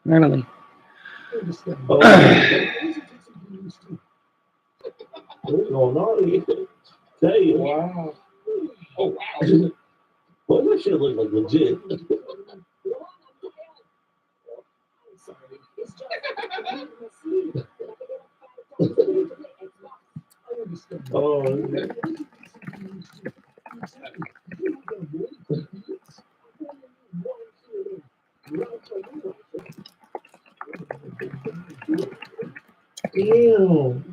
Really? Wow. Oh wow. Well, that shit look like legit. Oh, damn.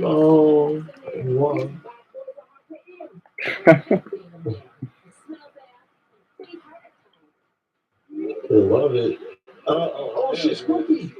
Oh, wow. I love it. Oh, shit, Squeaky.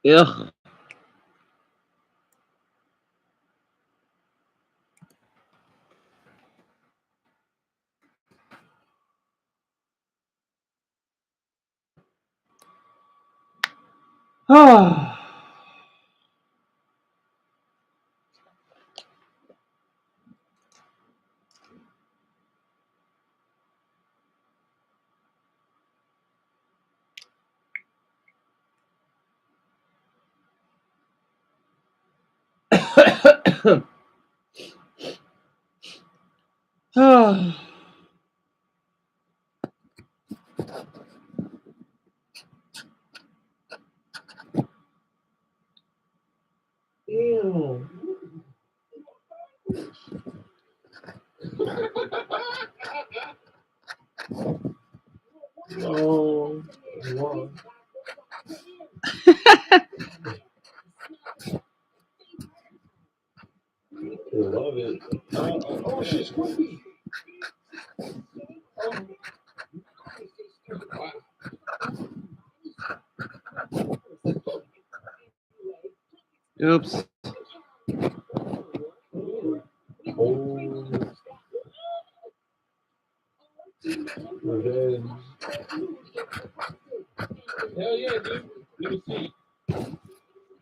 Ugh. Oh. Oh. Damn. Oh, wow. I love it. Oh, shit, Squeaky. Oops. Oh, revenge. Hell yeah, dude. Let me see.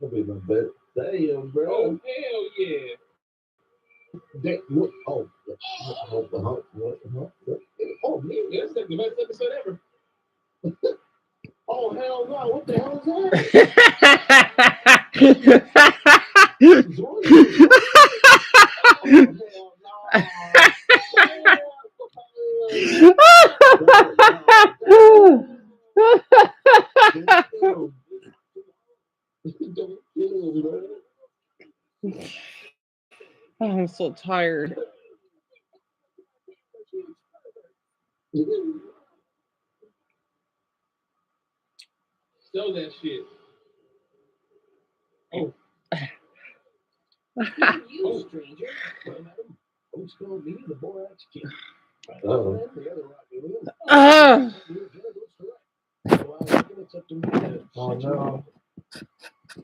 That'll be my best. Damn, bro. Oh, hell yeah. That, what? Oh, what? Oh, man, that's the best episode ever. Oh, hell no. What the hell is that? I'm so tired. Sell that shit. Oh. You stranger. Who's gonna be the boy that's kid? Oh. Oh no.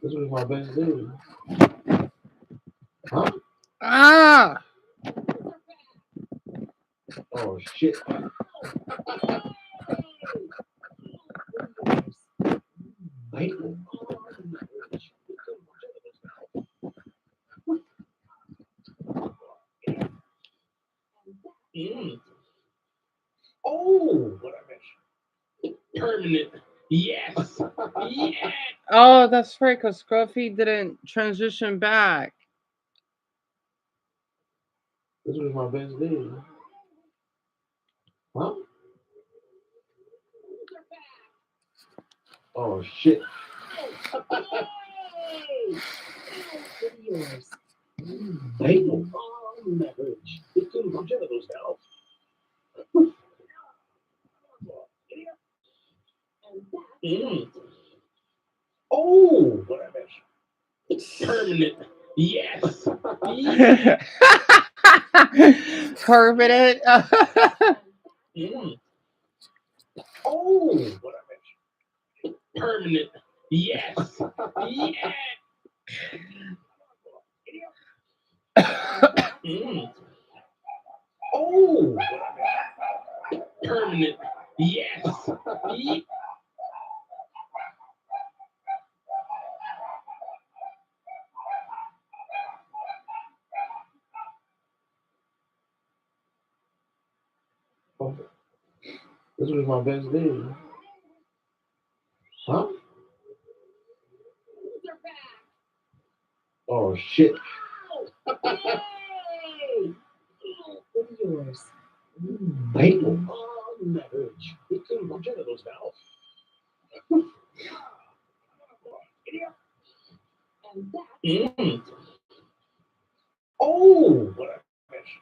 This was my best dude. Huh? Ah! Oh shit. Oh, what I missed. Permanent. Yes. Yes. Oh, that's right, because Scruffy didn't transition back. This was my best day. Huh? Oh shit. Yours. Bagel. Oh, marriage. It couldn't come to those now. Oh, what I missed. Permanent. Yes. Yes. Permanent. Oh, what I missed. Permanent. Yes. Yes. Oh, what I missed. Permanent. Yes. Yes. Oh, this was my best day. Huh? Oh shit. What is yours? Bagel. Oh, marriage. It couldn't come to those now. Oh, what I missed.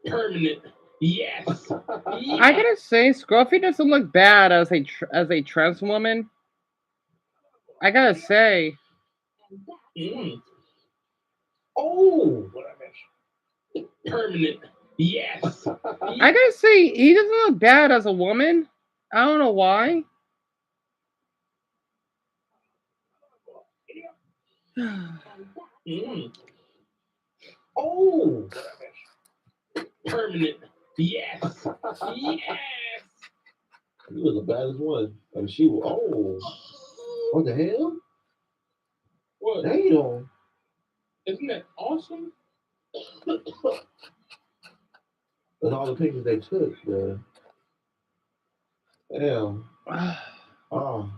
Permanent. Yes. I gotta say, Scruffy doesn't look bad as a trans woman. I gotta say. Oh, what I missed. Permanent. Yes. I gotta say, he doesn't look bad as a woman. I don't know why. Oh, what I missed. Permanent. Yes. Yes. You was the baddest one. And she was, oh, what the hell? What? Damn. Isn't that awesome? And all the pictures they took, man. Damn. Oh.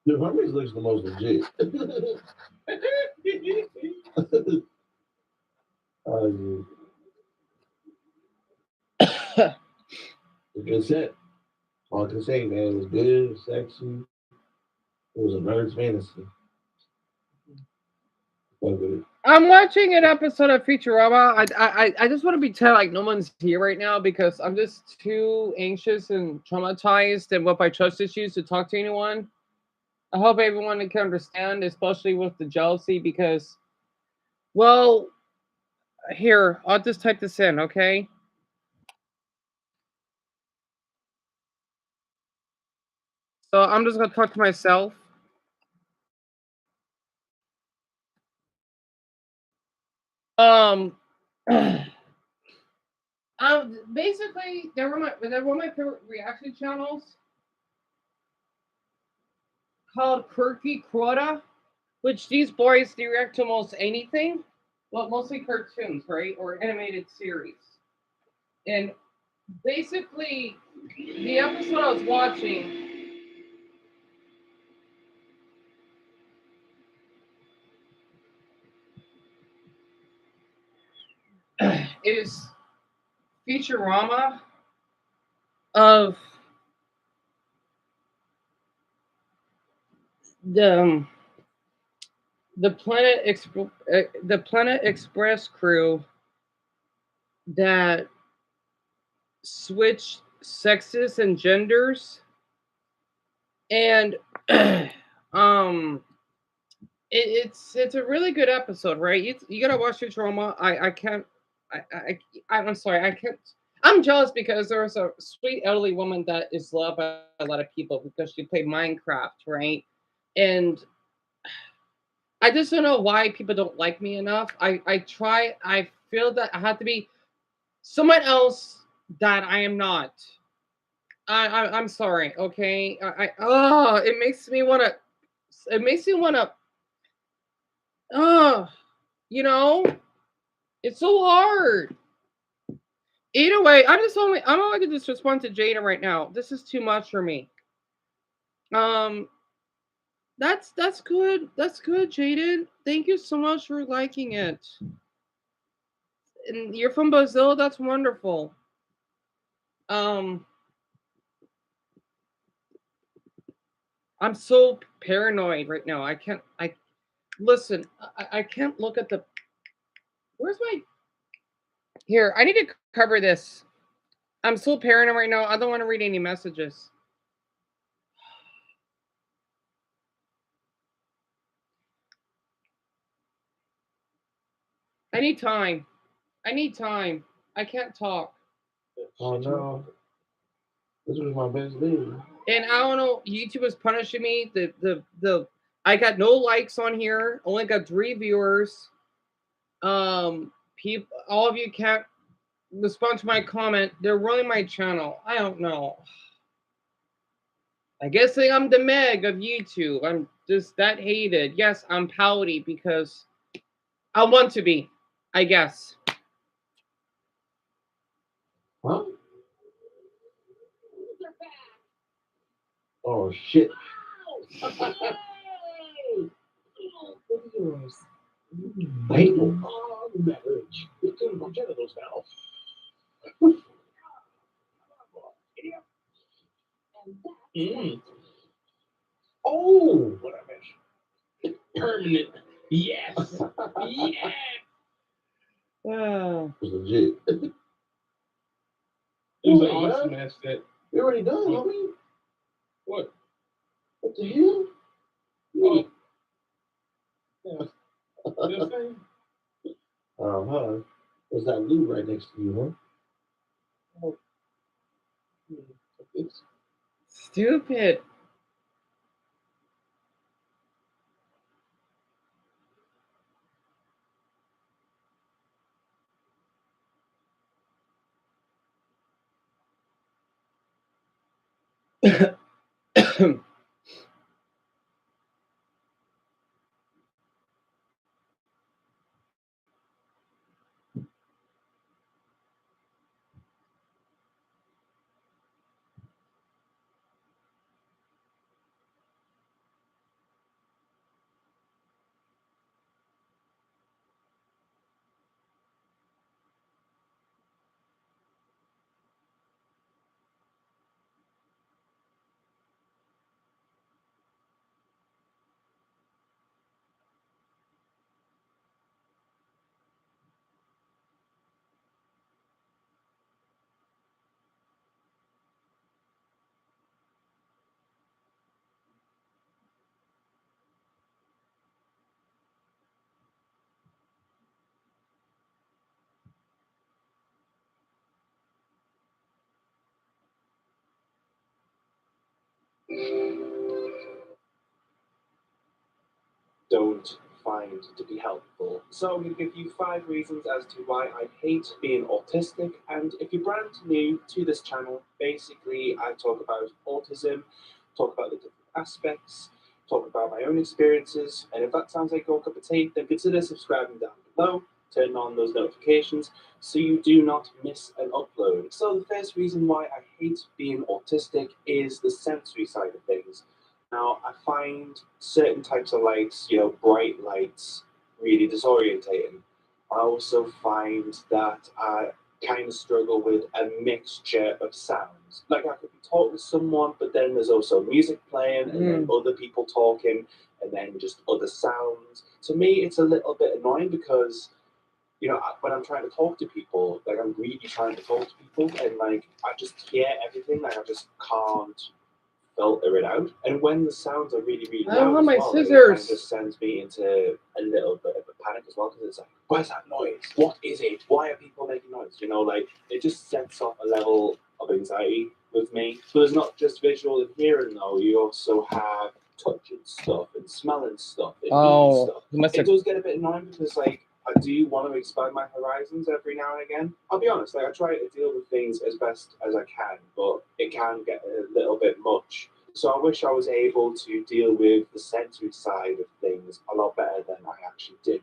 Dude, Hermes looks the most legit. Oh, yeah. The good set. All I can say, man, it was good, sexy. It was a nerd's fantasy. I'm watching an episode of Futurama. I just want to pretend like no one's here right now because I'm just too anxious and traumatized and with my trust issues to talk to anyone. I hope everyone can understand, especially with the jealousy, because, well, here, I'll just type this in, okay? So I'm just gonna talk to myself. Um, basically, they're one of my favorite reaction channels called Quirky Quota, which these boys react to almost anything, well, mostly cartoons, right, or animated series. And basically, the episode I was watching is Futurama of the the Planet Express crew that switch sexes and genders, and um it's a really good episode, right? You gotta watch your trauma. I can't I'm sorry, I can't. I'm jealous because there was a sweet elderly woman that is loved by a lot of people because she played Minecraft, right? And I just don't know why people don't like me enough. I try. I feel that I have to be someone else that I am not. I'm sorry. Okay. It makes me wanna. It makes me wanna. Oh, you know, it's so hard. Either way, I'm only gonna just respond to Jada right now. This is too much for me. Um, that's good. That's good, Jaden. Thank you so much for liking it. And you're from Brazil. That's wonderful. Um, I'm so paranoid right now. I can't. I listen. I can't look at the. Where's my? Here, I need to cover this. I'm so paranoid right now. I don't want to read any messages. I need time. I need time. I can't talk. Oh no. This was my best day. And I don't know, YouTube is punishing me. The I got no likes on here. Only got 3 viewers. People, all of you can't respond to my comment. They're ruining my channel. I don't know. I guess I'm the Meg of YouTube. I'm just that hated. Yes, I'm pouty because I want to be. I guess. Huh? Oh shit. Hateful. Oh, marriage. It's in my genitals now. Oh, what I meant. Permanent. Yes. Yes. Uh, It was legit. It was an awesome ass set. We already done, homie. What? What the hell? Oh. Yeah. Still saying? Uh-huh. There's that lube right next to you, huh? Oh. It's stupid. don't find to be helpful. So I'm going to give you 5 reasons as to why I hate being autistic. And if you're brand new to this channel, basically I talk about autism, talk about the different aspects, talk about my own experiences. And if that sounds like your cup of tea, then consider subscribing down below, turn on those notifications so you do not miss an upload. So the first reason why I hate being autistic is the sensory side of things. Now, I find certain types of lights, bright lights, really disorientating. I also find that kind of struggle with a mixture of sounds. Like I could be talking to someone, but then there's also music playing, and then other people talking, and then just other sounds. To me, it's a little bit annoying because when I'm trying to talk to people, like I'm really trying to talk to people, and like I just hear everything, like I just can't filter it out. And when the sounds are really, really I don't loud have as my well, like, it scissors. kind of just sends me into a little bit of a panic as well, because it's like, where's that noise? What is it? Why are people making noise? Like it just sets off a level of anxiety with me. So it's not just visual and hearing though. You also have touching stuff and smelling stuff and eating stuff. You must It have. does get a bit annoying because like I do want to expand my horizons every now and again. I'll be honest, like I try to deal with things as best as I can, but it can get a little bit much. So I wish I was able to deal with the sensory side of things a lot better than I actually do.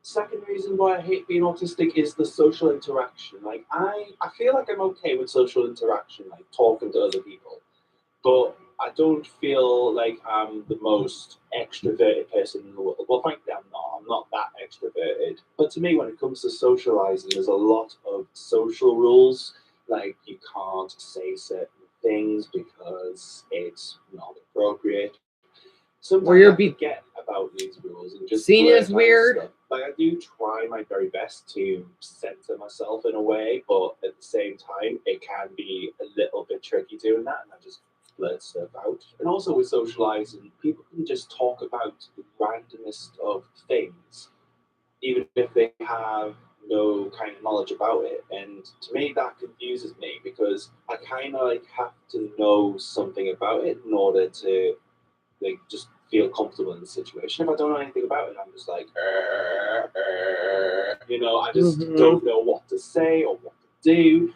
Second reason why I hate being autistic is the social interaction. Like I feel like I'm okay with social interaction, like talking to other people, but I don't feel like I'm the most extroverted person in the world. Well, frankly, I'm not. I'm not that extroverted. But to me, when it comes to socializing, there's a lot of social rules. Like you can't say certain things because it's not appropriate. Sometimes Where you're I forget about these rules and just seen blurt as out weird. stuff. Like I do try my very best to censor myself in a way, but at the same time, it can be a little bit tricky doing that, and I just blurt stuff out. And also with socializing, people can just talk about the randomest of things, even if they have no kind of knowledge about it. And to me, that confuses me because I kind of like have to know something about it in order to like just feel comfortable in the situation. If I don't know anything about it, I'm just like, I just don't know what to say or what to do.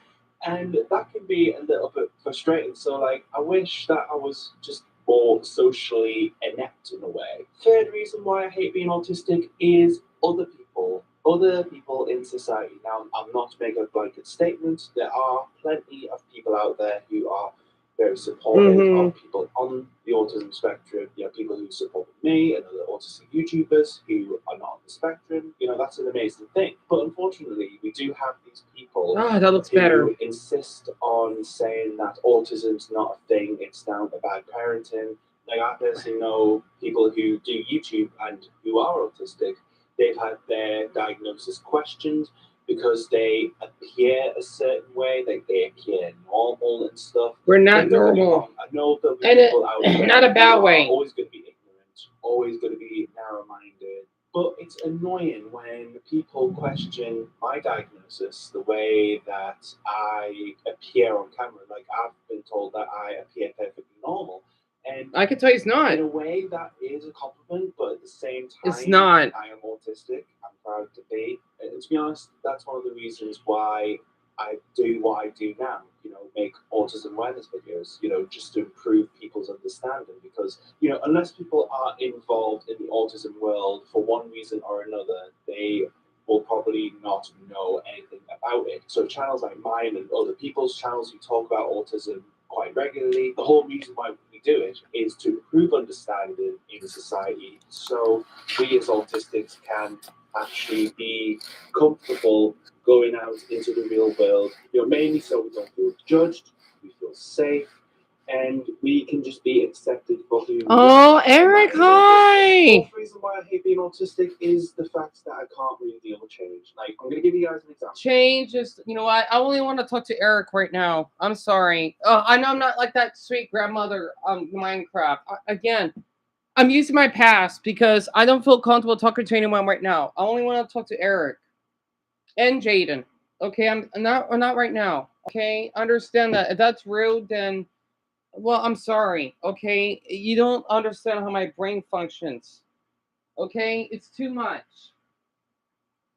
And that can be a little bit frustrating. So, like, I wish that I was just more socially inept in a way. Third reason why I hate being autistic is other people. Other people in society. Now, I'm not making a blanket statement. There are plenty of people out there who are very supportive of people on the autism spectrum. People who support me and other autistic YouTubers who are not on the spectrum. That's an amazing thing. But unfortunately, we do have these people That looks who better. insist on saying that autism's not a thing, it's down to bad parenting. Like I personally know people who do YouTube and who are autistic. They've had their diagnosis questioned because they appear a certain way, like they appear normal and stuff. We're not Like, don't get me normal. wrong, I know there'll be And people out there not a bad who way. are always going to be ignorant, always going to be narrow-minded. But it's annoying when people question my diagnosis the way that I appear on camera. Like I've been told that I appear perfectly normal. And I can tell you it's not. in a way, that is a compliment, but at the same time, It's not. I am autistic. I'm proud to be. And to be honest, that's one of the reasons why I do what I do now. Make autism awareness videos. Just to improve people's understanding. Because unless people are involved in the autism world for one reason or another, they will probably not know anything about it. So channels like mine and other people's channels who talk about autism quite regularly. The whole reason why we do it is to improve understanding in society so we as autistics can actually be comfortable going out into the real world, mainly so we don't feel judged, we feel safe, and we can just be accepted for who we are. Eric, The hi! fourth reason why I hate being autistic is the fact that I can't really deal with change. Like, I'm going to give you guys an example. Change is, what? I only want to talk to Eric right now. I'm sorry. I know I'm not like that sweet grandmother Minecraft. Again, I'm using my past because I don't feel comfortable talking to anyone right now. I only want to talk to Eric and Jaden. Okay, I'm not right now. Okay, understand that. If that's rude, then well, I'm sorry. Okay, you don't understand how my brain functions. Okay, it's too much.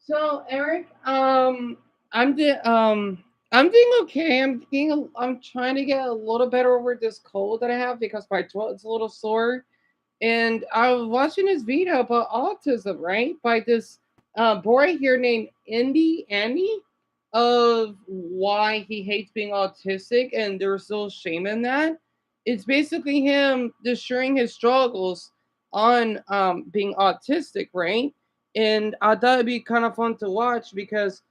So Eric, I'm the I'm doing okay. I'm trying to get a little better over this cold that I have because my throat's a little sore. And I was watching this video about autism, right? By this boy here named Andy, of why he hates being autistic, and there's still shame in that. It's basically him just sharing his struggles on being autistic, right? And I thought it'd be kind of fun to watch because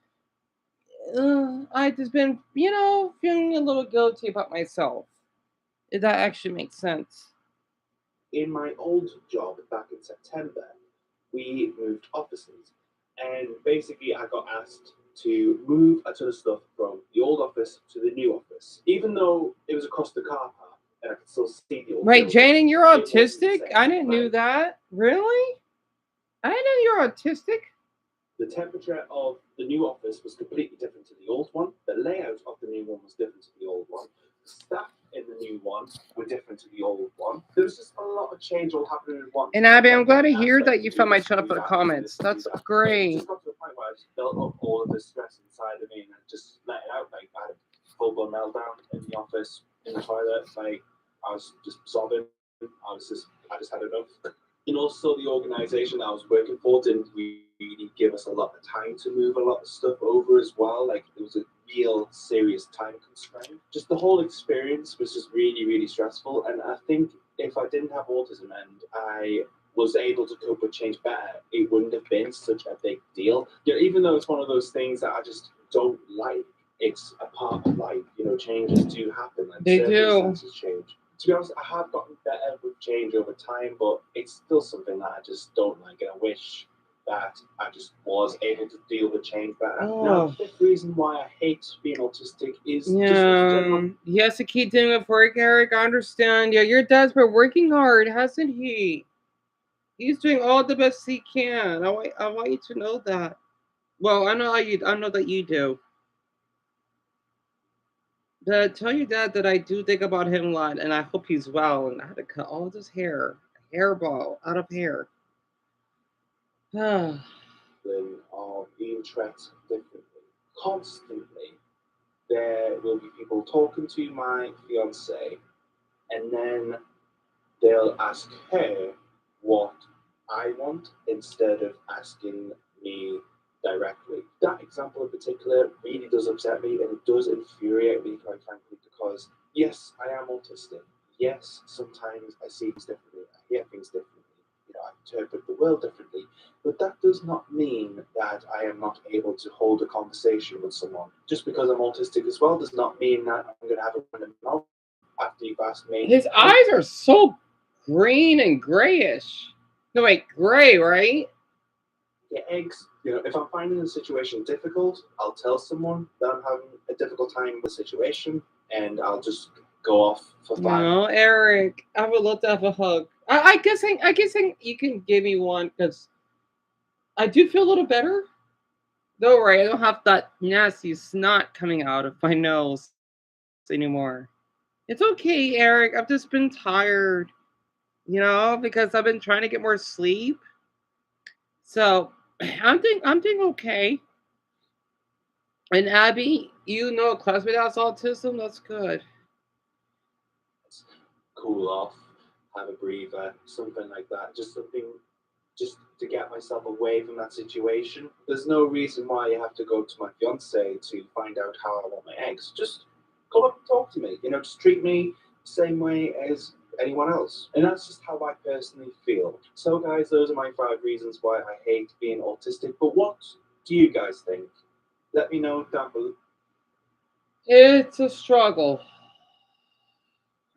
I just been, feeling a little guilty about myself. If that actually makes sense. In my old job back in September, we moved offices. And basically, I got asked to move a ton of stuff from the old office to the new office. Even though it was across the car park and I could still see the old Wait, building, Jaden, you're it wasn't the autistic? same. I didn't knew Like, that. Really? I didn't know you're autistic. the temperature of the new office was completely different to the old one. The layout of the new one was different to the old one. The staff in the new one were different to the old one. There was just a lot of change all happening at once. And Abby, I'm glad to Aspects hear that you to found my this, channel do for the that, comments. do That's that. It great. just got to the point where I just built up all of this stress inside of me and I just let it out. Like I had a full blown meltdown in the office, in the toilet. Like I was just sobbing. I just had enough. And also the organization I was working for didn't really give us a lot of time to move a lot of stuff over as well. Like it was a real serious time constraint. Just the whole experience was just really, really stressful. And I think if I didn't have autism and I was able to cope with change better, it wouldn't have been such a big deal. Even though it's one of those things that I just don't like, it's a part of life. Changes do happen and They do. circumstances change. To be honest, I have gotten better with change over time, but it's still something that I just don't like, and I wish that I just was able to deal with change better. Now, the fifth reason why I hate being autistic is just general. He has to keep doing it for work, Eric. I understand. Yeah, your dad's been working hard, hasn't he? He's doing all the best he can. I want you to know that. Well, I know that you do. But tell your dad that I do think about him a lot, and I hope he's well. And I had to cut all this hairball out of hair. Of being treated differently. Constantly, there will be people talking to my fiance, and then they'll ask her what I want instead of asking me directly. That example in particular really does upset me and it does infuriate me, quite frankly, because yes, I am autistic. Yes, sometimes I see things differently, I hear things differently, I interpret the world differently, but that does not mean that I am not able to hold a conversation with someone. Just because I'm autistic as well does not mean that I'm going to have a random mouth after you've asked me. His eyes are so green and grayish. No, wait, gray, right? Get eggs. If I'm finding the situation difficult, I'll tell someone that I'm having a difficult time with the situation, and I'll just go off for 5 No, Eric, I would love to have a hug. I guess you can give me one because I do feel a little better. Don't worry, I don't have that nasty snot coming out of my nose anymore. It's okay, Eric. I've just been tired, because I've been trying to get more sleep. So I'm doing okay. And Abby, a classmate has autism. That's good. Cool off, have a breather, something like that. Just to get myself away from that situation. There's no reason why you have to go to my fiance to find out how I want my eggs. Just come up and talk to me. Just treat me the same way as anyone else. And that's just how I personally feel. So, guys, those are my 5 reasons why I hate being autistic. But what do you guys think? Let me know down below. It's a struggle.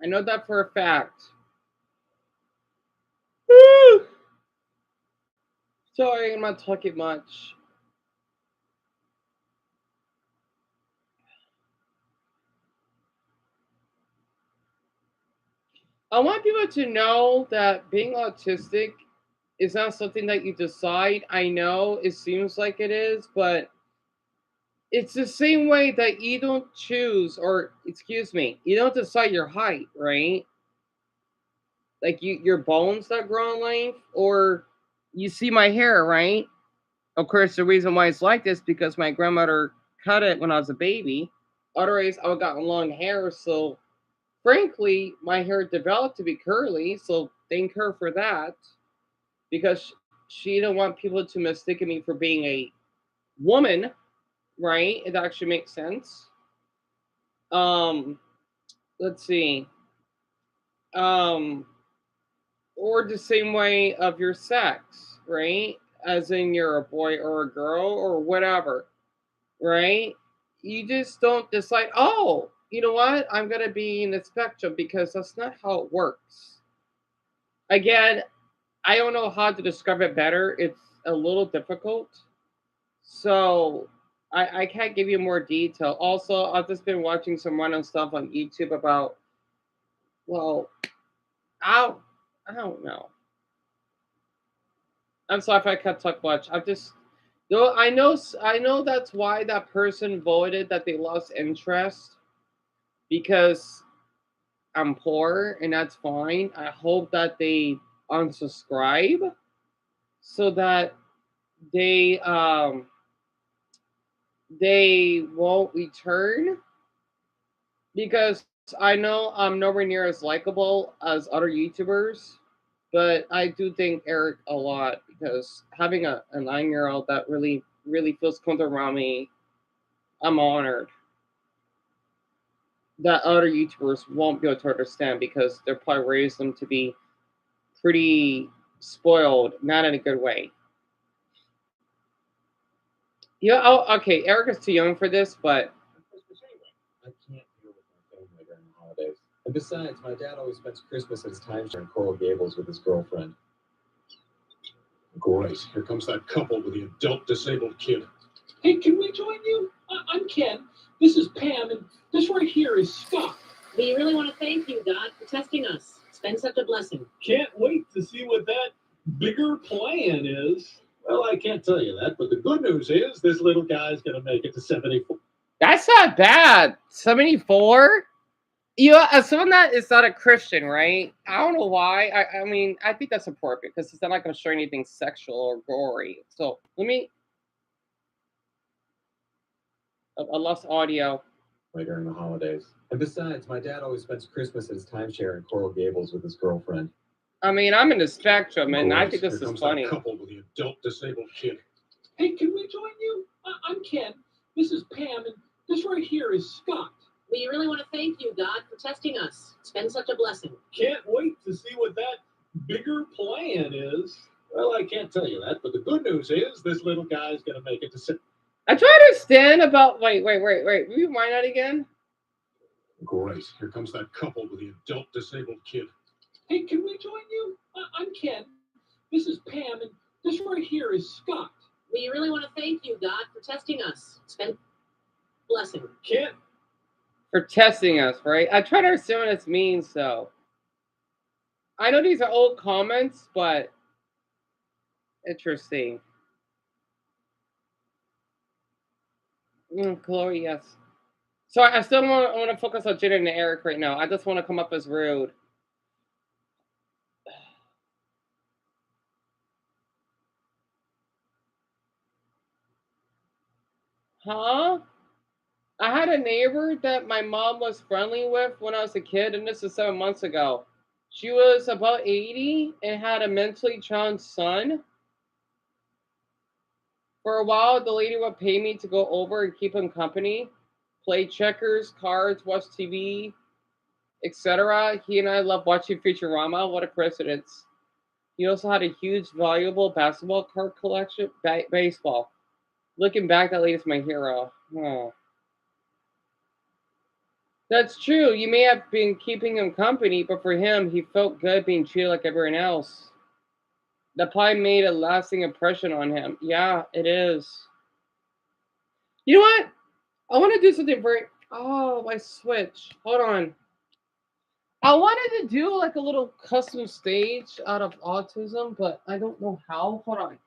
I know that for a fact. Woo! Sorry, I'm not talking much. I want people to know that being autistic is not something that you decide. I know it seems like it is, but it's the same way that you don't choose, or excuse me, you don't decide your height, right? Like your bones that grow in length, or you see my hair, right? Of course, the reason why it's like this because my grandmother cut it when I was a baby. Otherwise, I would gotten long hair, so frankly, my hair developed to be curly, so thank her for that. Because she didn't want people to mistake me for being a woman, right? It actually makes sense. Um, let's see. Um, or the same way of your sex, right? As in you're a boy or a girl or whatever, right? You just don't decide, oh, you know what? I'm going to be in the spectrum because that's not how it works. Again, I don't know how to describe it better. It's a little difficult. So I can't give you more detail. Also, I've just been watching some random stuff on YouTube about, well, I, I don't know. I'm sorry if I can't talk much. I'm just, though I know that's why that person voted that they lost interest because I'm poor and that's fine. I hope that they unsubscribe so that they um they won't return because I know I'm nowhere near as likable as other YouTubers, but I do thank Eric a lot because having a 9-year old that really feels comfortable around me, I'm honored that other YouTubers won't be able to understand because they're probably raised them to be pretty spoiled, not in a good way. Yeah, oh, okay. Eric is too young for this, but I can't deal with my family during the holidays. And besides, my dad always spends Christmas at his timeshare in Coral Gables with his girlfriend. Great. Here comes that couple with the adult disabled kid. Hey, can we join you? I'm Ken. This is Pam, and this right here is Scott. We really want to thank you, God, for testing us. It's been such a blessing. Can't wait to see what that bigger plan is. Well, I can't tell you that, but the good news is this little guy's going to make it to 74. that's not bad. 74? You know, as someone that is not a Christian, right? I don't know why. I mean, I think that's appropriate because it's not going to show anything sexual or gory. So let me. I lost audio. During the holidays. And besides, my dad always spends Christmas at his timeshare in Coral Gables with his girlfriend. I mean, I'm in the spectrum, and I Great. think this Here is comes funny. that couple with the adult disabled kid. Hey, can we join you? I'm Ken. This is Pam, and this right here is Scott. We really want to thank you, God, for testing us. It's been such a blessing. Can't wait to see what that bigger plan is. Well, I can't tell you that, but the good news is this little guy's going to make it to. I try to understand about. Wait. Will you rewind that again? Great. Here comes that couple with the adult disabled kid. Hey, can we join you? I'm Ken. This is Pam, and this right here is Scott. We really want to thank you, God, for testing us. It's been a blessing. Can't. For testing us, right? I try to understand what this means, though. I know these are old comments, but interesting. Chloe, yes. So I still want to focus on Jaden and Eric right now. I just want to come up as rude. Huh? I had a neighbor that my mom was friendly with when I was a kid, and this is 7 months ago. She was about 80 and had a mentally challenged son. For a while, the lady would pay me to go over and keep him company, play checkers, cards, watch TV, etc. He and I love watching Futurama. What a coincidence. He also had a huge, valuable basketball card collection, baseball. Looking back, that lady's my hero. Oh. That's true. You may have been keeping him company, but for him, he felt good being treated like everyone else. That probably made a lasting impression on him. Yeah, it is. You know what? I want to do something very. Oh, my Switch. Hold on. I wanted to do like a little custom stage out of autism, but I don't know how. Hold on.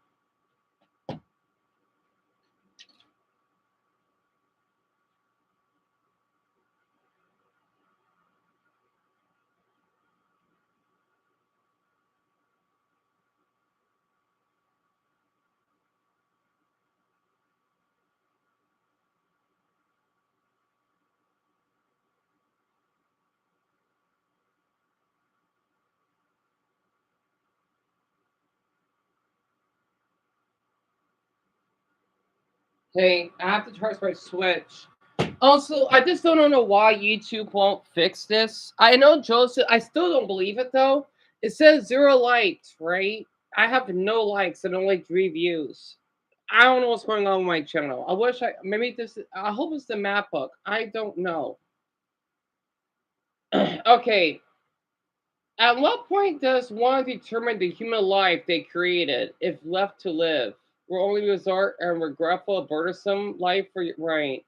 Hey, I have to charge my Switch. Also, I just don't know why YouTube won't fix this. I know Joseph, I still don't believe it though. It says 0 likes, right? I have no likes and only 3 views. I don't know what's going on with my channel. I wish maybe this. I hope it's the map book. I don't know. Okay. At what point does one determine the human life they created, if left to live? Will only resort and regretful, burdensome life for you, right?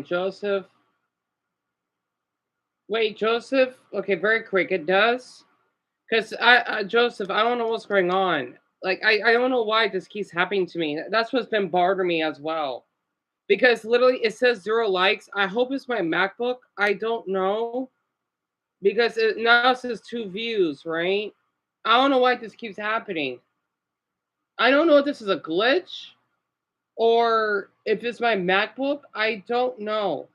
Joseph. Wait, Joseph. Okay, very quick. It does. Because Joseph, I don't know what's going on. Like, I don't know why this keeps happening to me. That's what's been bothering me as well. Because literally it says 0 likes. I hope it's my MacBook. I don't know. Because it now says 2 views, right? I don't know why this keeps happening. I don't know if this is a glitch or if it's my MacBook. I don't know.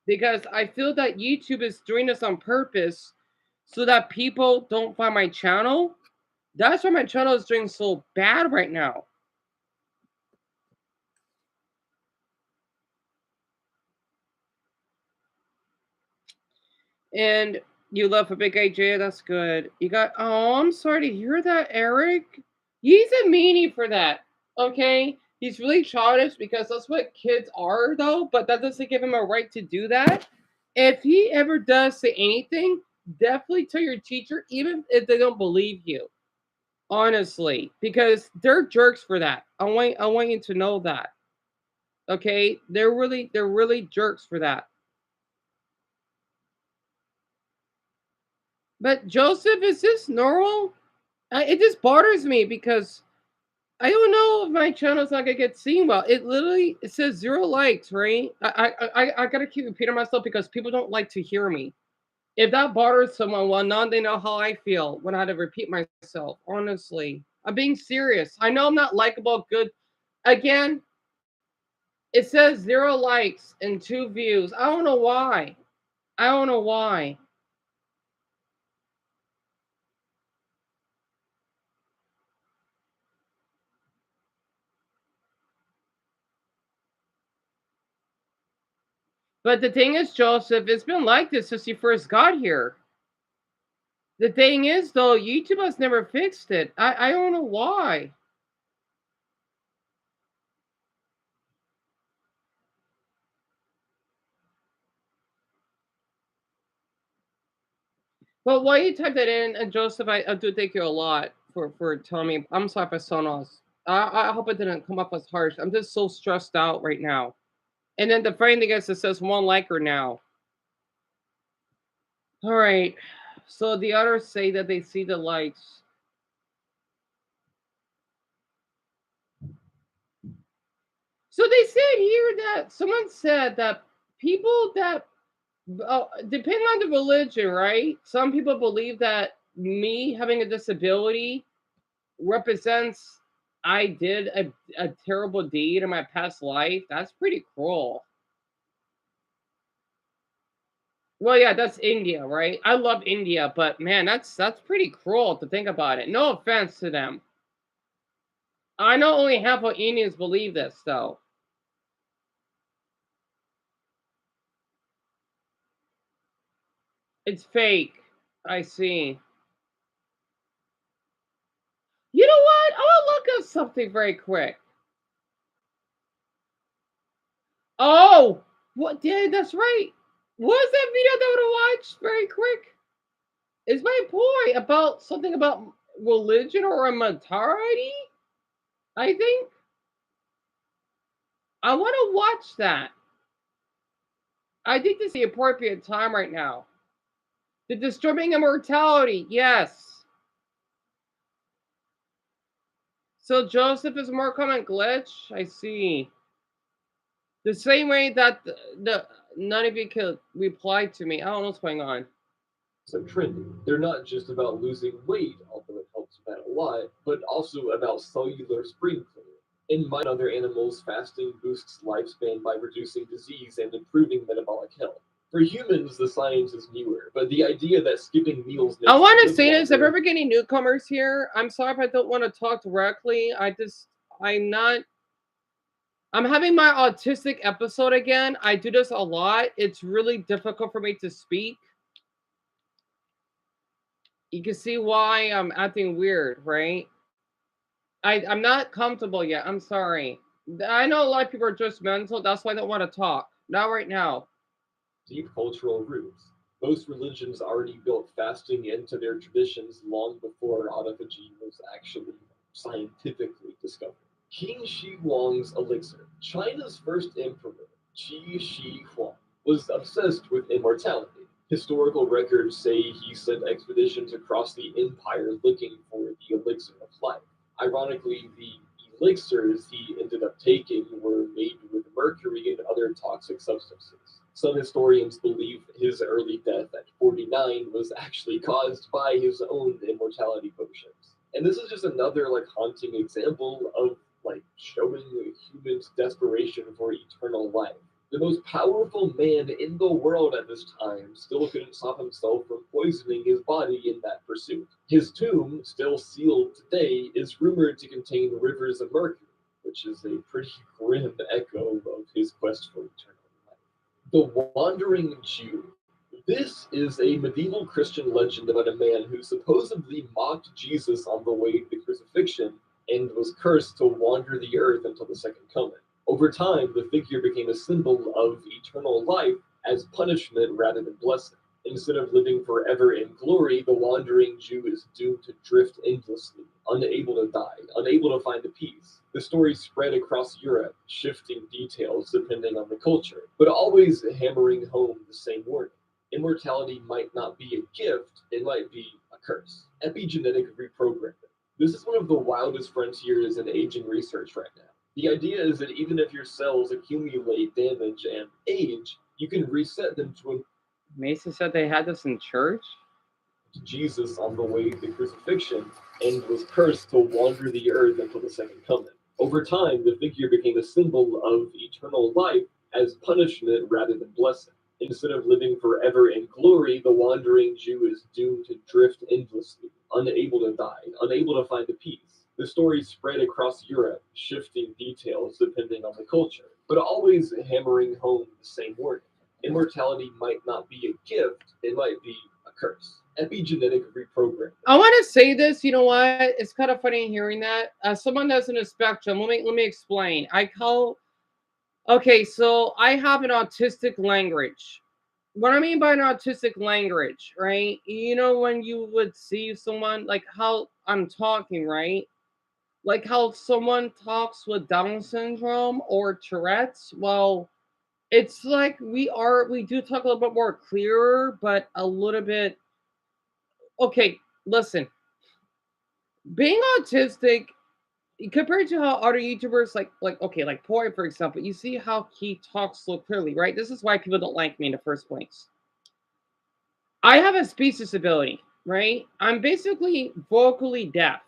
Because I feel that YouTube is doing this on purpose so that people don't find my channel. That's why my channel is doing so bad right now. And you love a big AJ, that's good. You got, oh, I'm sorry to hear that, Eric. He's a meanie for that, okay? He's really childish because that's what kids are, though, but that doesn't give him a right to do that. If he ever does say anything, definitely tell your teacher, even if they don't believe you. Honestly, because they're jerks for that. I want you to know that. Okay? They're really jerks for that. But Joseph, is this normal? It just bothers me because I don't know if my channel's not gonna get seen well. It says 0 likes, right? I gotta keep repeating myself because people don't like to hear me. If that bothers someone, well, now they know how I feel when I had to repeat myself. Honestly, I'm being serious. I know I'm not likable. Good. Again, it says 0 likes and 2 views. I don't know why. I don't know why. But the thing is, Joseph, it's been like this since you first got here. The thing is, though, YouTube has never fixed it. I don't know why. But while you type that in, and Joseph, I do thank you a lot for telling me. I'm sorry for Sonos. I hope it didn't come up as harsh. I'm just so stressed out right now. And then the funny thing is, it says 1 liker now. All right. So the others say that they see the likes. So they said here that someone said that people that depending on the religion, right? Some people believe that me having a disability represents I did a terrible deed in my past life. That's pretty cruel. Well, yeah, that's India, right? I love India, but man, that's pretty cruel to think about it. No offense to them. I know only half of Indians believe this, though. It's fake. I see. You know what? I want to look up something very quick. Oh, what? Yeah, that's right. What was that video that I want to watch very quick? It's my point about something about religion or a majority. I think I want to watch that. I think this is the appropriate time right now. The disturbing immortality, yes. So Joseph is a more common glitch. I see. The same way that none of you could reply to me. I don't know what's going on. So trendy. They're not just about losing weight, although it helps with that a lot, but also about cellular spring clearing. In mice and other animals, fasting boosts lifespan by reducing disease and improving metabolic health. For humans, the science is newer, but the idea that skipping meals makes I want to live say this: if longer- ever get any newcomers here, I'm sorry if I don't want to talk directly. I'm not. I'm having my autistic episode again. I do this a lot. It's really difficult for me to speak. You can see why I'm acting weird, right? I'm not comfortable yet. I'm sorry. I know a lot of people are just mental. That's why I don't want to talk. Not right now. deep cultural roots. Most religions already built fasting into their traditions long before autophagy was actually scientifically discovered. King Shi Huang's elixir, China's first emperor, Qi Shi Huang, was obsessed with immortality. Historical records say he sent expeditions across the empire looking for the elixir of life. Ironically, the elixirs he ended up taking were made with mercury and other toxic substances. Some historians believe his early death at 49 was actually caused by his own immortality potions. And this is just another haunting example of showing the human's desperation for eternal life. The most powerful man in the world at this time still couldn't stop himself from poisoning his body in that pursuit. His tomb, still sealed today, is rumored to contain rivers of mercury, which is a pretty grim echo of his quest for eternal life. The Wandering Jew. This is a medieval Christian legend about a man who supposedly mocked Jesus on the way to the crucifixion and was cursed to wander the earth until the second coming. Over time, the figure became a symbol of eternal life as punishment rather than blessing. Instead of living forever in glory, the wandering Jew is doomed to drift endlessly, unable to die, unable to find a peace. The story spread across Europe, shifting details depending on the culture, but always hammering home the same warning. Immortality might not be a gift, it might be a curse. Epigenetic reprogramming. This is one of the wildest frontiers in aging research right now. The idea is that even if your cells accumulate damage and age, you can reset them to Mason said they had this in church. Jesus on the way to the crucifixion and was cursed to wander the earth until the second coming. Over time, the figure became a symbol of eternal life as punishment rather than blessing. Instead of living forever in glory, the wandering Jew is doomed to drift endlessly, unable to die, unable to find a peace. The story spread across Europe, shifting details depending on the culture, but always hammering home the same warning. Immortality might not be a gift, it might be a curse. Epigenetic reprogramming. I want to say this. You know what? It's kind of funny hearing that. As someone that's in a spectrum, let me explain. Okay, so I have an autistic language. What I mean by an autistic language, right? You know, when you would see someone, like how I'm talking, right? Like how someone talks with Down syndrome or Tourette's. Well, it's like we do talk a little bit more clearer, but a little bit. Okay, listen. Being autistic compared to how other YouTubers like Poi, for example, you see how he talks so clearly, right? This is why people don't like me in the first place. I have a speech disability, right? I'm basically vocally deaf.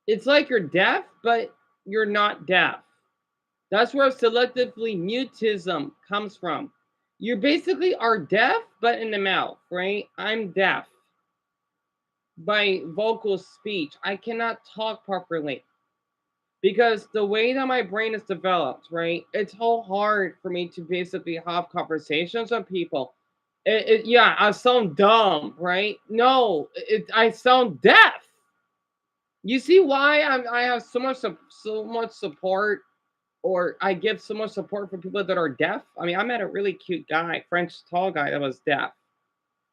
It's like you're deaf, but you're not deaf. That's where selectively mutism comes from. You basically are deaf, but in the mouth, right? I'm deaf by vocal speech. I cannot talk properly because the way that my brain is developed, right? It's so hard for me to basically have conversations with people. Yeah, I sound dumb, right? No, I sound deaf. You see why I have so much support, or I give so much support for people that are deaf. I mean, I met a really cute guy, French tall guy that was deaf,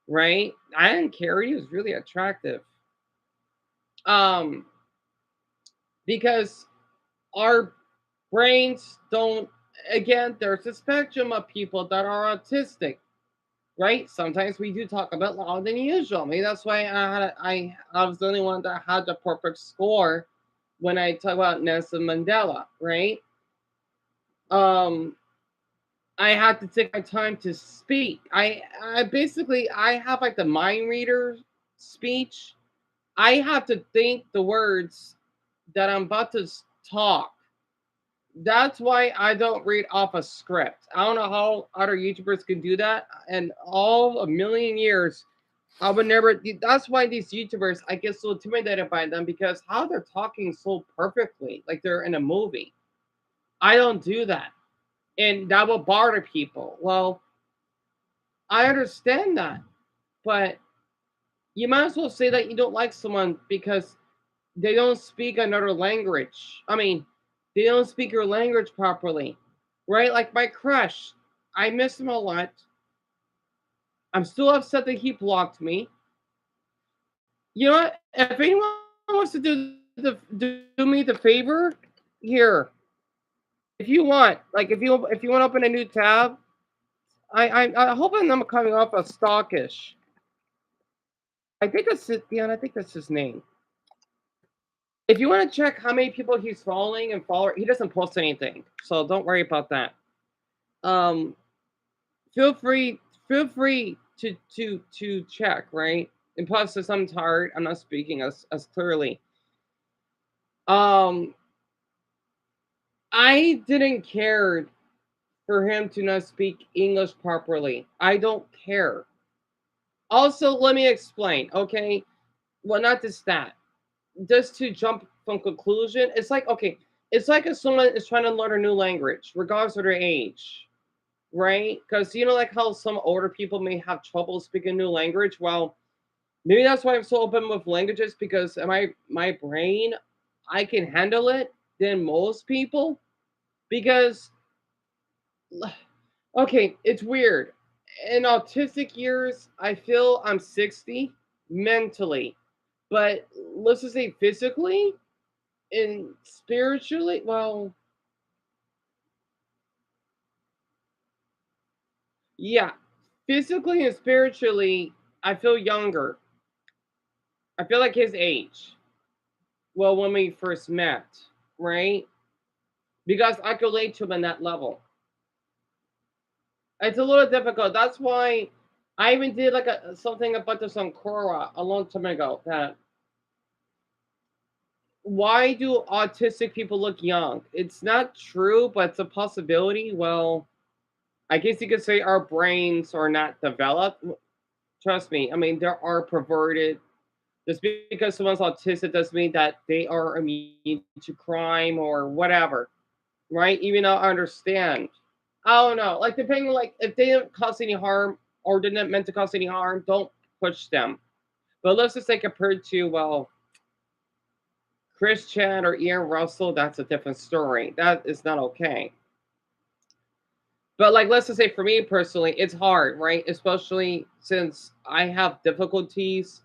right? I didn't care. He was really attractive. Um, because our brains don't. Again, there's a spectrum of people that are autistic, right? Sometimes we do talk a bit louder than usual. Maybe that's why I was the only one that had the perfect score when I talk about Nelson Mandela, right? Um, I have to take my time to speak. I basically I have like the mind reader speech. I have to think the words that I'm about to talk. That's why I don't read off a script. I don't know how other YouTubers can do that. And all a million years, I would never. That's why these YouTubers, I get so intimidated by them because how they're talking so perfectly, like they're in a movie. I don't do that, and that will bother people. Well, I understand that, but you might as well say that you don't like someone because they don't speak another language. I mean, they don't speak your language properly, right? Like my crush, I miss him a lot. I'm still upset that he blocked me. You know what? If anyone wants to do me the favor, here, if you want, like if you want to open a new tab, I hope I'm not coming off as stalkish. I think that's it, yeah, I think that's his name. If you want to check how many people he's following and follower, he doesn't post anything, so don't worry about that. Um, feel free, feel free to check, right? And plus, since I'm tired, I'm not speaking as clearly. Um, I didn't care for him to not speak English properly. I don't care. Also, let me explain, okay? Well, not just that. Just to jump from conclusion, it's like okay, it's like if someone is trying to learn a new language, regardless of their age, right? Because you know, like how some older people may have trouble speaking a new language. Well, maybe that's why I'm so open with languages because my brain, I can handle it than most people. Because okay, it's weird. In autistic years, I feel I'm 60 mentally, but let's just say physically and spiritually, well, yeah, physically and spiritually, I feel younger. I feel like his age. Well, when we first met, right? Because I could relate to him on that level. It's a little difficult. That's why I even did like a something about this on Quora a long time ago. That why do autistic people look young? It's not true, but it's a possibility. Well, I guess you could say our brains are not developed. Trust me. I mean, there are perverted. Just because someone's autistic doesn't mean that they are immune to crime or whatever, right? Even though I understand. I don't know. Like depending, like if they didn't cause any harm or didn't meant to cause any harm, don't push them. But let's just say compared to Chris Chan or Ian Russell, that's a different story. That is not okay. But like let's just say for me personally, it's hard, right? Especially since I have difficulties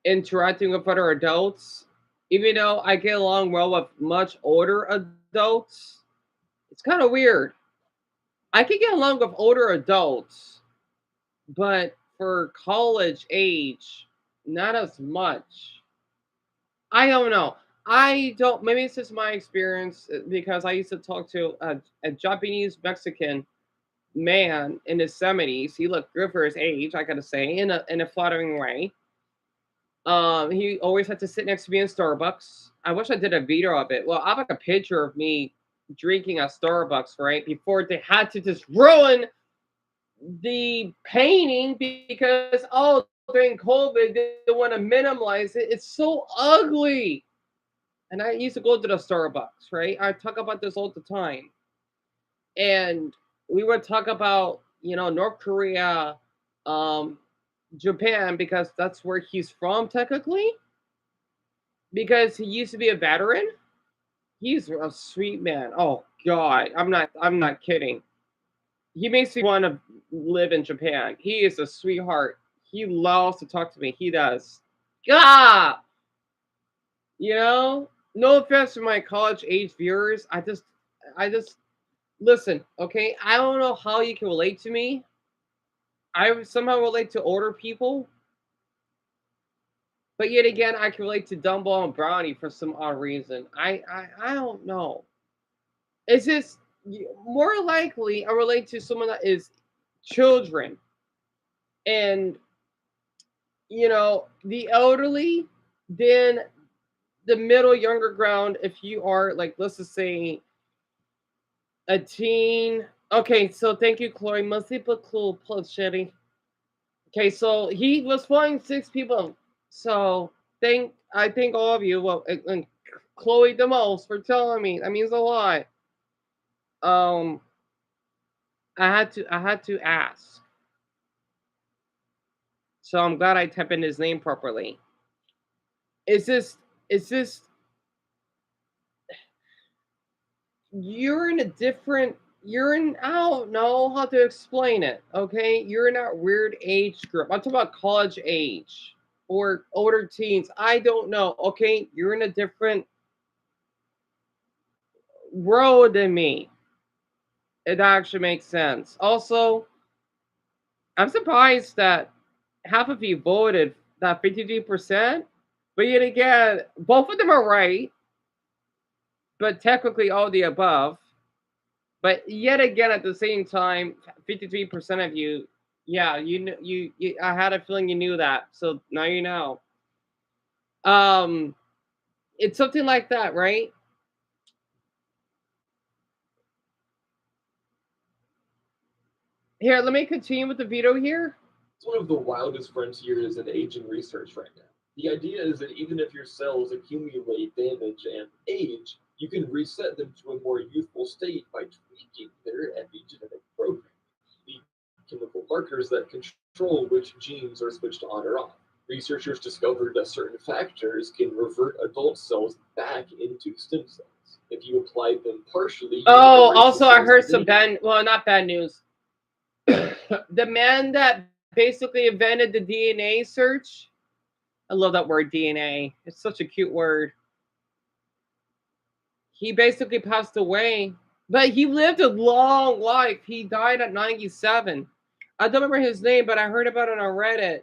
interacting with other adults. Even though I get along well with much older adults, it's kind of weird. I can get along with older adults, but for college age, not as much. I don't know. I don't. Maybe it's just my experience because I used to talk to a Japanese Mexican man in his 70s. He looked good for his age, I gotta say, in a flattering way. He always had to sit next to me in Starbucks. I wish I did a video of it. Well, I have like a picture of me drinking at Starbucks, right? Before they had to just ruin the painting because during COVID they want to minimize it. It's so ugly. And I used to go to the Starbucks, right? I talk about this all the time. And we would talk about, North Korea, um, Japan, because that's where he's from technically. Because he used to be a veteran. He's a sweet man. Oh God, I'm not kidding. He makes me want to live in Japan. He is a sweetheart. He loves to talk to me. He does. God, no offense to my college age viewers. I just listen. Okay, I don't know how you can relate to me. I somehow relate to older people. But yet again, I can relate to Dumbo and Brownie for some odd reason. I don't know. It's just more likely I relate to someone that is children and the elderly, then the middle younger ground. If you are like, let's just say a teen. Okay, so thank you, Chloe. Mostly but cool plus Shetty. Okay, so he was following 6 people. So I thank all of you. Well, and Chloe the most for telling me. That means a lot. Um, I had to ask. So I'm glad I typed in his name properly. It's just you're in a different you're in I don't know how to explain it, okay? You're in that weird age group. I'm talking about college age or older teens. I don't know, okay? You're in a different world than me. It actually makes sense. Also, I'm surprised that half of you voted that 53%, but yet again, both of them are right, but technically all the above. But yet again, at the same time, 53% of you, yeah, you. I had a feeling you knew that, so now you know. Um, it's something like that, right? Here, let me continue with the video here. It's one of the wildest frontiers in aging research right now. The idea is that even if your cells accumulate damage and age, you can reset them to a more youthful state by tweaking their epigenetic program, the chemical markers that control which genes are switched on or off. Researchers discovered that certain factors can revert adult cells back into stem cells. If you apply them partially, you Oh, can erase the also, I cells heard some negative. not bad news. The man that basically invented the DNA search. I love that word DNA. It's such a cute word. He basically passed away, but he lived a long life. He died at 97. I don't remember his name, but I heard about it on Reddit.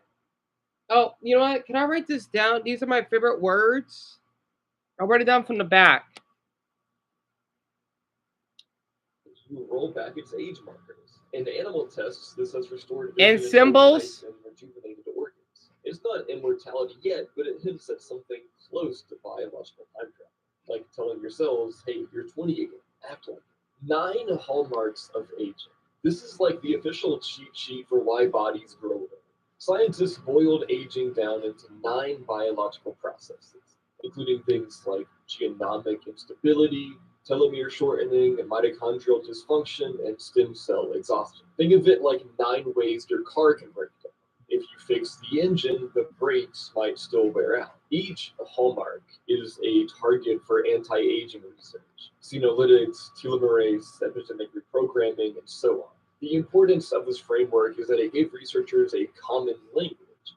Oh, you know what? Can I write this down? These are my favorite words. I'll write it down from the back. You roll back its age markers. In animal tests, this has restored And vision in both symbols. eyes and rejuvenated organs. It's not immortality yet, but it hints at something close to biological time travel. Like telling your cells, hey, you're 20 again, act like it. 9 hallmarks of aging. This is like the official cheat sheet for why bodies grow old. Scientists boiled aging down into 9 biological processes, including things like genomic instability, telomere shortening, mitochondrial dysfunction, and stem cell exhaustion. Think of it like 9 ways your car can break down. If you fix the engine, the brakes might still wear out. Each hallmark is a target for anti-aging research, senolytics, telomerase, epigenetic reprogramming, and so on. The importance of this framework is that it gave researchers a common language.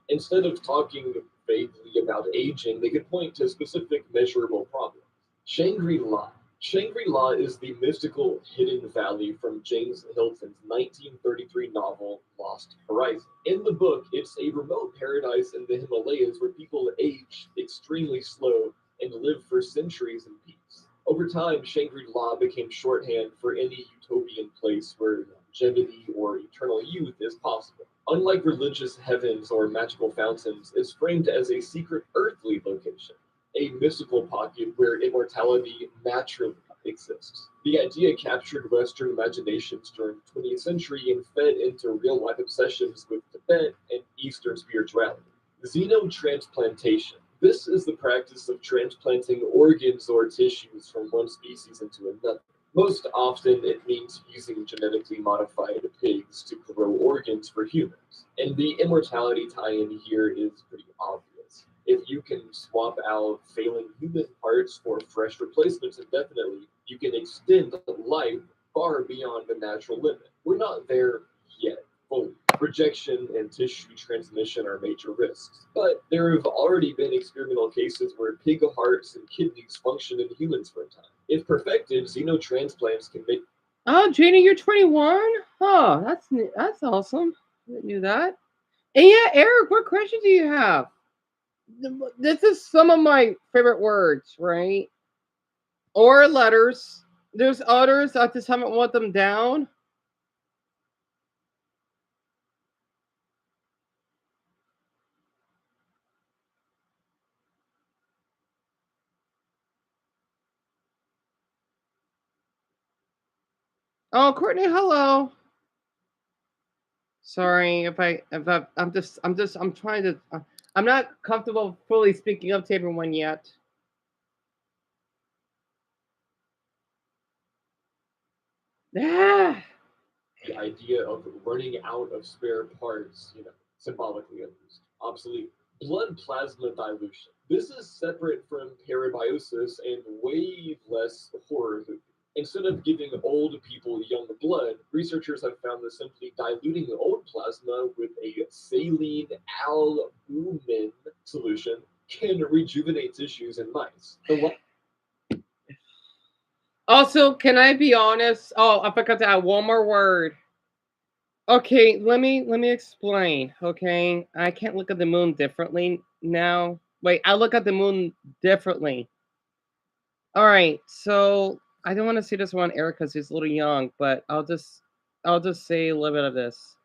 Instead of talking vaguely about aging, they could point to specific measurable problems. Shangri-La. Shangri-La is the mystical hidden valley from James Hilton's 1933 novel Lost Horizon. In the book, it's a remote paradise in the Himalayas where people age extremely slow and live for centuries in peace. Over time, Shangri-La became shorthand for any utopian place where longevity or eternal youth is possible. Unlike religious heavens or magical fountains, it's framed as a secret earthly location, a mystical pocket where immortality naturally exists. The idea captured Western imaginations during the 20th century and fed into real-life obsessions with Tibet and Eastern spirituality. Xenotransplantation. This is the practice of transplanting organs or tissues from one species into another. Most often, it means using genetically modified pigs to grow organs for humans. And the immortality tie-in here is pretty obvious. If you can swap out failing human parts for fresh replacements indefinitely, you can extend life far beyond the natural limit. We're not there yet, fully. Rejection and tissue transmission are major risks, but there have already been experimental cases where pig hearts and kidneys function in humans for a time. If perfected, xenotransplants can make. Oh, Janie, you're 21. Oh, that's awesome. I didn't knew that. And yeah, Eric, what question do you have? This is some of my favorite words, right? Or letters. There's others I just haven't want them down. Oh, Courtney, hello. Sorry I'm trying to. I'm not comfortable fully speaking up to everyone yet. Yeah. The idea of running out of spare parts, symbolically at least, obsolete. Blood plasma dilution. This is separate from parabiosis and way less horrific. Instead of giving old people young blood, researchers have found that simply diluting old plasma with a saline albumin solution can rejuvenate tissues in mice. Also, can I be honest? Oh, I forgot to add one more word. Okay, let me explain. Okay, I can't look at the moon differently now. Wait, I look at the moon differently. All right, so I don't want to say this one Eric because he's a little young, but I'll just say a little bit of this.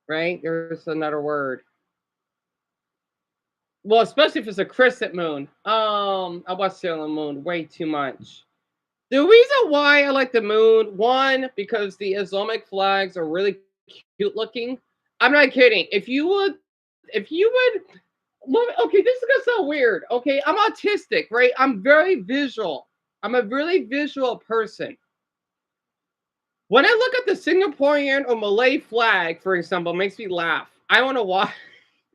Right? There's another word. Well, especially if it's a crescent moon. I watch Sailor Moon way too much. The reason why I like the moon, one, because the Islamic flags are really cute looking. I'm not kidding. Okay, this is gonna sound weird. Okay, I'm autistic, right? I'm very visual. I'm a really visual person. When I look at the Singaporean or Malay flag, for example, it makes me laugh. I don't know why.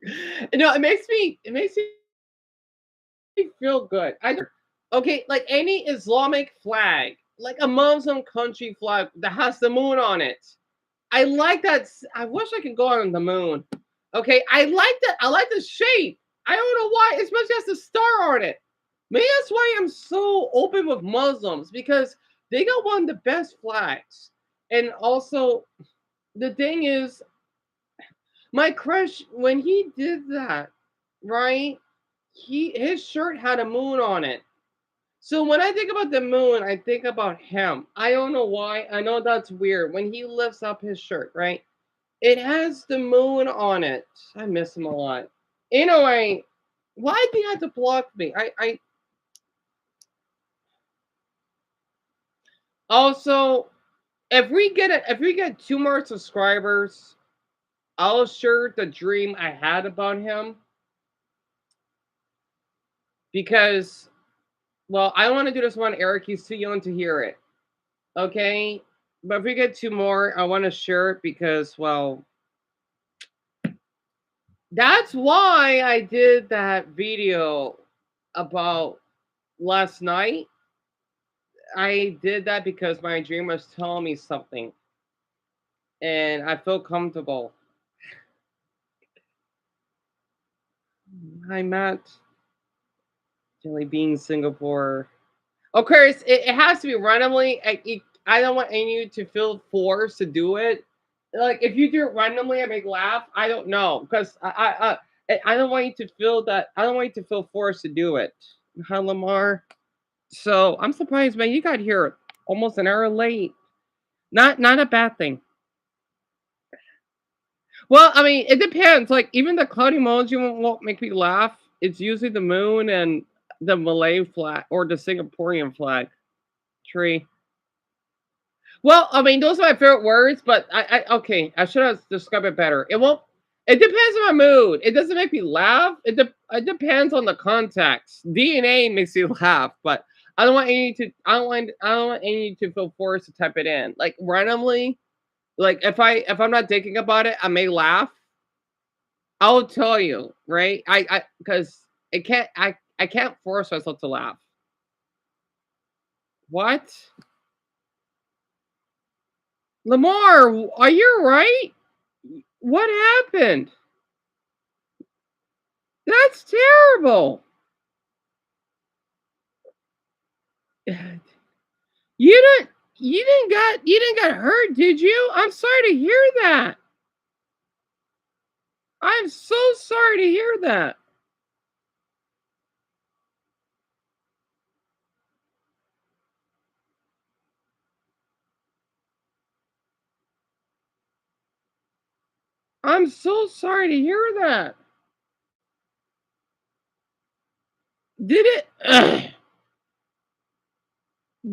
It makes me feel good. Okay, like any Islamic flag, like a Muslim country flag that has the moon on it. I like that. I wish I could go on the moon. Okay, I like that. I like the shape. I don't know why, especially has the star on it. Maybe that's why I'm so open with Muslims because they got one of the best flags. And also, the thing is, my crush when he did that, right? His shirt had a moon on it. So when I think about the moon, I think about him. I don't know why. I know that's weird. When he lifts up his shirt, right? It has the moon on it. I miss him a lot. Anyway, why do you have to block me? I also if we get 2 more subscribers, I'll share the dream I had about him because well, I want to do this one, Eric. He's too young to hear it. Okay? But if we get 2 more, I want to share it because well, that's why I did that video about last night. I did that because my dream was telling me something and I feel comfortable. Hi, Matt. Jelly Bean, Singapore. Of course, it has to be randomly. I don't want any of you to feel forced to do it. Like, if you do it randomly, I make laugh. I don't know. Because I don't want you to feel that. I don't want you to feel forced to do it. Hi, Lamar. So I'm surprised, man. You got here almost an hour late. Not a bad thing. Well, I mean, it depends. Like even the cloud emoji won't make me laugh. It's usually the moon and the Malay flag or the Singaporean flag tree. Well, I mean, those are my favorite words, but I okay, I should have described it better. It won't. It depends on my mood. It doesn't make me laugh. It depends on the context. DNA makes you laugh, but I don't want any to. I don't want any to feel forced to type it in like randomly. Like if I'm not thinking about it, I may laugh. I'll tell you, right? I because it can't I can't force myself to laugh. What? Lamar, are you right? What happened? That's terrible. You didn't get hurt, did you? I'm sorry to hear that. I'm so sorry to hear that. I'm so sorry to hear that. Did it?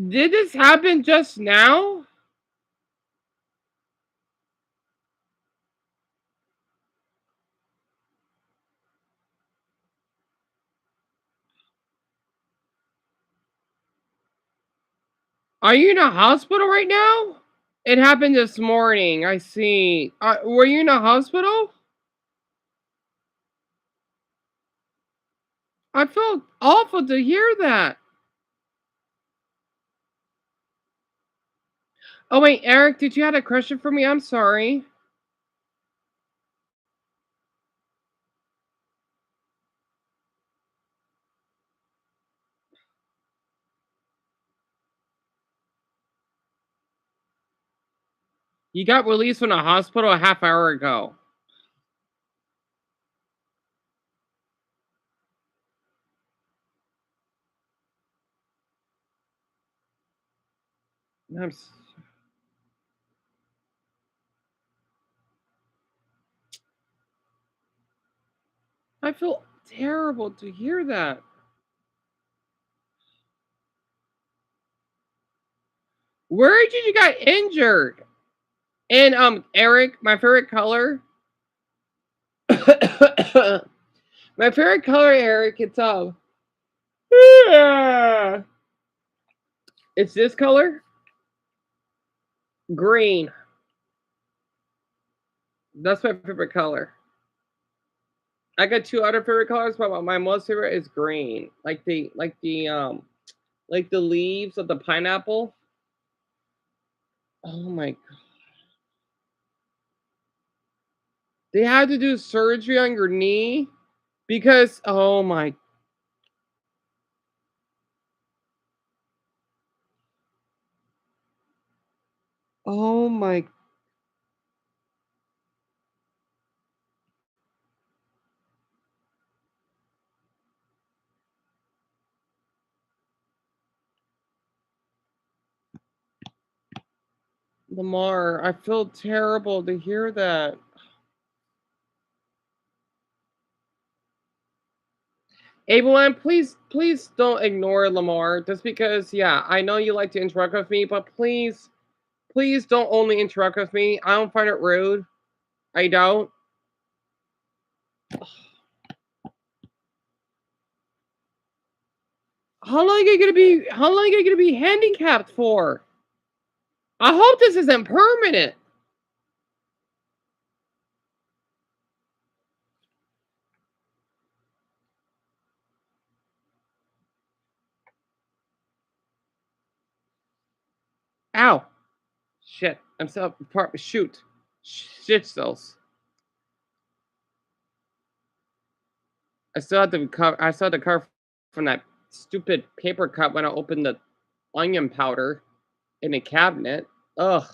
Did this happen just now? Are you in a hospital right now? It happened this morning. I see. Were you in a hospital? I felt awful to hear that. Oh wait, Eric, did you have a question for me? I'm sorry. You got released from the hospital a half hour ago. I feel terrible to hear that. Where did you get injured? And Eric, my favorite color. My favorite color, Eric, it's yeah. It's this color. Green. That's my favorite color. I got two other favorite colors, but my most favorite is green. Like the leaves of the pineapple. Oh my god. They had to do surgery on your knee because oh my. Oh my. Lamar, I feel terrible to hear that. Evelyn, please don't ignore Lamar just because, yeah, I know you like to interact with me, but please don't only interact with me. I don't find it rude. I don't. How long are you gonna be handicapped for? I hope this isn't permanent. Ow. Shit. I'm still shoot. Shit cells. I still had to cover from that stupid paper cup when I opened the onion powder in a cabinet. Ugh.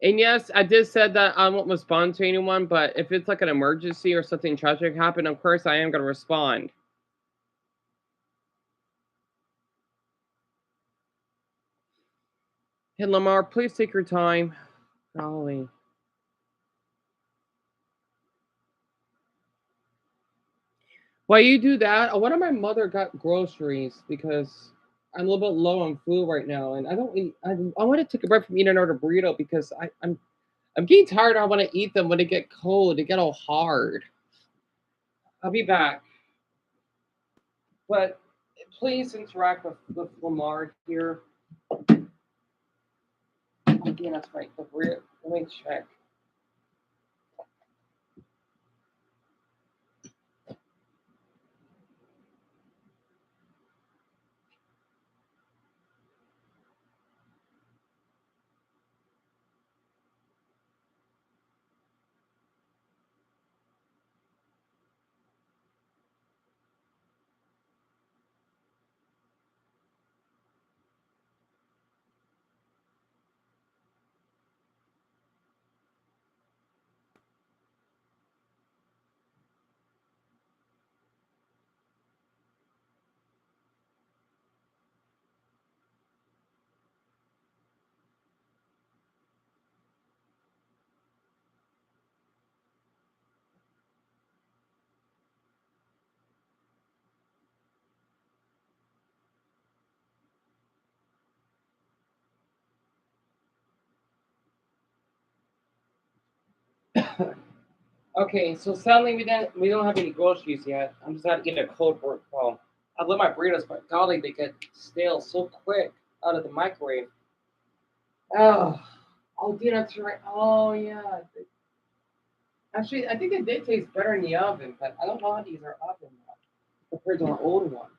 And yes, I did said that I won't respond to anyone, but if it's like an emergency or something tragic happened, of course I am gonna respond. Hey Lamar, please take your time. Golly. While you do that, what if my mother got groceries because I'm a little bit low on food right now, and I don't eat. I want to take a break from eating another burrito because I'm getting tired. I want to eat them when they get cold. They get all hard. I'll be back, but please interact with Lamar here. Yeah, that's right. The burrito. Let me check. Okay, so sadly we don't have any groceries yet. I'm just gonna get a cold brew. Well, I love my burritos, but golly, they get stale so quick out of the microwave. Oh, oh, that's right. Oh yeah. Actually, I think it did taste better in the oven, but I don't know how these are oven now compared to our old one.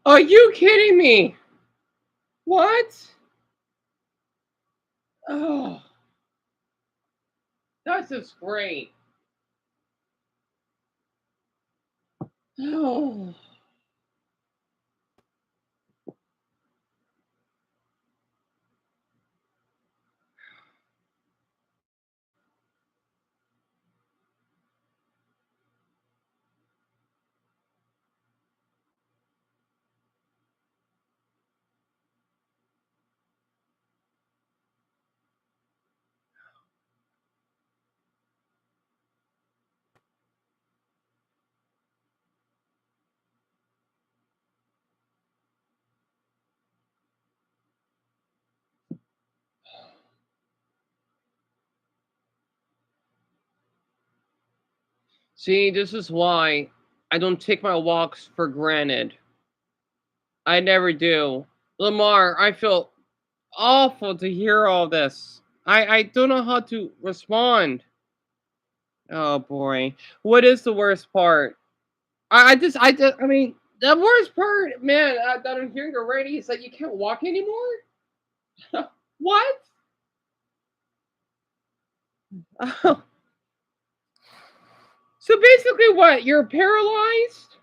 Are you kidding me? What? Oh, that's just great. Oh. See, this is why I don't take my walks for granted. I never do. Lamar, I feel awful to hear all this. I don't know how to respond. Oh boy. What is the worst part? I mean, the worst part, man, that I'm hearing already is that you can't walk anymore? What? Oh, so basically what? You're paralyzed?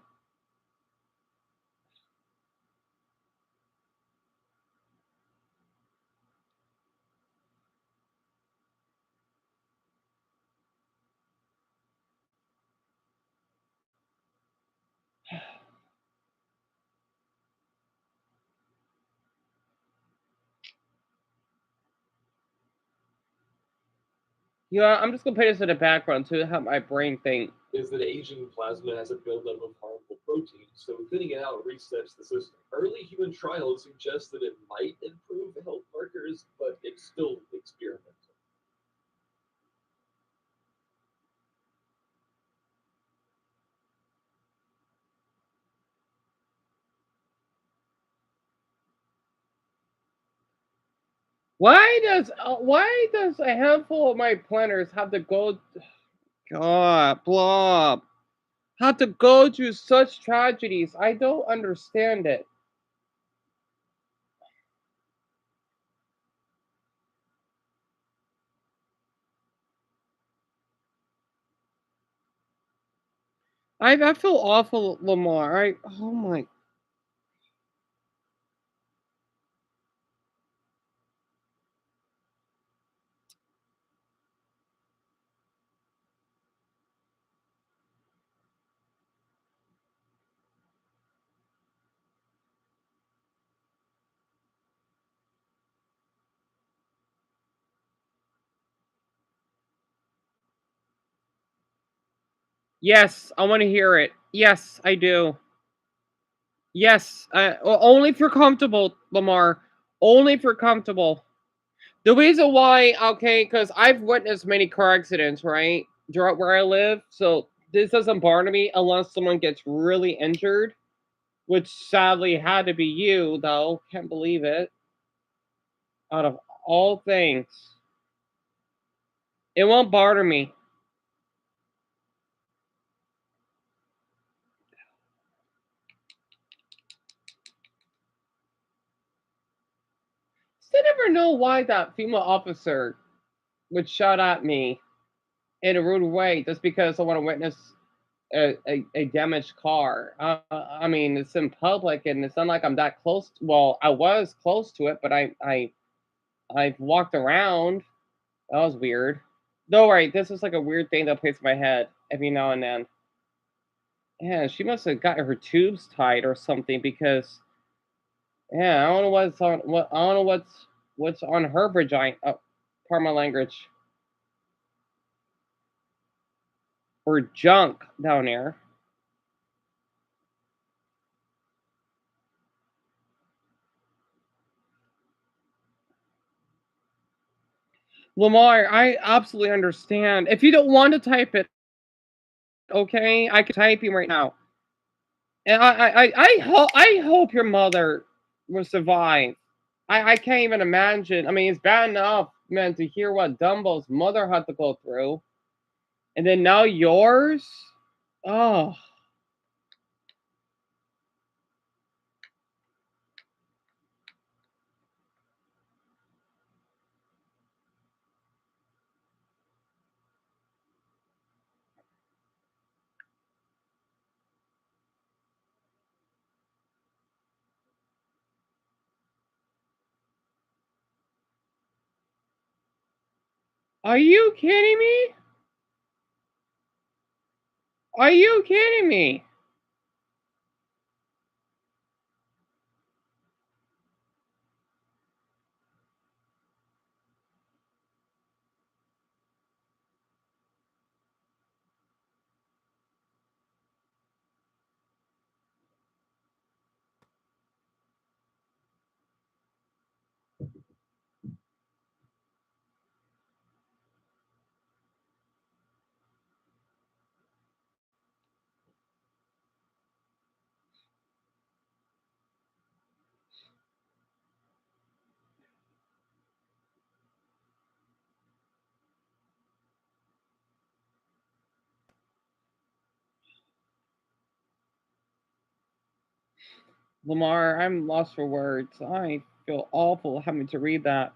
Yeah, I'm just gonna play this in the background to help my brain think. Is that aging plasma has a buildup of harmful proteins, so thinning it out resets the system. Early human trials suggest that it might improve health markers, but it's still experimental. Why does a handful of my planners have to go God blob have to go through such tragedies? I don't understand it. I feel awful, Lamar. Oh my. Yes, I want to hear it. Yes, I do. Yes, only if you're comfortable, Lamar. Only if you're comfortable. The reason why, okay, because I've witnessed many car accidents, right, throughout where I live. So this doesn't bother me unless someone gets really injured, which sadly had to be you, though. Can't believe it. Out of all things, it won't bother me. Still never know why that female officer would shout at me in a rude way just because I want to witness a damaged car. I mean, it's in public, and it's not like I'm that close. Well, I was close to it, but I've walked around. That was weird. No, right, this is like a weird thing that plays in my head every now and then. Yeah, she must have got her tubes tied or something because yeah, I don't know what's on what I don't know what's on her vagina. Pardon my language. Or junk down there. Lamar, I absolutely understand. If you don't want to type it, okay, I can type you right now. And I hope your mother will survive. I can't even imagine. I mean, it's bad enough, man, to hear what Dumbo's mother had to go through, and then now yours. Oh, are you kidding me? Are you kidding me? Lamar, I'm lost for words. I feel awful having to read that.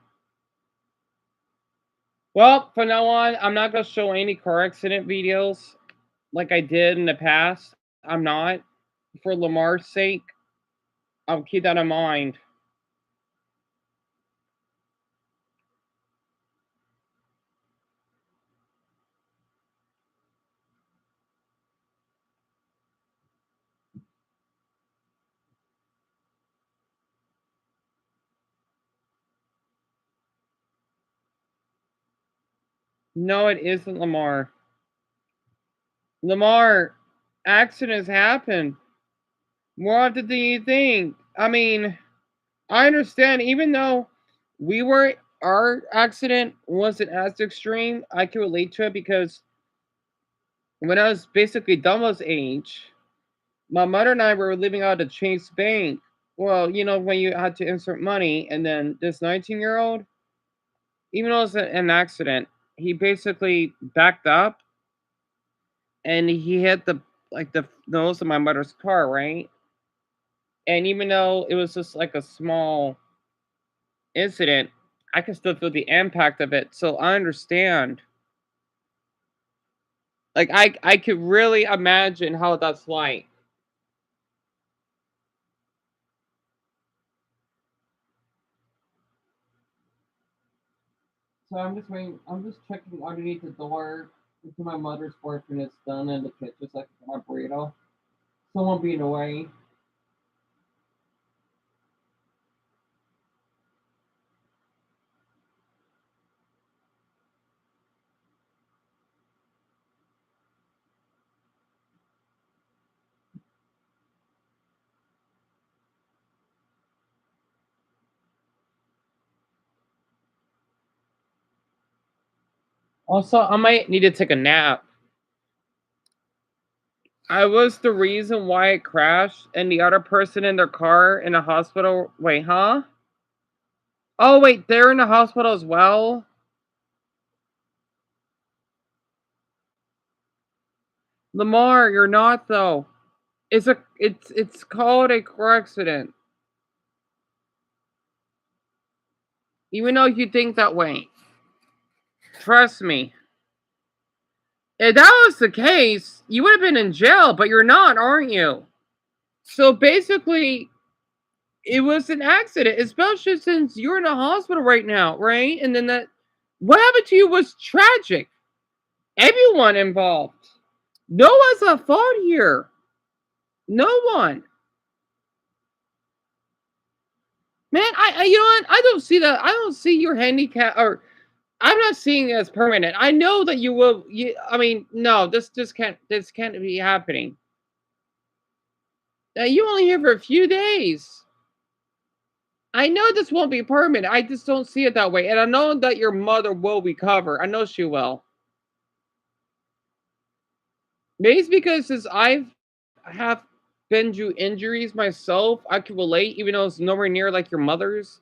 Well, from now on, I'm not going to show any car accident videos like I did in the past. I'm not. For Lamar's sake, I'll keep that in mind. No, it isn't Lamar. Lamar, accidents happen more often than you think. I mean, I understand, even though our accident wasn't as extreme, I can relate to it because when I was basically Dumbo's age, my mother and I were living out of Chase Bank. Well, when you had to insert money, and then this 19-year-old, even though it was an accident, he basically backed up and he hit the nose of my mother's car, right? And even though it was just like a small incident, I can still feel the impact of it. So I understand. Like I could really imagine how that's like. So I'm just waiting. I'm just checking underneath the door into my mother's boyfriend is done in the kitchen, so I can get my burrito. Someone being away. Also, I might need to take a nap. I was the reason why it crashed, and the other person in their car in the hospital. Wait, huh? Oh, wait, they're in the hospital as well? Lamar, you're not though. It's called a car accident. Even though you think that way. Trust me. If that was the case, you would have been in jail, but you're not, aren't you? So basically, it was an accident, especially since you're in a hospital right now, right? And then what happened to you was tragic. Everyone involved. No one's at fault here. No one. Man, you know what? I don't see that. I don't see your handicap, or I'm not seeing it as permanent. I know that you will. I mean, no, this can't be happening. You only here for a few days. I know this won't be permanent. I just don't see it that way, and I know that your mother will recover. I know she will. Maybe it's because since I have been through injuries myself, I can relate, even though it's nowhere near like your mother's.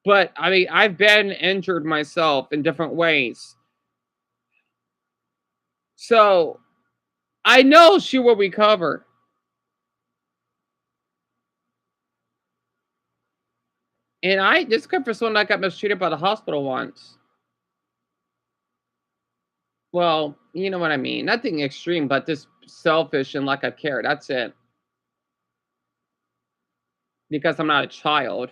But I mean, I've been injured myself in different ways. So I know she will recover. And I this comes from someone that got mistreated by the hospital once. Well, you know what I mean. Nothing extreme, but just selfish and lack of care. That's it. Because I'm not a child.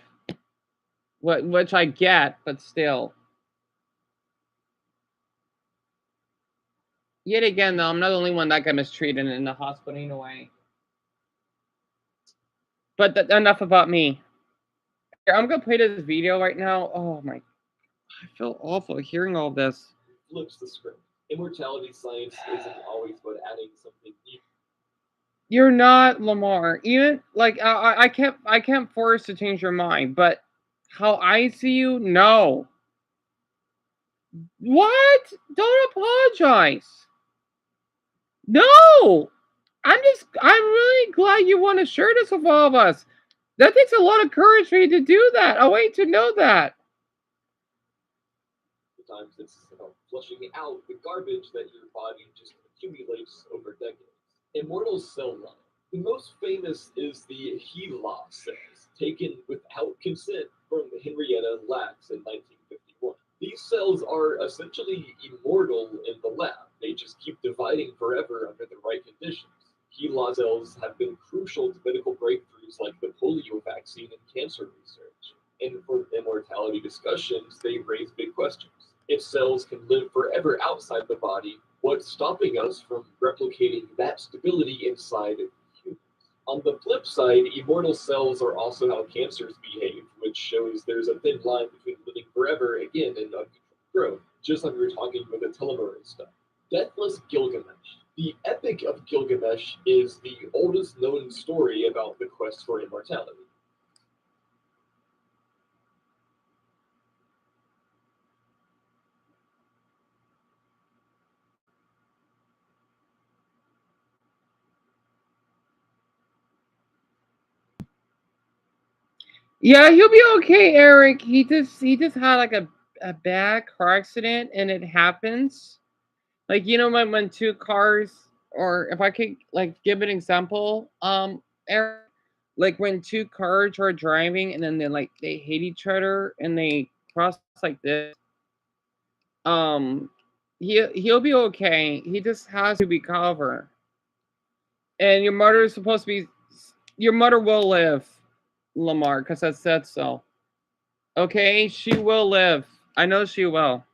Which I get, but still. Yet again, though, I'm not the only one that got mistreated in the hospital anyway. But enough about me. Here, I'm gonna play this video right now. Oh my, I feel awful hearing all this. Flips the script. Immortality science isn't always about adding something new. You're not Lamar. Even like I can't force to change your mind, but how I see you, no. What? Don't apologize. No. I'm really glad you want to share this with all of us. That takes a lot of courage for you to do that. I want you to know that. Sometimes it's about flushing out the garbage that your body just accumulates over decades. Immortal cell line. The most famous is the HeLa cells, taken without consent from Henrietta Lacks in 1951. These cells are essentially immortal in the lab. They just keep dividing forever under the right conditions. HeLa cells have been crucial to medical breakthroughs like the polio vaccine and cancer research. And for immortality discussions, they raise big questions. If cells can live forever outside the body, what's stopping us from replicating that stability inside humans? On the flip side, immortal cells are also how cancers behave, which shows there's a thin line between living forever again and uncontrolled growth, just like we were talking with the telomerase stuff. Deathless Gilgamesh. The Epic of Gilgamesh is the oldest known story about the quest for immortality. Yeah, he'll be okay, Eric. He just had like a bad car accident and it happens. Like when two cars, or if I could like give an example, Eric, like when two cars are driving and then they hit each other and they cross like this. Um he'll be okay. He just has to recover. And your mother will live, Lamar, because I said so. Okay, she will live. I know she will.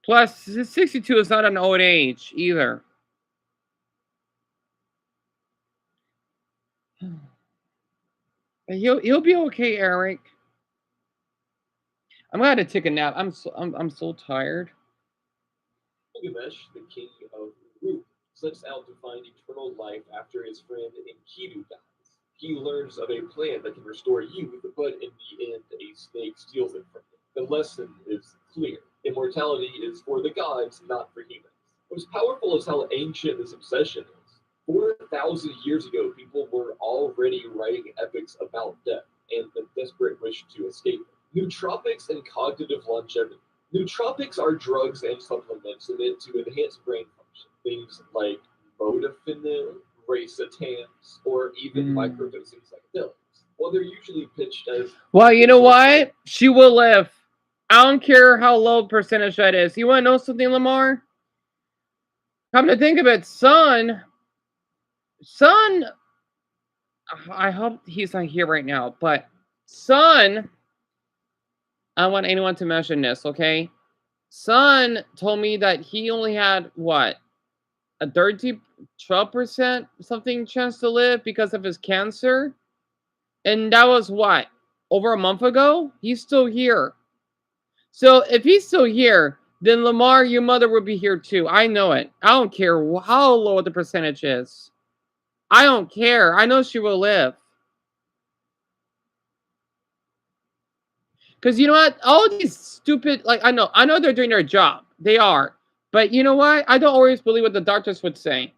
Plus, 62 is not an old age either. He'll be okay, Eric. I'm gonna take a nap. I'm so tired. Gilgamesh, the king of Uruk, sets out to find eternal life after his friend Enkidu dies. He learns of a plan that can restore youth, but in the end, a snake steals it from him. The lesson is clear. Immortality is for the gods, not for humans. What's powerful is how ancient this obsession is. 4,000 years ago, people were already writing epics about death and the desperate wish to escape it. Nootropics and cognitive longevity. Nootropics are drugs and supplements meant to enhance brain function. Things like modafinil, racetams, or even microdosing psychedelics. While they're usually pitched as... Well, you know what? She will live. I don't care how low percentage that is. You want to know something, Lamar? Come to think of it, son, I hope he's not here right now, but son, I don't want anyone to mention this, okay? Son told me that he only had, what, a 12% something chance to live because of his cancer? And that was what? Over a month ago? He's still here. So if he's still here, then Lamar, your mother would be here too. I know it. I don't care how low the percentage is. I don't care. I know she will live. Because you know what? All these stupid, like, I know they're doing their job. They are. But you know what? I don't always believe what the doctors would say.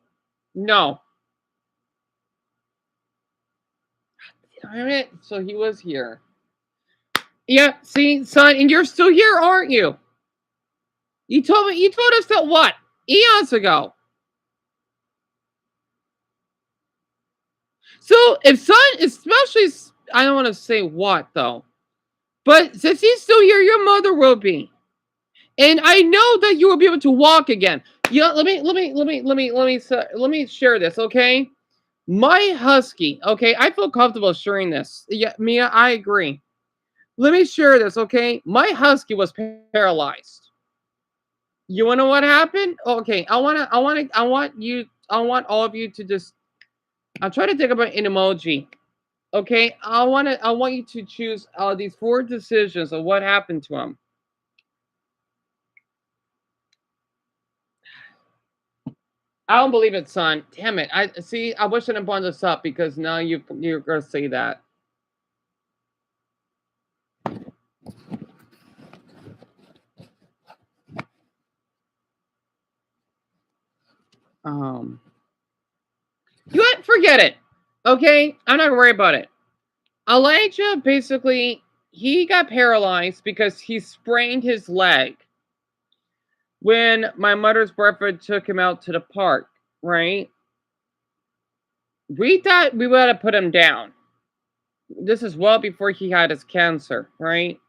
No. Damn it. So he was here. Yeah, see, son, and you're still here, aren't you? You told us that what? Eons ago. So if son, especially, I don't want to say what though, but since he's still here, your mother will be, and I know that you will be able to walk again. Yeah, let me share this, okay? My husky, okay, I feel comfortable sharing this. Yeah, Mia, I agree. Let me share this, okay? My husky was paralyzed. You wanna know what happened? Okay, I want all of you to just. I'll try to think about an emoji. Okay, I want you to choose these 4 decisions of what happened to him. I don't believe it, son. Damn it! I see. I wish I didn't bring this up because now you're gonna say that. You what? Forget it. Okay, I'm not gonna worry about it. Elijah basically he got paralyzed because he sprained his leg when my mother's boyfriend took him out to the park. Right? We thought we would have put him down. This is well before he had his cancer, right?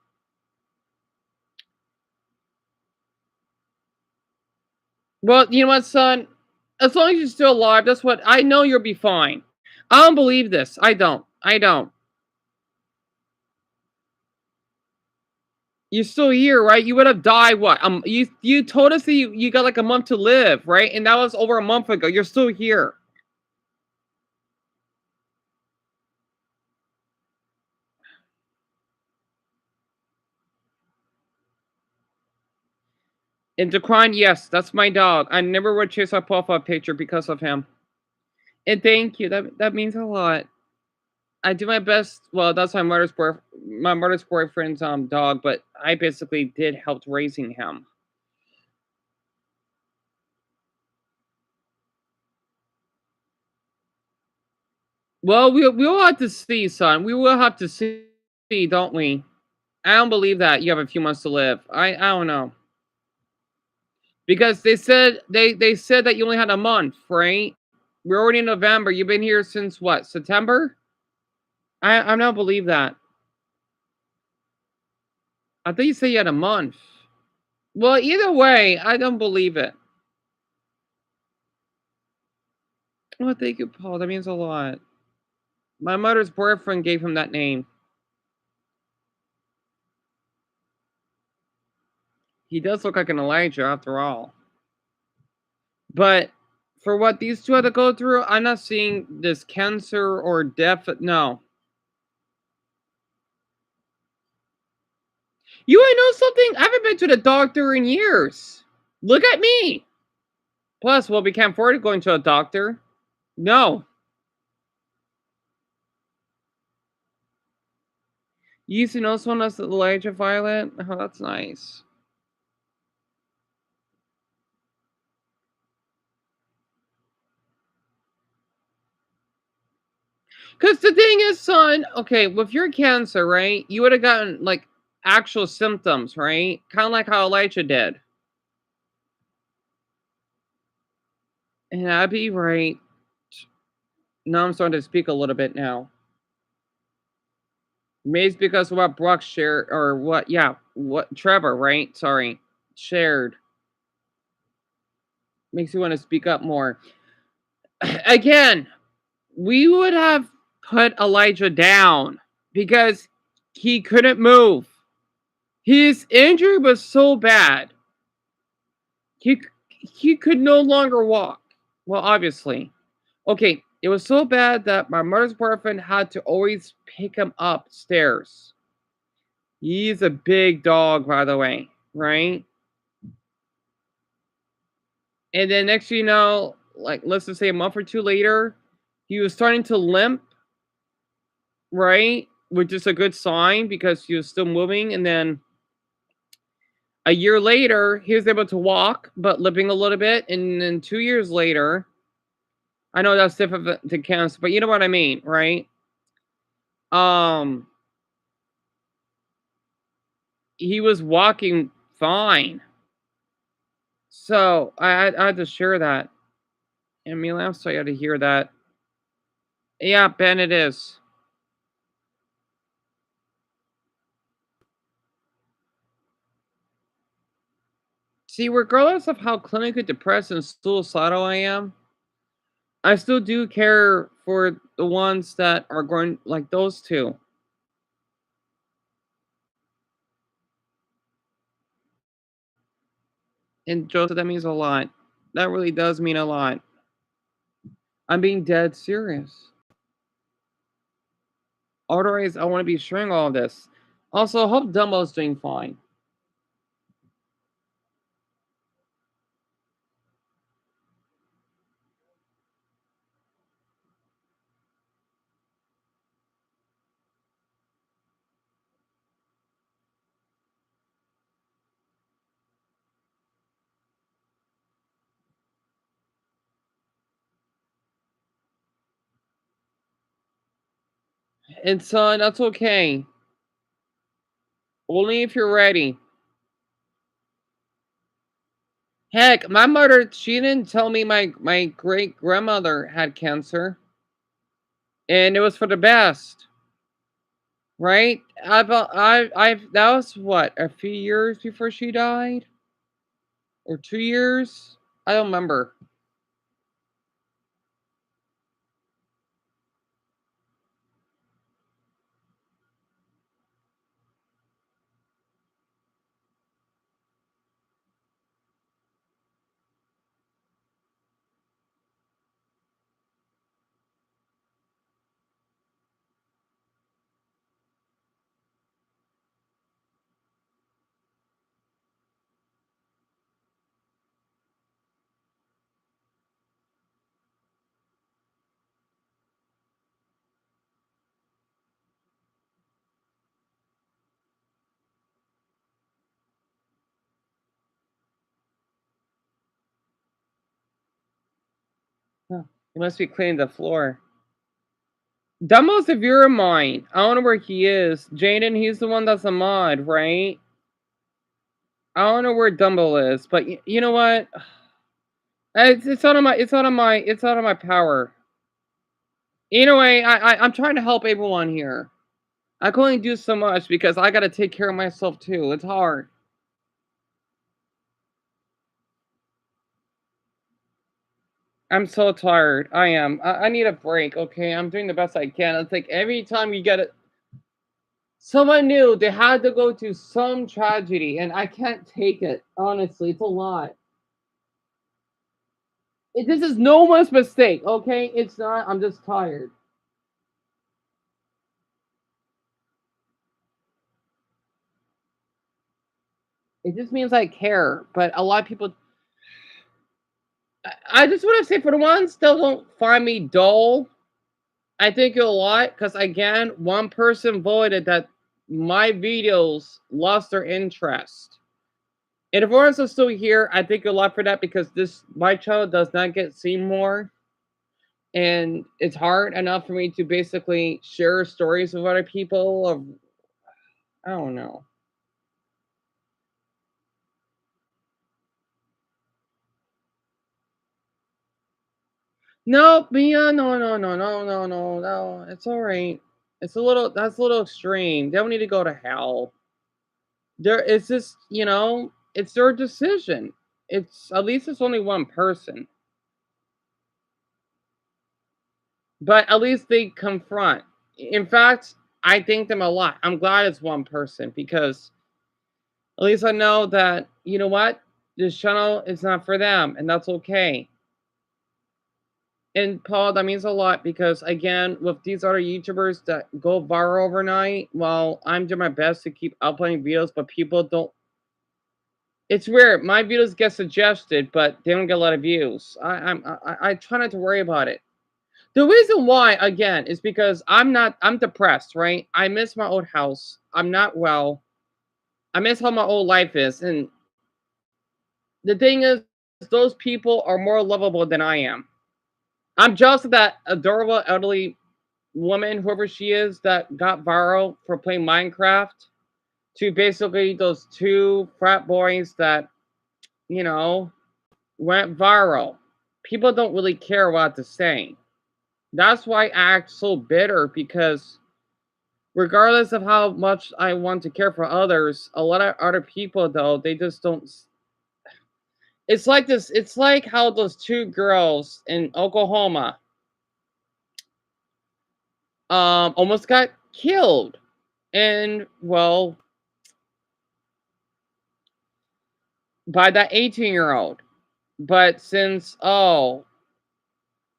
Well, you know what, son? As long as you're still alive, that's what I know you'll be fine. I don't believe this. I don't. I don't. You're still here, right? You would have died what? You told us that you got like a month to live, right? And that was over a month ago. You're still here. And Decron, yes, that's my dog. I never would chase our profile picture because of him. And thank you. That means a lot. I do my best. Well, that's my mother's boyfriend's dog, but I basically did help raising him. Well, we'll have to see, son. We will have to see, don't we? I don't believe that you have a few months to live. I don't know. Because they said that you only had a month, right? We're already in November. You've been here since what? September? I don't believe that. I think you said you had a month. Well, either way, I don't believe it. Oh, thank you, Paul. That means a lot. My mother's boyfriend gave him that name. He does look like an Elijah after all. But for what these two had to go through, I'm not seeing this cancer or death. No. You wanna know something? I haven't been to the doctor in years. Look at me. Plus, well, we can't afford going to a doctor. No. You used to know someone else Elijah Violet? Oh, that's nice. Because the thing is, son, okay, with your cancer, right, you would have gotten, like, actual symptoms, right? Kind of like how Elijah did. And Abby, right? Now I'm starting to speak a little bit now. Maybe it's because of what Brock shared, or what, yeah, what Trevor, right? Sorry, shared. Makes you want to speak up more. Again, we would have put Elijah down because he couldn't move. His injury was so bad. He could no longer walk. Well, obviously. Okay, It was so bad that my mother's boyfriend had to always pick him upstairs. He's a big dog, by the way, right? And then next thing you know, like let's just say a month or two later, he was starting to limp, right? Which is a good sign because he was still moving. And then a year later, he was able to walk, but limping a little bit. And then 2 years later, I know that's different to cancer, but you know what I mean, right? Um, he was walking fine. So I had to share that. And Mila, I'm sorry to hear that. Yeah, Ben, it is. See, regardless of how clinically depressed and suicidal I am, I still do care for the ones that are going like those two. And Joseph, that means a lot. That really does mean a lot. I'm being dead serious. Otherwise, I want to be sharing all of this. Also, I hope Dumbo's doing fine. And son, that's okay. Only if you're ready. Heck, my mother, she didn't tell me my great grandmother had cancer. And it was for the best. Right? That was what, a few years before she died? Or 2 years? I don't remember. Huh. He must be cleaning the floor. Dumbo's a viewer of mine. I don't know where he is. Jaden, he's the one that's a mod, right? I don't know where Dumbo is, but you know what? It's out of my power. Anyway, I'm trying to help everyone here. I can only do so much because I gotta take care of myself too. It's hard. I'm so tired. I am. I need a break, okay? I'm doing the best I can. It's like every time you get it, someone new, they had to go through some tragedy, and I can't take it. Honestly, it's a lot. This is no one's mistake, okay? It's not. I'm just tired. It just means I care, but a lot of people. I just want to say for the ones that don't find me dull, I thank you a lot because again, one person voted that my videos lost their interest. And if everyone's still here, I thank you a lot for that because this my channel does not get seen more. And it's hard enough for me to basically share stories with other people of I don't know. No, Mia, no. It's all right. That's a little extreme. They don't need to go to hell. It's just, it's their decision. It's at least it's only one person. But at least they confront. In fact, I thank them a lot. I'm glad it's one person because at least I know that, you know what? This channel is not for them, and that's okay. And Paul, that means a lot because again, with these other YouTubers that go viral overnight, well, I'm doing my best to keep uploading videos, but people don't. It's weird. My videos get suggested, but they don't get a lot of views. I try not to worry about it. The reason why, again, is because I'm depressed, right? I miss my old house. I'm not well. I miss how my old life is, and the thing is, those people are more lovable than I am. I'm jealous of that adorable elderly woman, whoever she is, that got viral for playing Minecraft, to basically those two frat boys that, you know, went viral. People don't really care what to say. That's why I act so bitter because regardless of how much I want to care for others, a lot of other people though, they just don't. It's like this. It's like how those two girls in Oklahoma almost got killed, and well, by that 18-year-old. But since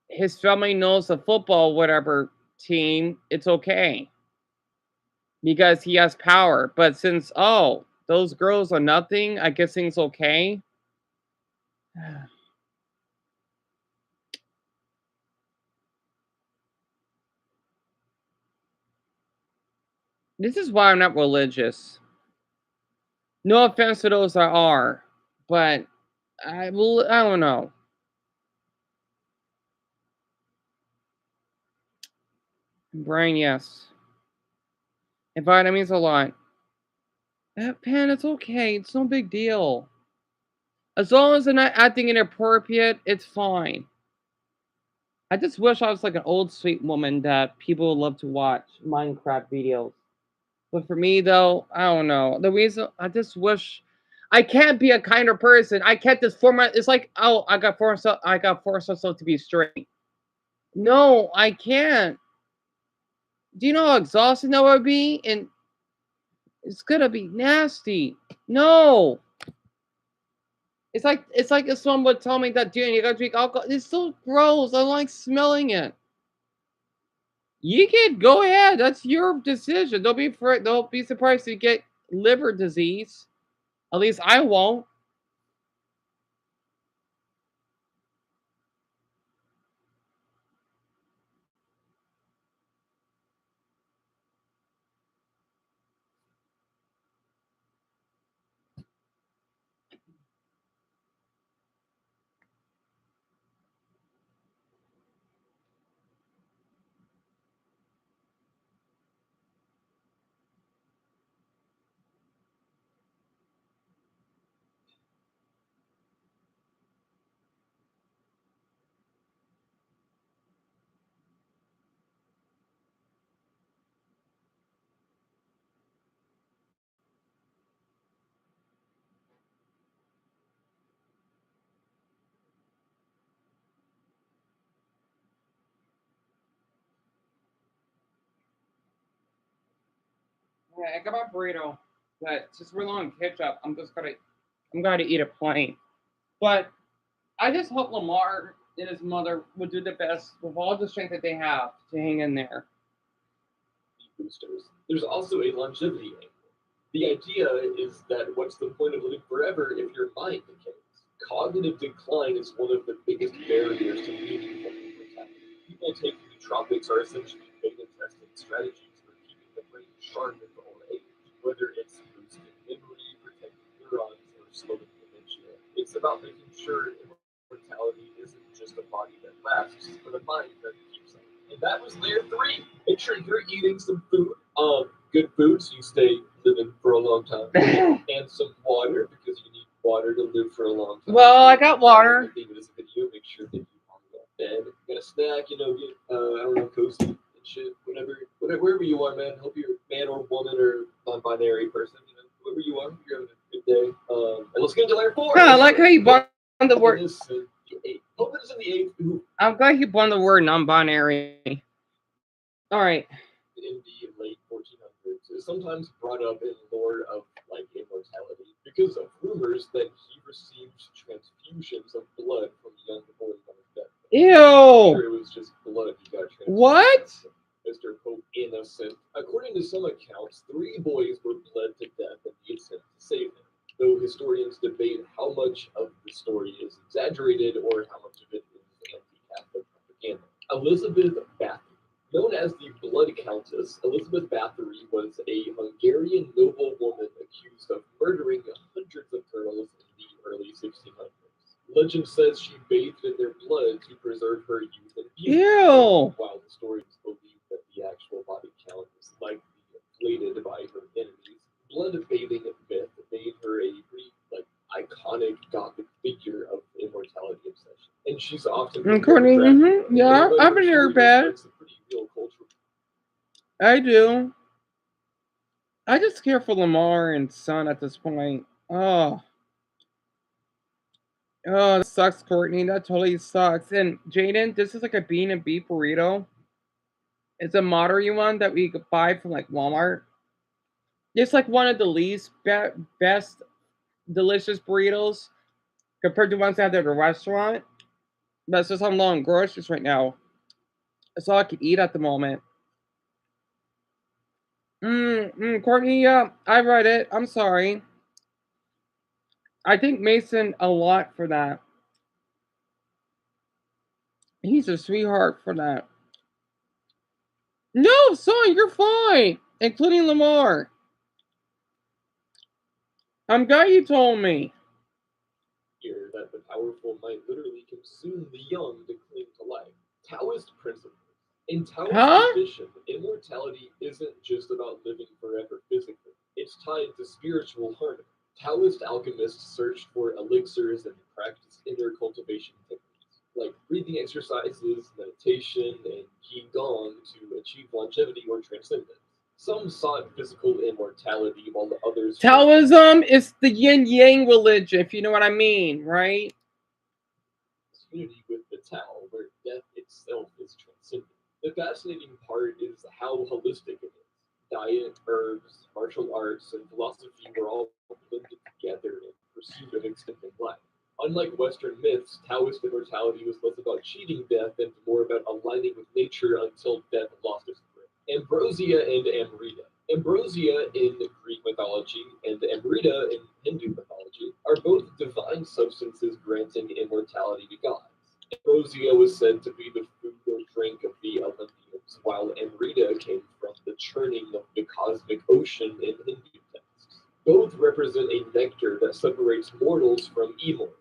his family knows the football whatever team, it's okay because he has power. But since those girls are nothing, I guess things okay. This is why I'm not religious. No offense to those that are, but I don't know. Brian, yes. And Brian, that means a lot. Pan, it's okay. It's no big deal. As long as they're not acting inappropriate, it's fine. I just wish I was like an old sweet woman that people would love to watch Minecraft videos. But for me though, I don't know. The reason I just wish I can't be a kinder person. I can't just force my. It's like I got forced. I got forced myself to be straight. No, I can't. Do you know how exhausting that would be? And it's gonna be nasty. No. It's like if someone would tell me that, dude, you gotta drink alcohol. It's so gross. I don't like smelling it. You can go ahead. That's your decision. Don't be surprised to get liver disease. At least I won't. Yeah, I got my burrito, but since we're low on ketchup, I'm gonna eat it plain. But I just hope Lamar and his mother would do the best with all the strength that they have to hang in there. Boosters. There's also a longevity angle. The idea is that what's the point of living forever if your mind decays? Cognitive decline is one of the biggest barriers to meaningful immortality. People taking nootropics are essentially beta-testing strategies for keeping the brain sharp in old age, whether it's boosting memory, protecting neurons, or slowing dementia. It's about making sure immortality isn't just a body that lasts, but a mind that keeps up. And that was layer 3. Make sure you're eating some food, good food, so you stay living for a long time, and some water because you need water to live for a long time. Well, I got water. Leave it as a video. Make sure that you are well fed. Get a snack, get I don't know, cozy and shit, wherever you are, man. Hope you're man or woman or non-binary person, whoever you are, you're having a good day. And let's get into layer 4. I like how you brought the word. Hope it is in the 8th. I'm glad you brought the word non-binary. All right. In the late 1400s is sometimes brought up in lore of immortality because of rumors that he received transfusions of blood from young boys on his deathbed. Ew. Sure, it was just blood he got transfused. What? Mr. Pope innocent. According to some accounts, 3 boys were bled to death in the attempt to save him, though historians debate how much of the story is exaggerated or how much of it is anti-Catholic propaganda. Elizabeth Bathory. Known as the Blood Countess, Elizabeth Bathory was a Hungarian noblewoman accused of murdering hundreds of girls in the early 1600s. Legend says she bathed in their blood to preserve her youth and beauty. Ew. While the stories believe that the actual body count was likely inflated by her enemies, blood bathing myth made her a pretty iconic Gothic figure of immortality obsession. And she's often Courtney, portrayed yeah, everybody I've been story heard bad. reflects a pretty real cultural. I do. I just care for Lamar and Son at this point. Oh, that sucks, Courtney. That totally sucks. And Jaden, this is like a bean and beef burrito. It's a moderate one that we could buy from like Walmart. It's like one of the least best delicious burritos compared to ones I have at the restaurant. But it's just I'm low on groceries right now. That's all I can eat at the moment. Courtney, yeah, I read it. I'm sorry. I think Mason a lot for that. He's a sweetheart for that. No, son, you're fine, including Lamar. I'm glad you told me. Here that the powerful might literally consume the young to cling to life. Taoist principles. In Taoist tradition, immortality isn't just about living forever physically. It's tied to spiritual harmony. Taoist alchemists searched for elixirs and practiced inner cultivation techniques, like breathing exercises, meditation, and qigong to achieve longevity or transcendence. Some sought physical immortality, while the others. Taoism is the yin yang religion, if you know what I mean, right? Unity with the Tao, where death itself is transcendent. The fascinating part is how holistic it is. Diet, herbs, martial arts, and philosophy were all blended together in pursuit of extending life. Unlike Western myths, Taoist immortality was less about cheating death and more about aligning with nature until death lost its grip. Ambrosia and Amrita. Ambrosia in Greek mythology and Amrita in Hindu mythology are both divine substances granting immortality to gods. Ambrosia was said to be the food or drink of the Olympians, while Amrita came from the churning of the cosmic ocean in Hindu texts. Both represent a nectar that separates mortals from immortals.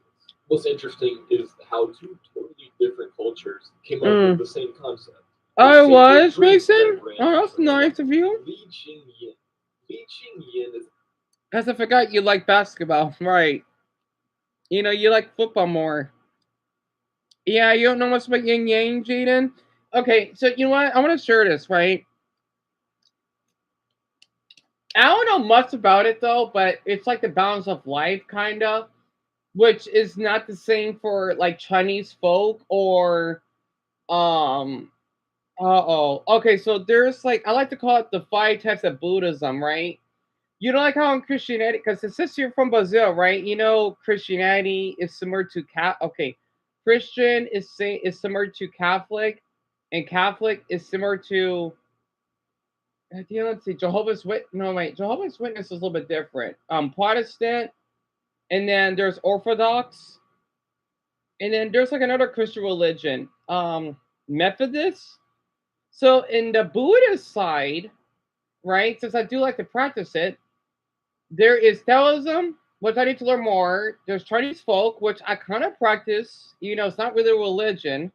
What's interesting is how 2 totally different cultures came up with the same concept. I was, Mason? Oh, that's nice of you. Li Qing Yin. Li Qing Yin is. As I forgot you like basketball, right? You know, you like football more. Yeah, you don't know much about yin yang, Jaden? Okay, so you know what? I want to share this, right? I don't know much about it though, but it's like the balance of life, kind of, which is not the same for like Chinese folk or okay, so there's like I like to call it the 5 types of Buddhism, right? You know, like how in Christianity, because since you're from Brazil, right? You know, Christianity is similar to Christian is similar to Catholic, and Catholic is similar to. Let's see, Jehovah's Witness. No, wait, Jehovah's Witness is a little bit different. Protestant, and then there's Orthodox, and then there's like another Christian religion, Methodist. So in the Buddhist side, right? Since I do like to practice it, there is Taoism, which I need to learn more. There's Chinese folk, which I kind of practice. You know, it's not really a religion.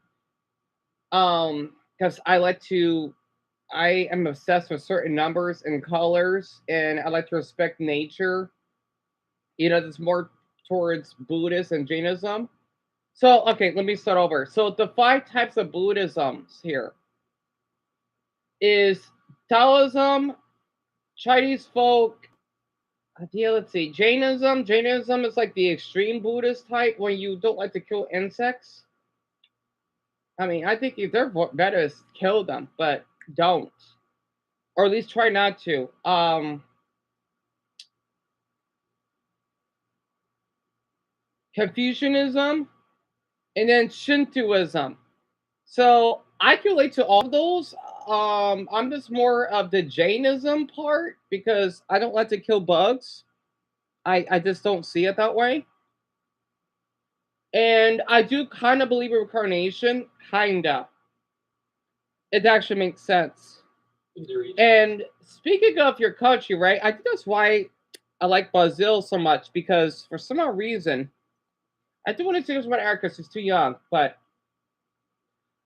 Because I am obsessed with certain numbers and colors, and I like to respect nature. You know, it's more towards Buddhist and Jainism. So, okay, let me start over. So, the 5 types of Buddhisms here is Taoism, Chinese folk. Yeah, let's see. Jainism. Jainism is like the extreme Buddhist type when you don't like to kill insects. I mean, I think if they're better is kill them, but don't. Or at least try not to. Confucianism, and then Shintoism. So I can relate to all of those. I'm just more of the Jainism part because I don't like to kill bugs. I just don't see it that way. And I do kind of believe in reincarnation, kinda. It actually makes sense. And speaking of your country, right? I think that's why I like Brazil so much because for some odd reason, I do want to say this about Erica because she's too young, but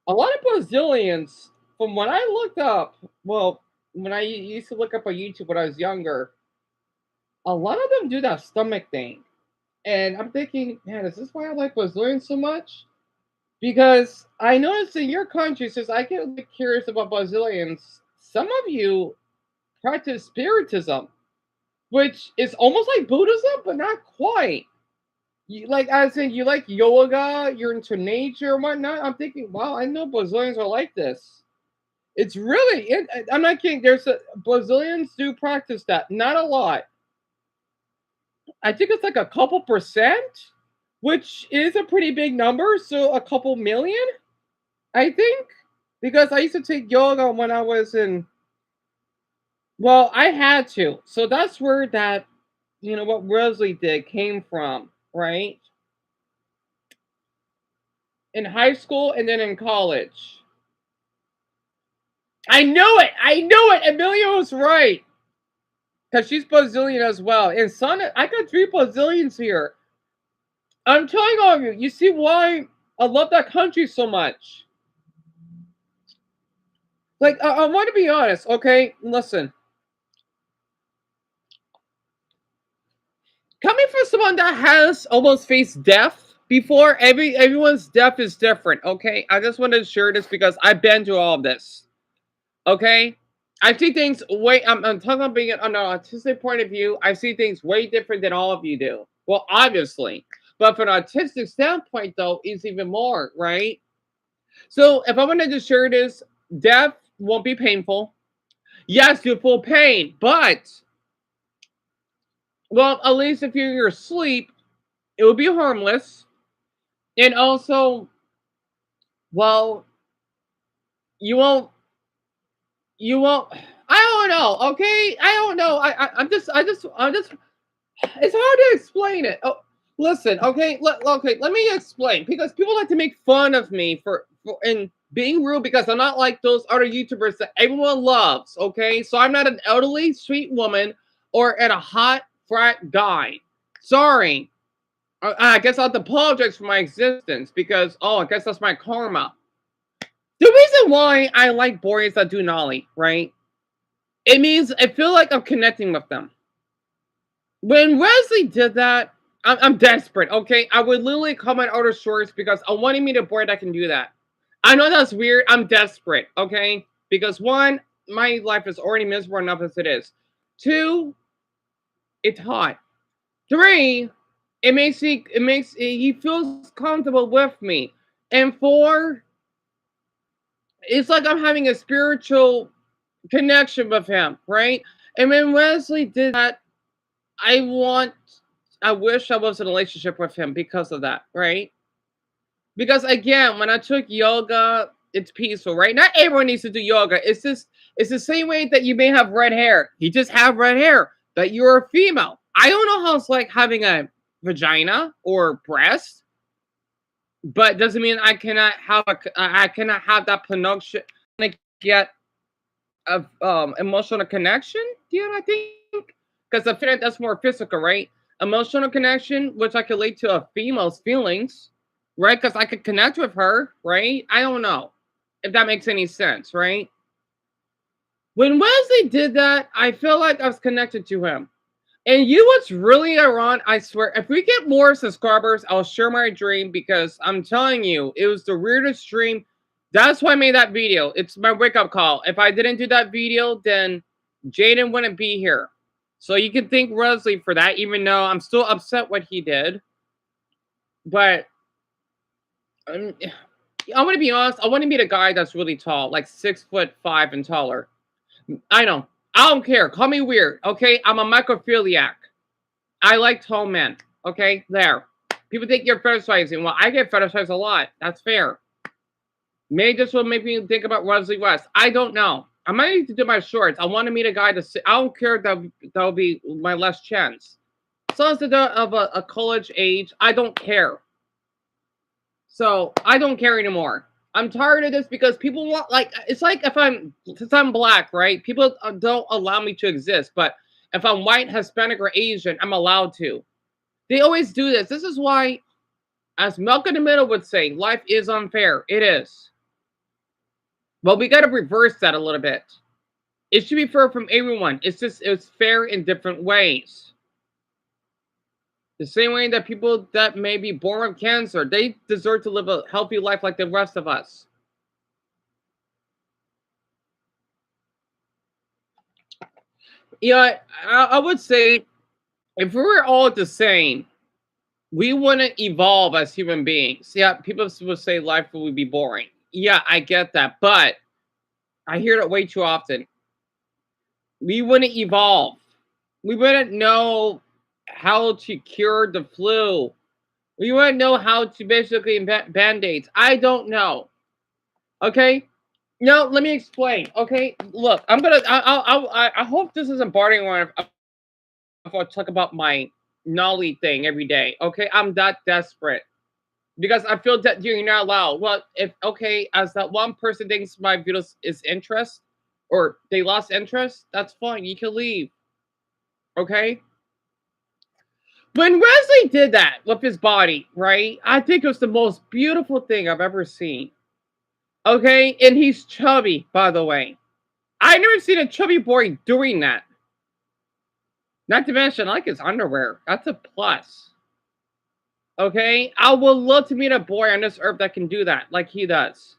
a lot of Brazilians, from what I looked up, well, when I used to look up on YouTube when I was younger, a lot of them do that stomach thing. And I'm thinking, man, is this why I like Brazilians so much? Because I noticed in your country, since I get like, curious about Brazilians, some of you practice spiritism, which is almost like Buddhism, but not quite. You, like as in you like yoga, you're into nature and whatnot. I'm thinking, wow, I know Brazilians are like this. It's really, I'm not kidding. Brazilians do practice that, not a lot. I think it's like a couple percent, which is a pretty big number. So a couple million, I think, because I used to take yoga when I was in. Well, I had to. So that's where that, what Rosalie did came from, right? In high school and then in college. I knew it. I knew it. Amelia was right. Because she's Brazilian as well. And son, I got 3 Brazilians here. I'm telling all of you, you see why I love that country so much. Like, I want to be honest, okay? Listen. Coming from someone that has almost faced death before, everyone's death is different, okay? I just want to share this because I've been through all of this, okay? I see things I'm talking about being on an autistic point of view. I see things way different than all of you do. Well, obviously. But from an autistic standpoint, though, is even more, right? So if I wanted to share this, death won't be painful. Yes, you feel pain, but, well, at least if you're in your sleep, it will be harmless. And also, well, you won't, I don't know, okay? I don't know. I'm just, it's hard to explain it. Oh, listen, okay, let me explain because people like to make fun of me for and being rude because I'm not like those other YouTubers that everyone loves. Okay, so I'm not an elderly sweet woman or a hot frat guy. Sorry, I guess I'll have to apologize for my existence because I guess that's my karma. The reason why I like boys that do nollie, right? It means I feel like I'm connecting with them. When Wesley did that, I'm desperate, okay? I would literally call my outer source because I want to meet a boy that can do that. I know that's weird. I'm desperate, okay? Because 1, my life is already miserable enough as it is. 2, it's hot. 3, he feels comfortable with me. And 4, it's like I'm having a spiritual connection with him, right? And when Wesley did that, I wish I was in a relationship with him because of that, right? Because again, when I took yoga, it's peaceful, right? Not everyone needs to do yoga. It's the same way that you may have red hair. You just have red hair, but you're a female. I don't know how it's like having a vagina or breast, but doesn't mean I cannot have that connection, like get of emotional connection. Do you know what I think? Because I feel like that's more physical, right? Emotional connection, which I could relate to a female's feelings, right? Because I could connect with her, right? I don't know if that makes any sense, right? When Wesley did that, I feel like I was connected to him. And what's really ironic, I swear, if we get more subscribers, I'll share my dream because I'm telling you, it was the weirdest dream. That's why I made that video. It's my wake-up call. If I didn't do that video, then Jaden wouldn't be here. So you can thank Wesley for that, even though I'm still upset what he did. But I want to be honest. I want to meet a guy that's really tall, like 6'5" and taller. I know. I don't care. Call me weird, okay? I'm a microphiliac. I like tall men, okay? There. People think you're fetishizing. Well, I get fetishized a lot. That's fair. Maybe this will make me think about Wesley West. I don't know. I might need to do my shorts. I want to meet a guy to say, I don't care that'll be my last chance. As long as they're of a college age, I don't care. So I don't care anymore. I'm tired of this because people want, like, it's like since I'm black, right? People don't allow me to exist. But if I'm white, Hispanic, or Asian, I'm allowed to. They always do this. This is why, as Malcolm in the Middle would say, life is unfair. It is. But we got to reverse that a little bit. It should be fair from everyone. It's fair in different ways. The same way that people that may be born with cancer, they deserve to live a healthy life like the rest of us. Yeah, I would say if we were all the same, we wouldn't evolve as human beings. Yeah, people would say life would be boring. Yeah, I get that, but I hear that way too often. We wouldn't evolve. We wouldn't know how to cure the flu. We wouldn't know how to basically invent band-aids. I don't know. Okay? No, let me explain. Okay? Look, I hope this isn't boring one if I talk about my Nolly thing every day. Okay? I'm that desperate. Because I feel that you're not allowed. Well, if, okay, as that one person thinks my video is interest, or they lost interest, that's fine. You can leave. Okay? When Wesley did that with his body, right? I think it was the most beautiful thing I've ever seen. Okay? And he's chubby, by the way. I never seen a chubby boy doing that. Not to mention, I like his underwear. That's a plus. Okay? I would love to meet a boy on this earth that can do that like he does.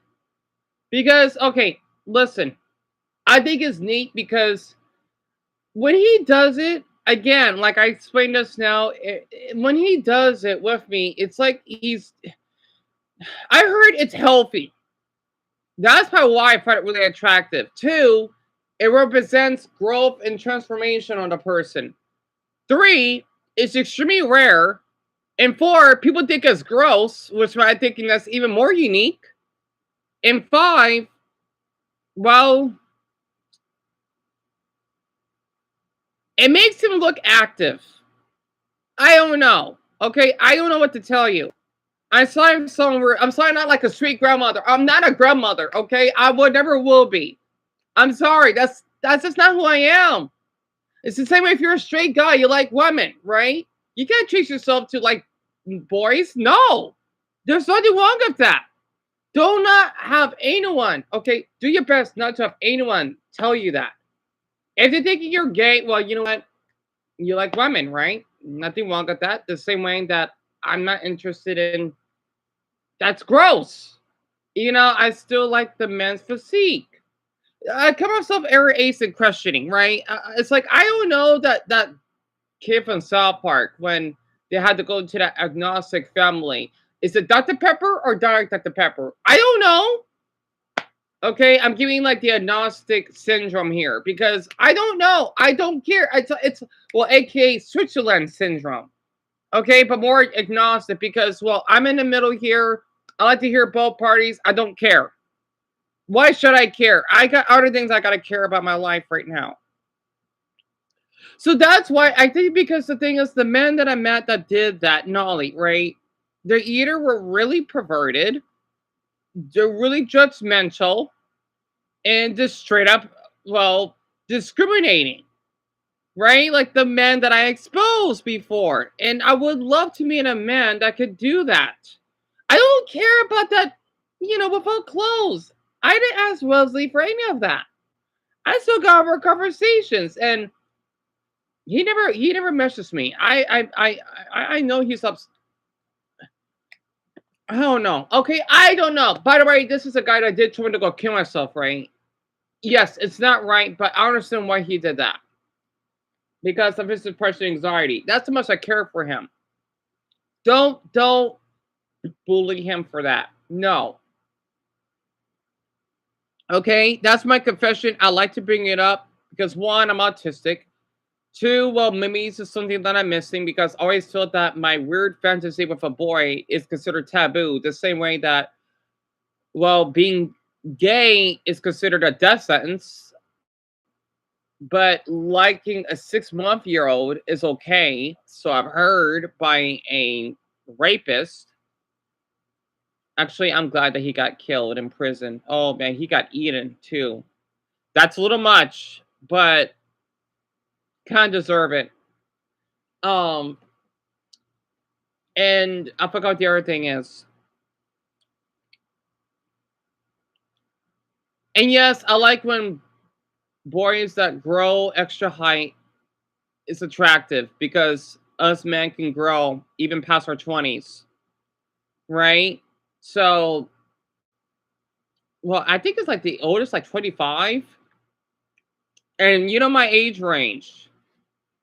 Because, okay, listen. I think it's neat because when he does it, again, like I explained this now, when he does it with me, it's like I heard it's healthy. That's probably why I find it really attractive. 2, it represents growth and transformation on the person. 3, it's extremely rare. And 4, people think it's gross, which I'm thinking that's even more unique. And 5, well, it makes him look active. I don't know. Okay, I don't know what to tell you. I'm sorry somewhere. I'm sorry, not like a sweet grandmother. I'm not a grandmother. Okay, I would never will be. I'm sorry. That's just not who I am. It's the same way if you're a straight guy, you like women, right? You can't treat yourself to like boys. No, there's nothing wrong with that. Do not have anyone. Okay, do your best not to have anyone tell you that. If they're thinking you're gay, well, you know what? You like women, right? Nothing wrong with that. The same way that I'm not interested in. That's gross. You know, I still like the men's physique. I come myself error ace in questioning, right? It's like I don't know that kid from South Park when they had to go to that agnostic family. Is it Dr. Pepper or Diet Dr. Pepper? I don't know. Okay, I'm giving like the agnostic syndrome here because I don't know. I don't care. It's well, aka Switzerland syndrome. Okay, but more agnostic because, well, I'm in the middle here. I like to hear both parties. I don't care. Why should I care? I got other things I got to care about my life right now. So that's why I think, because the thing is, the men that I met that did that, Nolly, right? They either were really perverted, they're really judgmental, and just straight up, well, discriminating. Right? Like the men that I exposed before. And I would love to meet a man that could do that. I don't care about that, without clothes. I didn't ask Wesley for any of that. I still got our conversations, and he never messaged me. I know he's up. I don't know. Okay, I don't know. By the way, this is a guy that did try to go kill myself, right? Yes, it's not right, but I understand why he did that. Because of his depression and anxiety. That's how much I care for him. Don't bully him for that. No. Okay, that's my confession. I like to bring it up because 1, I'm autistic. 2, well, memes is something that I'm missing because I always felt that my weird fantasy with a boy is considered taboo. The same way that well, being gay is considered a death sentence, but liking a 6-month-old is okay. So I've heard by a rapist. Actually, I'm glad that he got killed in prison. Oh man, he got eaten too. That's a little much, but kind of deserve it. Um, and I forgot what the other thing is. And yes, I like when boys that grow extra height is attractive because us men can grow even past our 20s, right? So, well, I think it's like the oldest, like 25. And you know my age range,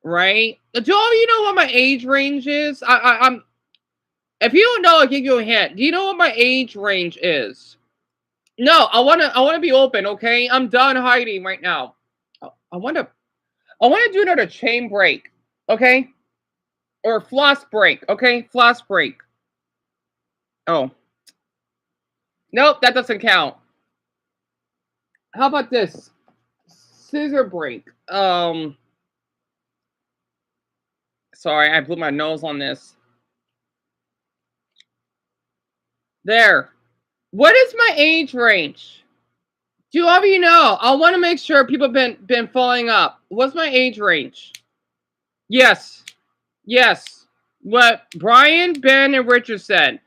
right? Do all you know what my age range is? I'm. If you don't know, I'll give you a hint. Do you know what my age range is? No, I wanna be open, okay? I'm done hiding right now. I wanna do another chain break, okay? Or floss break, okay? Floss break. Oh. Nope, that doesn't count. How about this? Scissor break. Sorry, I blew my nose on this. There. What is my age range? Do all of you know? I want to make sure people been following up. What's my age range? Yes. Yes. What Brian, Ben, and Richard said.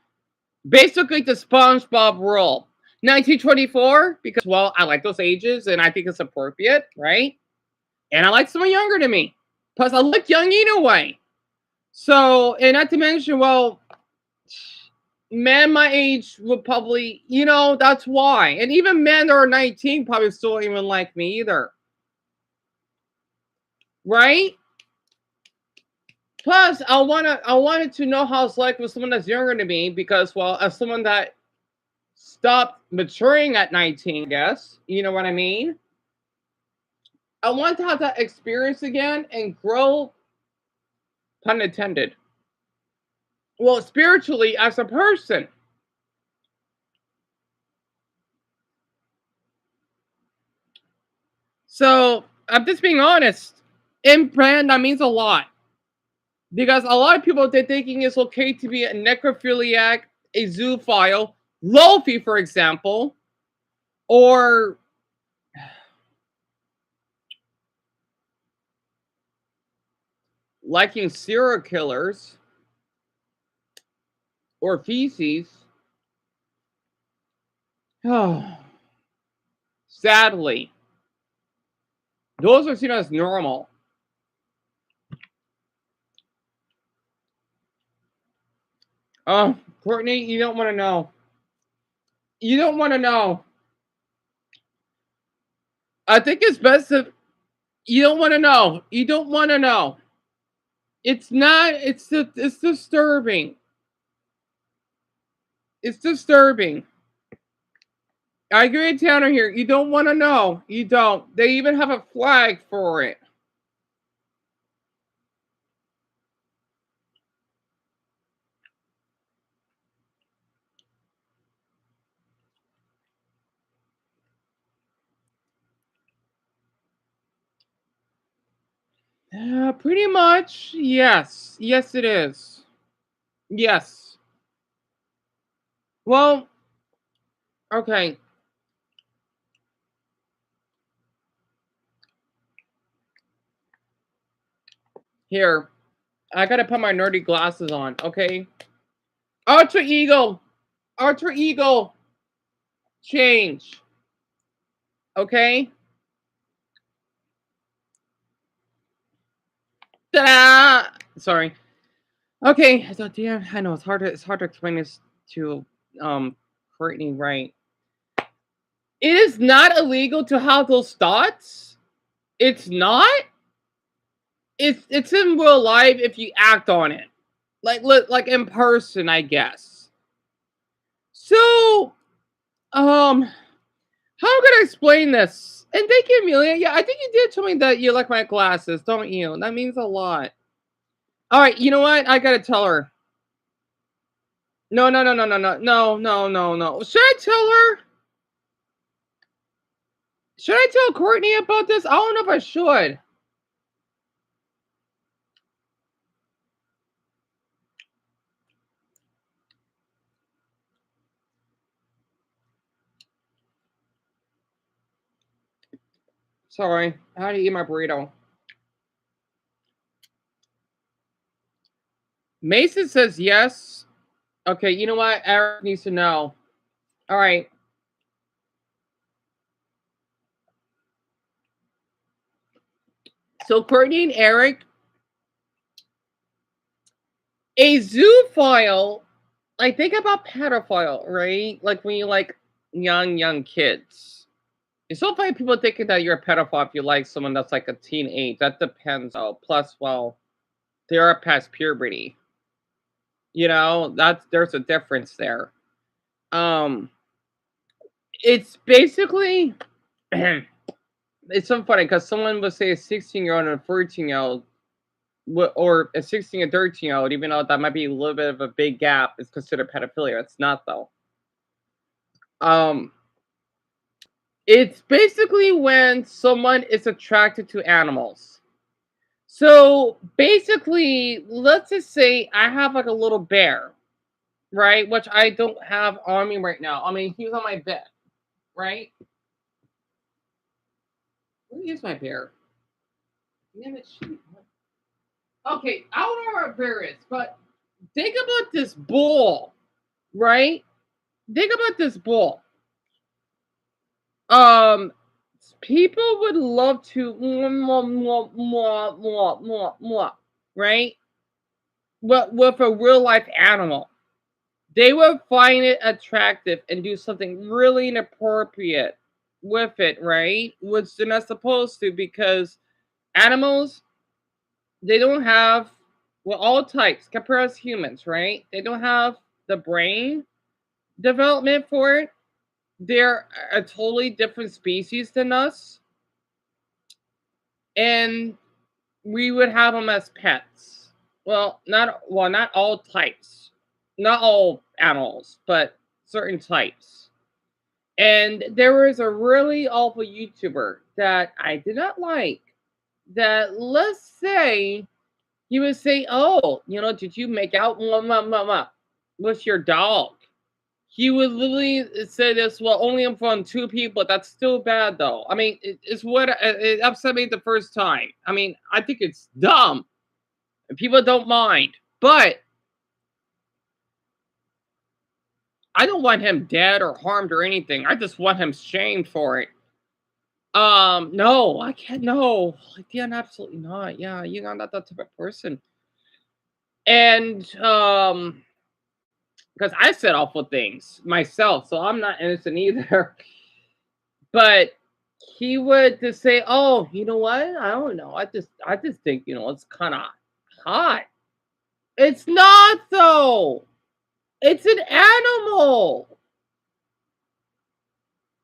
Basically the SpongeBob rule. 1924, because well, I like those ages and I think it's appropriate, right? And I like someone younger than me. Plus I look young anyway. So, and not to mention, well, men my age would probably, that's why. And even men that are 19 probably still don't even like me either. Right? Plus, I wanted to know how it's like with someone that's younger than me because, well, as someone that stopped maturing at 19, I guess, you know what I mean? I want to have that experience again and grow, pun intended. Well, spiritually as a person. So I'm just being honest. In brand, that means a lot. Because a lot of people they're thinking it's okay to be a necrophiliac, a zoophile, Lofi, for example, or liking serial killers or feces. Oh, sadly, those are seen as normal. Oh, Courtney, you don't want to know. You don't want to know. I think it's best if you don't want to know. You don't want to know. It's not. It's disturbing. It's disturbing. I agree with Tanner here. You don't want to know. You don't. They even have a flag for it. Pretty much, yes. Yes, it is. Yes. Well, okay. Here, I gotta put my nerdy glasses on, okay? Alter ego. Alter ego. Change. Okay? Ta-da! Sorry. Okay, so damn, I know it's hard to explain this to Courtney, right? It is not illegal to have those thoughts. It's not. It's in real life if you act on it, like in person, I guess. So, how am I gonna explain this? And thank you, Amelia. Yeah, I think you did tell me that you like my glasses, don't you? That means a lot. All right, you know what? I gotta tell her. No, no, no, no, no, no, no, no, no, no. Should I tell her? Should I tell Courtney about this? I don't know if I should. Sorry, I had to eat my burrito. Mason says yes. Okay, you know what? Eric needs to know. All right. So Courtney and Eric, a zoophile. Like think about pedophile, right? Like when you like young kids. It's so funny people thinking that you're a pedophile if you like someone that's like a teenage. That depends. Oh, plus, well, they are past puberty. You know, there's a difference there. It's basically it's so funny because someone would say a 16-year-old and a 14-year-old, or a 16 and 13-year-old, even though that might be a little bit of a big gap, is considered pedophilia. It's not though. It's basically when someone is attracted to animals. So basically, let's just say I have like a little bear, right? Which I don't have on me right now. I mean, he was on my bed, right? Where is my bear? Damn it, shoot. Okay, I don't know where a bear is, but think about this bull, right? Think about this bull. People would love to right? But with a real life animal, they would find it attractive and do something really inappropriate with it, right? Which they're not supposed to, because animals, they don't have, well, all types compared to humans, right? They don't have the brain development for it. They're a totally different species than us, and we would have them as pets. Not all types, not all animals, but certain types. And there was a really awful YouTuber that I did not like. That, let's say, he would say, "Oh, did you make out with your dog?" He would literally say this. Well, only in front of two people. That's still bad, though. I mean, it's what it upset me the first time. I mean, I think it's dumb. And people don't mind, but I don't want him dead or harmed or anything. I just want him shamed for it. No, I can't. No, like, yeah, absolutely not. Yeah, you're not that type of person. And because I said awful things myself, so I'm not innocent either. But he would just say, "Oh, you know what? I don't know. I just think it's kind of hot." It's not though. It's an animal.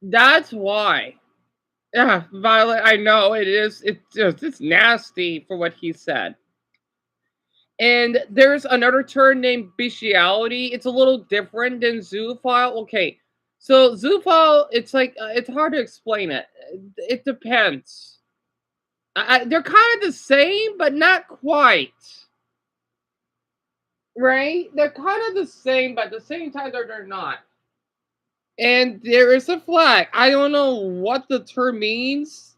That's why. Yeah, Violet. I know it is. It's nasty for what he said. And there's another term named bestiality. It's a little different than zoophile. Okay, so zoophile, it's like it's hard to explain it. It depends. They're kind of the same, but not quite. Right? They're kind of the same, but at the same time, they're not. And there is a flag. I don't know what the term means.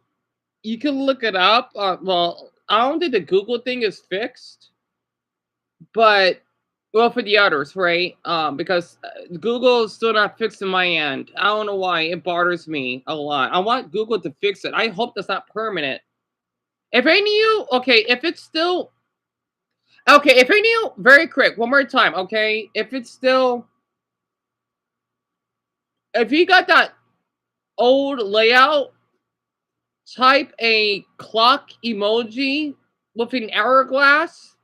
You can look it up. Well, I don't think the Google thing is fixed, but well, for the others, right? Because Google is still not fixed in my end. I don't know why. It bothers me a lot. I want Google to fix it. I hope that's not permanent. If any of you, okay, if it's still, okay, if any of you, very quick, one more time, okay? If it's still, if you got that old layout, type a clock emoji with an hourglass.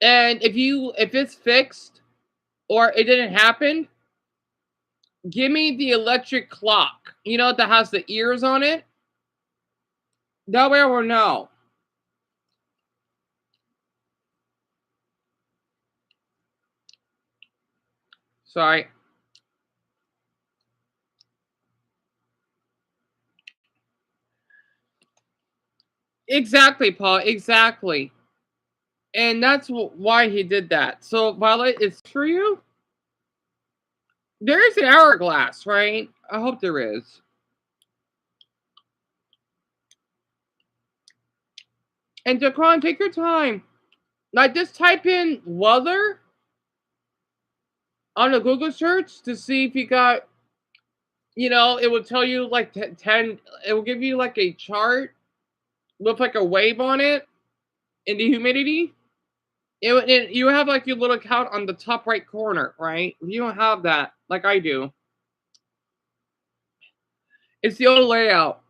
And if it's fixed or it didn't happen, give me the electric clock. That has the ears on it. That way I will know. Sorry. Exactly, Paul. Exactly. And that's why he did that. So, Violet, it's for you. There is an hourglass, right? I hope there is. And Daquan, take your time. Like, just type in weather on a Google search to see if you got, it will tell you like 10, it will give you like a chart with like a wave on it in the humidity. You have like your little count on the top right corner, right? You don't have that like I do. It's the old layout.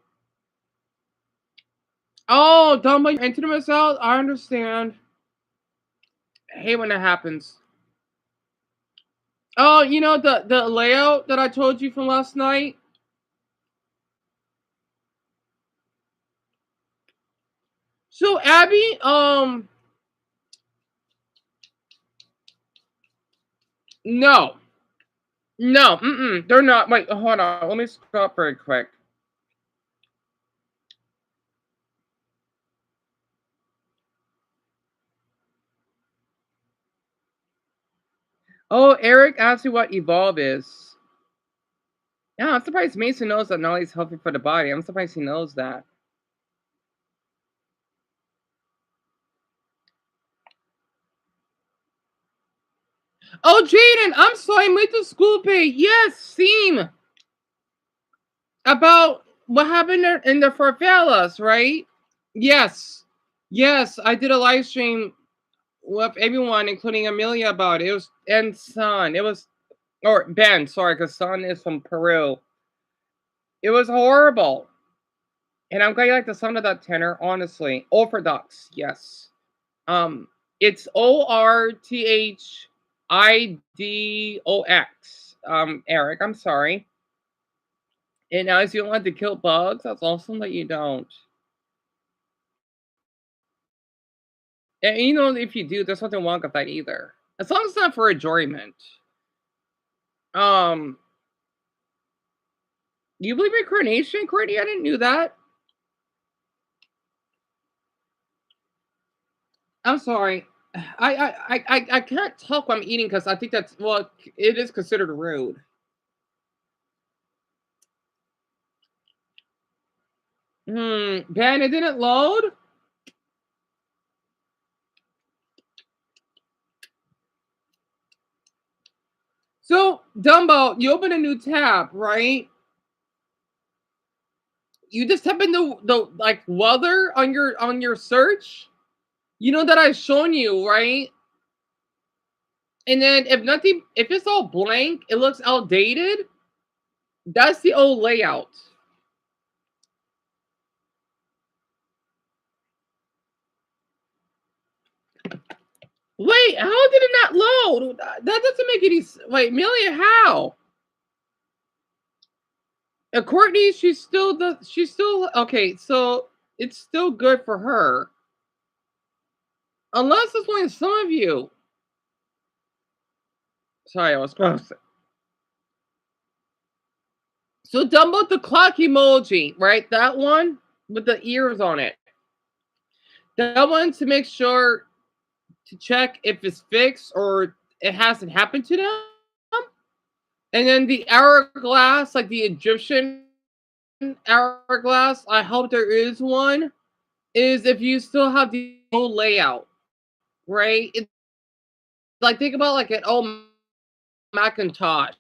Oh, don't let your internet out. I understand. I hate when that happens. Oh, the layout that I told you from last night. So Abby, no, they're not. Wait, hold on. Let me stop very quick. Oh, Eric asked you what evolve is. Yeah, I'm surprised Mason knows that Nolly's healthy for the body. I'm surprised he knows that. Oh, Jaden, I'm sorry, made the school pay. Yes, same. About what happened in the favelas, right? Yes. Yes, I did a live stream with everyone, including Amelia, about it. It was, and Son. It was, or Ben, sorry, because Son is from Peru. It was horrible. And I'm glad you like the sound of that tenor, honestly. Orthodox, yes. It's ORTHIDOX. Eric, I'm sorry. And now, if you don't like to kill bugs, that's awesome that you don't. And if you do, there's nothing wrong with that either. As long as it's not for enjoyment. You believe in reincarnation, Courtney? I didn't know that. I'm sorry. I can't talk while I'm eating because I think that's, well, it is considered rude. Ben, it didn't load? So, Dumbo, you open a new tab, right? You just type in the like weather on your search. You know that I've shown you, right? And then if it's all blank, it looks outdated. That's the old layout. Wait, how did it not load? That doesn't make any. Wait, Amelia, how? Courtney, she's still okay. So it's still good for her, unless it's only some of you. Sorry, I was gross. So Dumbo, the clock emoji, right? That one with the ears on it. That one to make sure to check if it's fixed or it hasn't happened to them. And then the hourglass, like the Egyptian hourglass, I hope there is one, is if you still have the old layout, right? It's like, think about like an old Macintosh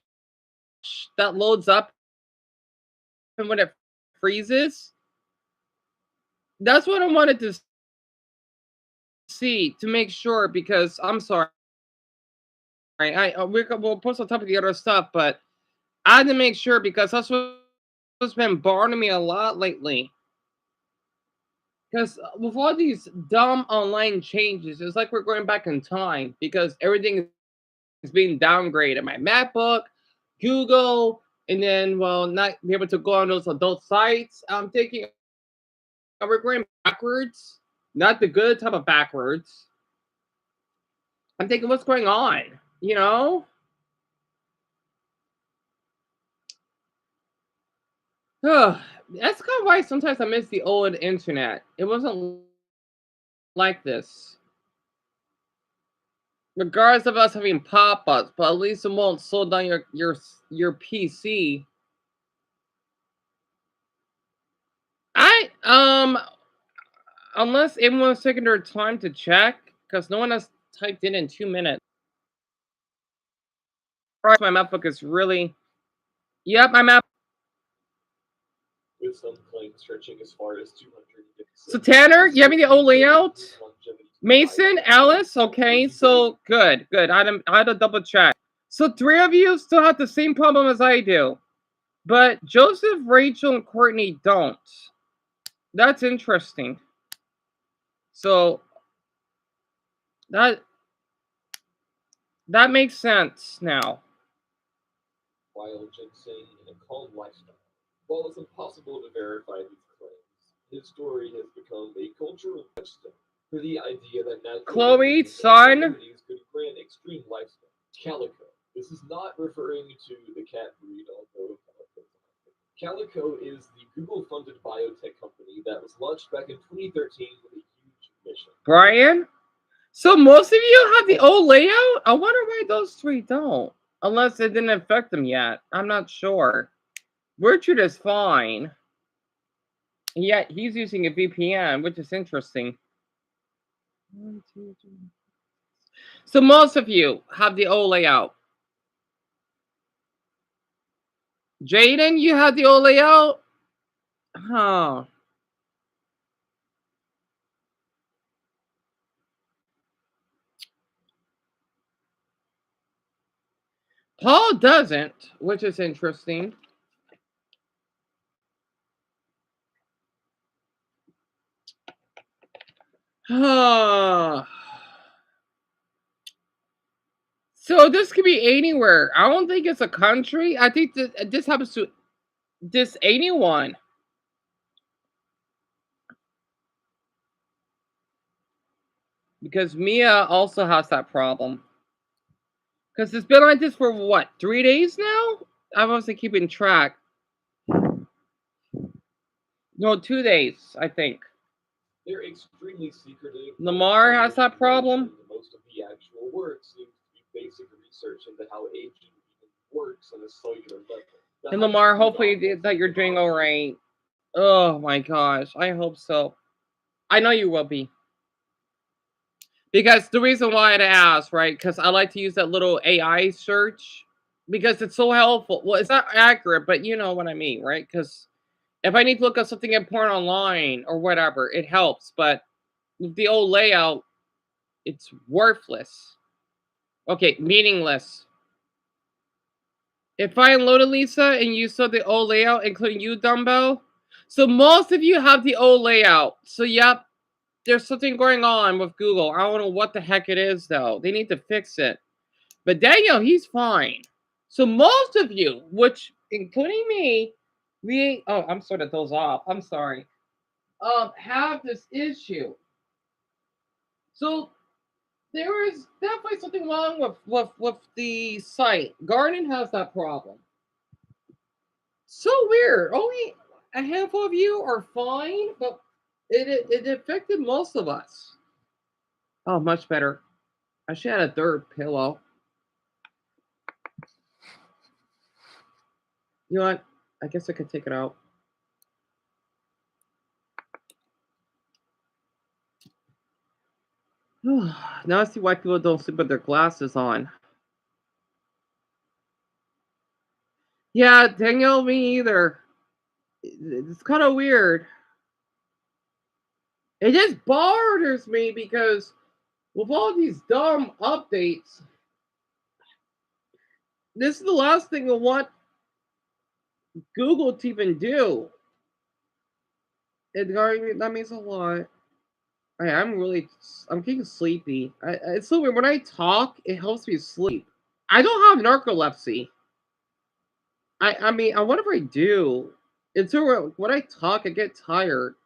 that loads up and when it freezes. That's what I wanted to see to make sure, because I'm sorry. We'll post on top of the other stuff, but I had to make sure because that's what's been bothering me a lot lately. Because with all these dumb online changes, it's like we're going back in time because everything is being downgraded. My MacBook, Google, and then, well, not be able to go on those adult sites. I'm thinking, are we going backwards? Not the good type of backwards. I'm thinking, what's going on? Ugh, that's kind of why sometimes I miss the old internet. It wasn't like this. Regardless of us having pop-ups, but at least it won't slow down your PC. Unless everyone's taking their time to check, because no one has typed in 2 minutes. My MacBook is really. Yep, my Mac. with some claims stretching as far as 200. So Tanner, you have any old layout? Mason, Alice, okay, so good. I had to double check. So 3 of you still have the same problem as I do, but Joseph, Rachel, and Courtney don't. That's interesting. So that makes sense now. Wild ginseng and a calm lifestyle. While it's impossible to verify these claims, his story has become a cultural touchstone for the idea that natural Chloe, son, could grant extreme lifestyle. Calico. This is not referring to the cat breed, although Calico is the Google-funded biotech company that was launched back in 2013 with a huge mission. Brian? So most of you have the old layout? I wonder why those 3 don't. Unless it didn't affect them yet. I'm not sure. Richard is fine. Yet he's using a VPN, which is interesting. 1, 2, 3. So most of you have the old layout. Jaden, you have the old layout? Huh. Paul doesn't, which is interesting. So this could be anywhere. I don't think it's a country. I think that this happens to anyone. Because Mia also has that problem. Because it's been like this for what, 3 days now? I wasn't keeping track. No, 2 days, I think. They're extremely secretive. Lamar has that problem. Most of the actual work seems to be basic research into how aging works on a cellular level. And Lamar, hopefully that you're doing all right. Oh my gosh, I hope so. I know you will be. Because the reason why I asked, right? Because I like to use that little AI search because it's so helpful. Well, it's not accurate, but you know what I mean, right? Because if I need to look up something important online or whatever, it helps. But with the old layout, it's worthless. Okay, meaningless. If I unloaded Lisa and you saw the old layout, including you, Dumbo, so most of you have the old layout. So yep, there's something going on with Google. I don't know what the heck it is though. They need to fix it. But Daniel, he's fine. So most of you, which including me, I'm sorry to those off. I'm sorry. Have this issue. So there is definitely something wrong with the site. Garden has that problem. So weird. Only a handful of you are fine, but it affected most of us. Oh, much better. I should have a 3rd pillow. You know what? I guess I could take it out. Now I see why people don't sleep with their glasses on. Yeah, Daniel, me either. It's kind of weird. It just bothers me because with all these dumb updates, this is the last thing I want Google to even do. That means a lot. I'm getting sleepy. It's so weird. When I talk, it helps me sleep. I don't have narcolepsy. I mean, I wonder if I do. It's so weird. When I talk, I get tired.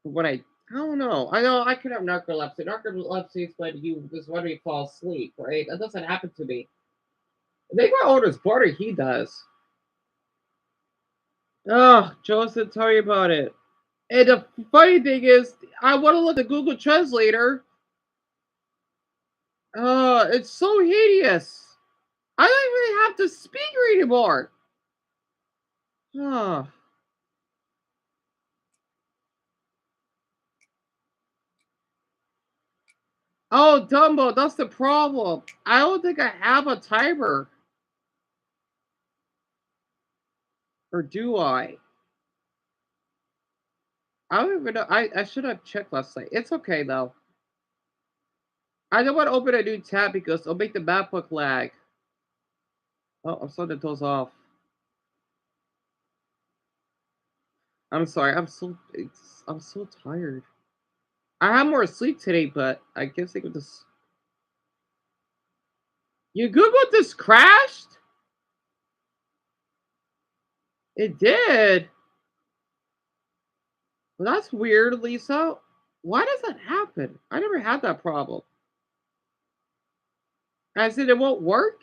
When I don't know. I know I could have narcolepsy. Narcolepsy is when you fall asleep, right? That doesn't happen to me. I think my oldest brother, he does. Oh, Joseph, tell you about it. And the funny thing is, I want to look at Google Translator. It's so hideous. I don't even have to speak anymore. Oh. Oh, Dumbo, that's the problem. I don't think I have a timer. Or do I? I don't even know. I should have checked last night. It's okay, though. I don't want to open a new tab because it'll make the MacBook lag. Oh, I'm starting to doze off. I'm sorry. I'm so tired. I had more sleep today, but I guess I could just. You Googled this crashed? It did. Well, that's weird, Lisa. Why does that happen? I never had that problem. I said it won't work.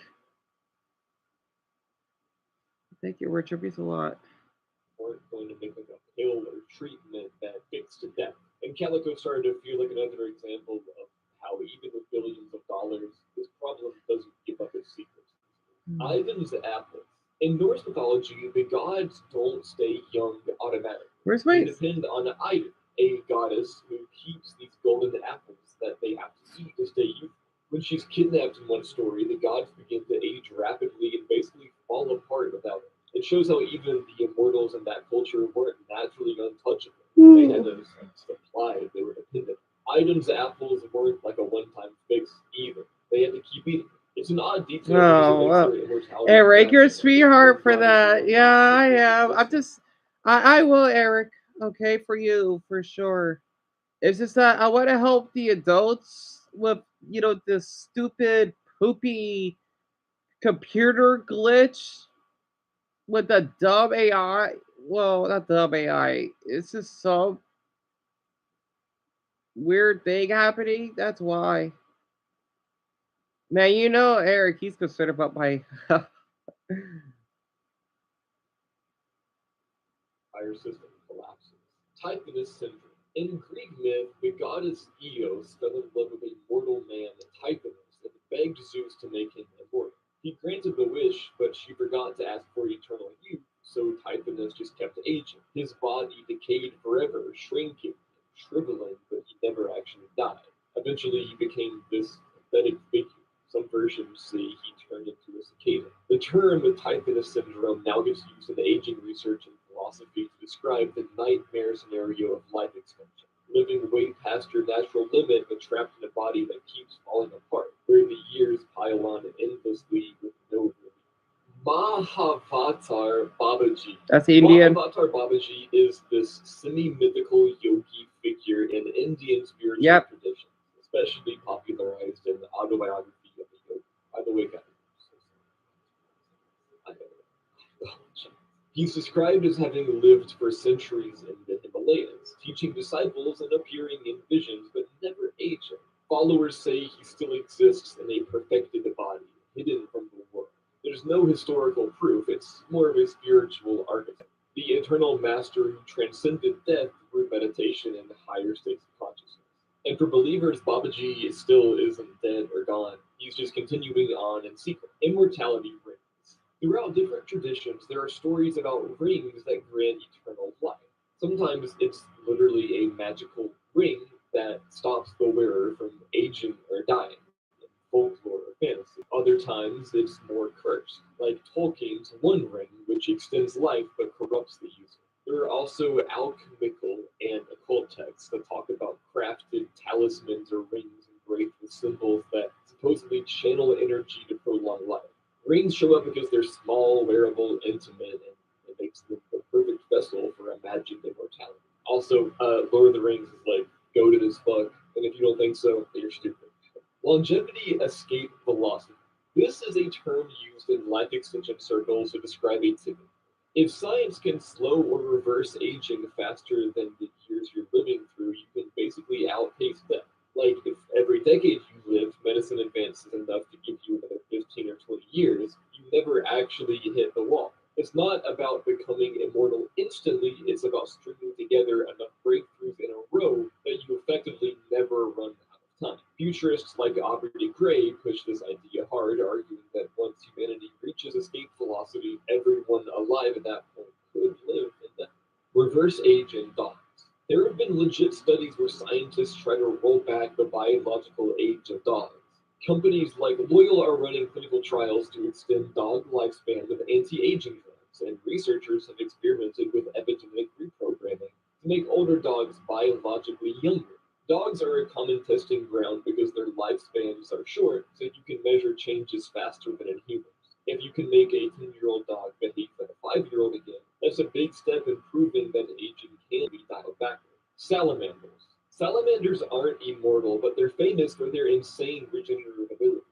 Thank you, Richard. Peace a lot. Weren't going to make like a pill or treatment that fixed to death. And Calico started to feel like another example of how even with billions of dollars, this problem doesn't give up its secrets. Ivan's apples. In Norse mythology, the gods don't stay young automatically. Where's They my? depend on Ivan, a goddess who keeps these golden apples that they have to eat to stay youthful. When she's kidnapped in one story, the gods begin to age rapidly and basically fall apart without her. It shows how even the immortals in that culture weren't naturally untouchable. They had a supply they were dependent on. Ivan's apples weren't like a one-time fix either. They had to keep eating them. It's an odd detail because it Oh, makes well. their immortality Eric, you're a tragic. sweetheart for One god is that. more Yeah, I than am. I'm existence. just, I will, Eric. Okay, for you, for sure. It's just that I want to help the adults with, this stupid, poopy computer glitch with the dumb AI. Well, not dumb AI. It's just some weird thing happening. That's why. Man, Eric, he's concerned about my. Entire system collapses. Typhonus syndrome. In Greek myth, the goddess Eos fell in love with a mortal man, Typhonus, and begged Zeus to make him immortal. He granted the wish, but she forgot to ask for eternal youth, so Typhonus just kept aging. His body decayed forever, shrinking, shriveling, but he never actually died. Eventually, he became this pathetic figure. Some versions say he turned into a cicada. The term Typhonus syndrome now gets used in aging research and philosophy to describe the nightmare scenario of life extension. Living way past your natural limit, but trapped in a body that keeps falling apart, where the years pile on endlessly with no relief. Mahavatar Babaji. That's Indian. Mahavatar Babaji is this semi-mythical yogi figure in Indian spiritual Yep. traditions, especially popularized in the autobiography of the yogi. By the way, guys, he's described as having lived for centuries in the Himalayas, teaching disciples and appearing in visions but never aging. Followers say he still exists in a perfected body, hidden from the world. There's no historical proof, it's more of a spiritual archetype. The eternal master who transcended death through meditation and higher states of consciousness. And for believers, Babaji still isn't dead or gone. He's just continuing on in secret. Immortality rings. Throughout different traditions, there are stories about rings that grant eternal life. Sometimes it's literally a magical ring that stops the wearer from aging or dying in folklore or fantasy. Other times it's more cursed, like Tolkien's One Ring, which extends life but corrupts the user. There are also alchemical and occult texts that talk about crafted talismans or rings engraved with symbols that supposedly channel energy to prolong life. Rings show up because they're small, wearable, intimate, and it makes them the perfect vessel for imagined immortality. Also, Lord of the Rings is like, go to this book, and if you don't think so, then you're stupid. Longevity escape velocity. This is a term used in life extension circles to describe activity. If science can slow or reverse aging faster than the years you're living through, you can basically outpace death. Like, if every decade you live, medicine advances enough to give you another 15 or 20 years, you never actually hit the wall. It's not about becoming immortal instantly, it's about stringing together enough breakthroughs in a row that you effectively never run out of time. Futurists like Aubrey de Grey push this idea hard, arguing that once humanity reaches escape velocity, everyone alive at that point could live indefinitely. Reverse age in dogs. There have been legit studies where scientists try to roll back the biological age of dogs. Companies like Loyal are running clinical trials to extend dog lifespan with anti-aging drugs, and researchers have experimented with epigenetic reprogramming to make older dogs biologically younger. Dogs are a common testing ground because their lifespans are short, so you can measure changes faster than in humans. If you can make a 10-year-old dog behave like a 5-year-old again, that's a big step in proving that aging can be dialed backward. Salamanders. Salamanders aren't immortal, but they're famous for their insane regenerative abilities.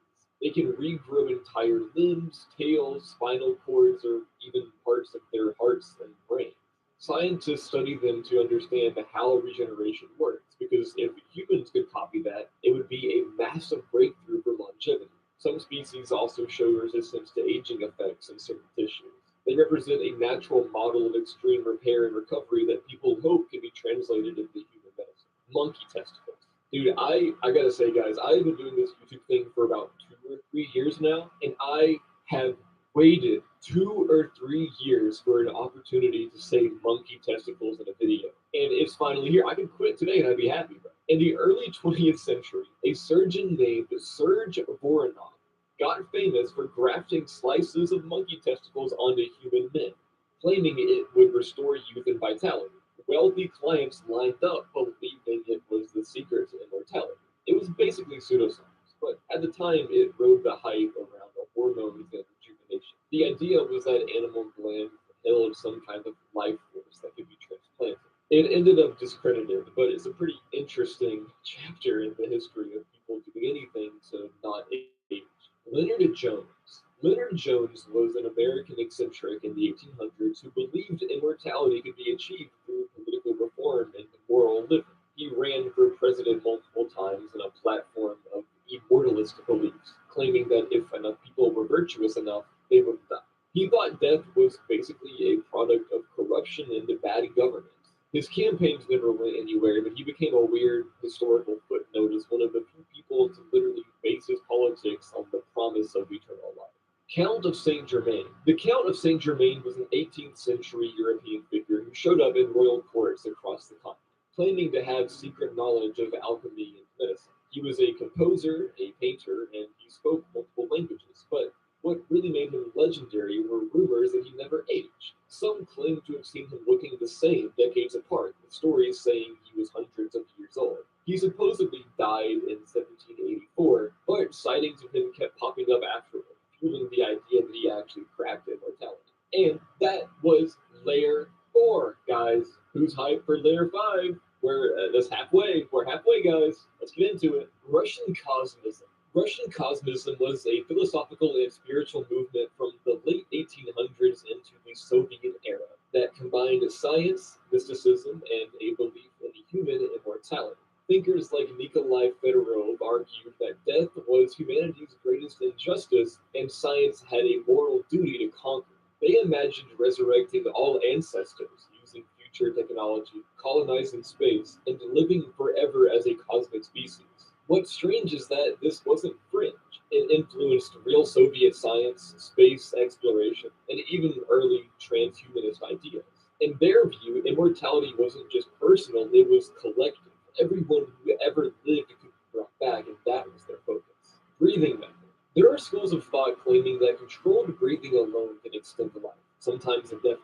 They can regrow entire limbs, tails, spinal cords, or even parts of their hearts and brains. Scientists study them to understand how regeneration works, because if humans could copy that, it would be a massive breakthrough for longevity. Some species also show resistance to aging effects in certain tissues. They represent a natural model of extreme repair and recovery that people hope can be translated into human medicine. Monkey testicles. Dude, I gotta say, guys, I've been doing this YouTube thing for about 2 or 3 years now, and I have waited 2 or 3 years for an opportunity to say monkey testicles in a video. And it's finally here. I can quit today and I'd be happy, bro. In the early 20th century, a surgeon named Serge Voronov got famous for grafting slices of monkey testicles onto human men, claiming it would restore youth and vitality. Wealthy clients lined up, believing it was the secret to immortality. It was basically pseudoscience, but at the time it rode the hype around the hormones and rejuvenation. The idea was that animal glands held some kind of life force that could be transplanted. It ended up discredited, but it's a pretty interesting chapter in the history of people doing anything to not age. Leonard Jones. Leonard Jones was an American eccentric in the 1800s who believed immortality could be achieved through political reform and moral living. He ran for president multiple times on a platform of immortalist beliefs, claiming that if enough people were virtuous enough, they would die. He thought death was basically a product of corruption and bad governance. His campaigns never went anywhere, but he became a weird historical footnote as one of the few people to literally base his politics on the promise of eternal life. Count of Saint Germain. The Count of Saint Germain was an 18th century European figure who showed up in royal courts across the continent, claiming to have secret knowledge of alchemy and medicine. He was a composer, a painter, and he spoke multiple languages, but what really made him legendary were rumors that he never aged. Some claim to have seen him looking the same decades apart, with stories saying he was hundreds of years old. He supposedly died in 1784, but sightings of him kept popping up afterward, fueling the idea that he actually cracked immortality. And that was Layer 4, guys. Who's hyped for Layer 5? That's halfway. We're halfway, guys. Let's get into it. Russian Cosmism. Russian Cosmism was a philosophical and spiritual movement from the late 1800s into the Soviet era that combined science, mysticism, and a belief in human immortality. Thinkers like Nikolai Fedorov argued that death was humanity's greatest injustice and science had a moral duty to conquer. They imagined resurrecting all ancestors, using future technology, colonizing space, and living forever as a cosmic species. What's strange is that this wasn't fringe. It influenced real Soviet science, space exploration, and even early transhumanist ideas. In their view, immortality wasn't just personal, it was collective. Everyone who ever lived could be brought back, and that was their focus. Breathing method. There are schools of thought claiming that controlled breathing alone can extend life, sometimes indefinitely.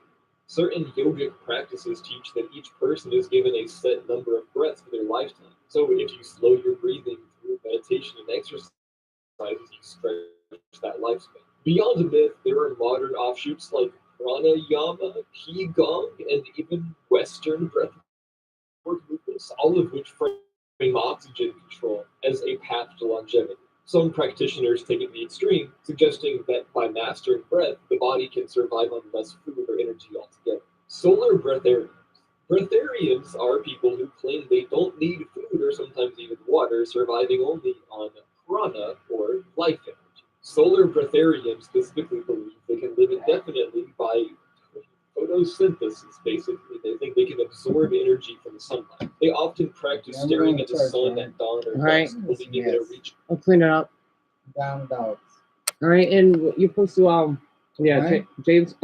Certain yogic practices teach that each person is given a set number of breaths for their lifetime. So if you slow your breathing through meditation and exercise, you stretch that lifespan. Beyond myth, there are modern offshoots like pranayama, qigong, and even Western breathwork movements, all of which frame oxygen control as a path to longevity. Some practitioners take it to the extreme, suggesting that by mastering breath, the body can survive on less food or energy altogether. Solar breatharians. Breatharians are people who claim they don't need food or sometimes even water, surviving only on prana or life energy. Solar breatharians specifically believe they can live indefinitely by photosynthesis, basically. They think they can absorb energy from the sunlight. They often practice staring at the sun at dawn or Right. dusk, believing it'll reach. I'll clean it up. Down dogs. All right, and you're supposed to yeah, Right. James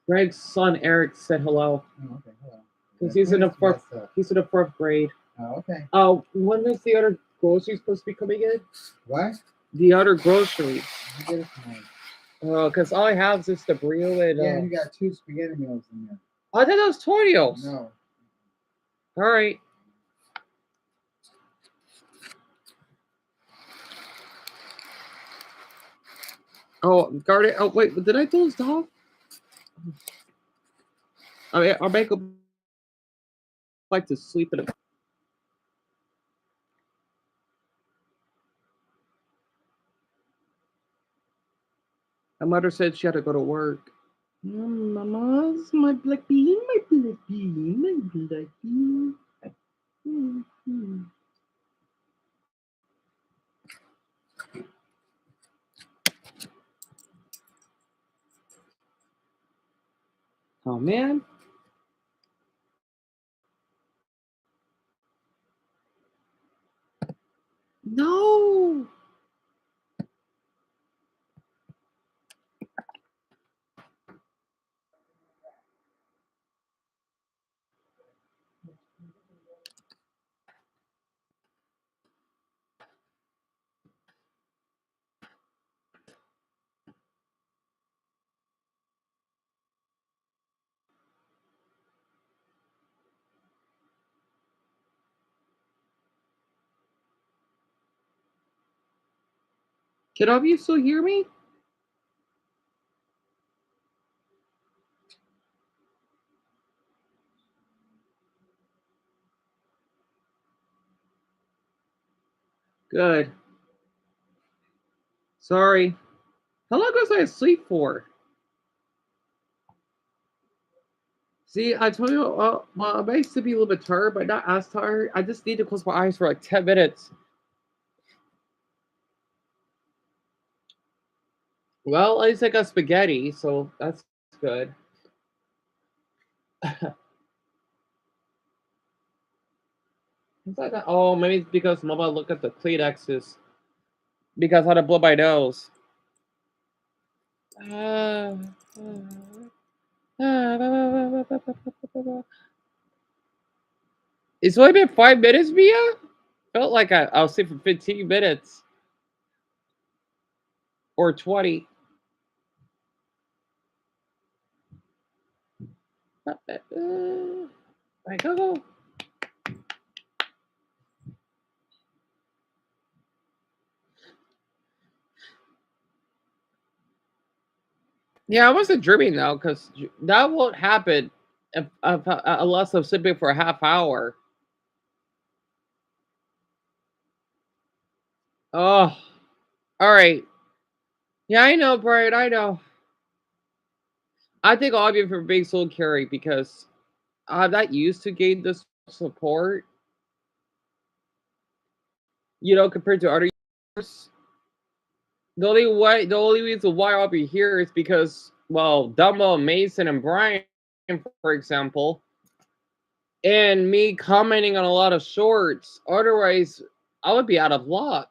Greg's son Eric said hello Oh, okay, hello. because Yeah, he's in the please fourth. mess up. He's in the fourth grade. Oh, okay. When is the other groceries supposed to be coming in? What? The other groceries. You get it tonight. Because all I have is just the burrito and. Yeah, you got 2 spaghetti meals in there. I thought that was Torio's. No. All right. Oh, guard it. Oh, wait, did I close the dog? I'll make him like to sleep in a. My mother said she had to go to work. Mama's my black bean, my black bean, my black bean. Oh man. No. Can all of you still hear me? Good. Sorry. How long was I asleep for? See, I told you, I used to be a little bit tired, but not as tired. I just need to close my eyes for like 10 minutes. Well, at least I got spaghetti, so that's good. Oh, maybe it's because Mama looked at the Kleenexes. Because I had to blow my nose. It's only been 5 minutes, Mia? Felt like I was asleep for 15 minutes. Or 20. I go. Yeah, I wasn't dreaming though, because that won't happen if unless I'm sleeping for a half hour. Oh, all right. Yeah, I know, Brian. I know. I think all of you for being so caring because I'm not used to getting this support. Compared to other years. The only reason why I'll be here is because, well, Dumbo, Mason, and Brian, for example, and me commenting on a lot of shorts. Otherwise, I would be out of luck.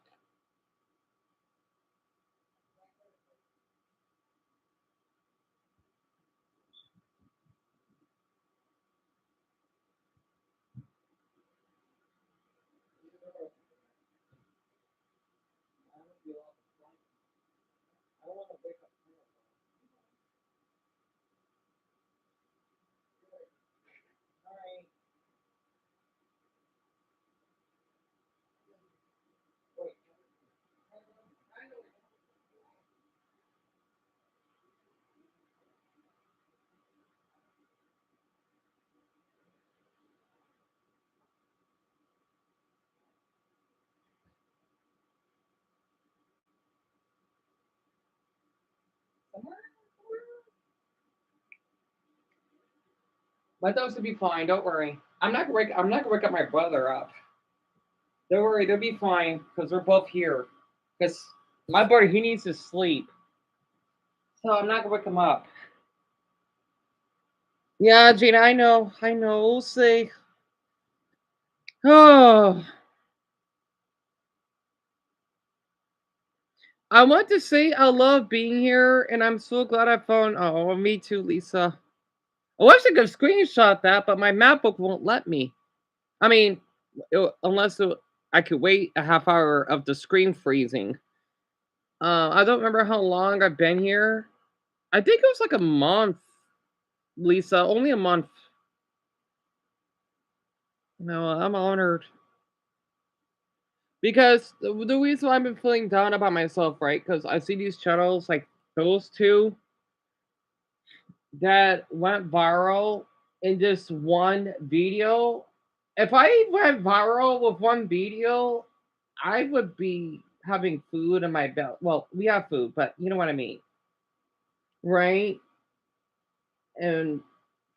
My dogs will be fine. Don't worry. I'm not gonna wake up my brother up. Don't worry. They'll be fine because we're both here. Because My brother, he needs to sleep. So I'm not gonna wake him up. Yeah, Gina, I know. We'll see. Oh, I want to say I love being here, and I'm so glad I found. Oh, me too, Lisa. I wish I could screenshot that, but my MacBook won't let me. I mean, unless I could wait a half hour of the screen freezing. I don't remember how long I've been here. I think it was like a month, Lisa. Only a month. No, I'm honored. Because the reason why I've been feeling down about myself, right? Because I see these channels like those two that went viral in just one video. If I went viral with one video, I would be having food in my belt. Well, we have food, but you know what I mean, right? And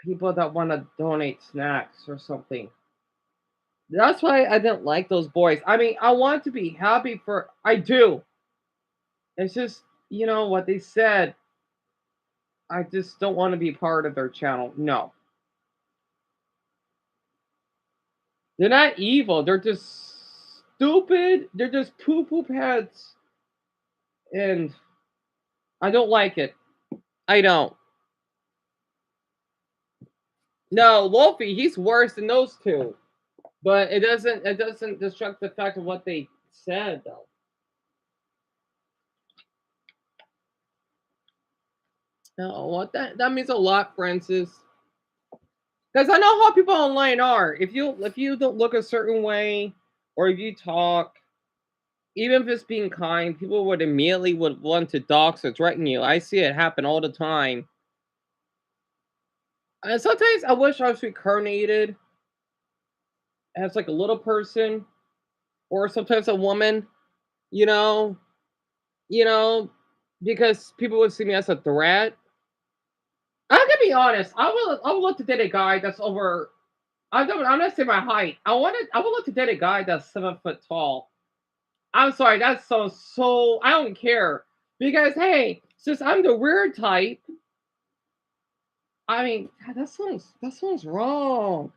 people that want to donate snacks or something. That's why I didn't like those boys. I mean, I want to be happy for. I do. It's just what they said. I just don't want to be part of their channel. No, they're not evil. They're just stupid. They're just poo poop heads, and I don't like it. I don't. No, Wolfie, he's worse than those two. But it doesn't distract the fact of what they said though. No, what that means a lot, Francis. Because I know how people online are. If you don't look a certain way, or if you talk, even if it's being kind, people would immediately would want to dox or threaten you. I see it happen all the time. And sometimes I wish I was reincarnated as like a little person, or sometimes a woman. You know, you know, because people would see me as a threat. I'm gonna be honest. I would love to date a guy that's over. I'm not saying my height. I would love to date a guy that's 7 foot tall. I'm sorry, that sounds so. I don't care because hey, since I'm the weird type, I mean that sounds wrong.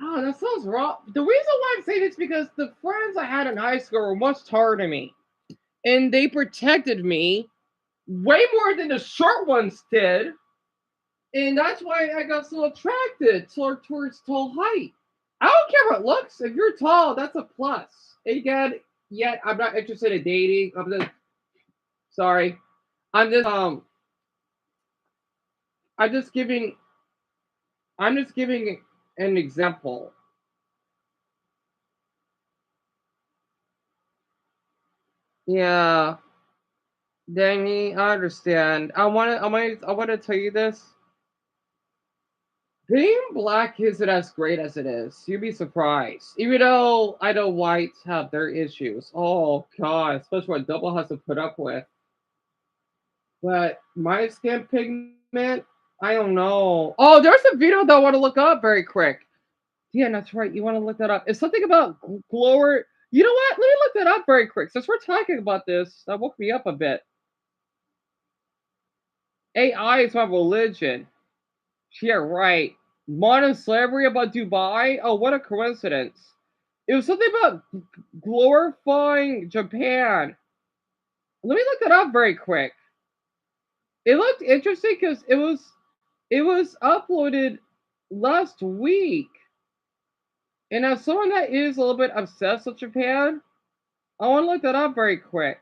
Oh, that sounds wrong. The reason why I'm saying this is because the friends I had in high school were much taller than me, and they protected me way more than the short ones did. And that's why I got so attracted towards tall height. I don't care what looks. If you're tall, that's a plus. Again, yet I'm not interested in dating. I'm just sorry. I'm just I'm just giving I'm just giving an example. Yeah, Danny, I understand. I wanna tell you this. Being black isn't as great as it is. You'd be surprised. Even though I know whites have their issues. Oh god, especially what double has to put up with. But my skin pigment, I don't know. Oh, there's a video that I want to look up very quick. Yeah, that's right. You want to look that up. It's something about glower. You know what? Let me look that up very quick. Since we're talking about this, that woke me up a bit. AI is my religion. Yeah, right. Modern slavery about Dubai. Oh, what a coincidence. It was something about glorifying Japan. Let me look that up very quick. It looked interesting because it was uploaded last week. And as someone that is a little bit obsessed with Japan, I want to look that up very quick.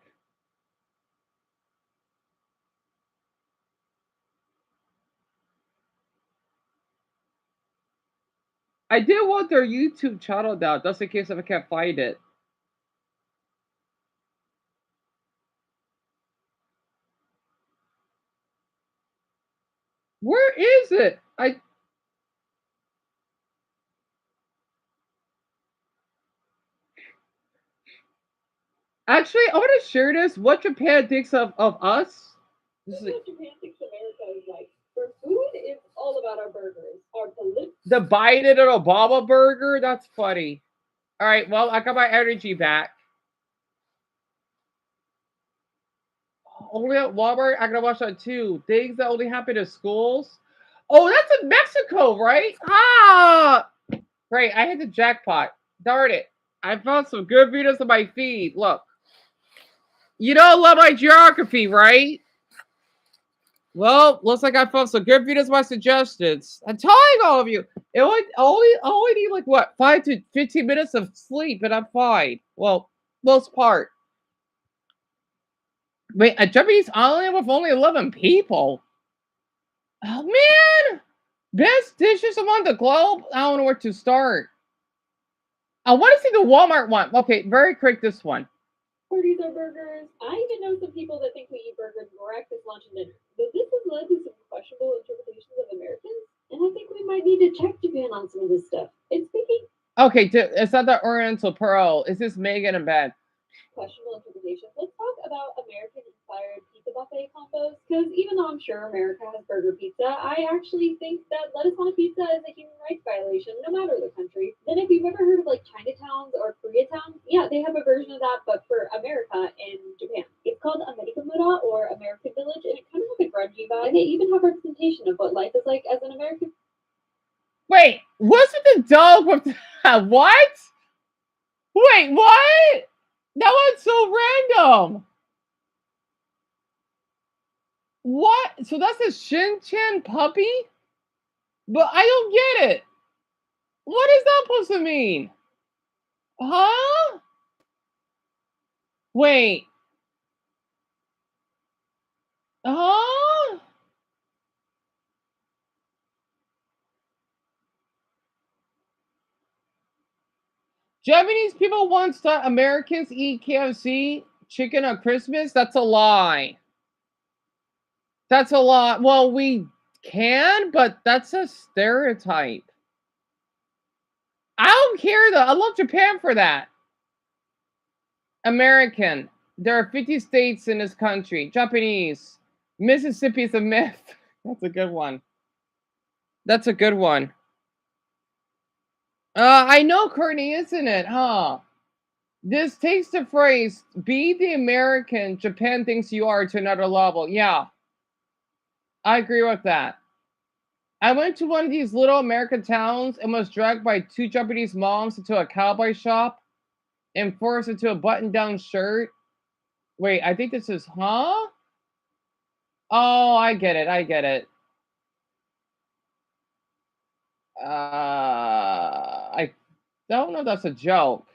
I did want their YouTube channel down, just in case if I can't find it. Where is it? I want to share this. What Japan thinks of us. This is What Japan thinks America is like. For food, it's all about our burgers. Our the Biden and Obama burger. That's funny. All right, well, I got my energy back. only at Walmart. I gotta watch that too. Things that only happen in schools. Oh, that's in Mexico, right? Ah, great. I hit the jackpot. Darn it. I found some good videos on my feed. Look. You don't love my geography, right? Well, looks like I found some good videos of my suggestions. I'm telling all of you, it only need like what 5 to 15 minutes of sleep, and I'm fine. Well, most part. Wait, a Japanese island with only 11 people. Oh man, best dishes among the globe. I don't know where to start. I want to see the Walmart one. Okay, very quick. This one. Parties are burgers. I even know some people that think we eat burgers for breakfast, lunch, and dinner. But this has led to some questionable interpretations of Americans, and I think we might need to check Japan on some of this stuff. And speaking Okay, it's not the Oriental Pearl. Is this Megan in bed? questionable interpretations, let's talk about American-inspired pizza buffet combos. Because even though I'm sure America has burger pizza, I actually think that lettuce on a pizza is a human rights violation, no matter the country. Then, if you've ever heard of like Chinatowns or Koreatown, yeah, they have a version of that, but for America and Japan. It's called Amerikamura or American Village, and it kind of has a grungy vibe. And they even have representation of what life is like as an American. Wait, what's with the dog with what? Wait, what? That was so random. What? So that's a Shin-chan puppy? But I don't get it. What is that supposed to mean? Huh? Wait. Huh? Japanese people once thought Americans eat KFC chicken on Christmas? That's a lie. That's a lie. Well, we can, but that's a stereotype. I don't care though. I love Japan for that. American. There are 50 states in this country. Japanese. Mississippi is a myth. That's a good one. That's a good one. I know, Courtney, isn't it? Huh? This takes the phrase, be the American Japan thinks you are to another level. Yeah. I agree with that. I went to one of these little American towns and was dragged by 2 Japanese moms into a cowboy shop and forced into a button-down shirt. Wait, I think this is, huh? Oh, I get it. I get it. I don't know if that's a joke.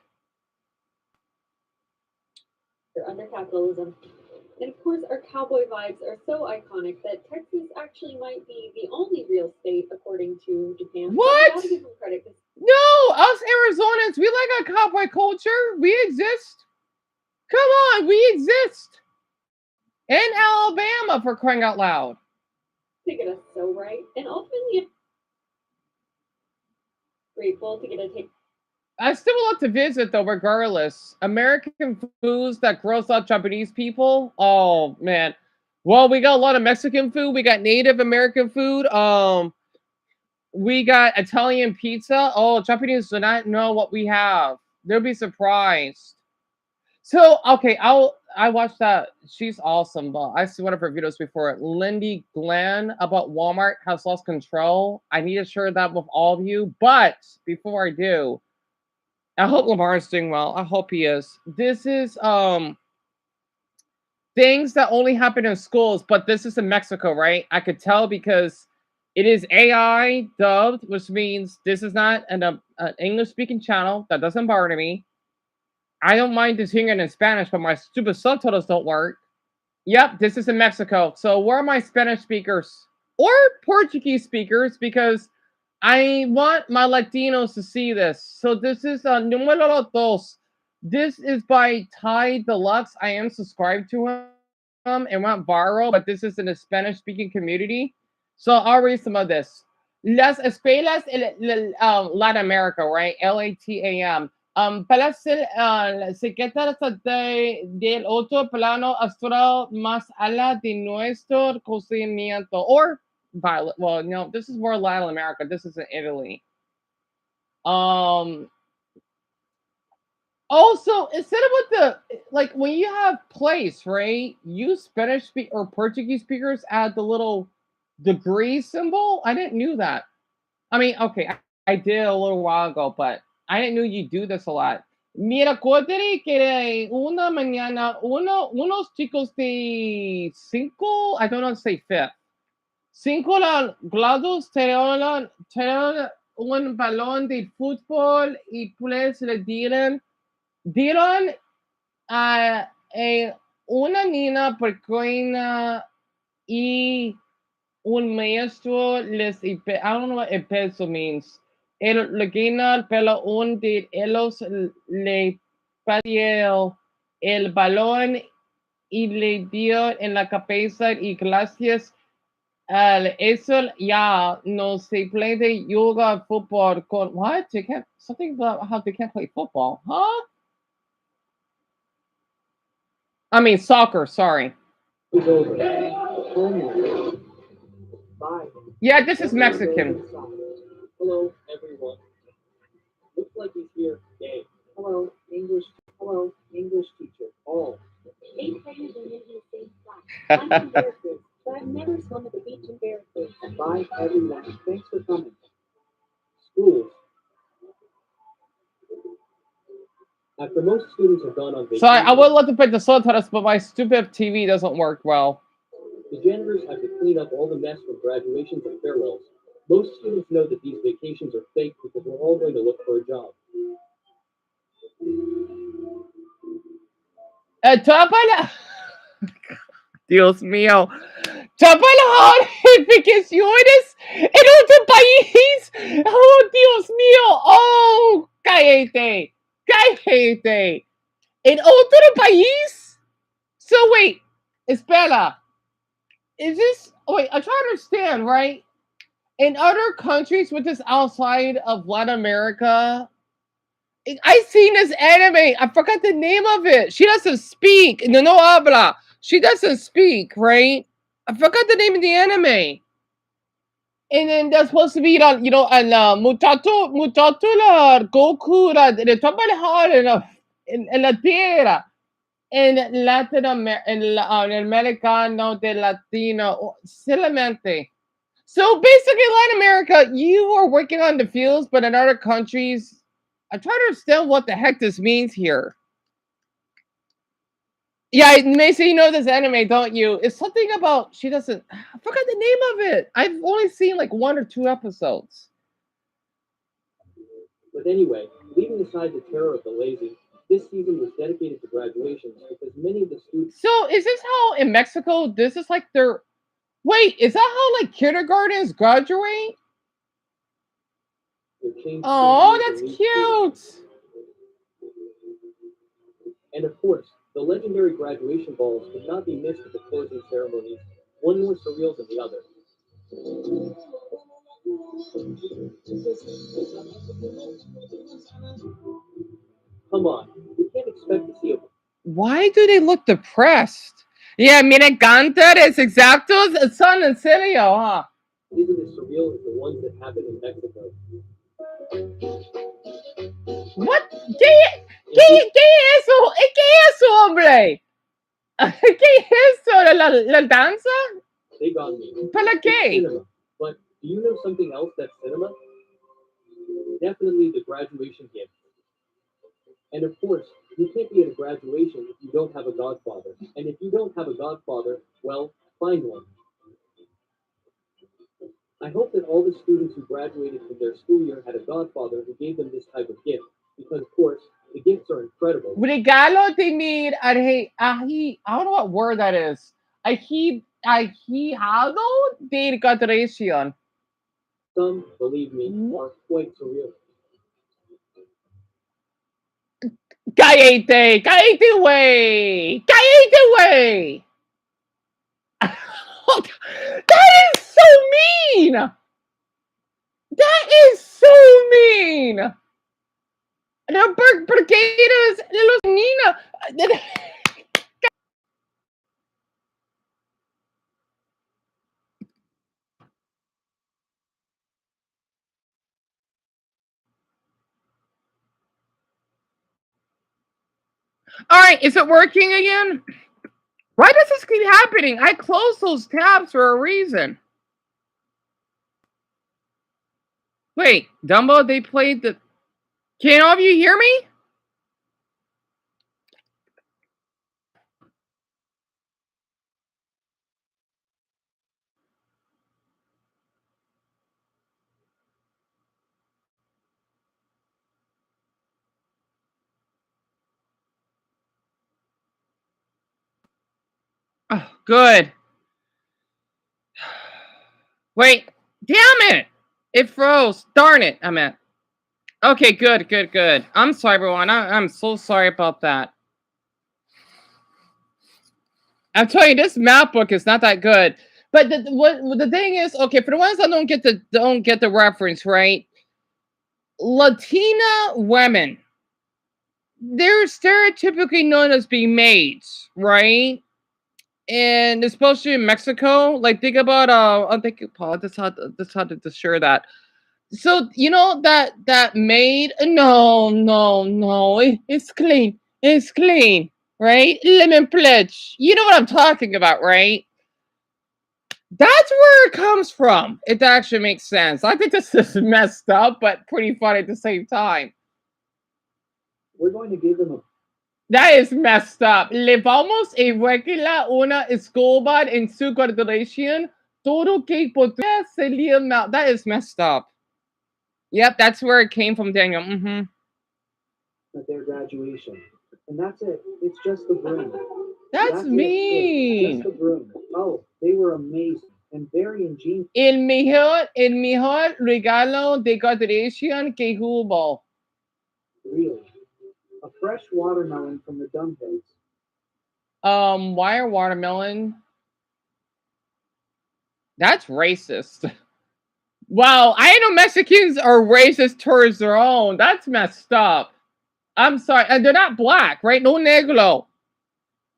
They're under capitalism. And of course, our cowboy vibes are so iconic that Texas actually might be the only real state, according to Japan. What? But we gotta give them credit. No, us Arizonans, we like a cowboy culture. We exist. Come on, we exist. In Alabama, for crying out loud. To get us so right, and ultimately grateful to get a take. I still would love to visit though, regardless. American foods that gross out Japanese people. Oh man. Well, we got a lot of Mexican food. We got Native American food. We got Italian pizza. Oh, Japanese do not know what we have. They'll be surprised. So okay, I watched that. She's awesome, but I see one of her videos before. Lindy Glenn about Walmart has lost control. I need to share that with all of you. But before I do, I hope Lamar is doing well. I hope he is. This is things that only happen in schools, but this is in Mexico, right? I could tell because it is AI dubbed, which means this is not an English-speaking channel. That doesn't bother me. I don't mind just hearing it in Spanish, but my stupid subtitles don't work. Yep, this is in Mexico. So where are my Spanish speakers or Portuguese speakers? Because I want my Latinos to see this. So this is numero dos. This is by Ty Deluxe. I am subscribed to him and went viral, but this is in a Spanish-speaking community. So I'll read some of this. Las escuelas en Latin America, right? LATAM. Para ser secretaria del otro plano astral más allá de nuestro conocimiento. Or violet. Well, no, this is more Latin America. This is in Italy. Also, instead of with the like when you have place, right? You Spanish speak or Portuguese speakers add the little degree symbol. I didn't knew that. I mean, okay, I did a little while ago, but I didn't know you do this a lot. Mira, acuérdate que una mañana unos chicos de cinco, I don't know how to say fifth, cinco grados tenían un balón de fútbol y pues le dieron a una niña pequeña y un maestro I don't know what peso means. Le guina el pelo un de ellos le pateó el balón y le dio en la cabeza y gracias a eso ya no se puede yoga football con what? They can't something about how they can't play football, huh? I mean soccer, sorry. It's over. Bye. Yeah, this is Mexican. Hello, everyone. Looks like he's here. Yay. Hello, English. Hello, English teacher. Oh. 8 pregnant women in the same class. I'm from Veracruz, but I've never swum at the beach in Veracruz. Bye, everyone. Thanks for coming. Schools. After most students have gone on vacation, Sorry, I would love to put the subtitles, but my stupid TV doesn't work well. the janitors have to clean up all the mess from graduations and farewells. Most students know that these vacations are fake because we're all going to look for a job. Tópala. Dios mío. Tópala vacaciones en otro país. Oh, Dios mío. Oh, cállate. Cállate. En otro país? So wait, espera. Is this, wait, I'm trying to understand, right? In other countries, which is outside of Latin America, I seen this anime. I forgot the name of it. She doesn't speak. No habla. She doesn't speak, right? I forgot the name of the anime. And then there's supposed to be, and mutato la Goku, le toma el heart en la tierra. En Latin America, en el americano de Latino, solamente. So basically, Latin America, you are working on the fields, but in other countries, I'm trying to understand what the heck this means here. Yeah, Mason, you know this anime, don't you? It's something about she doesn't. I forgot the name of it. I've only seen like 1 or 2 episodes. But anyway, leaving aside the terror of the lazy, this season was dedicated to graduations because many of the students. So is this how in Mexico? This is like their. Wait, is that how like kindergartens graduate? Oh, that's cute. And of course, the legendary graduation balls could not be missed at the closing ceremonies, one more surreal than the other. Come on, we can't expect to see a. Why do they look depressed? Yeah, mira, cantares exactos son en serio, huh? Isn't as surreal as the ones that happen in Mexico? What? ¿Qué es eso? ¿Qué es eso, hombre? ¿Qué es eso? ¿La danza? They got me. ¿Para It's qué? cinema. But do you know something else that's cinema? Definitely the graduation gift. And of course, you can't be at a graduation if you don't have a godfather. And if you don't have a godfather, well, find one. I hope that all the students who graduated from their school year had a godfather who gave them this type of gift. Because, of course, the gifts are incredible. Regalo they need I don't know what word that is. Ahijado de graduation. Some, believe me, are quite surreal. Cállate, cállate, güey. Cállate, güey. That is so mean. That is so mean. The brigaders de los niños. All right, is it working again? Why does this keep happening? I closed those tabs for a reason. Wait, Dumbo, they played the... Can all of you hear me? Oh, good. Wait, damn it! It froze. Darn it, I meant. Okay, good, good, good. I'm sorry, everyone. I'm so sorry about that. I'm telling you, this map book is not that good. But the thing is, okay, for the ones that don't get the reference, right? Latina women, they're stereotypically known as being maids, right? And especially in Mexico, like think about I think Paul, that's how to share that. So you know that maid? No, it's clean. It's clean, right? Lemon pledge. You know what I'm talking about, right? That's where it comes from. It actually makes sense. I think this is messed up, but pretty funny at the same time. We're going to give them a... That is messed up. Le vamos a regular una escoba en su graduación. Todo que podría salir mal. That is messed up. Yep, that's where it came from, Daniel. Mm-hmm. At their graduation. And that's it. It's just the broom. That's mean. Just the broom. Oh, they were amazing and very ingenious. El mejor regalo de graduación que hubo. Really? A fresh watermelon from the dumpheads. Why are watermelon? That's racist. Wow, I know Mexicans are racist towards their own. That's messed up. I'm sorry, and they're not black, right? No negro.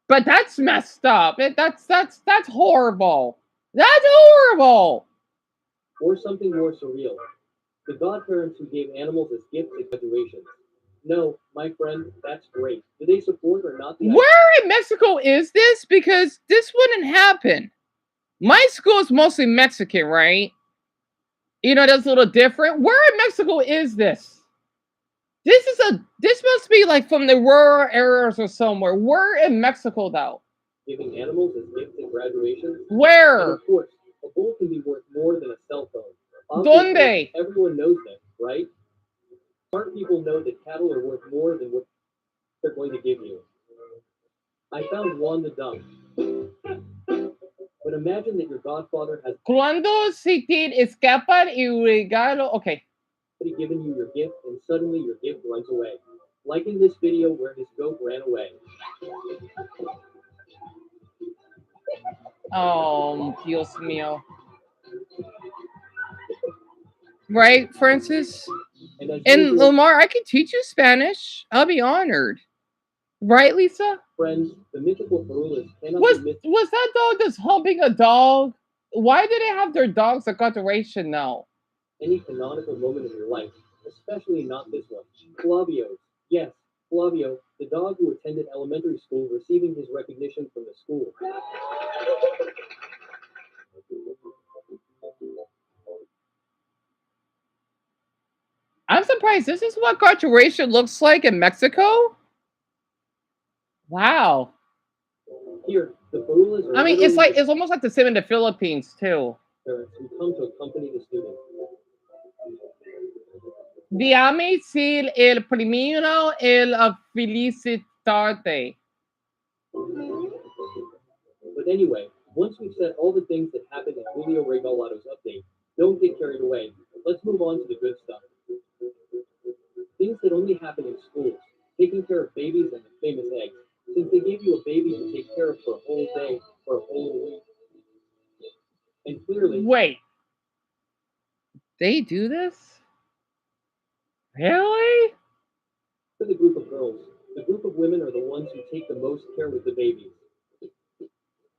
But that's messed up. That's horrible. That's horrible. Or something more surreal. The godparents who gave animals as gifts at graduations. No, my friend, that's great. Do they support or not? Where in Mexico is this? Because this wouldn't happen. My school is mostly Mexican, right? You know, that's a little different. Where in Mexico is this? This must be like from the rural areas or somewhere. Where in Mexico, though? Giving animals as gifts at graduation? Where? And of course, a bull can be worth more than a cell phone. Donde? Everyone knows that, right? Smart people know that cattle are worth more than what they're going to give you. I found Juan the Dumb. But imagine that your godfather has Cuando se te escapa el regalo. Okay. Given you your gift, and suddenly your gift runs away. Like in this video where his goat ran away. Oh, Dios mío. Right, Francis? And Lamar, I can teach you Spanish. I'll be honored. Right, Lisa? Friends, the mythical Farulas cannot was that dog just humping a dog? Why do they have their dogs at graduation now? Any canonical moment of your life, especially not this one. Flavio. Yes, Flavio, the dog who attended elementary school receiving his recognition from the school. I'm surprised. This is what graduation looks like in Mexico? Wow. Here, the Farulas are... I mean, it's almost like the same in the Philippines, too. Parents who come to accompany the student. Déjame ser el primero el felicitarte. But anyway, once we've said all the things that happened in Julio Regalato's update, don't get carried away. Let's move on to the good stuff. Things that only happen in schools. Taking care of babies and the famous eggs. Since they gave you a baby to take care of for a whole day, for a whole week. And clearly... Wait. They do this? Really? For the group of girls, the group of women are the ones who take the most care with the babies.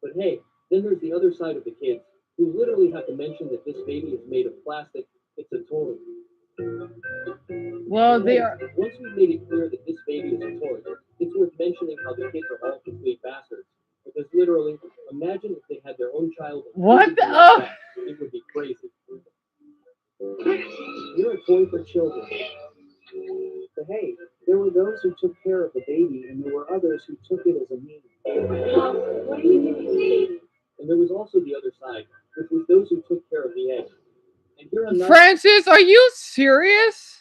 But hey, then there's the other side of the kids, who literally have to mention that this baby is made of plastic. It's a toy. Well, they are... Once we've made it clear that this baby is a toy, It's worth mentioning how the kids are all complete bastards. Because literally, imagine if they had their own child. What the? Like that. It would be crazy. You're a toy for children. But hey, there were those who took care of the baby, and there were others who took it as a means. Mom, what are you doing, baby? And there was also the other side, which was those who took care of the egg. And here I'm not. Francis, are you serious?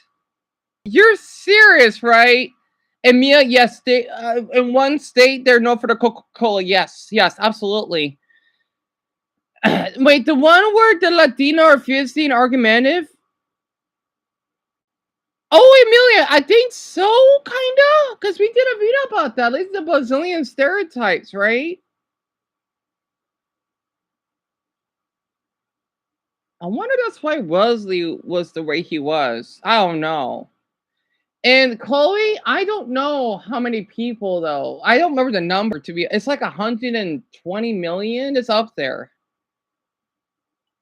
You're serious, right? And Mia, yes, they in one state they're known for the Coca-Cola. Yes, yes, absolutely. Wait, the one where the Latino are fiercely and argumentative? Oh, Emilia, I think so, kinda, because we did a video about that. At least the Brazilian stereotypes, right? I wonder that's why Wesley was the way he was. I don't know. And Chloe, I don't know how many people though. I don't remember the number to be. It's like 120 million. It's up there.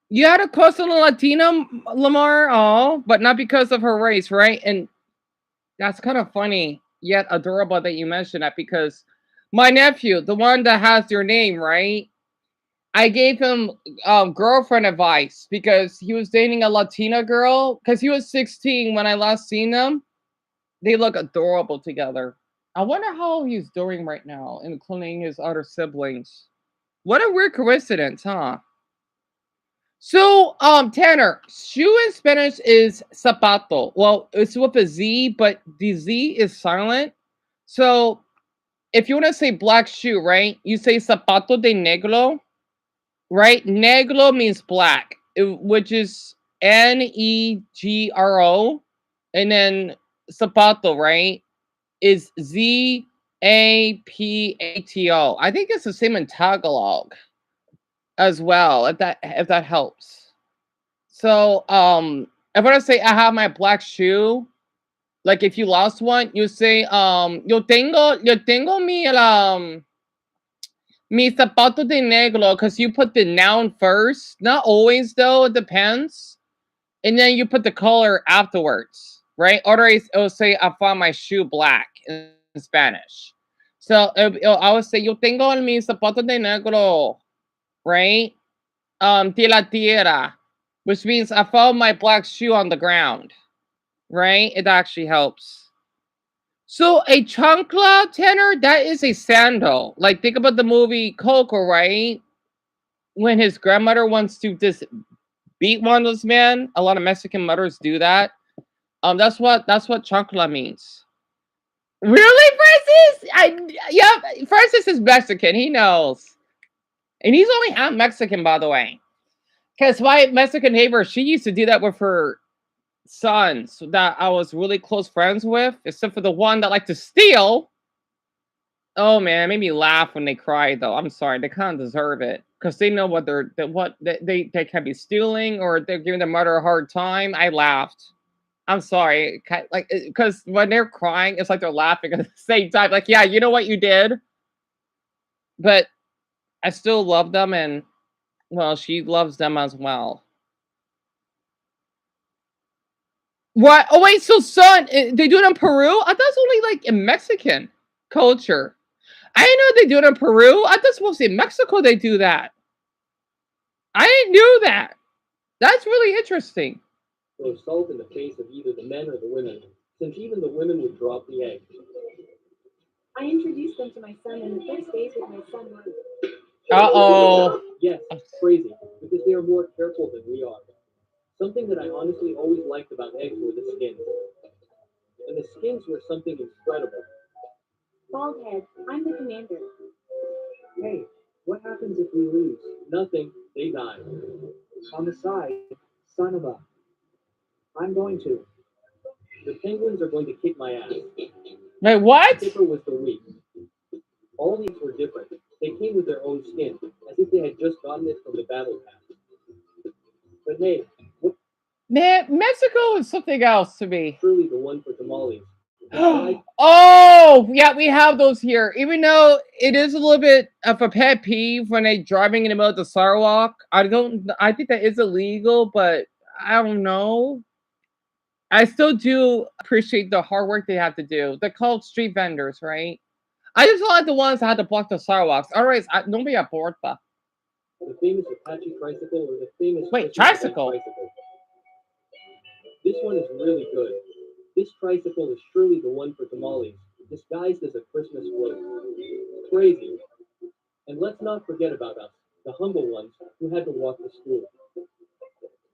You had a crush on a Latina, Lamar, oh, but not because of her race, right? And that's kind of funny, yet adorable that you mentioned that because my nephew, the one that has your name, right? I gave him girlfriend advice because he was dating a Latina girl because he was 16 when I last seen them. They look adorable together. I wonder how he's doing right now, including his other siblings. What a weird coincidence, huh? So, Tanner, shoe in Spanish is zapato. Well, it's with a Z, but the Z is silent. So, if you want to say black shoe, right? You say zapato de negro, right? Negro means black, which is Negro, and then zapato, right? Is Zapato. I think it's the same in Tagalog as well, if that helps. So if I want to say I have my black shoe, like if you lost one, you say yo tengo mi zapato de negro, because you put the noun first. Not always though, it depends. And then you put the color afterwards, right? Or it'll say I found my shoe black in Spanish. So I would say yo tengo mi zapato de negro, right? De la tierra, which means I found my black shoe on the ground, right? It actually helps. So a chancla, Tanner, that is a sandal. Like think about the movie Coco, right? When his grandmother wants to just beat one of those men. A lot of Mexican mothers do that. That's what chancla means. Really, Francis? Yeah, Francis is Mexican. He knows, and he's only half Mexican, by the way. Because my Mexican neighbor, she used to do that with her sons that I was really close friends with, except for the one that liked to steal. Oh man, it made me laugh when they cried though. I'm sorry, they kind of deserve it because they know what they can be stealing or they're giving their mother a hard time. I laughed. I'm sorry, like because when they're crying, it's like they're laughing at the same time. Like, yeah, you know what you did, but I still love them, and well, she loves them as well. What? Oh wait, so son, they do it in Peru? I thought it's only like in Mexican culture. I didn't know they do it in Peru. I thought it's mostly in Mexico they do that. I didn't know that. That's really interesting. Throw salt in the face of either the men or the women, since even the women would drop the egg. I introduced them to my son, and the first days with my son were. Uh-oh. Yes, crazy, because they are more careful than we are. Something that I honestly always liked about eggs were the skins. And the skins were something incredible. Baldhead, I'm the commander. Hey, what happens if we lose? Nothing, they die. On the side, son of a. I'm going to. The penguins are going to kick my ass. Wait, what? Skipper was the weak. All these were different. They came with their own skin, as if they had just gotten it from the battle path. But hey, what? Man, Mexico is something else to me. Truly the one for tamales. Oh, yeah, we have those here. Even though it is a little bit of a pet peeve when they driving in the middle of the sidewalk. I think that is illegal, but I don't know. I still do appreciate the hard work they have to do. They're called street vendors, right? I just don't like the ones that had to block the sidewalks. Alright, don't be a porta. The famous Apache tricycle or the famous Wait, Christmas event tricycle? tricycle. This one is really good. This tricycle is surely the one for tamales, disguised as a Christmas float. Crazy. And let's not forget about us, the humble ones who had to walk to school.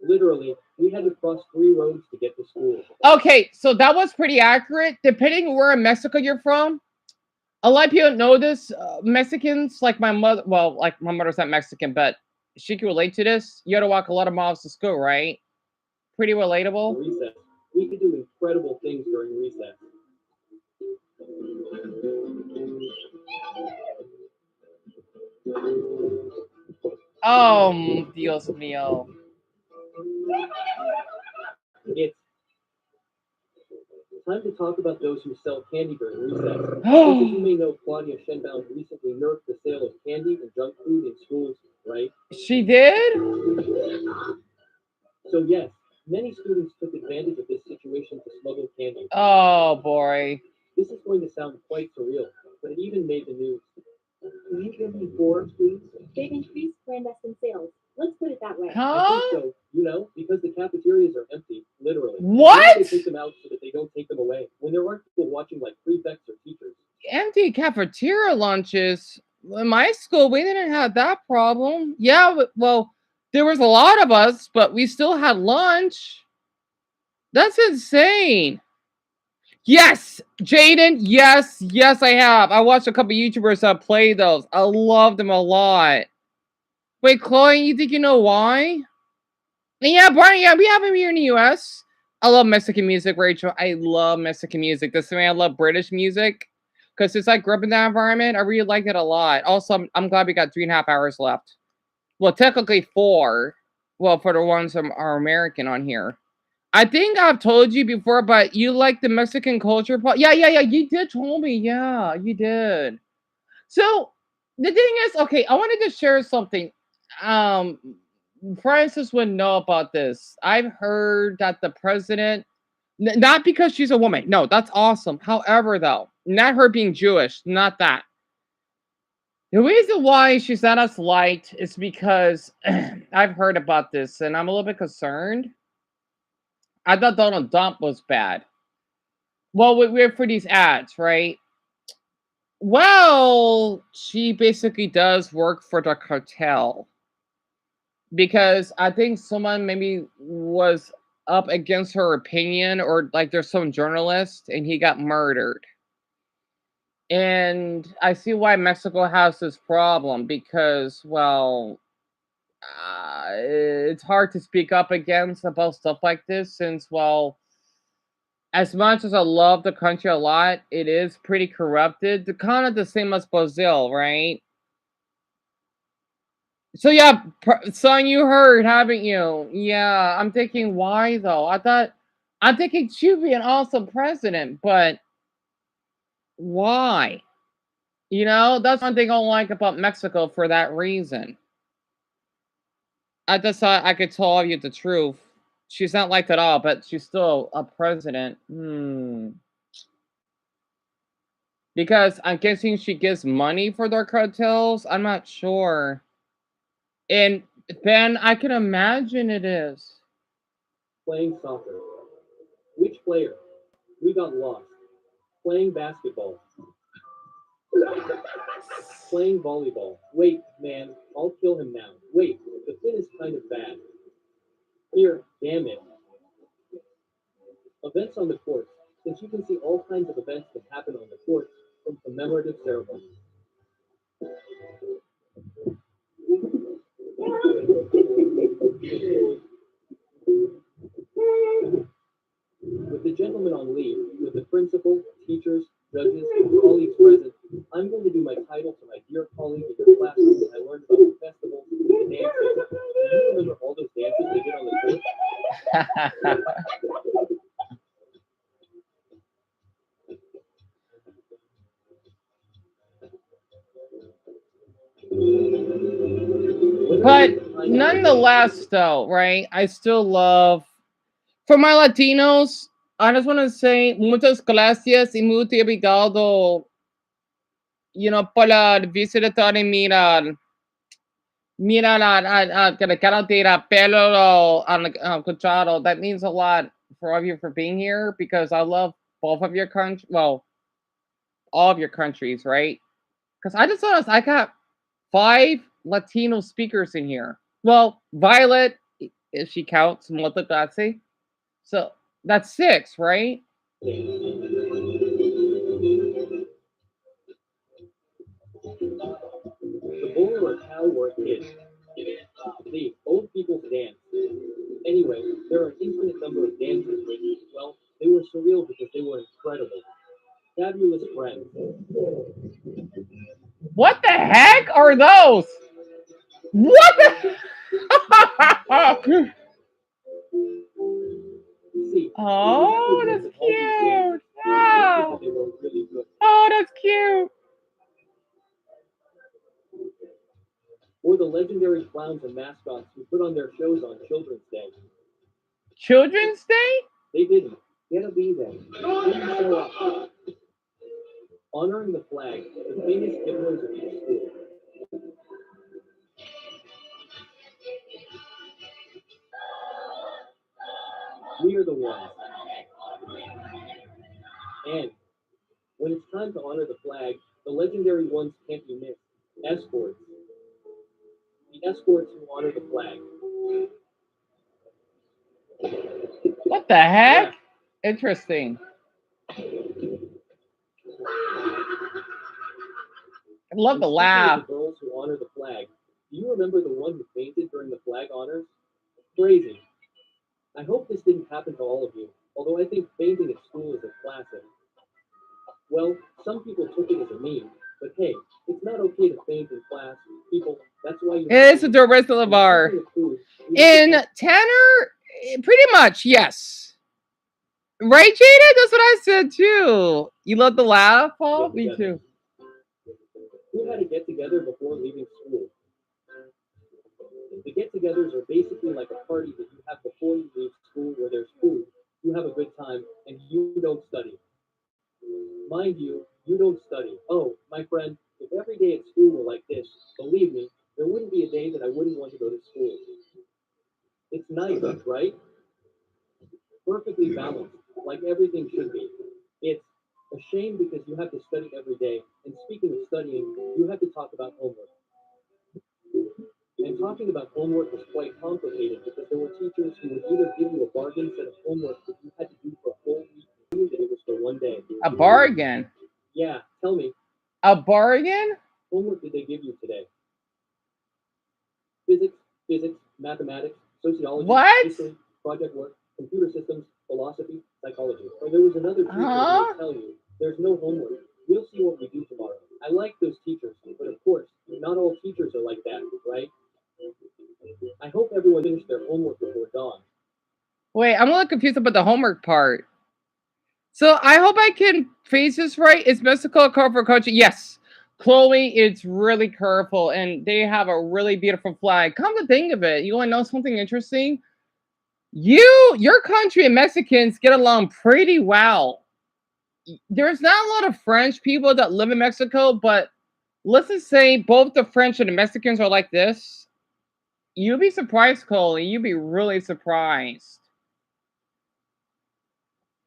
Literally, we had to cross 3 roads to get to school. Okay, so that was pretty accurate. Depending on where in Mexico you're from, a lot of people know this. Mexicans, like my mother, well, like my mother's not Mexican, but she can relate to this. You had to walk a lot of miles to school, right? Pretty relatable. Recess. We could do incredible things during recess. Oh, Dios mío. It's time to talk about those who sell candy during recess. Because as you may know, Claudia Shenbaum recently nerfed the sale of candy and junk food in schools, right? She did? So yes, many students took advantage of this situation to smuggle candy. Oh, boy. This is going to sound quite surreal, but it even made the news. Can you give me 4, please? They've increased clandestine sales. Let's put it that way. I Huh? think so, because the cafeterias are empty, literally. What? Maybe they take them out so that they don't take them away when there aren't people watching like prefects or teachers. Empty cafeteria lunches. In my school, we didn't have that problem. Yeah, well, there was a lot of us, but we still had lunch. That's insane. Yes, Jaden. Yes, I have. I watched a couple YouTubers that play those. I love them a lot. Wait, Chloe, you think you know why? Yeah, Brian, yeah, we have him here in the US. I love Mexican music, Rachel. I love Mexican music. The same way I love British music. Because since I grew up in that environment, I really like it a lot. Also, I'm glad we got 3.5 hours left. Well, technically 4. Well, for the ones that are American on here. I think I've told you before, but you like the Mexican culture part? Yeah. You did tell me. Yeah, you did. So the thing is, okay, I wanted to share something. Um, Francis would know about this. I've heard that the president, not because she's a woman. No, that's awesome. However, though, not her being Jewish, not that. The reason why she's not as liked is because I've heard about this and I'm a little bit concerned. I thought Donald Trump was bad. Well, we're for these ads, right? Well, she basically does work for the cartel because I think someone maybe was up against her opinion, or like there's some journalist and he got murdered. And I see why Mexico has this problem because, well, it's hard to speak up against about stuff like this since, well, as much as I love the country a lot, it is pretty corrupted. The kind of the same as Brazil, right? So yeah, son, you heard, haven't you? Yeah, I'm thinking why though? I'm thinking she'd be an awesome president, but why? You know, that's one thing I don't like about Mexico for that reason. I just thought I could tell you the truth. She's not liked at all, but she's still a president. Because I'm guessing she gives money for their cartels. I'm not sure. And Ben, I can imagine it is. Playing soccer. Which player? We got lost. Playing basketball. Playing volleyball. Wait, man, I'll kill him now. Wait, the fin is kind of bad. Here, damn it. Events on the court. Since you can see all kinds of events that happen on the court from commemorative ceremonies. With the gentleman on leave, with the principal, teachers, judges, and colleagues present, I'm going to do my title to my dear colleague in your classroom that I learned about the festivals and dances. Do you remember all those dances they did on the court? But nonetheless, though, right? I still love, for my Latinos, I just want to say muchas gracias y muy obrigado. para visitar y mira que le cara tira pelo cucharo. That means a lot for all of you for being here because I love both of your country. Well, all of your countries, right? Because I just noticed I got 5 Latino speakers in here. Well, Violet, if she counts, Multiplexi. So that's 6, right? The bull or cow were a kid. The old people's dance. Anyway, there are an infinite number of dances which, well, they were surreal because they were incredible. Fabulous friends. What the heck are those? What the? See, Oh, that's cute. Oh, they were really good. oh, that's cute. Or the legendary clowns and mascots who put on their shows on Children's Day. Children's Day? They didn't. Get a be there. Didn't show up. Honoring the flag, the famous giveaways of each school. We are the ones. And when it's time to honor the flag, the legendary ones can't be missed. Escorts. The escorts who honor the flag. What the heck? Interesting. I love the laugh. The girls who honor the flag. Do you remember the one who fainted during the flag honors? Crazy. I hope this didn't happen to all of you, although I think fainting at school is a classic. Well, some people took it as a meme, but hey, it's not okay to faint in class. People, that's why you It's the rest of the bar. In Tanner, pretty much, yes. Right, Jada? That's what I said too. You love the laugh, Paul? Me too. Who had a get together before leaving school? The get togethers are basically like a party that you have before you leave school where there's food, you have a good time, and you don't study. Mind you, you don't study. Oh, my friend, if every day at school were like this, believe me, there wouldn't be a day that I wouldn't want to go to school. It's nice, right? Perfectly balanced, like everything should be. It's a shame because you have to study every day, and speaking of studying, you have to talk about homework. And talking about homework was quite complicated because there were teachers who would either give you a bargain set of homework that you had to do for a whole week, or that it was for one day. A bargain? Yeah, tell me. A bargain? Homework did they give you today? Physics, mathematics, sociology, history, project work, computer systems, philosophy, psychology. Or there was another teacher who would tell you, there's no homework. We'll see what we do tomorrow. I like those teachers, but of course, not all teachers are like that, right? I hope everyone finished their homework before dawn. Wait, I'm a little confused about the homework part. So I hope I can phrase this right. Is Mexico a colorful country? Yes. Chloe, it's really colorful, and they have a really beautiful flag. Come to think of it, you want to know something interesting? Your country and Mexicans get along pretty well. There's not a lot of French people that live in Mexico, but let's just say both the French and the Mexicans are like this. You'd be surprised, Chloe. You'd be really surprised.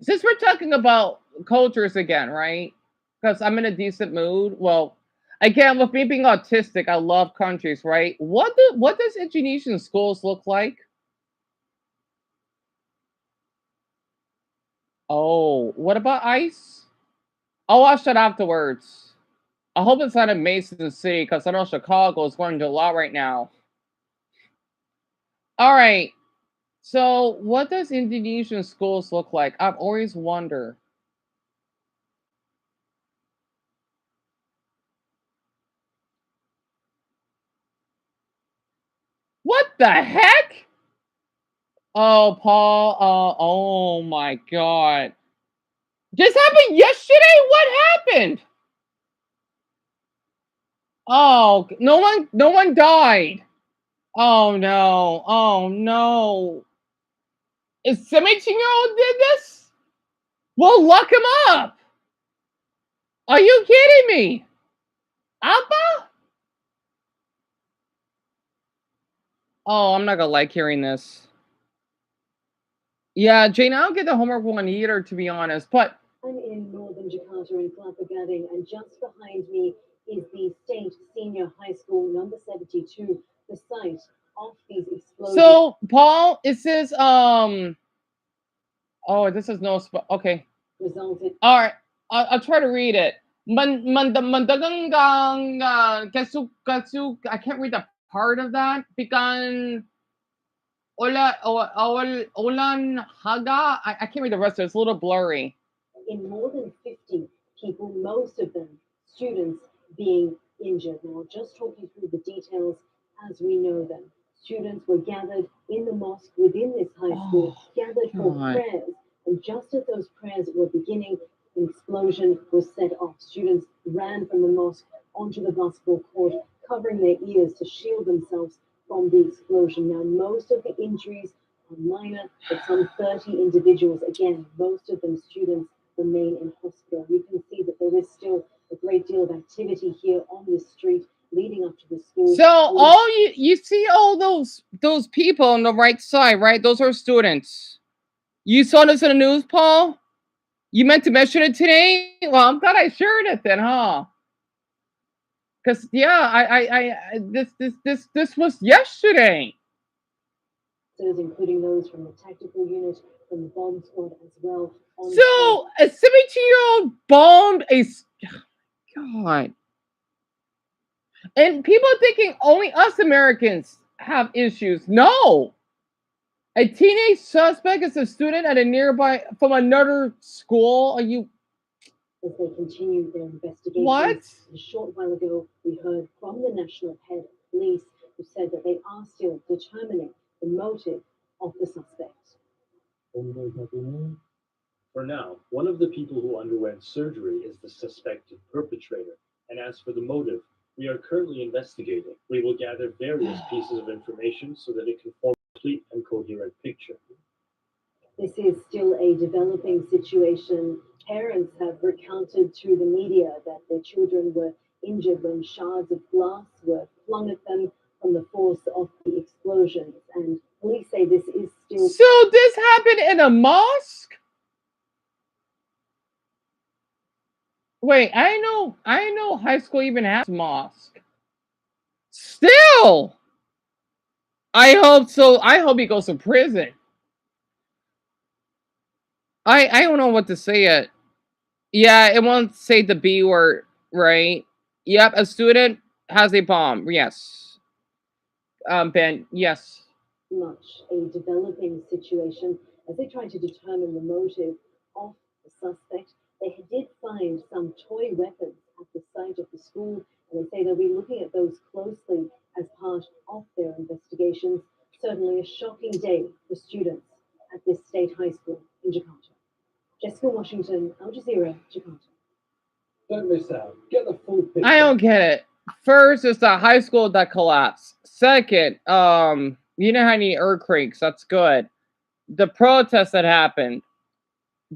Since we're talking about cultures again, right? Because I'm in a decent mood. Well, again, with me being autistic, I love countries, right? What does Indonesian schools look like? Oh, what about ice? I'll watch that afterwards. I hope it's not in Mason City because I know Chicago is going to a lot right now. All right. So, what does Indonesian schools look like? I've always wondered. What the heck? Oh, Paul. Oh my God. This happened yesterday? What happened? Oh, no one died. Oh no. Oh no. Is 17-year-old did this? Well, lock him up. Are you kidding me? Abba? Oh, I'm not gonna like hearing this. Yeah, Jane, I don't get the homework one either, to be honest. But I'm in northern Jakarta in Kelapa Gading, and just behind me is the State Senior High School number 72, the site of these explosions. so, Paul, it says oh, this is no okay. Resulted. All right, I'll try to read it. Mandagangang I can't read the part of that. Bigan Olan Haga. I can't read the rest of it. It's a little blurry. In more than 50 people, most of them students, being injured. Now, I'll just talk you through the details as we know them. Students were gathered in the mosque within this high school, gathered for God. prayers, and just as those prayers were beginning, an explosion was set off. Students ran from the mosque onto the basketball court, covering their ears to shield themselves from the explosion. Now, most of the injuries are minor, but some 30 individuals, again, most of them students, remain in hospital. You can see that there is still a great deal of activity here on this street leading up to the school. So all you see all those people on the right side, right? Those are students. You saw this in the news, Paul? You meant to mention it today? Well, I'm glad I shared it then, huh? Because yeah, this was yesterday. Including those from the tactical unit, from the bomb squad as well. So a 17-year-old bombed a God. And people are thinking only us Americans have issues. No. A teenage suspect is a student at a nearby from another school. Are you? As they continue their investigation. What? A short while ago, we heard from the national head of police who said that they are still determining the motive of the suspect. For now, one of the people who underwent surgery is the suspected perpetrator, and as for the motive, we are currently investigating. We will gather various pieces of information so that it can form a complete and coherent picture. This is still a developing situation. Parents have recounted to the media that their children were injured when shards of glass were flung at them from the force of the explosions, and police say this is still. So this happened in a mosque? Wait, I know high school even has mosque. Still, I hope so. I hope he goes to prison. I don't know what to say yet. Yeah, it won't say the B word, right? Yep, a student has a bomb. Yes. Ben, yes. Much a developing situation as they try to determine the motive of the suspect. They did find some toy weapons at the site of the school, and they say they'll be looking at those closely as part of their investigations. Certainly a shocking day for students at this state high school in Jakarta. Jessica Washington, Al Jazeera, Jakarta. Don't miss out. Get the full picture. I don't get it. First, it's the high school that collapsed. Second, you know how many earthquakes. That's good. The protests that happened.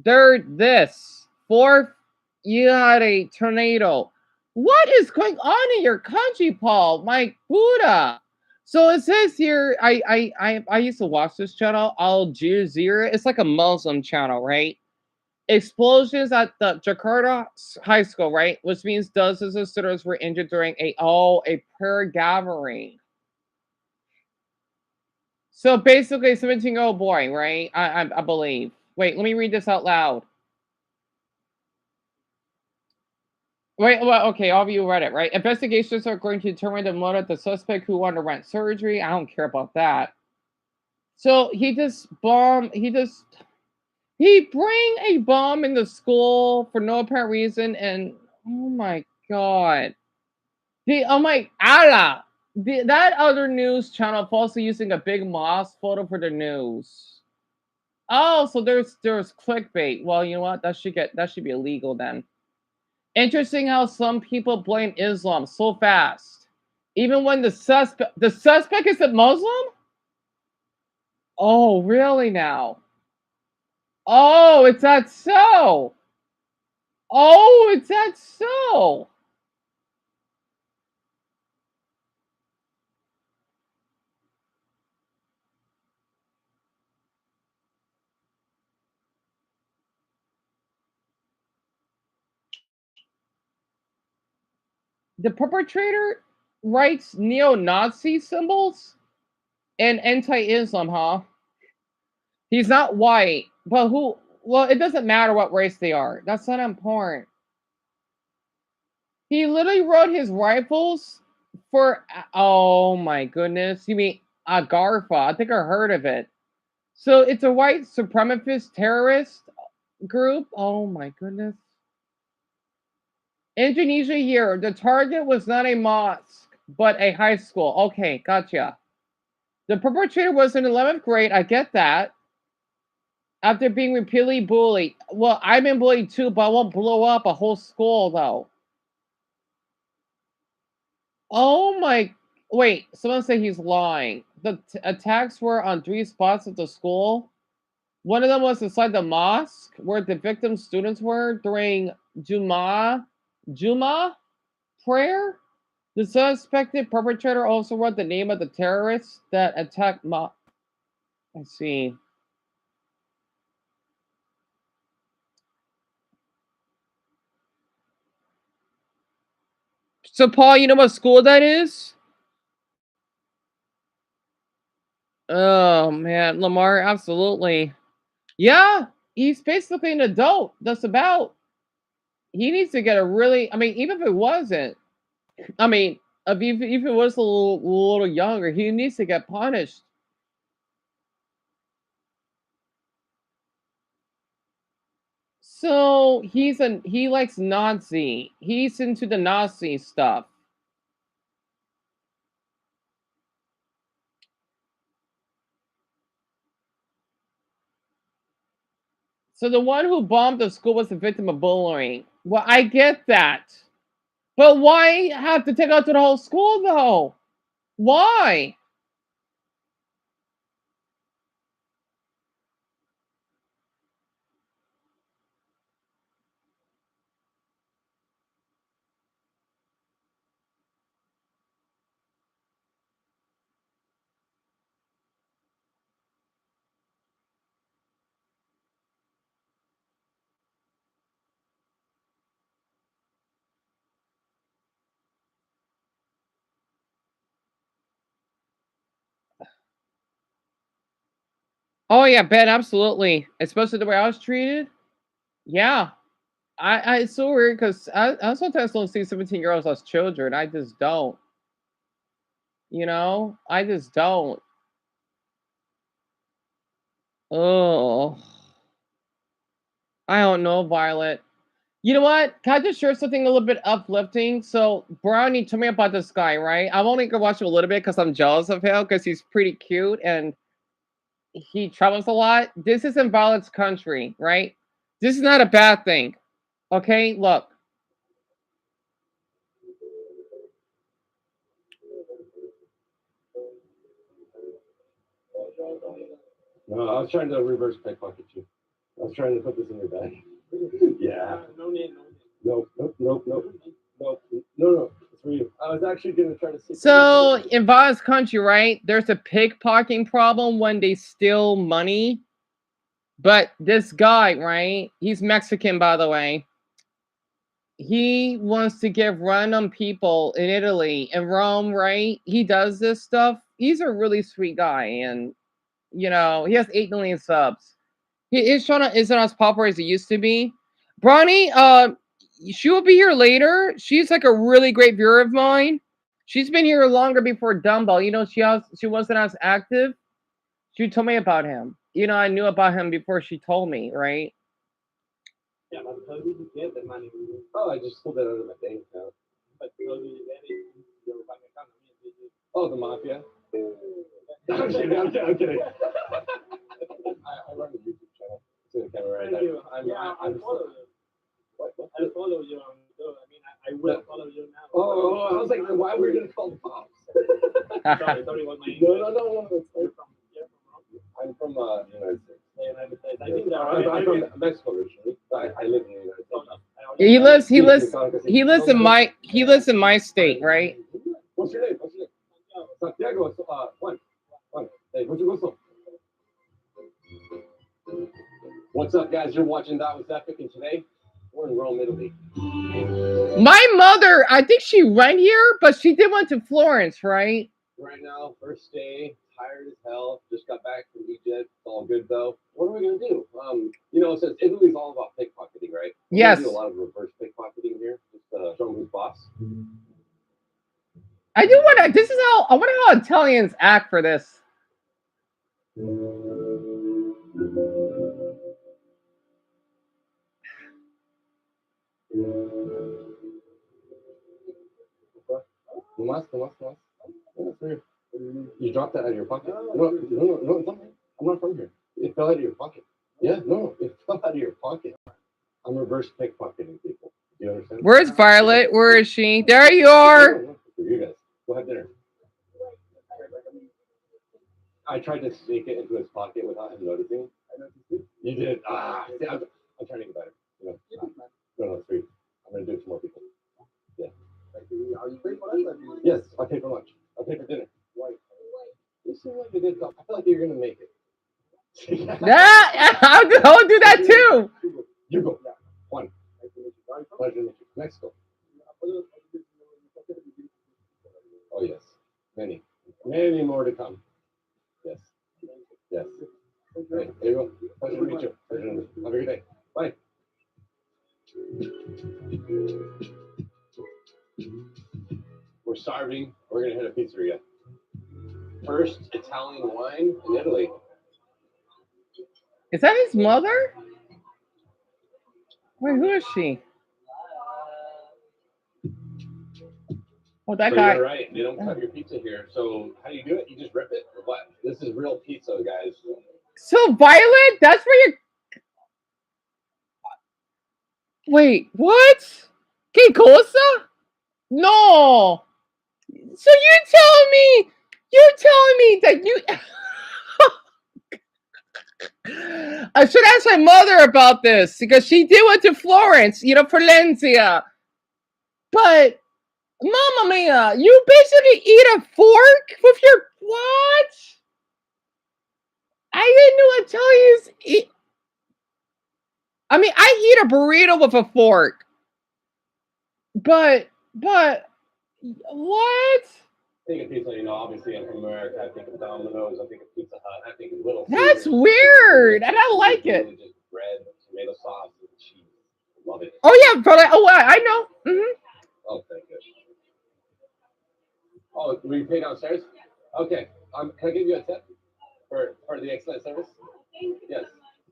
Third, this. Fourth, you had a tornado. What is going on in your country, Paul? My Buddha. So it says here, I used to watch this channel, Al Jazeera. It's like a Muslim channel, right? Explosions at the Jakarta High School, right? Which means dozens of students were injured during a prayer gathering. So basically, 17-year-old boy, right? I believe. Wait, let me read this out loud. Wait, well, okay, all of you read it, right? Investigations are going to determine the motive of the suspect who underwent surgery. I don't care about that. So he bring a bomb in the school for no apparent reason, and oh my god. That other news channel falsely using a big mosque photo for the news. Oh, so there's clickbait. Well, you know what? That should be illegal then. Interesting how some people blame Islam so fast. Even when the suspect is a Muslim? Oh, really now? Oh, it's that so. Oh, it's that so. The perpetrator writes neo-Nazi symbols and anti-Islam, huh? He's not white, but who? Well, it doesn't matter what race they are. That's not important. He literally wrote his rifles for. Oh my goodness! You mean Agarfa? I think I heard of it. So it's a white supremacist terrorist group. Oh my goodness! Indonesia here. The target was not a mosque, but a high school. Okay, gotcha. The perpetrator was in 11th grade. I get that. After being repeatedly bullied. Well, I've been bullied too, but I won't blow up a whole school though. Oh my. Wait, someone said he's lying. The attacks were on 3 spots at the school. One of them was inside the mosque where the victim students were during Juma prayer. The suspected perpetrator also wrote the name of the terrorists that attacked I see. So, Paul, you know what school that is? Oh man, Lamar, absolutely. Yeah, he's basically an adult. That's about. He needs to get a really. I mean, even if it wasn't. I mean, if it was a little younger, he needs to get punished. So he likes Nazi. He's into the Nazi stuff. So the one who bombed the school was the victim of bullying. Well, I get that. But why have to take out to the whole school though? Why? Oh yeah, Ben, absolutely. Especially the way I was treated. Yeah. It's so weird because I sometimes don't see 17-year-olds as children. I just don't. I just don't. Oh, I don't know, Violet. You know what? Can I just share something a little bit uplifting? So, Brownie, told me about this guy, right? I'm only gonna watch him a little bit because I'm jealous of him because he's pretty cute and he travels a lot. This is in Violet's country, right? This is not a bad thing. Okay, look. No, I was trying to reverse pickpocket you. I was trying to put this in your bag. Yeah. No need. Nope. No. It's for you. I was actually gonna try to see. So in Violet's country, right? There's a pickpocketing problem when they steal money. But this guy, right? He's Mexican, by the way. He wants to give random people in Italy and Rome, right? He does this stuff. He's a really sweet guy, and he has 8 million subs. His channel isn't as popular as it used to be. Bronny, she will be here later. She's like a really great viewer of mine. She's been here longer before Dumbo. She wasn't as active. She told me about him. I knew about him before she told me, right? Yeah, but how did you get the money? Oh, I just pulled that out of my bank account. But how did you get it in your bank account? Oh, the mafia. I'm kidding. I run a YouTube channel. It's in the camera right now. I follow you. What? I follow you on YouTube. I mean, I will follow you now. Oh, I was like, why were you gonna call the cops? sorry, what my No. You're from I'm from the United States. the United States. I think I'm from Mexico originally. I live in the United States. He lives in my state, right? What's your name? Santiago. Juan. Hey, what's your whistle? What's up, guys? You're watching That Was Epic, and today we're in Rome, Italy. My mother, I think she went here, but she did went to Florence, right? Right now, first day, tired as hell. Just got back from Egypt. It's all good though. What are we gonna do? Since Italy's all about pickpocketing, right? We're Yes. gonna do a lot of reverse pickpocketing here. Just show them who's boss. I do want to. This is how I wonder how Italians act for this. You dropped that out of your pocket. No, it's not. I'm not from here. It fell out of your pocket. Yeah, no, it fell out of your pocket. I'm reverse pickpocketing people. Do you understand? Where's Violet? Where is she? There you are. No, for you guys. Go have dinner. I tried to sneak it into his pocket without him noticing. You did. See, I'm trying to get better. No, it's free. I'm gonna do it to more people. Yeah. Are you free for that? Yes, I'll pay for lunch. I'll pay for dinner. Why? You seem like a good cop. I feel like you're gonna make it. I'll do that too. You go. One. Pleasure to meet you. Mexico. Oh yes, many more to come. Yes. Hey, there you go. Pleasure to meet you. Have a good day. Bye. We're starving. We're gonna hit a pizzeria. First Italian wine in Italy. Is that his mother? Wait, who is she? Oh, that guy. You're right. They don't cut your pizza here. So how do you do it? You just rip it or what? This is real pizza, guys. So Violet, that's where you. Wait, what? Que cosa? No. So you're telling me that you. I should ask my mother about this because she did went to Florence, Valencia. But, Mamma Mia, you basically eat a fork with your what? I didn't know Italians eat. I mean, I eat a burrito with a fork. But what? Think of pizza, obviously I'm from America. I think of Domino's, I think of Pizza Hut, I think of Little That's Caesars. weird. I don't like it. Really just bread, tomato sauce, and cheese. Love it. Oh yeah, brother. Oh, I know. Mm-hmm. Oh, thank you. Oh, will you pay downstairs? Okay. Can I give you a tip for the excellent service? Yes.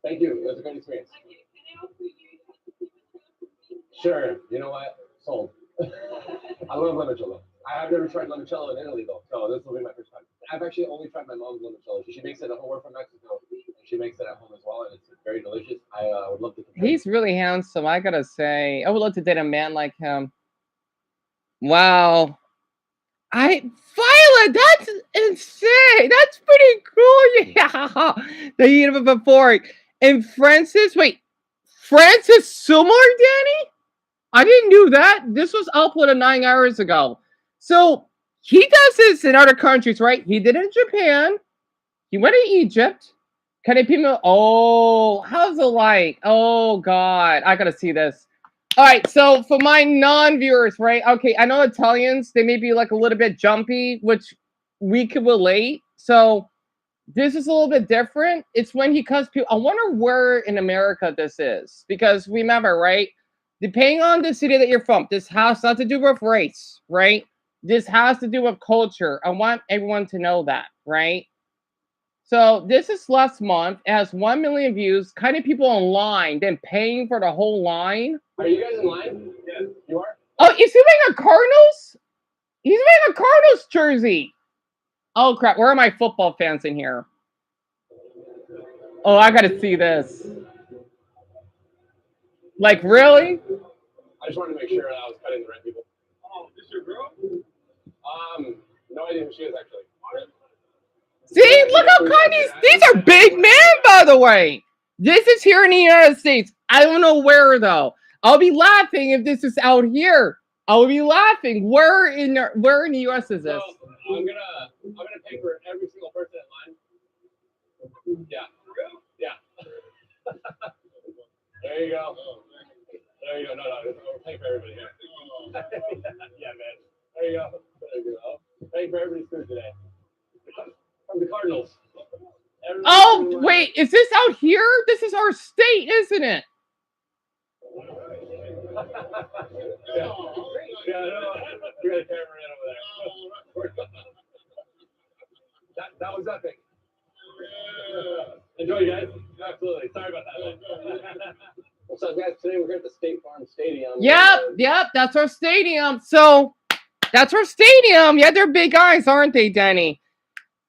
Thank you. It was a great experience. Sure. You know what? Sold. I love limoncello. I have never tried limoncello in Italy though, so this will be my first time. I've actually only tried my mom's limoncello. She makes it at home. We're from Mexico. She makes it at home as well, and it's very delicious. I would love to compare. He's really handsome. I gotta say, I would love to date a man like him. Wow. Violet, that's insane. That's pretty cool. Yeah. They eat him with a fork. And Francis Summer, Danny? I didn't do that. This was uploaded 9 hours ago. So he does this in other countries, right? He did it in Japan. He went to Egypt. Oh, how's it like? Oh God, I gotta see this. All right, so for my non-viewers, right? Okay, I know Italians, they may be like a little bit jumpy, which we could relate. So this is a little bit different. It's when he cuts people. I wonder where in America this is. Because remember, right? Depending on the city that you're from, this has not to do with race, right? This has to do with culture. I want everyone to know that, right? So this is last month. It has 1 million views. Kind of people online, then paying for the whole line. Are you guys in line? Yes, you are. Oh, is he wearing a Cardinals? He's wearing a Cardinals jersey. Oh crap! Where are my football fans in here? Oh, I gotta see this. Like really? I just wanted to make sure I was cutting the right people. Oh, is this your girl? No idea who she is actually. See, look how kind these are big men, by the way. This is here in the United States. I don't know where though. I'll be laughing if this is out here. I will be laughing. Where in the US is this? So, I'm gonna pay for every single person in line. Yeah. There you go. There you go. Thank you for everybody here. Yeah, man. There you go. There you go. Thank you for everybody's food today. From the Cardinals. Oh, wait, is this out here? This is our state, isn't it? Yeah, no, we got a cameraman over there. That was epic. Enjoy, you guys. Absolutely. Sorry about that. What's up, guys? Today we're here at the State Farm Stadium. Yep, that's our stadium. So, that's our stadium. Yeah, they're big guys, aren't they, Danny?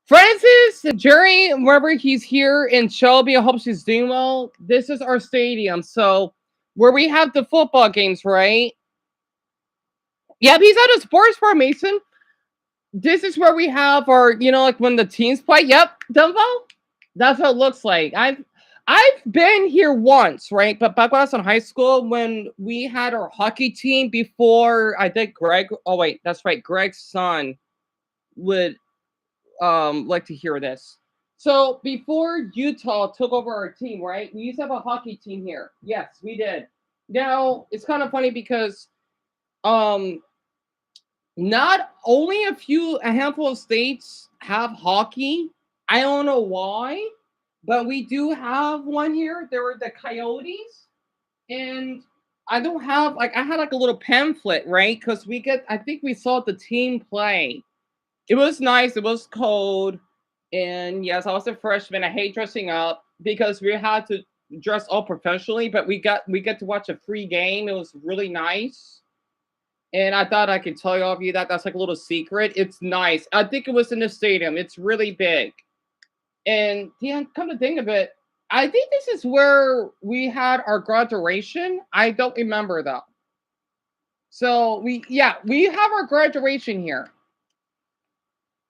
Francis, Jerry, wherever he's here in Shelby, I hope she's doing well. This is our stadium. So, where we have the football games, right? Yep, he's at a sports bar, Mason. This is where we have our, like when the teams play. Yep, Dumbo. That's what it looks like. I've been here once, right? But back when I was in high school, when we had our hockey team before I think Greg. Oh wait, that's right. Greg's son would like to hear this. So before Utah took over our team, right? We used to have a hockey team here. Yes, we did. Now it's kind of funny because not only a handful of states have hockey. I don't know why, but we do have one here. There were the Coyotes, and I don't have I had like a little pamphlet, right? Because I think we saw the team play. It was nice. It was cold, and yes, I was a freshman. I hate dressing up because we had to dress all professionally, but we get to watch a free game. It was really nice. And I thought I could tell all of you that. That's like a little secret. It's nice. I think it was in the stadium. It's really big. And yeah, come to think of it, I think this is where we had our graduation. I don't remember though. So we have our graduation here.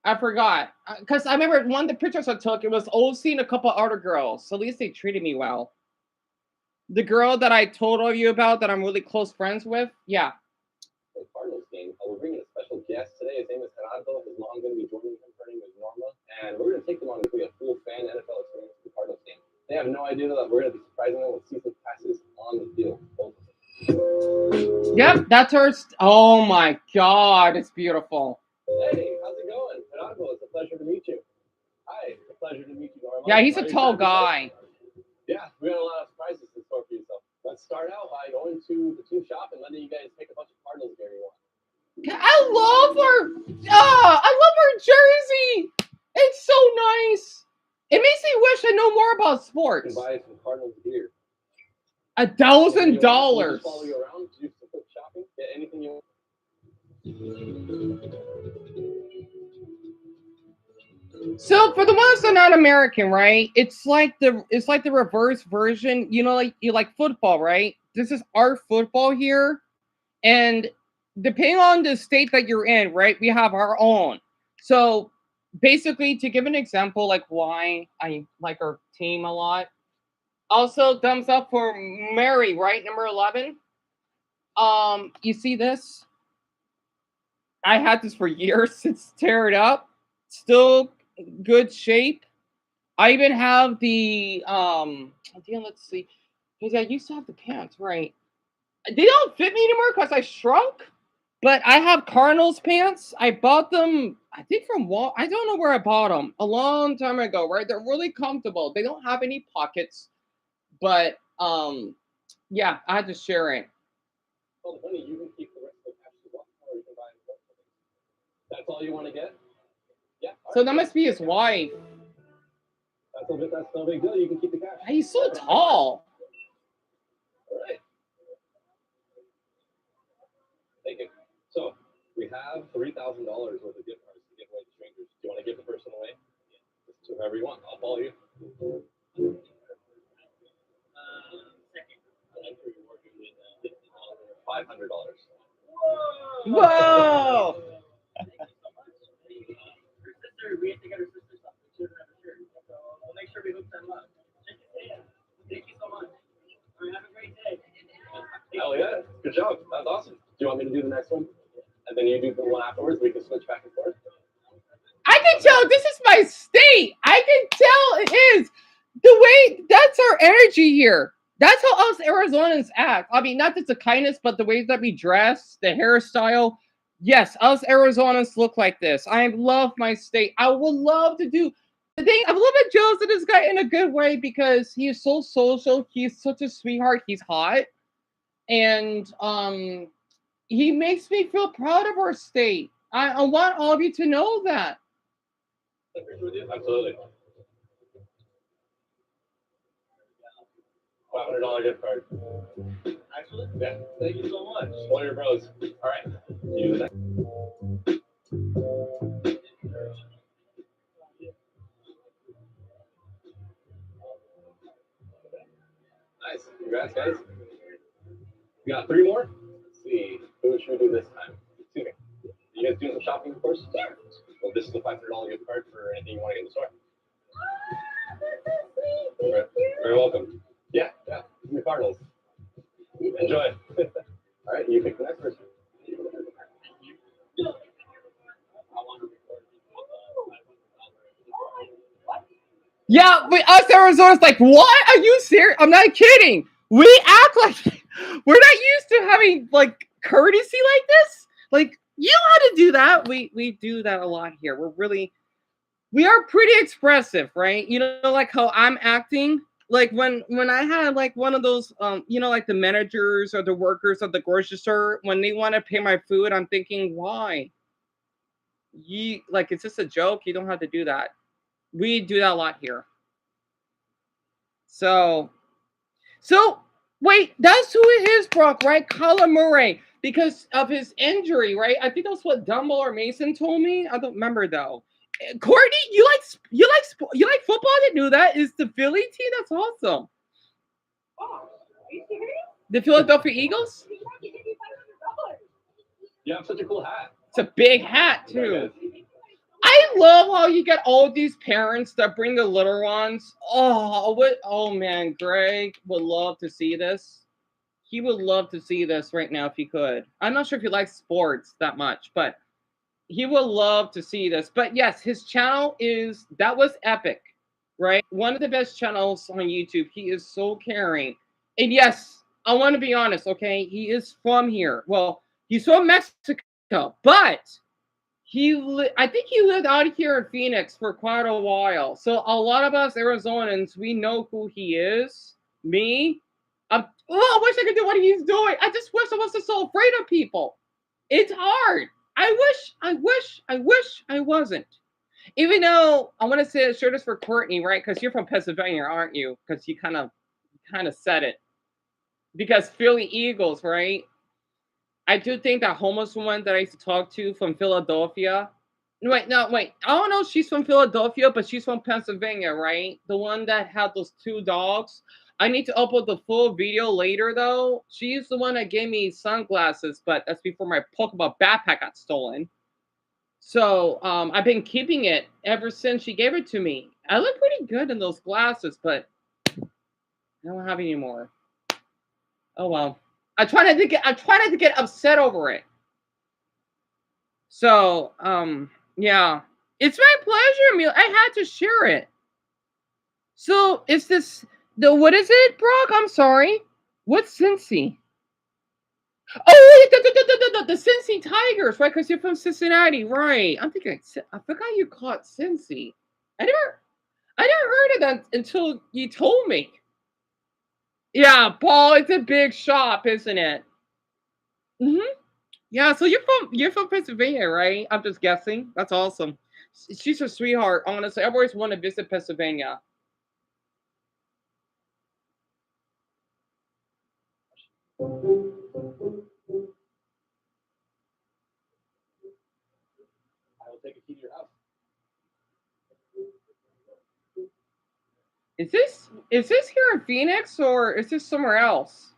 I forgot. Because I remember one of the pictures I took, it was OC and a couple other girls. So at least they treated me well. The girl that I told all of you about that I'm really close friends with, yeah. The Cardinals game. We're bringing a special guest today. His name is Gerardo. His mom going to be joining him. Her name is Norma. And we're going to take them on a full fan NFL experience with the Cardinals game. They have no idea that we're going to be surprising them with season passes on the field. Yep, that's her. Oh my God, it's beautiful. Hey, how's it going? Gerardo, it's a pleasure to meet you. Hi, it's a pleasure to meet you, Norma. Yeah, he's a tall guy. Yeah, we got a lot of surprises in store for you. So let's start out by going to the team shop and letting you guys pick a bunch of Cardinals gear you want. I love her jersey. It's so nice. It makes me wish I know more about sports. You can buy some Cardinals gear. $1,000. Just follow you around, do some quick shopping, get anything you want. So for the ones that are not American, right? It's like the reverse version. Like you like football, right? This is our football here, and depending on the state that you're in, right? We have our own. So basically, to give an example, like why I like our team a lot. Also, thumbs up for Mary, right? Number 11. You see this? I had this for years. It's teared up. Still good shape. I even have the let's see. Because I used to have the pants, right? They don't fit me anymore because I shrunk. But I have Cardinals pants. I bought them, I think from Wall. I don't know where I bought them. A long time ago, right? They're really comfortable. They don't have any pockets. But yeah, I had to share it. Well, honey, you can keep the rest of the cash you want, or you can buy it. That's all you want to get? Yeah. So that must be his wife. That's no big deal. You can keep the cash. He's so tall. All right. Thank you. So we have $3,000 worth of gift cards to give away to strangers. Do you want to give the person away? Yeah. Just to whoever you want. I'll follow you. $500. Whoa! Thank you so much. Her sister, we have to get her sister something. She doesn't have a shirt, so we'll make sure we hook them up. Thank you so much. All right, have a great day. Hell yeah! Good job. That's awesome. Do you want me to do the next one? And then you do the one afterwards. We can switch back and forth. I can tell this is my state. I can tell it is. The way, that's our energy here. That's how us Arizonans act. I mean, not just the kindness, but the ways that we dress, the hairstyle. Yes, us Arizonans look like this. I love my state. I would love to do the thing. I'm a little bit jealous of this guy in a good way because he is so social. He's such a sweetheart. He's hot, and he makes me feel proud of our state. I want all of you to know that. Absolutely. $500 gift card. Actually, yeah. Thank you so much. One of your bros. All right. You. Nice. Congrats, guys. We got 3 more. Let's see. Who should we do this time? Excuse me. You guys doing some shopping, of course? Yeah. Well, this is a $500 gift card for anything you want to get in the store. Very welcome. Yeah. The Cardinals. Enjoy. All right, you pick the next person. Yeah, us Arizona's like, what? Are you serious? I'm not kidding. We act like we're not used to having like courtesy like this. Like, you know how to do that. We do that a lot here. We are pretty expressive, right? You know, like how I'm acting. Like when I had like one of those you know, like the managers or the workers of the grocery store, when they want to pay my food, I'm thinking, why? Is this a joke? You don't have to do that. We do that a lot here. So wait, that's who it is, Brock, right? Kyler Murray, because of his injury, right? I think that's what Dumble or Mason told me. I don't remember though. Courtney, you like football? I didn't know that. Is the Philly team? That's awesome. The Philadelphia Eagles? You have such a cool hat. It's a big hat too. I love how you get all these parents that bring the little ones. Oh man, Greg would love to see this. He would love to see this right now if he could. I'm not sure if he likes sports that much, but he would love to see this. But yes, his channel that was epic, right? One of the best channels on YouTube. He is so caring. And yes, I want to be honest, okay? He is from here. Well, he's from Mexico, but I think he lived out here in Phoenix for quite a while. So a lot of us Arizonans, we know who he is. Me, I wish I could do what he's doing. I just wish I wasn't so afraid of people. It's hard. I wish I wasn't. Even though I want to say share this for Courtney, right? Because you're from Pennsylvania, aren't you? Because you kind of said it. Because Philly Eagles, right? I do think that homeless woman that I used to talk to from Philadelphia. Wait. I don't know if she's from Philadelphia, but she's from Pennsylvania, right? The one that had those 2 dogs. I need to upload the full video later, though. She's the one that gave me sunglasses, but that's before my Pokemon backpack got stolen. So I've been keeping it ever since she gave it to me. I look pretty good in those glasses, but I don't have any more. Oh well. I try not to get upset over it. So, yeah. It's my pleasure, Emil. I had to share it. So, is this what is it, Brock? I'm sorry. What's Cincy? Oh, the Cincy Tigers, right? Because you're from Cincinnati, right? I'm thinking, I forgot you caught Cincy. I never heard of that until you told me. Yeah, Paul, it's a big shop, isn't it? Yeah, so you're from Pennsylvania, right? I'm just guessing. That's awesome. She's a sweetheart. Honestly, I've always wanted to visit Pennsylvania. I will take a key to your house. Is this here in Phoenix or is this somewhere else?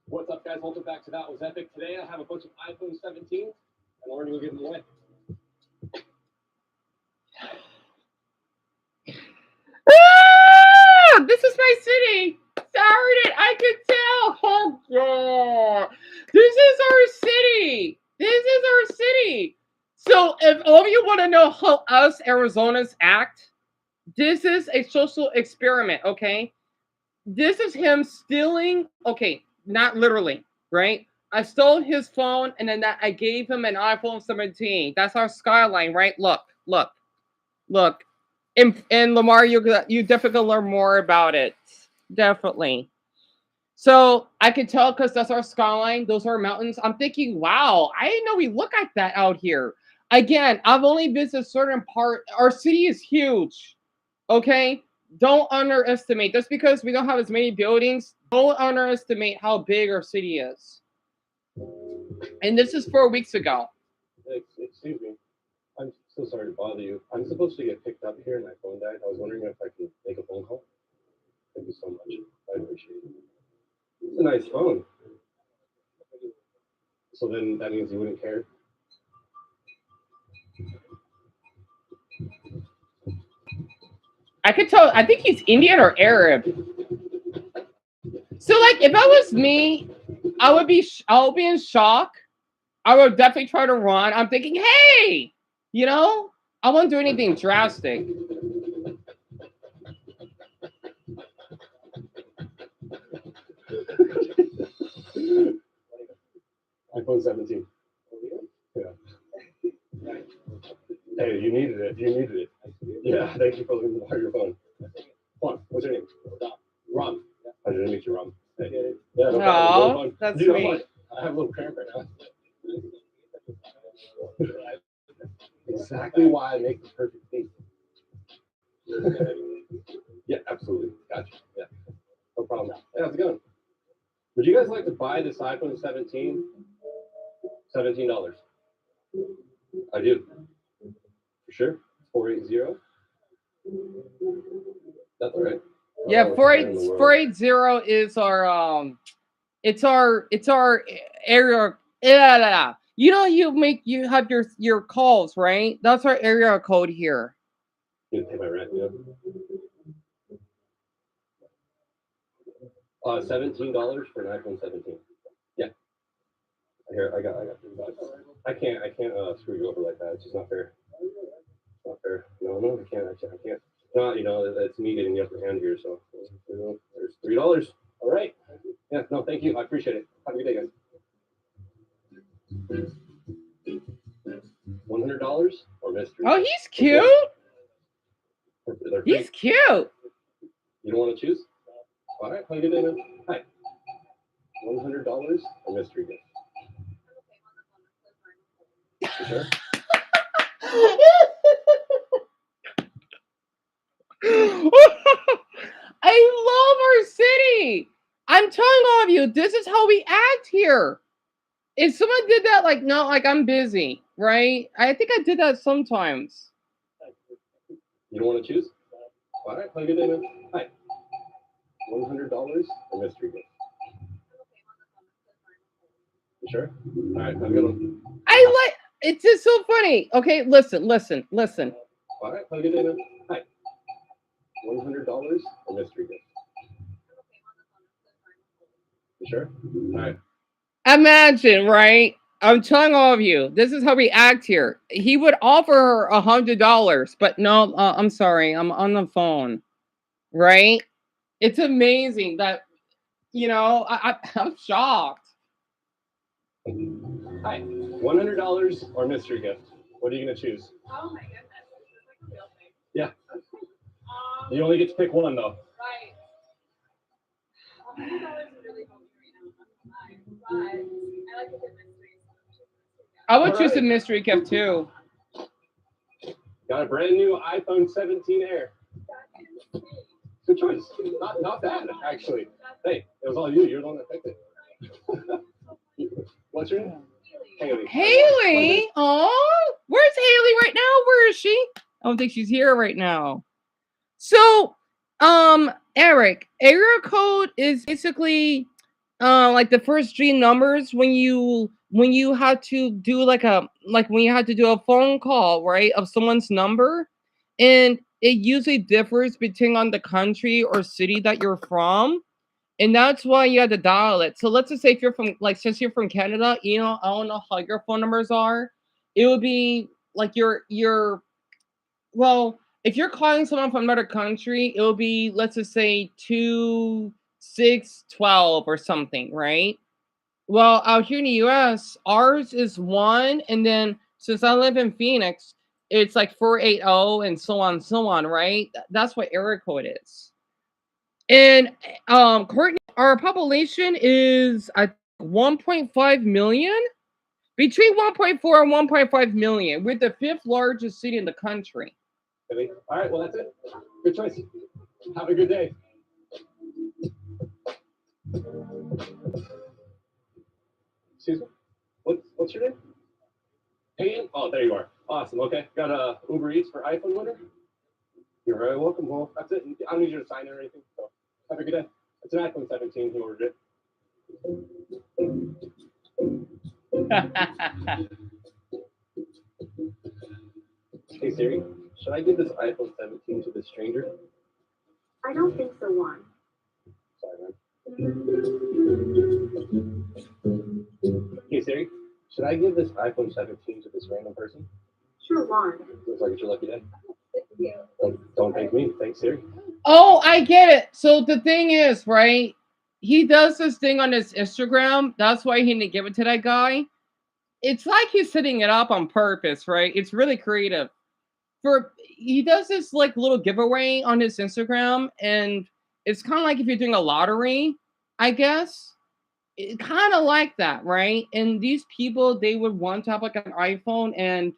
What's up, guys? Welcome back to That Was Epic. Today I have a bunch of iPhone 17s, and we're going to give them away. This is my city. Darn it, I could tell. Oh god, this is our city. So if all of you want to know how us Arizonas act, this is a social experiment, okay? This is him stealing, okay, not literally, right? I stole his phone and then I gave him an iPhone 17. That's our skyline, right? Look. And Lamar, you definitely gonna learn more about it. Definitely. So I can tell because that's our skyline. Those are mountains. I'm thinking, wow, I didn't know we look like that out here. Again, I've only visited a certain part. Our city is huge. Okay? Don't underestimate. Just because we don't have as many buildings, don't underestimate how big our city is. And this is 4 weeks ago. Excuse me. I'm so sorry to bother you. I'm supposed to get picked up here and my phone died. I was wondering if I could make a phone call. Thank you so much. I appreciate it. It's a nice phone. So then that means you wouldn't care? I could tell, I think he's Indian or Arab. So like if I was me, I would be in shock. I would definitely try to run. I'm thinking, hey, you know, I won't do anything drastic. iPhone 17. Yeah. Hey, you needed it. Yeah, thank you for letting me borrow your phone. Come on, what's your name? Ron. I didn't meet you, Ron. Hey. Yeah, no problem. Oh, that's Dude, sweet. I have a little cramp right now. Exactly why I make the perfect thing. Yeah, absolutely. Gotcha. Yeah. No problem. Hey, how's it going? Would you guys like to buy this iPhone 17? $17. I do. For sure. 480. That's all right. Yeah, 480 is our it's our area. Yeah. You know, you have your calls, right? That's our area code here. You pay my rent, yeah. $17 for an iPhone 17. Yeah. Here, I got $3. I can't screw you over like that. It's just not fair. It's not fair. No, I can't. No, it's me getting the upper hand here. So there's $3. All right. Yeah. No, thank you. I appreciate it. Have a good day, guys. $100 or mystery? Oh, he's cute. He's cute. You don't want to choose? All right. Have a good day, man. Hi. $100 or mystery gift? You sure? I love our city. I'm telling all of you, this is how we act here. If someone did that, like, no, like I'm busy, right? I think I did that sometimes. You don't want to choose? All right, have a good day, man. Hi. $100 or mystery gift? You sure? All right, have a good one. It's just so funny. Okay, listen. All right, have a good day, man. Hi. $100 or mystery gift? You sure? All right. Imagine, right? I'm telling all of you, this is how we act here. He would offer her $100, but no, I'm sorry, I'm on the phone, right? It's amazing that, I'm shocked. Hi, $100 or mystery gift? What are you gonna choose? Oh my goodness, this is like a real thing. Yeah. You only get to pick one though. Right. $100 would really help me right now, but I like to get mysteries. I would choose a mystery gift too. Got a brand new iPhone 17 Air. Good choice. Not bad, actually. Hey, it was all you. You're the one that picked it. What's your name? Haley? Oh, where's Haley right now? Where is she? I don't think she's here right now. So, Eric, area code is basically like the first three numbers when you had to do when you had to do a phone call, right, of someone's number, and it usually differs depending on the country or city that you're from, and that's why you had to dial it. So let's just say if you're from, like, since you're from Canada, I don't know how your phone numbers are, it would be like well, if you're calling someone from another country, it will be, let's just say 2612 or something, right? Well, out here in the US, ours is 1, and then since I live in Phoenix, it's like 480 and so on, right? That's what area code is. And Courtney, our population is at 1.5 million, between 1.4 and 1.5 million. We're the 5th largest city in the country. All right, well, that's it. Good choice. Have a good day. Excuse me? What's your name? Payne? Oh, there you are. Awesome. Okay. Got a Uber Eats for iPhone winner? You're very welcome. Well, that's it. I don't need you to sign it or anything. So have a good day. It's an iPhone 17. He ordered it. Hey Siri, should I give this iPhone 17 to this stranger? I don't think so, Juan. Sorry, man. Hey Siri, should I give this iPhone 17 to this random person? Sure, Juan. Looks like it's your lucky day. Don't thank me. Thanks, Siri. Oh, I get it. So the thing is, right? He does this thing on his Instagram. That's why he didn't give it to that guy. It's like he's setting it up on purpose, right? It's really creative. He does this like little giveaway on his Instagram, and it's kind of like if you're doing a lottery, I guess. It kind of like that, right? And these people, they would want to have like an iPhone, and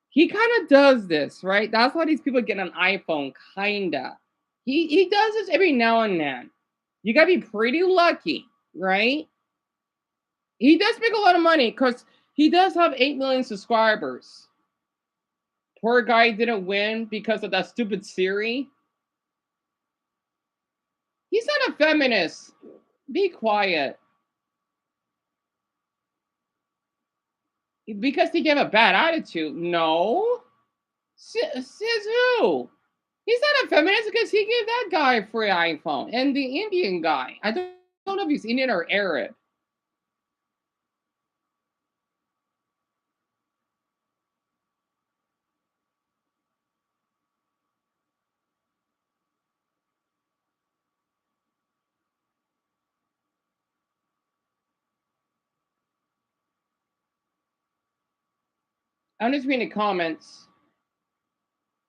he kind of does this, right? That's why these people get an iPhone, kinda. He does this every now and then. You gotta be pretty lucky, right? He does make a lot of money because he does have 8 million subscribers. Poor guy didn't win because of that stupid Siri. He's not a feminist. Be quiet. Because he gave a bad attitude. No. Says who? He's not a feminist because he gave that guy a free iPhone. And the Indian guy. I don't know if he's Indian or Arab. I'm just reading the comments.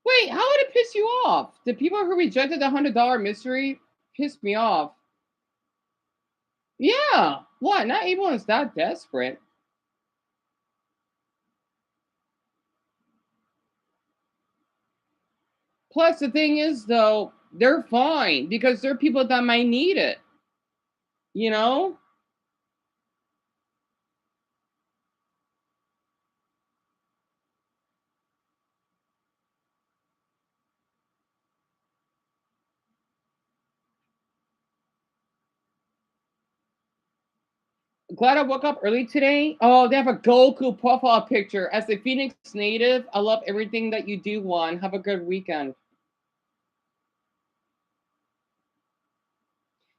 Wait, how would it piss you off? The people who rejected the $100 mystery pissed me off. Yeah. What? Not everyone's that desperate. Plus, the thing is, though, they're fine because there are people that might need it. You know? Glad I woke up early today. Oh, they have a Goku profile picture. As a Phoenix native, I love everything that you do, Juan. Have a good weekend.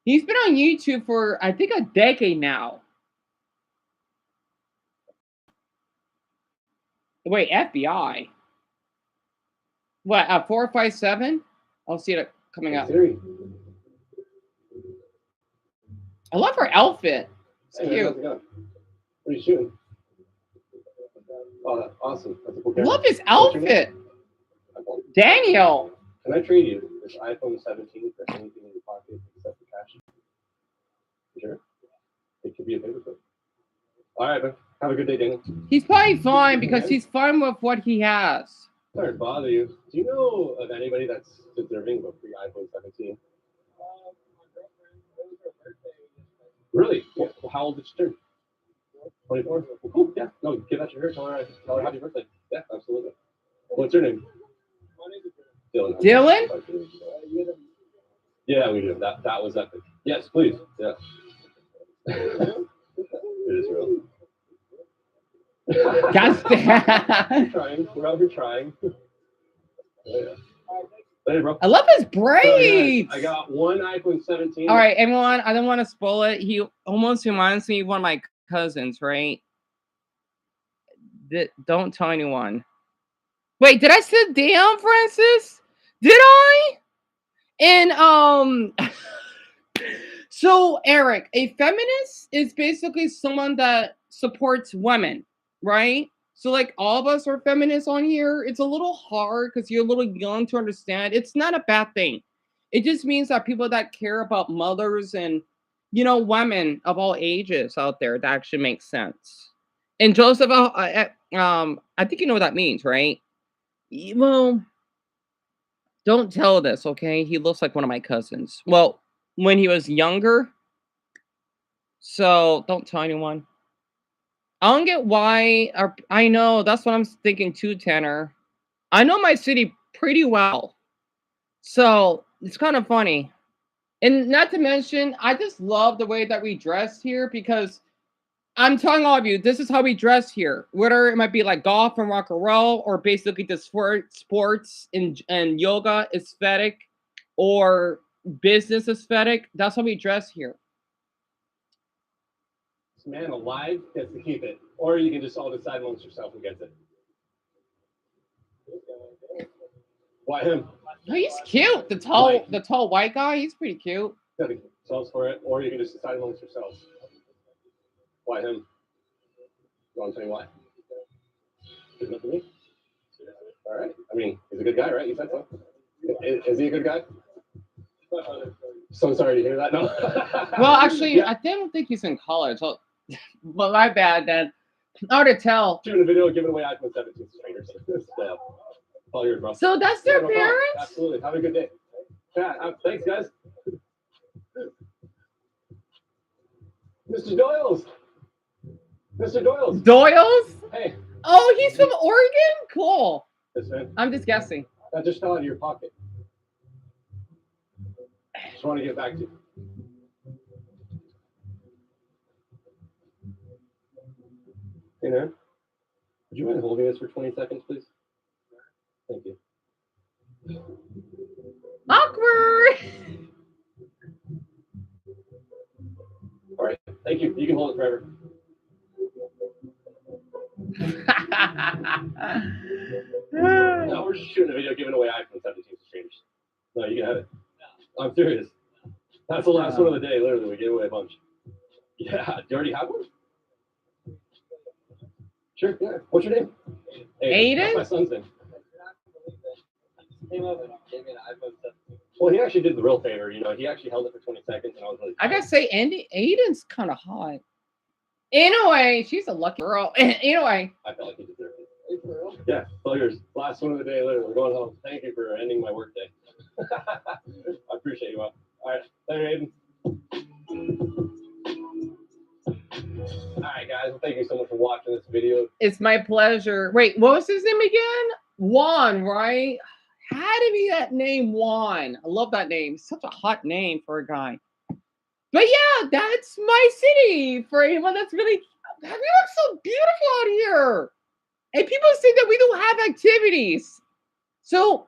He's been on YouTube for, I think, a decade now. Wait, FBI? What, 457? I'll see it coming up. Siri. I love her outfit. It's Hey, cute. how's it going? What are you shooting? Oh, that's awesome. That's a cool camera. Love his What's your name? outfit. Daniel. Can I trade you this iPhone 17 for anything in your pocket except for cash? You sure? It could be a paperclip. All right, man. Have a good day, Daniel. He's probably fine because he's fine with what he has. Sorry to bother you. Do you know of anybody that's deserving of a free iPhone 17? Really? Well, how old did you turn? 24? Well, cool. Yeah. No, give that to her. Tell her happy birthday. Yeah, absolutely. What's her name? Dylan. Dylan? Yeah, we do. That was epic. Yes, please. Yeah. It is real. Gosh damn. Trying. We're out here trying. Yeah. Hey, bro. I love his braids. I got one iPhone 17. All right, everyone. I don't want to spoil it. He almost reminds me of one of my cousins, right? Don't tell anyone. Wait, did I sit down, Francis? Did I? And so Eric, a feminist is basically someone that supports women, right? So like all of us are feminists on here. It's a little hard because you're a little young to understand. It's not a bad thing. It just means that people that care about mothers and women of all ages out there, that actually makes sense. And Joseph, I think you know what that means, right? Well, don't tell this, okay? He looks like one of my cousins. Well, when he was younger, so don't tell anyone. I don't get why. I know that's what I'm thinking too, Tanner. I know my city pretty well, so it's kind of funny. And not to mention, I just love the way that we dress here because I'm telling all of you, this is how we dress here. Whether it might be like golf and rock and roll, or basically the sports and yoga aesthetic, or business aesthetic. That's how we dress here. This man alive gets to keep it, or you can just all decide amongst yourself who gets it. Why him? Oh, he's cute. The tall white guy. He's pretty cute. Gotta yourselves for it, or you can just decide amongst yourselves. Why him? You want to tell me why? Good enough for me? All right. I mean, he's a good guy, right? You said so. Is he a good guy? So sorry to hear that. No. Well, actually, I don't think he's in college. Well, my bad, then. Hard to tell. Shooting a video giving away iPhone 17 to strangers. All yours, bro. So that's their no parents? Problem. Absolutely. Have a good day. Yeah, thanks, guys. Mr. Doyles. Mr. Doyles. Doyles? Hey. Oh, he's from Oregon? Cool. Yes, man. I'm just guessing. That just fell out of your pocket. Just want to get back to you. Hey there. Would you mind holding this for 20 seconds, please? Thank you. Awkward. All right. Thank you. You can hold it forever. No, we're just shooting a video giving away iPhone 17 to strangers. No, you can have it. I'm serious. That's the last one of the day. Literally, we gave away a bunch. Yeah. Do you already have one? Sure. Yeah. What's your name? Aiden? That's my son's name. Well, he actually did the real favor. He actually held it for 20 seconds, and I was like, I gotta say, Aiden's kind of hot. Anyway, she's a lucky girl. Anyway. I felt like he deserved it. Yeah, all yours. Last one of the day, literally. We're going home. Thank you for ending my work day. I appreciate you all. All right. Thank you, Aiden. All right, guys. Well, thank you so much for watching this video. It's my pleasure. Wait, what was his name again? Juan, right? Had to be that name, Juan. I love that name. Such a hot name for a guy. But yeah, that's my city. For anyone that's really, we look so beautiful out here. And people say that we don't have activities. So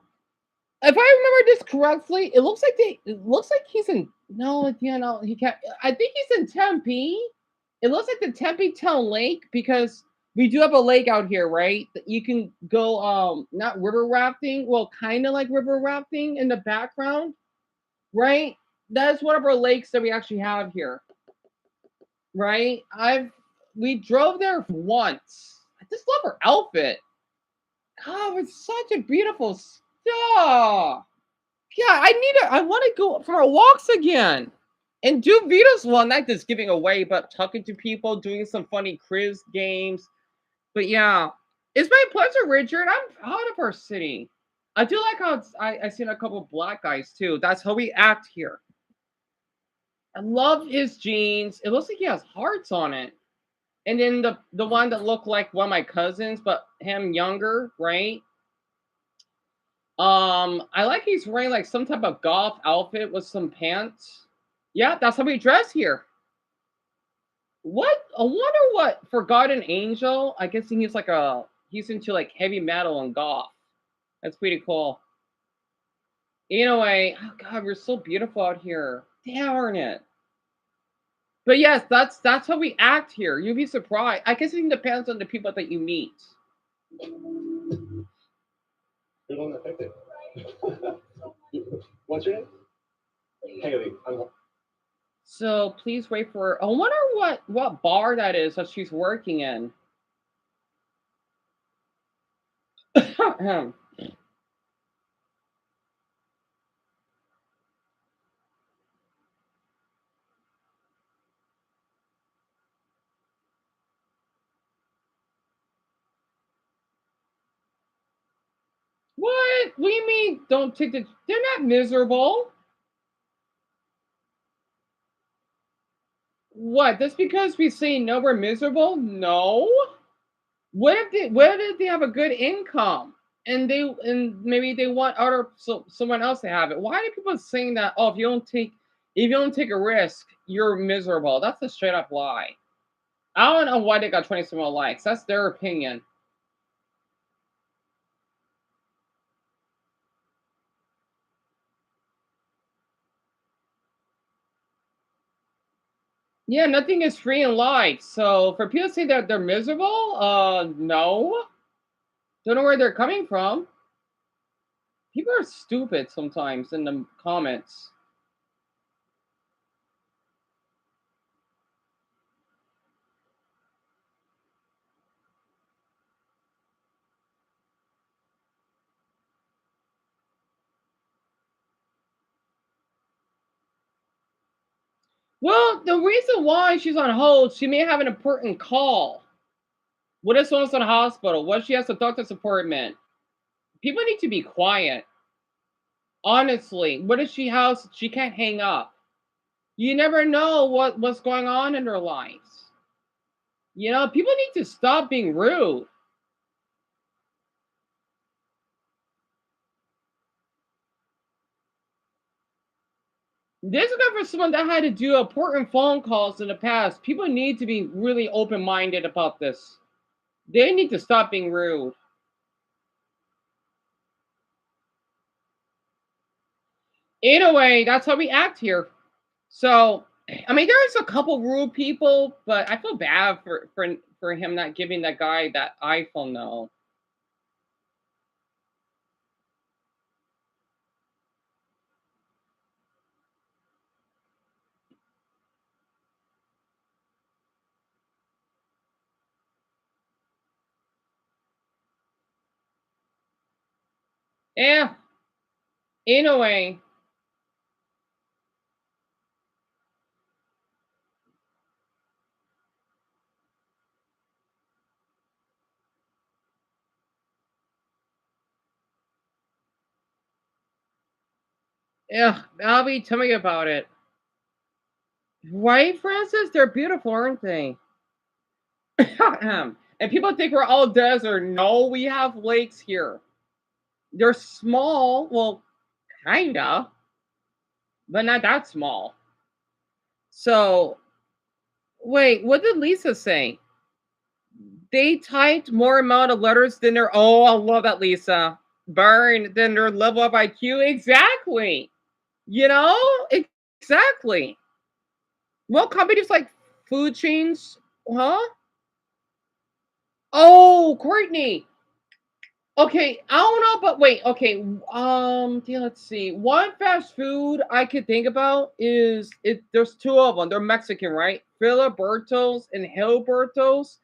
if I remember this correctly, it looks like he's in, no, he can't. I think he's in Tempe. It looks like the Tempe Town Lake, because we do have a lake out here, right? That you can go, not river rafting, well, kind of like river rafting in the background, right? That's one of our lakes that we actually have here, right? We drove there once. I just love her outfit. God, it's such a beautiful stuff. Yeah, I want to go for our walks again and do videos. Well, not just giving away, but talking to people, doing some funny quiz games. But yeah, it's my pleasure, Richard. I'm proud of our city. I do like how I seen a couple of black guys too. That's how we act here. I love his jeans. It looks like he has hearts on it. And then the one that looked like one of my cousins, but him younger, right? I like he's wearing like some type of golf outfit with some pants. Yeah, that's how we dress here. What? I wonder what Forgotten Angel. I guess he's into like heavy metal and golf. That's pretty cool. Anyway, oh God, we're so beautiful out here. Darn it. But yes, that's how we act here. You'd be surprised. I guess it depends on the people that you meet. You're the one that picked it. What's your name? Haley. So please wait for her. I wonder what bar that is that she's working in. What? What do you mean? Don't take the? They're not miserable. What? Just because we say no, we're miserable? No. What if they have a good income and maybe they want someone else to have it? Why are people saying that? Oh, if you don't take a risk, you're miserable. That's a straight up lie. I don't know why they got 27 likes. That's their opinion. Yeah, nothing is free in life. So for people to say that they're miserable, no. Don't know where they're coming from. People are stupid sometimes in the comments. Well, the reason why she's on hold, she may have an important call. What if someone's in the hospital? What if she has a doctor's appointment? People need to be quiet. Honestly, what if she can't hang up? You never know what's going on in their lives. People need to stop being rude. This is good for someone that had to do important phone calls in the past. People need to be really open-minded about this. They need to stop being rude. In a way, that's how we act here. So, I mean, there's a couple rude people, but I feel bad for him not giving that guy that iPhone though. Yeah, in a way. Yeah, Albie, tell me about it. Right, Francis? They're beautiful, aren't they? And people think we're all desert. No, we have lakes here. They're small, well, kinda, but not that small. So, wait, what did Lisa say? They typed more amount of letters than their. Oh, I love that, Lisa. Burn than their level of IQ. Exactly. You know, exactly. Well, companies like food chains, huh? Oh, Courtney. Okay, I don't know, but wait. Okay, yeah, let's see. One fast food I could think about is it. There's two of them. They're Mexican, right? Filiberto's and Hilberto's.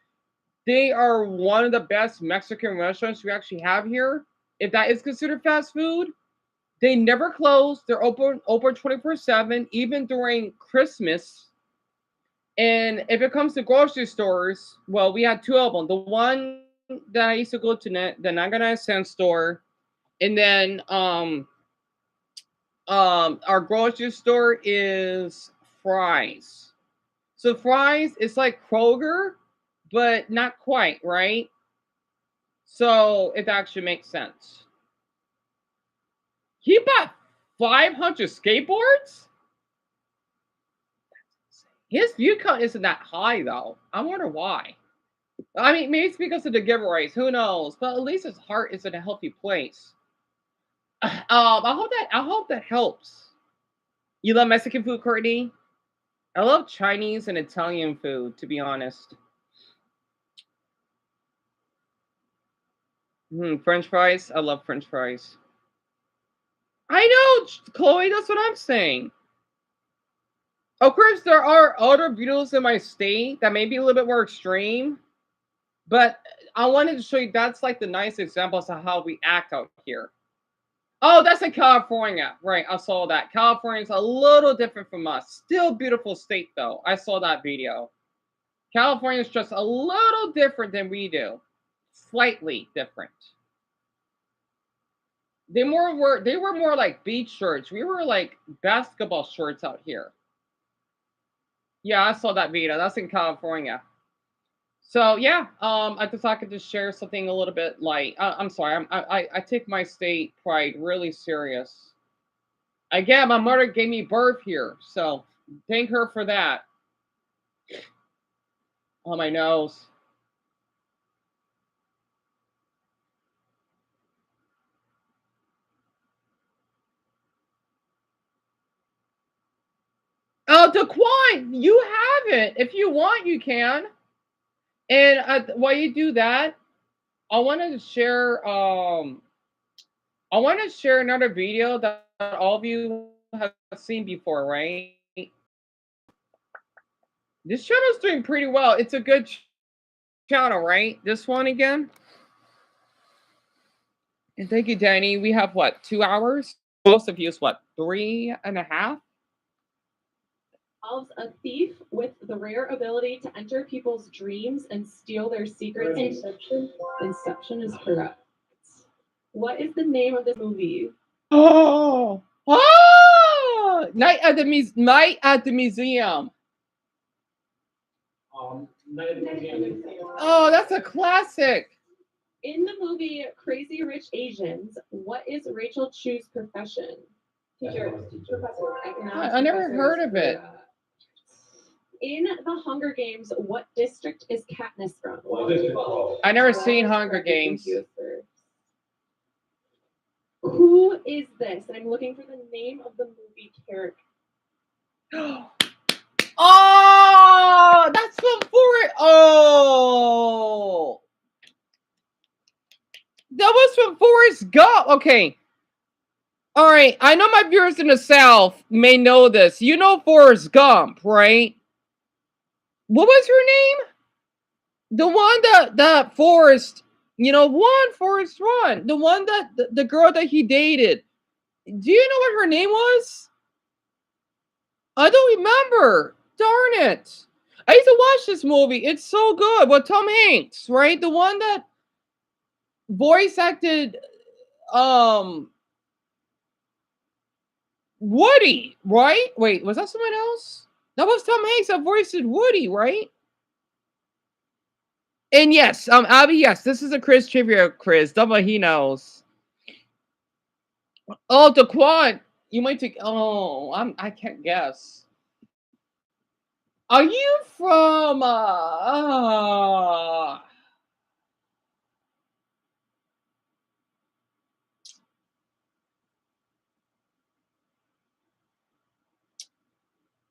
They are one of the best Mexican restaurants we actually have here. If that is considered fast food, they never close. They're open 24/7, even during Christmas. And if it comes to grocery stores, well, we had two of them. The one that I used to go to, the Nagana Cent store, and then our grocery store is Fry's. So Fry's is like Kroger, but not quite, right? So it actually makes sense. He bought 500 skateboards? His view count isn't that high though. I wonder why. I mean, maybe it's because of the giveaways. Who knows? But at least his heart is in a healthy place. I hope that helps. You love Mexican food, Courtney? I love Chinese and Italian food, to be honest. French fries. I love French fries. I know, Chloe. That's what I'm saying. Of course, there are other videos in my state that may be a little bit more extreme, but I wanted to show you that's like the nice examples of how we act out here. Oh, that's in California. Right, I saw that. California's a little different from us. Still beautiful state, though. I saw that video. California's just a little different than we do. Slightly different. They were more like beach shirts. We were like basketball shorts out here. Yeah, I saw that video. That's in California. So yeah, I just thought I could just share something a little bit light. I'm sorry, I take my state pride really serious. Again, my mother gave me birth here, so thank her for that. On my nose. Oh, Daquan, you have it. If you want, you can. And while you do that, I wanted to share. I want to share another video that all of you have seen before, right? This channel's doing pretty well. It's a good channel, right? This one again. And thank you, Danny. We have what, 2 hours? Most of you is what, 3.5? Involves a thief with the rare ability to enter people's dreams and steal their secrets. Inception. Inception is correct. What is the name of this movie? Oh, Night at the Museum. Night at the Museum. Oh, that's a classic. In the movie Crazy Rich Asians, what is Rachel Chu's profession? Teacher, professor, economics. I never heard of it. In the Hunger Games, what district is Katniss from? I never seen Hunger Games. Who is this? I'm looking for the name of the movie character. Oh, that's from Forrest. Oh, that was from Forrest Gump. Okay. All right. I know my viewers in the South may know this. You know Forrest Gump, right? What was her name? The one that Forrest, Forrest Run. The one that the girl that he dated. Do you know what her name was? I don't remember. Darn it. I used to watch this movie. It's so good. With Tom Hanks, right? The one that voice acted Woody, right? Wait, was that someone else? That was Tom Hanks that voiced Woody, right? And yes, Abby, yes, this is a Chris trivia quiz. Double he knows. Oh, Daquan, you might take. Oh, I can't guess. Are you from?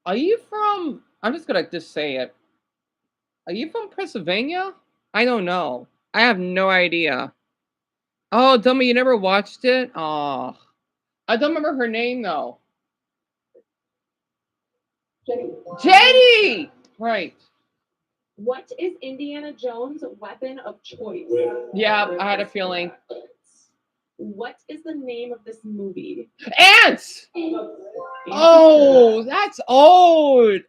Are you from? I'm just gonna just say it. Are you from Pennsylvania? I don't know. I have no idea. Oh, dummy, you never watched it? Oh, I don't remember her name though. Jenny! Right. What is Indiana Jones' weapon of choice? Yeah, I had a feeling. What is the name of this movie? Ants! Oh, that's old.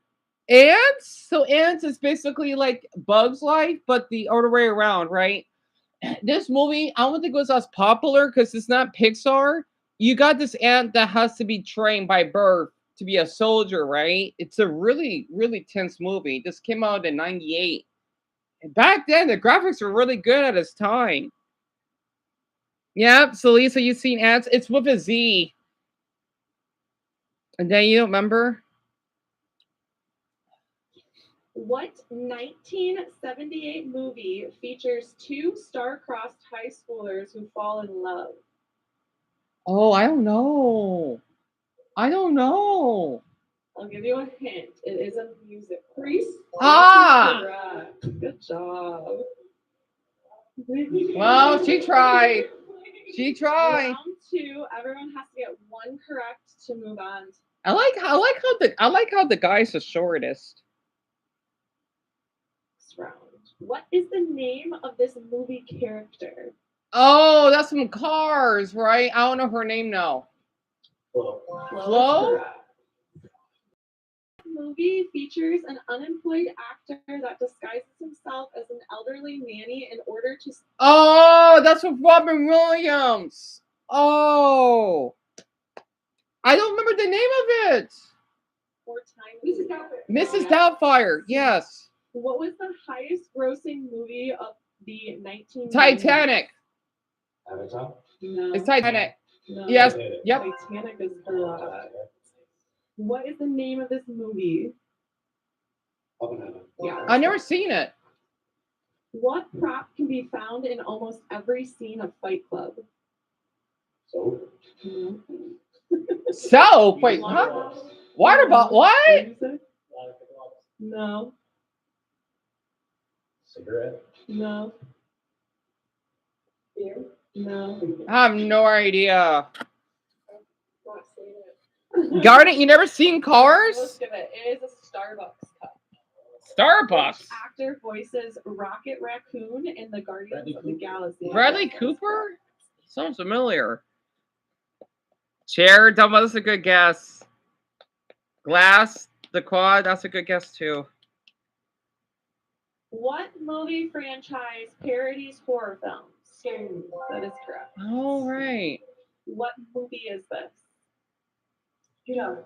Ants? So Ants is basically like Bug's Life, but the other way around, right? This movie, I don't think it was as popular because it's not Pixar. You got this ant that has to be trained by birth to be a soldier, right? It's a really, really tense movie. This came out in '98. And back then, the graphics were really good at its time. Yep. So Lisa, you've seen Ants. It's with a Z. And then you don't remember? What 1978 movie features two star-crossed high schoolers who fall in love? Oh, I don't know. I don't know. I'll give you a hint. It is a music. Grease. Ah! Correct. Good job. Well, she tried. She tried. Round 2. Everyone has to get one correct to move on. I like how the guy's the shortest. Next round. What is the name of this movie character? Oh, that's from Cars, right? I don't know her name now. Flo? Flo? Movie features an unemployed actor that disguises himself as an elderly nanny in order to. Oh, that's with Robin Williams. Oh, I don't remember the name of it. More time. Mrs. Doubtfire. Yes. What was the highest grossing movie of the 1990s? Titanic. Avatar? No. It's Titanic. No. Yes. Titanic. Yep. Titanic is correct. What is the name of this movie? Oppenheimer. Yeah. I've never seen it. What prop can be found in almost every scene of Fight Club? So? So, wait, huh? Water bottle? What? No. Cigarette? No. Beer? No. I have no idea. Garnet, you never seen Cars? Let's give it. It is a Starbucks cup. Starbucks. Which actor voices Rocket Raccoon in the Guardians of the Galaxy? Bradley Cooper? Sounds familiar. Chair, Dumbo, that's a good guess. Glass, the Quad, that's a good guess too. What movie franchise parodies horror films? That is correct. Oh, right. What movie is this? Juno,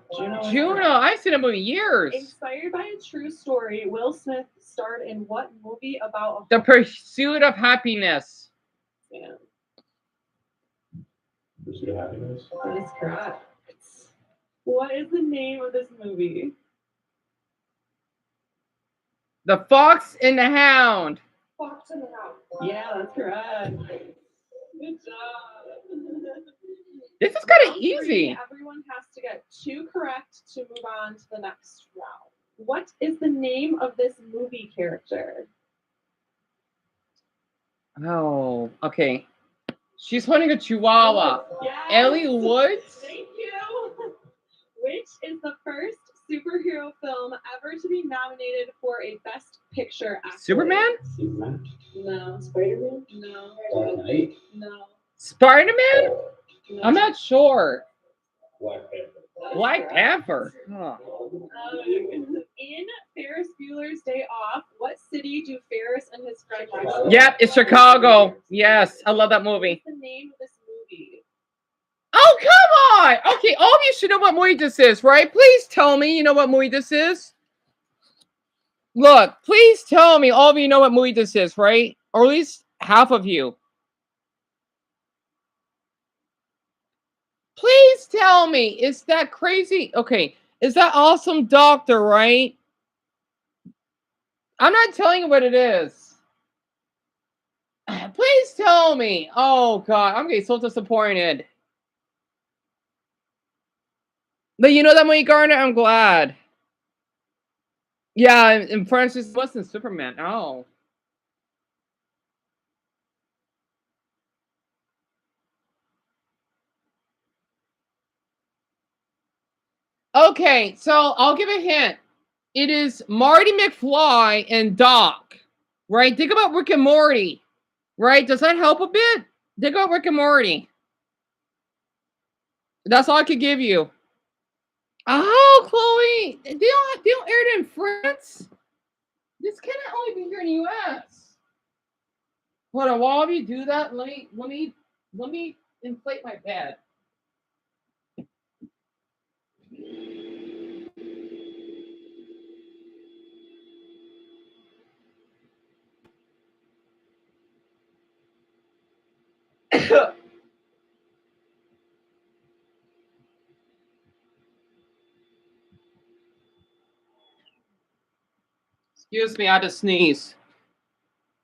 I've seen that movie years. Inspired by a true story, Will Smith starred in what movie about The Pursuit of Happiness. Yeah, Pursuit of Happiness? that is correct. What is the name of this movie? The Fox and the Hound. Fox and the Hound. Yeah, that's correct. Good job. This is kind of Round easy. 3, everyone has to get 2 correct to move on to the next round. What is the name of this movie character? Oh, okay. She's holding a chihuahua. Yes. Ellie Woods? Thank you. Which is the first superhero film ever to be nominated for a Best Picture accolade? Superman? Superman? No. Spider-Man? No. Dark Knight? No. Spider-Man? No. I'm not sure. Black Panther. Black Panther. Huh. In Ferris Bueller's Day Off, what city do Ferris and his friends live in? Yep, it's Chicago. Yes, I love that movie. What's the name of this movie? Oh, come on! Okay, all of you should know what movie this is, right? Please tell me you know what movie this is. Look, please tell me all of you know what movie this is, right? Or at least half of you. Please tell me. Is that crazy? Okay, is that Awesome Doctor, right? I'm not telling you what it is. Please tell me. Oh, God, I'm getting so disappointed. But you know that movie, Garnet? I'm glad. Yeah, and Francis wasn't Superman. Oh. Okay, so I'll give a hint. It is Marty McFly and Doc, right? Think about Rick and Morty, right? Does that help a bit? Think about Rick and Morty. That's all I could give you. Oh, Chloe, they don't air it in France. This cannot only be here in the U.S. Hold on, while you do that, let me inflate my bed. Excuse me, I had to sneeze.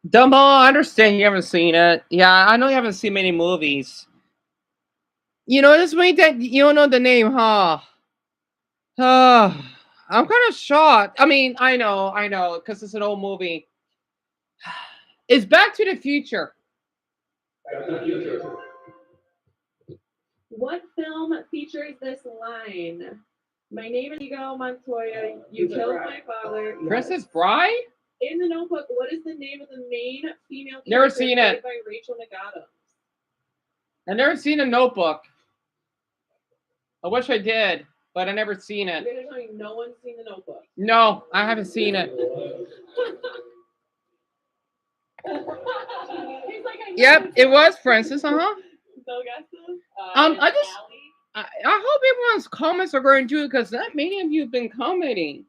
Dumbo, I understand you haven't seen it. Yeah, I know you haven't seen many movies. You know, this movie that you don't know the name, huh? I'm kind of shocked. I mean, I know, because it's an old movie. It's Back to the Future. What film features this line? My name is Inigo Montoya. You killed my father. Princess Bride? In The Notebook, what is the name of the main female character Never seen played it. by Rachel McAdams? I've never seen a Notebook. I wish I did, but I never seen it. You're gonna tell me no one's seen The Notebook. No, I haven't seen it. He's like, I know Yep, it's it not. was Princess, No guesses? I just- Allie? I hope everyone's comments are going to, because not many of you have been commenting.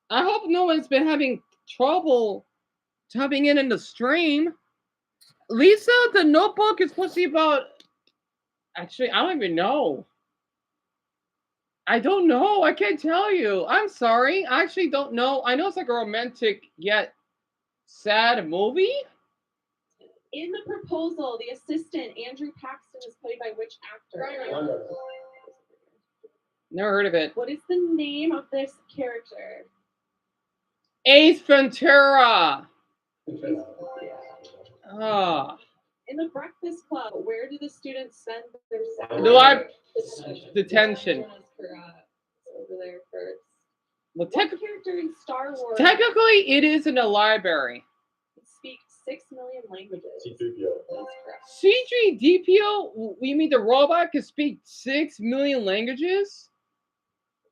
I hope no one's been having trouble typing in the stream. Lisa, The Notebook is supposed to be about. Actually, I don't even know. I don't know. I can't tell you. I'm sorry. I actually don't know. I know it's like a romantic yet sad movie. In The Proposal, the assistant, Andrew Paxton, is played by which actor? Never heard of it. What is the name of this character? Ace Ventura. Ah, In The Breakfast Club, where do the students spend their Saturday? Detention. That is correct. Over there first. Well, What character in Star Wars technically, it is in the library. speaks 6 million languages? That is correct. C3DPO, you mean the robot can speak 6 million languages?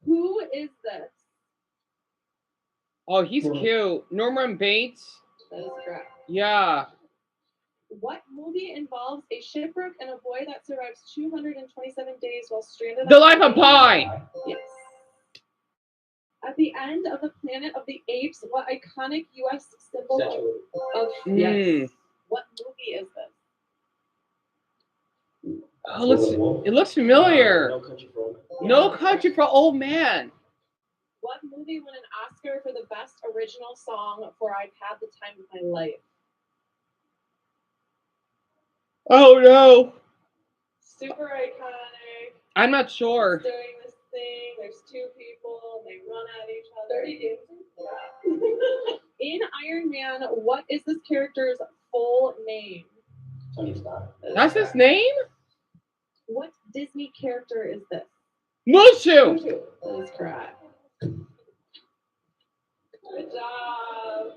Who is this? Oh, he's cute. Norman Bates. That is correct. Yeah. What movie involves a shipwreck and a boy that survives 227 days while stranded? The on Life a of Pi. Yes. At the end of the Planet of the Apes, what iconic U.S. symbol of yes? What movie is this? Oh, it looks familiar. No Country for Old Man. What movie won an Oscar for the best original song for "I've Had the Time of My Life"? Oh no. Super iconic. I'm not sure. Doing this thing. There's two people. They run at each other. 30 Days. Yeah. In Iron Man, what is this character's full name? That's his name? What Disney character is this? Mushu. That is correct. Good job.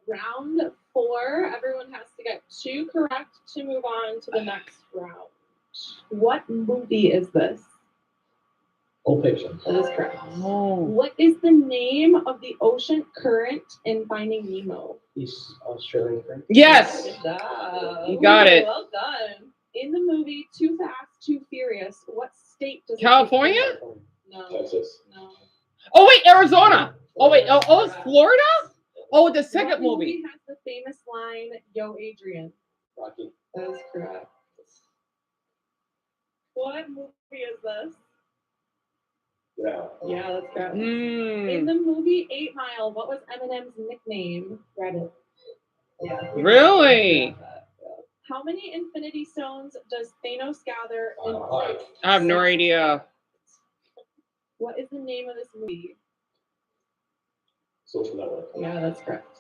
Round 4. Everyone has to get 2 correct to move on to the next round. What movie is this? Pulp Fiction. That is correct. Oh. What is the name of the ocean current in Finding Nemo? East Australian thing. Yes. Good job. You got it. Well done. In the movie Too Fast, Too Furious, what state does it California? take place in? No. Texas. No. Oh wait, Arizona. Oh wait, oh it's Florida? Oh, the second What movie. has the famous line, "Yo, Adrian"? Rocky. That is correct. What movie is this? Yeah. Yeah, that's correct. In Mm, the movie 8 Mile, what was Eminem's nickname? Rabbit. Yeah. really? How many Infinity Stones does Thanos gather in I have no idea. What is the name of this movie? Social Network. Yeah, that's correct.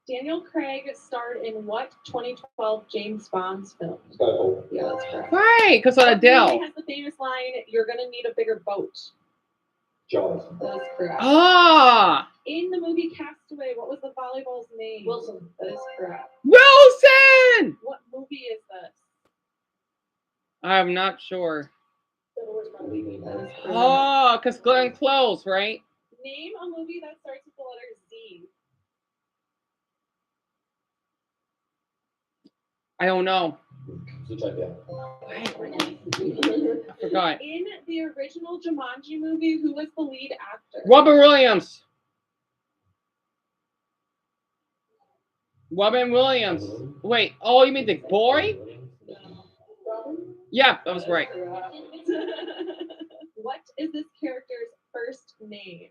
Daniel Craig starred in what 2012 James Bond's film? Skyfall. Yeah, that's correct. Right, because of What movie Adele. has the famous line, "You're gonna need a bigger boat"? Jaws. That is correct. Ah, In the movie Castaway, what was the volleyball's name? Wilson. That is correct. Wilson. What movie is this? I'm not sure. That is correct. Oh, because Glenn Close, right? Name a movie that starts with the letter Z. I don't know. So type yeah. I forgot. In the original Jumanji movie, who was the lead actor? Robin Williams. Robin Williams. Wait, oh, you mean the boy? No. Robin? Yeah, that was right. What is this character's first name?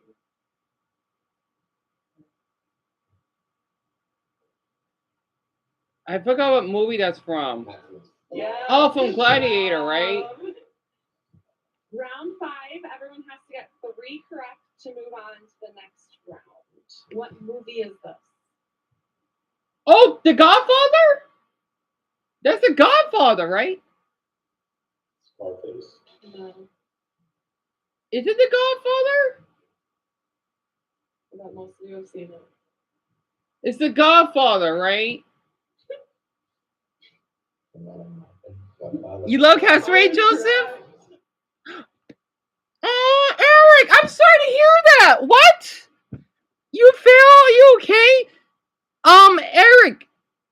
I forgot what movie that's from. Yeah. Oh, from Gladiator, right? Round 5, everyone has to get 3 correct to move on to the next round. What movie is this? Oh, The Godfather? That's The Godfather, right? Scarface. No. Is it The Godfather? I bet most of you have seen it. It's The Godfather, right? You love Castaway, Joseph? Oh, Eric, I'm sorry to hear that. What? You fell? Are you okay? Eric,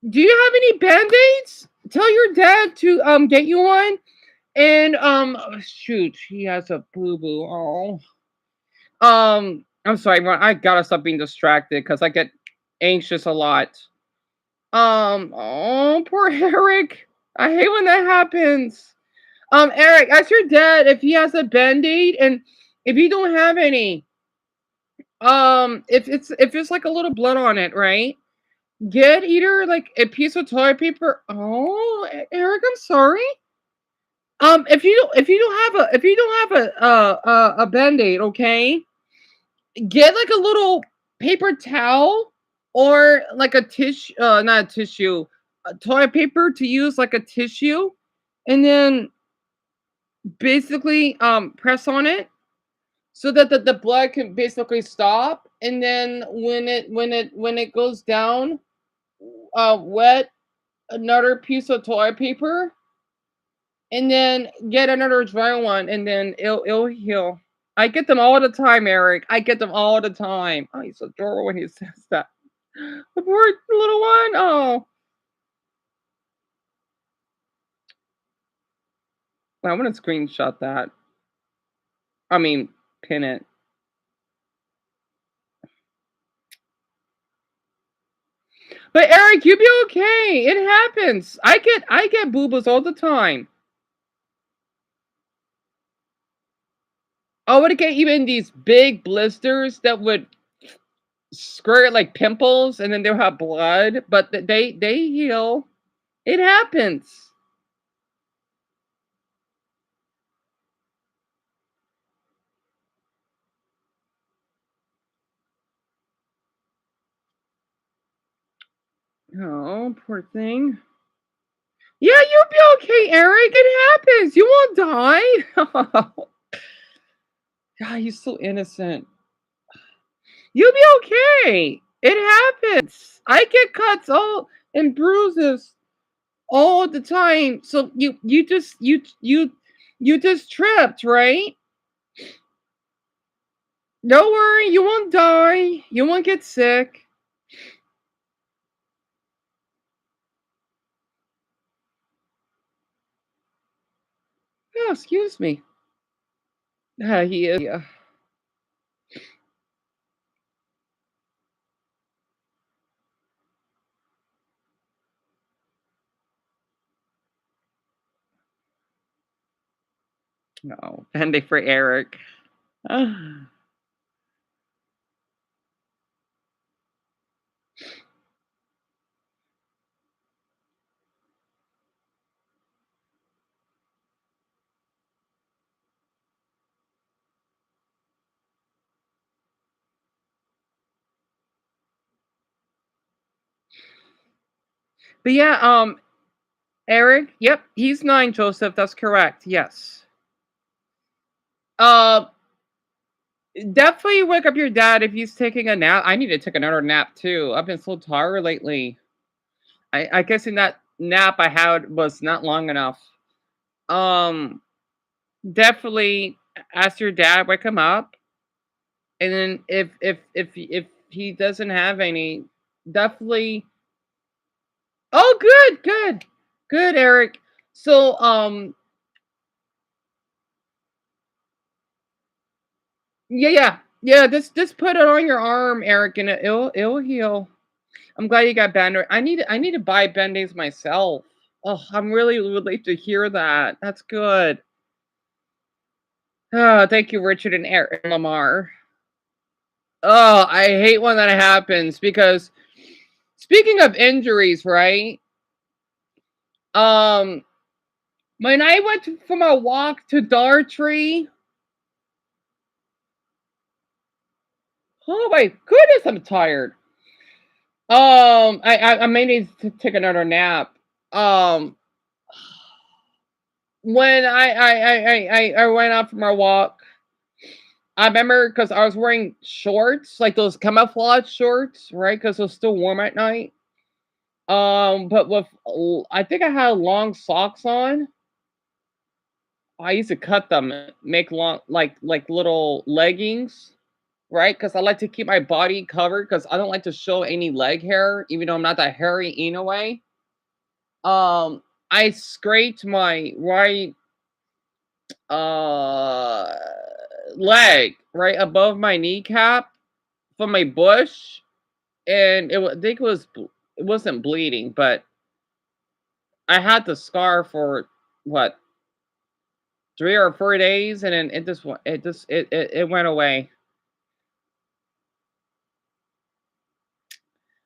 do you have any band-aids? Tell your dad to get you one. And shoot, he has a boo-boo. Oh. I'm sorry, Ron. I gotta stop being distracted because I get anxious a lot. Oh, poor Eric. I hate when that happens. Eric, ask your dad if he has a band-aid, and if you don't have any, if it's like a little blood on it, right? Get either like a piece of toilet paper. Oh, Eric, I'm sorry. If you don't have a band-aid, okay, get like a little paper towel or like a tissue, not a tissue, a toilet paper to use like a tissue, and then basically press on it so that the blood can basically stop, and then when it goes down, wet another piece of toilet paper, and then get another dry one, and then it'll heal. I get them all the time, Eric. I get them all the time. Oh, he's adorable when he says that. The poor little one. Oh, I'm gonna screenshot that. I mean, pin it. But Eric, you be okay. It happens. I get boo-boos all the time. I would get even these big blisters that would squirt like pimples, and then they'll have blood, but they heal. It happens. Oh, poor thing. Yeah, you'll be okay, Eric. It happens. You won't die. God, he's so innocent. You'll be okay. It happens. I get cuts all and bruises all the time. So you just tripped, right? Don't worry, you won't die. You won't get sick. Oh, excuse me. He is. Yeah. No, Bendy for Eric. But yeah, Eric. Yep, he's 9. Joseph, that's correct. Yes. Uh, Definitely wake up your dad if he's taking a nap. I need to take another nap too. I've been so tired lately. I guess in that nap I had was not long enough. Um, Definitely ask your dad, wake him up, and then if he doesn't have any, definitely. Oh, good, Eric. So yeah. Just put it on your arm, Eric, and it'll heal. I'm glad you got band. I need to buy band-aids myself. Oh, I'm really relieved to hear that. That's good. Oh, thank you, Richard and Eric and Lamar. Oh, I hate when that happens because speaking of injuries, right? Um, When I went from a walk to Dollar Tree, oh my goodness, I'm tired. I may need to take another nap. Um, when I went out for my walk, I remember because I was wearing shorts, like those camouflage shorts, right? Because it was still warm at night. But with I think I had long socks on. I used to cut them, make long like little leggings, right? Because I like to keep my body covered because I don't like to show any leg hair, even though I'm not that hairy in a way. Um, I scraped my right uh leg right above my kneecap from my bush, and I think it wasn't bleeding, but I had the scar for what 3 or 4 days, and then it went away.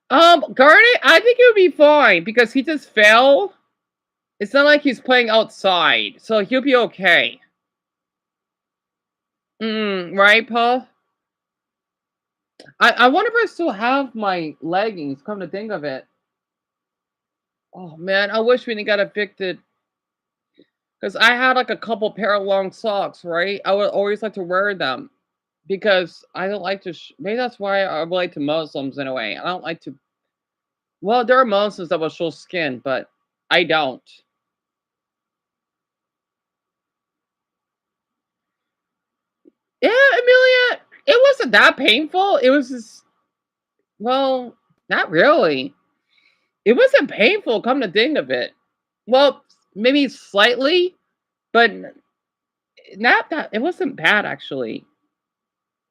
Garnet, I think it would be fine because he just fell. It's not like he's playing outside, so he'll be okay. Right, Paul? I wonder if I still have my leggings, come to think of it. Oh man, I wish we didn't got evicted. Because I had like a couple pair of long socks, right? I would always like to wear them. Because I don't like to maybe that's why I relate to Muslims in a way. I don't like to well, there are Muslims that will show skin, but I don't. Yeah, Amelia, it wasn't that painful. It was just well, not really. It wasn't painful, come to think of it. Well, maybe slightly, but not that it wasn't bad actually.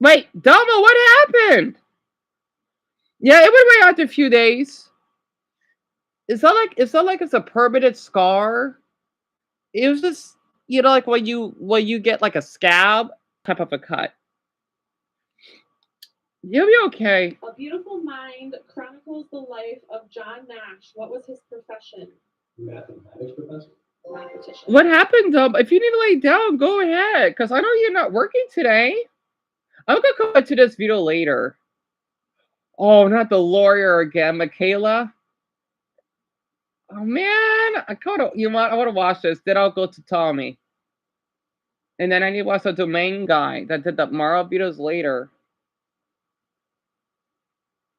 Wait, Delma, what happened? Yeah, it went away after a few days. It's not like it's a permanent scar. It was just like when you get like a scab type of a cut. You'll be okay. A Beautiful Mind chronicles the life of John Nash. What was his profession? Mathematics professor? Mathematician. What happened, though? If you need to lay down, go ahead, because I know you're not working today. I'm gonna come back to this video later. Oh, not the lawyer again, Michaela. Oh man, I want to watch this. Then I'll go to Tommy, and then I need to watch the domain guy that did the Mara videos later.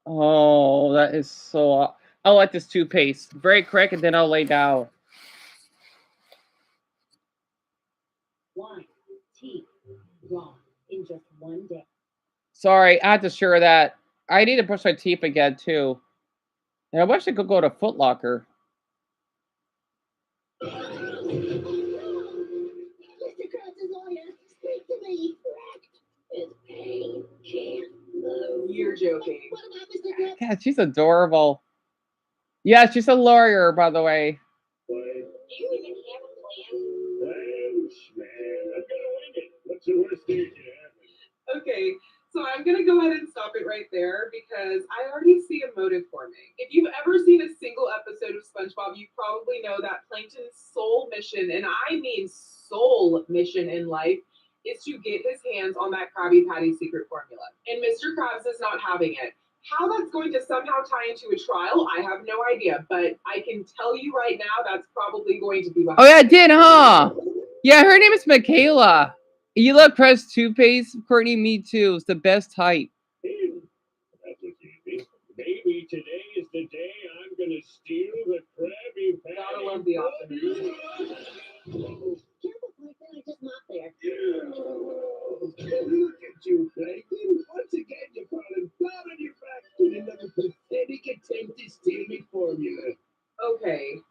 Oh, that is so. I'll let this toothpaste very quick, and then I'll lay down. Wine, tea, gone in just one day. Sorry, I had to share that. I need to brush my teeth again too. And I wish I could go to Foot Locker. Mr. Krabs' lawyer, speak to me. His pain can't move. You're joking. What about Mr. Krabs? God, she's adorable. Yeah, she's a lawyer, by the way. Do you even have a plan? Plans, man. I'm gonna wing it. What's the worst thing that can happen? Okay, so I'm gonna go ahead and stop it right there because I already see a motive forming. If you've ever seen a single episode of SpongeBob, you probably know that Plankton's sole mission, and I mean sole mission in life, is to get his hands on that Krabby Patty secret formula. And Mr. Krabs is not having it. How that's going to somehow tie into a trial, I have no idea. But I can tell you right now, that's probably going to be behind Oh yeah, it did, huh? Yeah, her name is Michaela. You love Crest toothpaste, Courtney. Me too. It's the best type. That's what you think. Maybe today is the day I'm gonna steal the Krabby Patty. Gotta love the optimism. Careful, Plankton, I just knocked there. Look at you, Plankton. Once again, you're falling flat on your back in another pathetic attempt to steal me formula. Okay.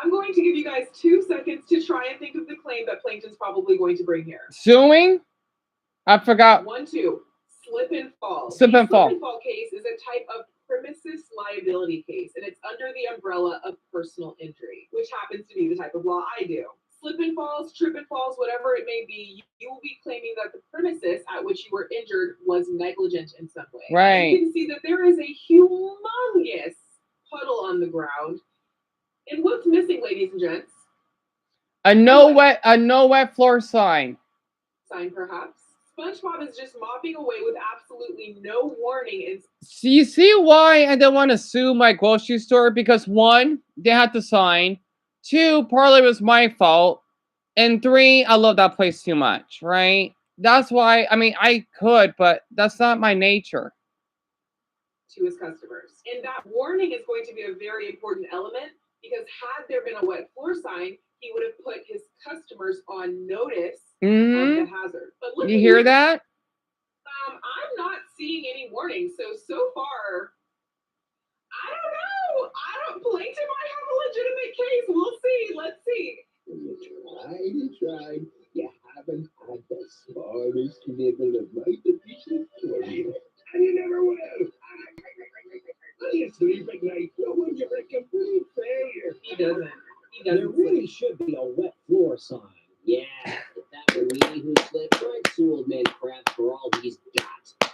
I'm going to give you guys 2 seconds to try and think of the claim that Plankton's probably going to bring here. Suing? I forgot. 1, 2. Slip and fall. Slip and fall. Slip and fall case is a type of premises liability case, and it's under the umbrella of personal injury, which happens to be the type of law I do. Slip and falls, trip and falls, whatever it may be, you will be claiming that the premises at which you were injured was negligent in some way. Right. You can see that there is a humongous puddle on the ground. And what's missing, ladies and gents? A no wet floor sign. Sign perhaps. SpongeBob is just mopping away with absolutely no warning. And So you see why I didn't want to sue my grocery store? Because one, they had to sign. Two, partly was my fault. And three, I love that place too much, right? That's why, I mean, I could, but that's not my nature. to his customers. And that warning is going to be a very important element because had there been a wet floor sign, he would have put his customers on notice of the hazard. But look You hear that? I'm not seeing any warning. So far, I don't know. Plankton might have a legitimate case. We'll see. Let's see. You tried. You haven't had the smartest nibble of life that you should for you. And you never will. You sleep at night. No wonder you're a complete failure. He doesn't. There really should be a wet floor sign. Yeah, if that were me who slipped, I'd sue old man Krabs for all he's got.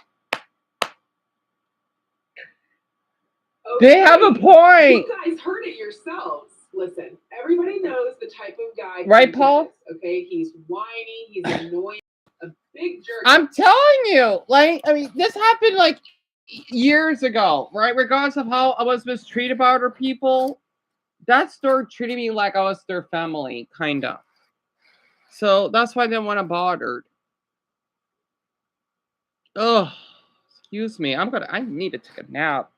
Okay. They have a point. You guys heard it yourselves. Listen, everybody knows the type of guy. Right, Plankton Paul? is, okay, he's whiny. He's annoying. A big jerk. I'm telling you, like, I mean, this happened like years ago, right? Regardless of how I was mistreated by other people, that store treated me like I was their family, kind of. So that's why I didn't want to bother. Oh, excuse me. I need to take a nap.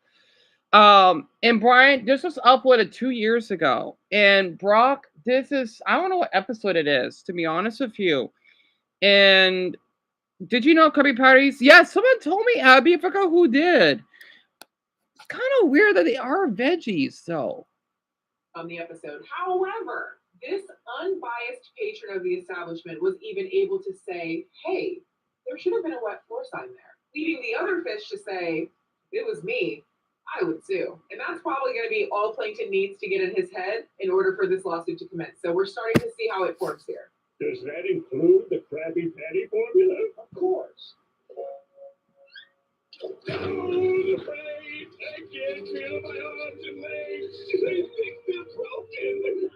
And Brian, this was uploaded 2 years ago. And Brock, I don't know what episode it is, to be honest with you. And did you know Krabby Patties? Yes, someone told me, Abby. I forgot who did. It's kind of weird that they are veggies, though. On the episode. However, this unbiased patron of the establishment was even able to say, hey, there should have been a wet floor sign there. Leading the other fish to say, if it was me, I would sue. And that's probably going to be all Plankton needs to get in his head in order for this lawsuit to commence. So we're starting to see how it forms here. Does that include the Krabby Patty formula? Of course. Oh, the pain! I can't feel my arms and legs. They think they're broken.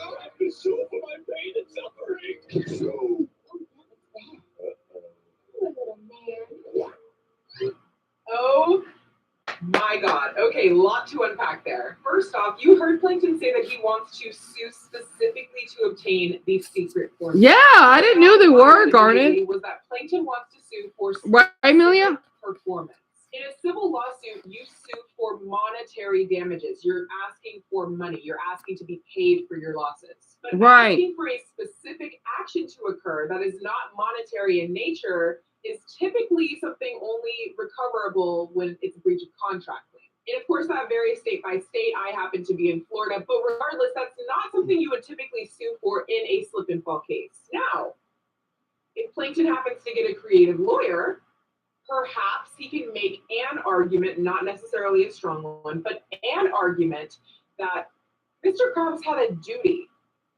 I'll have to sue for my pain and suffering. Sue. Oh my God. Okay, lot to unpack there. First off, you heard Plankton say that he wants to sue specifically to obtain these secret forms. Yeah, I didn't know they were, Garnet. Was that Plankton wants to sue for right, Amelia? Performance. In a civil lawsuit, you sue for monetary damages. You're asking for money. You're asking to be paid for your losses. But asking for a specific action to occur that is not monetary in nature is typically something only recoverable when it's a breach of contract. And of course, that varies state by state. I happen to be in Florida, but regardless, that's not something you would typically sue for in a slip and fall case. Now, if Plankton happens to get a creative lawyer, perhaps he can make an argument, not necessarily a strong one, but an argument that Mr. Krabs had a duty.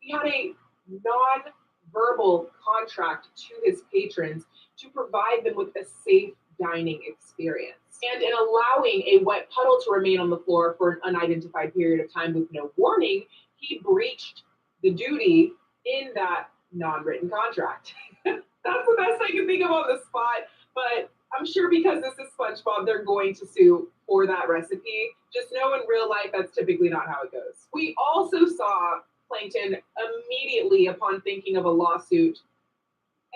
He had a non-verbal contract to his patrons to provide them with a safe dining experience. And in allowing a wet puddle to remain on the floor for an unidentified period of time with no warning, he breached the duty in that non-written contract. That's the best I can think of on the spot, but I'm sure because this is SpongeBob, they're going to sue for that recipe. Just know in real life, that's typically not how it goes. We also saw Plankton immediately upon thinking of a lawsuit.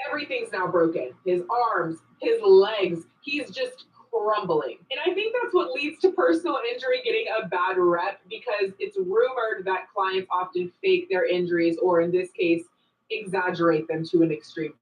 Everything's now broken. His arms, his legs, he's just crumbling. And I think that's what leads to personal injury getting a bad rep because it's rumored that clients often fake their injuries or in this case, exaggerate them to an extreme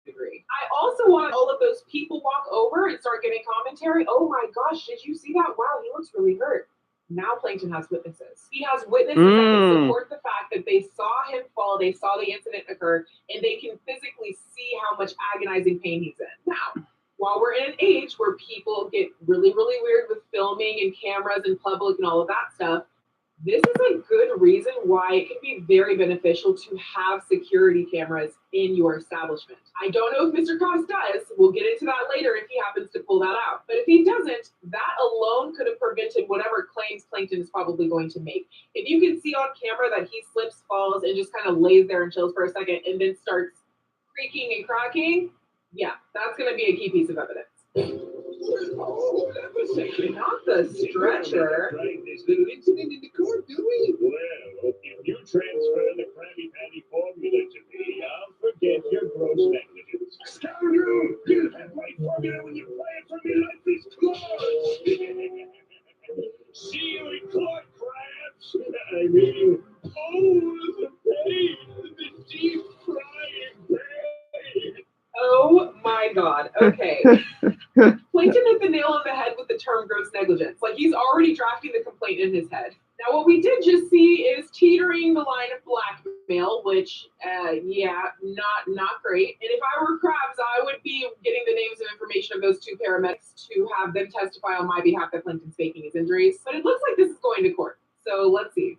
degree. I also want all of those people walk over and start giving commentary. Oh my gosh, did you see that? Wow, he looks really hurt. Now Plankton has witnesses. He has witnesses that can support the fact that they saw him fall, they saw the incident occur, and they can physically see how much agonizing pain he's in. Now, while we're in an age where people get really, really weird with filming and cameras in public and all of that stuff, This is a good reason why it can be very beneficial to have security cameras in your establishment. I don't know if Mr. Krabs does. We'll get into that later if he happens to pull that out. But if he doesn't, that alone could have prevented whatever claims Plankton is probably going to make. If you can see on camera that he slips, falls, and just kind of lays there and chills for a second and then starts creaking and cracking, yeah, that's going to be a key piece of evidence. Oh, Not the stretcher. Right, this little incident in the court, do we? Well, if you transfer the Krabby Patty formula to me, I'll forget your gross negligence. Scoundrel! You have my formula when you play it for me like this close! See you in court, Krabs. I mean, oh, the pain, the deep crying pain. Oh my God. Okay. Plankton hit the nail on the head with the term gross negligence. Like he's already drafting the complaint in his head. Now, what we did just see is teetering the line of blackmail, which, yeah, not great. And if I were Krabs, I would be getting the names and information of those two paramedics to have them testify on my behalf that Plankton's faking his injuries. But it looks like this is going to court. So let's see.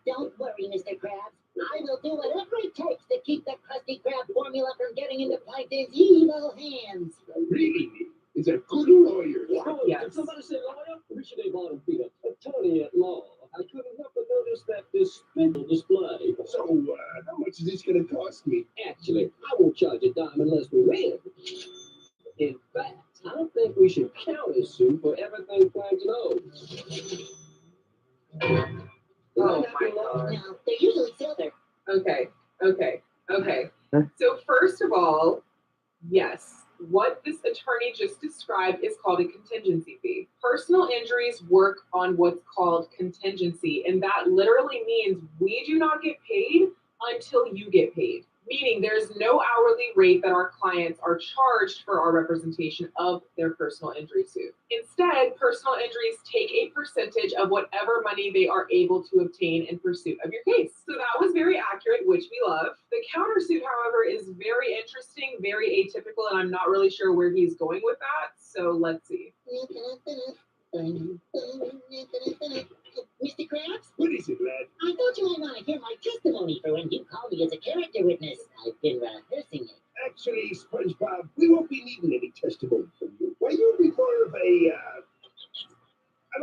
Don't worry, Mr. Krabs. I will do whatever it takes to keep the Krusty Krab formula from getting into Plankton's evil hands. Really? Is a good lawyer. Oh, Yes. Did somebody say lawyer? Richard A. Bottom Peter, attorney at law. I couldn't help but notice that despicable display. So, how much is this going to cost me? Actually, I won't charge a dime unless we win. In fact, I think we should counter-sue for everything Plankton owes. Oh my God. No, they're usually silver. Okay. So first of all, yes, what this attorney just described is called a contingency fee. Personal injuries work on what's called contingency, and that literally means we do not get paid until you get paid. Meaning there's no hourly rate that our clients are charged for our representation of their personal injury suit. Instead, personal injuries take a percentage of whatever money they are able to obtain in pursuit of your case. So that was very accurate, which we love. The countersuit, however, is very interesting, very atypical, and I'm not really sure where he's going with that. So let's see. Mr. Krabs, What is it, lad? I thought you might want to hear my testimony for when you called me as a character witness. I've been rehearsing it. Actually, SpongeBob, we won't be needing any testimony from you. Why, you'll be more of a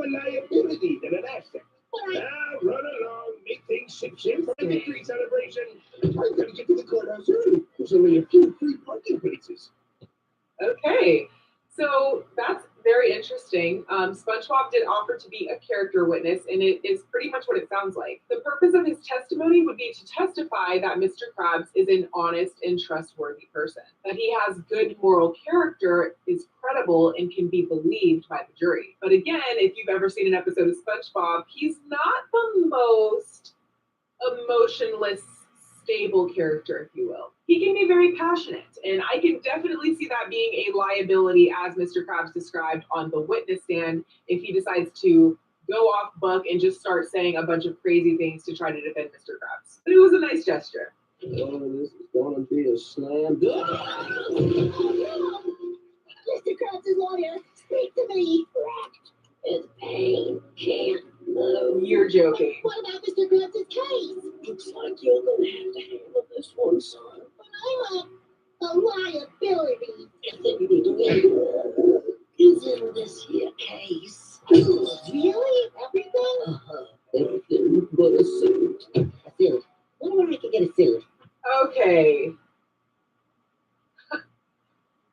liability than an asset. But I... Now, run along, make things ship for a victory celebration. I've got to get to the courthouse early. There's only a few free parking places. Okay, so that's very interesting. SpongeBob did offer to be a character witness, and it is pretty much what it sounds like. The purpose of his testimony would be to testify that Mr. Krabs is an honest and trustworthy person, that he has good moral character, is credible, and can be believed by the jury. But again, if you've ever seen an episode of SpongeBob, he's not the most emotionless, stable character, if you will. He can be very passionate, and I can definitely see that being a liability, as Mr. Krabs described on the witness stand, if he decides to go off buck and just start saying a bunch of crazy things to try to defend Mr. Krabs. But it was a nice gesture. Oh, this is going to be a slam dunk. Mr. Krabs' lawyer, speak to me. His pain can't move. You're joking. What about Mr. Krabs' case? Looks like you're going to have to handle this one, son. But I'm a liability. Is in this here case. Really? Everything? Everything but a suit. A suit. Wonder where I could get a suit. Okay.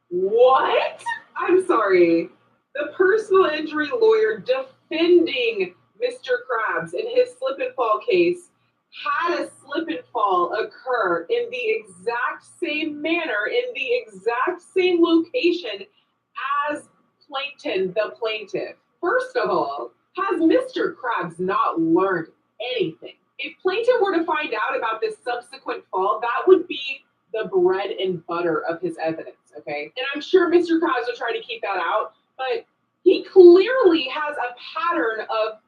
What? I'm sorry. The personal injury lawyer defending Mr. Krabs in his slip and fall case had a slip and fall occur in the exact same manner, in the exact same location as Plankton, the plaintiff. First of all, has Mr. Krabs not learned anything? If Plankton were to find out about this subsequent fall, that would be the bread and butter of his evidence, okay? And I'm sure Mr. Krabs will try to keep that out, but he clearly has a pattern of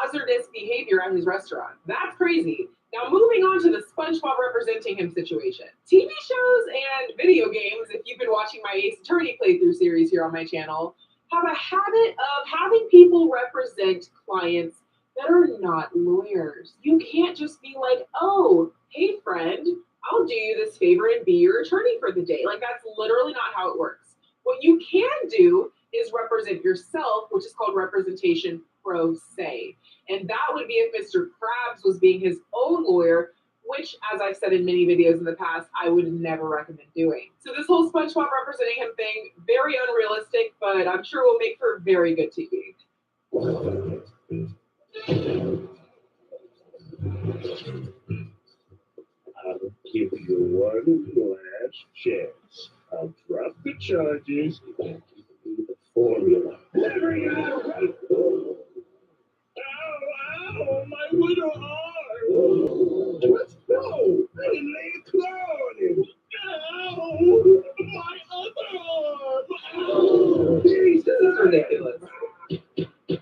hazardous behavior at his restaurant. That's crazy. Now, moving on to the SpongeBob representing him situation. TV shows and video games, if you've been watching my Ace Attorney playthrough series here on my channel, have a habit of having people represent clients that are not lawyers. You can't just be like, oh, hey, friend, I'll do you this favor and be your attorney for the day. Like, that's literally not how it works. What you can do is represent yourself, which is called representation pro se. And that would be if Mr. Krabs was being his own lawyer, which, as I've said in many videos in the past, I would never recommend doing. So this whole SpongeBob representing him thing, very unrealistic, but I'm sure will make for very good TV. I'll give you one last chance. I'll drop the charges and give you the formula. Ow, my little arm! Let's go! I didn't lay a claw on him! Ow! My other arm! Ow! This is ridiculous.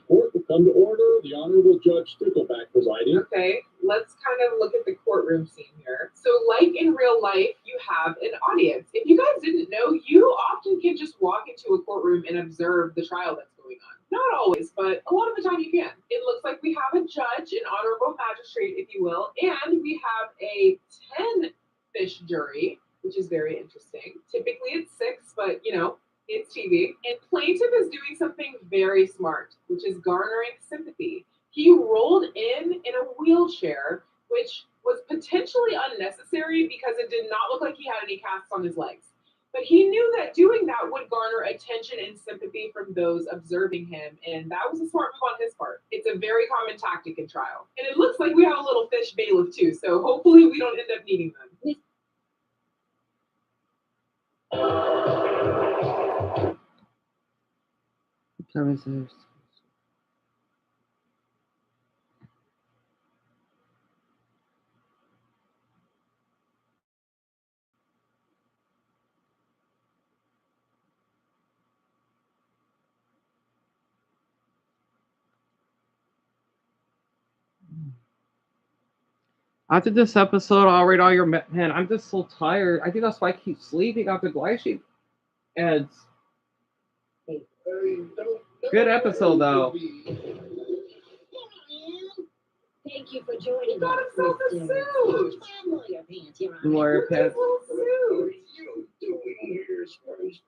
Court will come to order. The Honorable Judge Stickleback presiding. Okay, let's kind of look at the courtroom scene here. So like in real life, you have an audience. If you guys didn't know, you often can just walk into a courtroom and observe the trial that's going on. Not always, but a lot of the time you can. It looks like we have a judge, an honorable magistrate, if you will, and we have a 10-fish jury, which is very interesting. Typically it's 6, but you know, it's TV. And plaintiff is doing something very smart, which is garnering sympathy. He rolled in a wheelchair, which was potentially unnecessary because it did not look like he had any casts on his legs. But he knew that doing that would garner attention and sympathy from those observing him, and that was a smart move on his part. It's a very common tactic in trial. And it looks like we have a little fish bailiff too, so hopefully we don't end up needing them. After this episode, I'll read all your man. I'm just so tired. I think that's why I keep sleeping after Glycine ads. Good episode though. Thank you for joining Got us. himself a suit. Lawyer pants, Your Honor. Lawyer pants. Suit. You doing here, SpongeBob?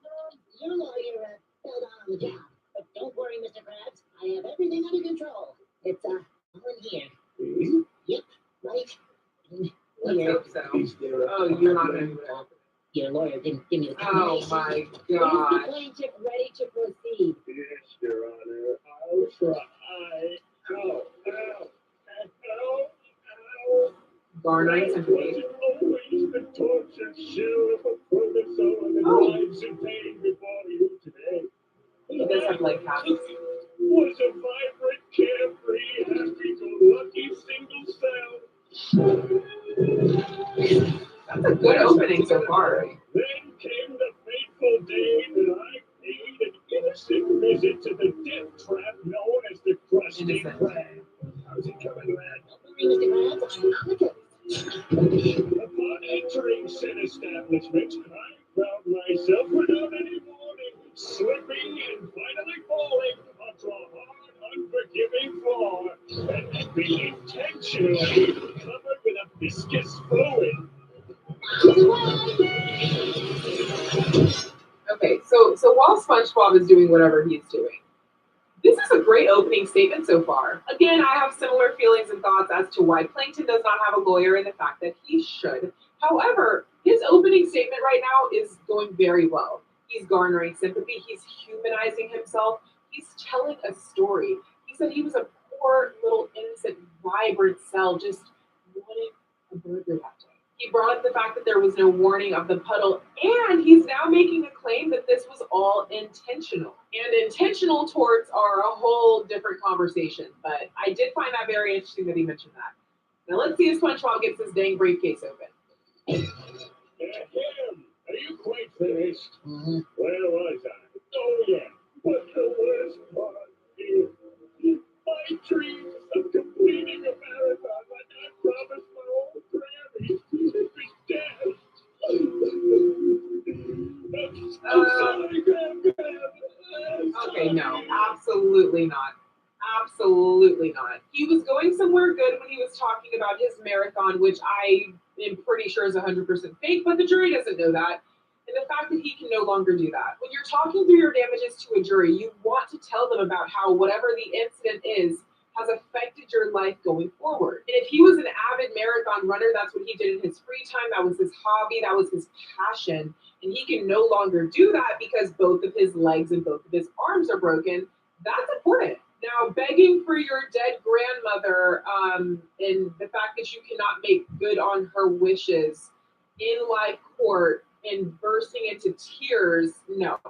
Your lawyer fell down on the job. But don't worry, Mr. Krabs. I have everything under control. It's all in here. Hmm? Yep, right in Let's here. hope so. Is there a Oh, you're not gonna do that. Your lawyer didn't give me the Oh combination. my Is the god. plaintiff ready to proceed? Yes, Your Honor. I'll try. Ow, ow, ow. Garnering sympathy. Wasn't always the tortured shell of a purpose over the lives in pain before you today. He does have leg casts. Was a vibrant, carefree, happy-go-lucky single cell. That's a good opening so far. Then came the fateful day that I paid an innocent visit to the death trap known as the Krusty Krab. How's it coming, lad? Don't worry, Mr. Krabs. I'm on the case. Upon entering said establishment, I found myself without any warning, slipping and finally falling onto a hard, unforgiving floor, and being intentionally covered with a viscous fluid. Okay, so while SpongeBob is doing whatever he's doing, this is a great opening statement so far. Again, I have similar feelings and thoughts as to why Plankton does not have a lawyer and the fact that he should. However, his opening statement right now is going very well. He's garnering sympathy. He's humanizing himself. He's telling a story. He said he was a poor, little, innocent, vibrant cell just wanting a burger that day. He brought up the fact that there was no warning of the puddle, and he's now making a claim that this was all intentional. And intentional torts are a whole different conversation, but I did find that very interesting that he mentioned that. Now let's see if SpongeBob gets his dang briefcase open. Him, are you quite finished? Mm-hmm. Where was I? Oh, yeah. But the worst part is my dreams of completing a marathon like I promised my old Grammy is dead. I'm sorry, Graham. Okay, Absolutely not. He was going somewhere good when he was talking about his marathon, which I am pretty sure is 100% fake, but the jury doesn't know that. And the fact that he can no longer do that. When you're talking through your damages to a jury, you want to tell them about how whatever the incident is has affected your life going forward. And if he was an avid marathon runner, that's what he did in his free time. That was his hobby. That was his passion. And he can no longer do that because both of his legs and both of his arms are broken. That's important. Now, begging for your dead grandmother and the fact that you cannot make good on her wishes in live court and bursting into tears, no,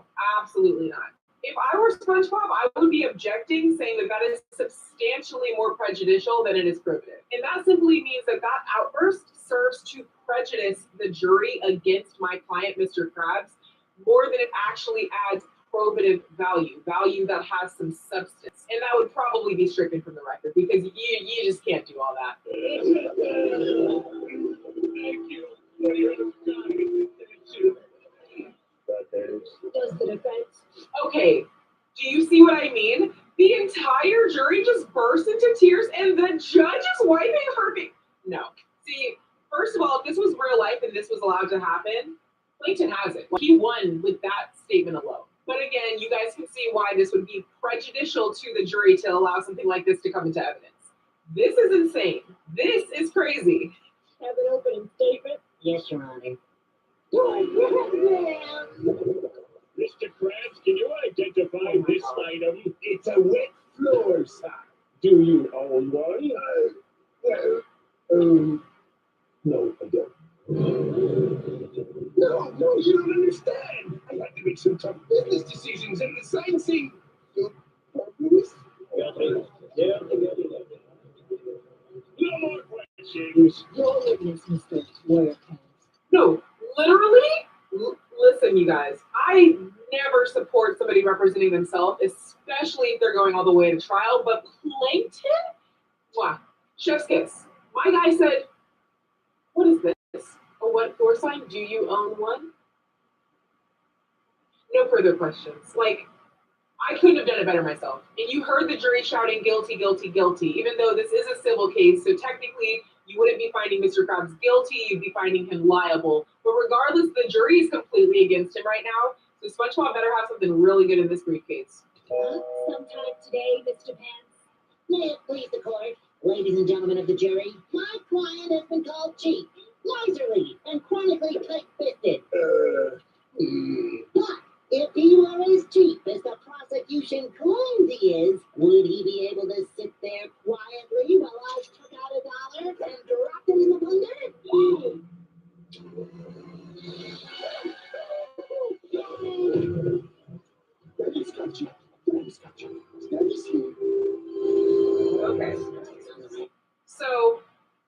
absolutely not. If I were SpongeBob, I would be objecting, saying that that is substantially more prejudicial than it is probative. And that simply means that that outburst serves to prejudice the jury against my client, Mr. Krabs, more than it actually adds probative value that has some substance. And that would probably be stricken from the record because you just can't do all that. Thank you for your time. Does the defense? Okay, do you see what I mean? The entire jury just burst into tears and the judge is wiping her face. No. See, first of all, if this was real life and this was allowed to happen, Plankton has it. He won with that statement alone. But again, you guys can see why this would be prejudicial to the jury to allow something like this to come into evidence. This is insane. This is crazy. Have an opening statement? Yes, Your Honor. Mr. Krabs, can you identify this item? It's a wet floor sign. Do you own one? No, I don't. No, you don't understand. I had to make some tough business decisions, and the sign saying, no more questions. Your witness, Mr. Warrior. No, literally, listen, you guys, I never support somebody representing themselves, especially if they're going all the way to trial, but Plankton? Wow, chef's kiss. My guy said, what is this? A what floor sign? Do you own one? No further questions. Like, I couldn't have done it better myself. And you heard the jury shouting guilty, guilty, guilty, even though this is a civil case, so technically you wouldn't be finding Mr. Krabs guilty, you'd be finding him liable. But regardless, the jury is completely against him right now, so SpongeBob better have something really good in this briefcase. Sometime today, Mr. Pence. May it please the court, ladies and gentlemen of the jury, my client has been called cheap, miserly, and chronically tight-fisted. But if he were as cheap as the prosecution claims he is, would he be able to sit there quietly while I took out $1 and dropped it in the blender? Okay. So,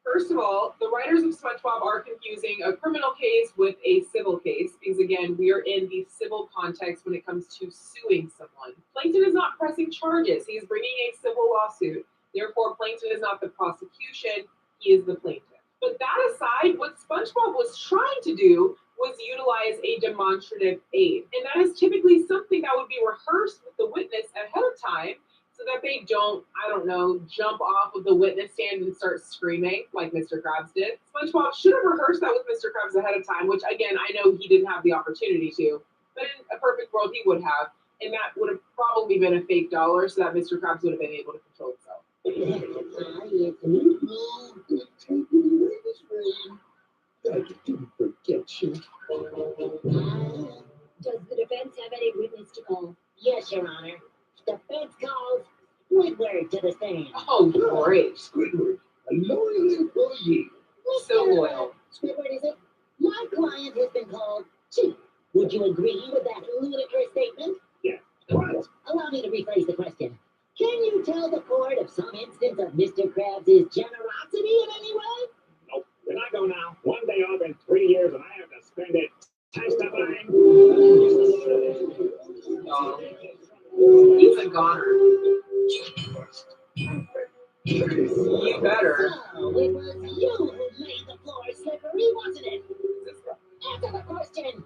first of all, the writers of SpongeBob are confusing a criminal case with a civil case because, again, we are in the civil context when it comes to suing someone. Plankton is not pressing charges. He is bringing a civil lawsuit. Therefore, Plankton is not the prosecution. He is the plaintiff. But that aside, what SpongeBob was trying to do was utilize a demonstrative aid. And that is typically something that would be rehearsed with the witness ahead of time so that they don't, I don't know, jump off of the witness stand and start screaming like Mr. Krabs did. SpongeBob should have rehearsed that with Mr. Krabs ahead of time, which again, I know he didn't have the opportunity to, but in a perfect world, he would have. And that would have probably been a fake dollar so that Mr. Krabs would have been able to control himself. I didn't forget you. Does the defense have any witness to call? Yes, Your Honor. Defense calls Squidward to the stand. Oh, great. Squidward, a loyal employee. So loyal. Squidward, is it? My client has been called cheap. Would you agree with that ludicrous statement? Yeah. What? Allow me to rephrase the question. Can you tell the court of some instance of Mr. Krabs' generosity in any way? Nope. Can I go now? 1 day off in 3 years and I have to spend it testifying. He's a goner. You better. So, it was you who made the floor slippery, wasn't it? Answer the question.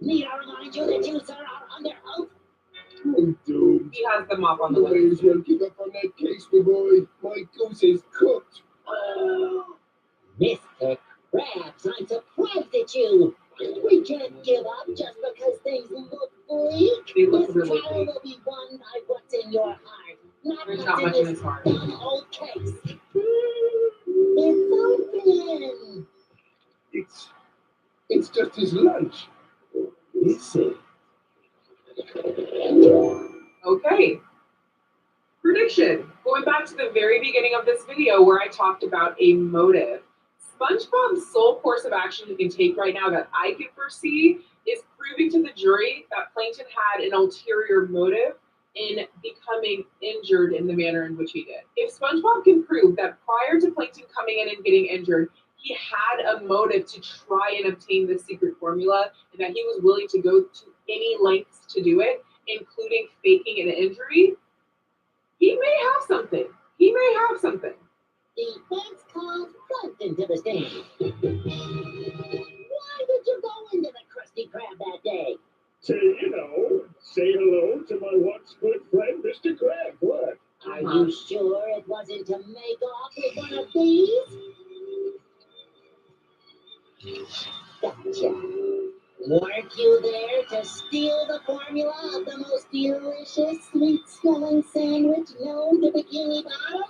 Need I remind you that you, sir, are under oath? Oh, dude. He has the mop on the way. May as well give up on that case, my boy. My goose is cooked. Mr. Krabs, I'm surprised at you. We can't give up just because things look bleak. They look This really trial bleak. will be won by what's in your heart, not There's what's not in much in this his heart. dumb old case. It's open. It's just his lunch. Is it? Okay. Prediction. Going back to the very beginning of this video where I talked about a motive. SpongeBob's sole course of action he can take right now that I can foresee is proving to the jury that Plankton had an ulterior motive in becoming injured in the manner in which he did. If SpongeBob can prove that prior to Plankton coming in and getting injured, he had a motive to try and obtain this secret formula and that he was willing to go to any lengths to do it, including faking an injury, he may have something. He may have something. Defense calls Plankton to the stand. Why did you go into the Krusty Krab that day? To, say hello to my once good friend, Mr. Krabs. What? Are you sure it wasn't to make off with one of these? Gotcha. Weren't you there to steal the formula of the most delicious, sweet-smelling sandwich known to Bikini Bottom?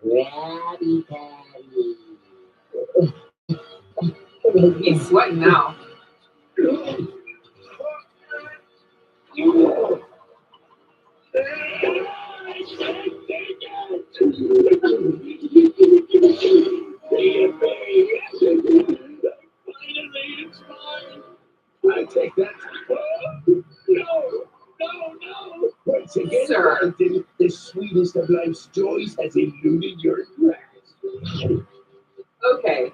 Krabby Patty. He's sweating now. I take that. No. Once again, Sir. Plankton, the sweetest of life's joys has eluded your grasp. Okay.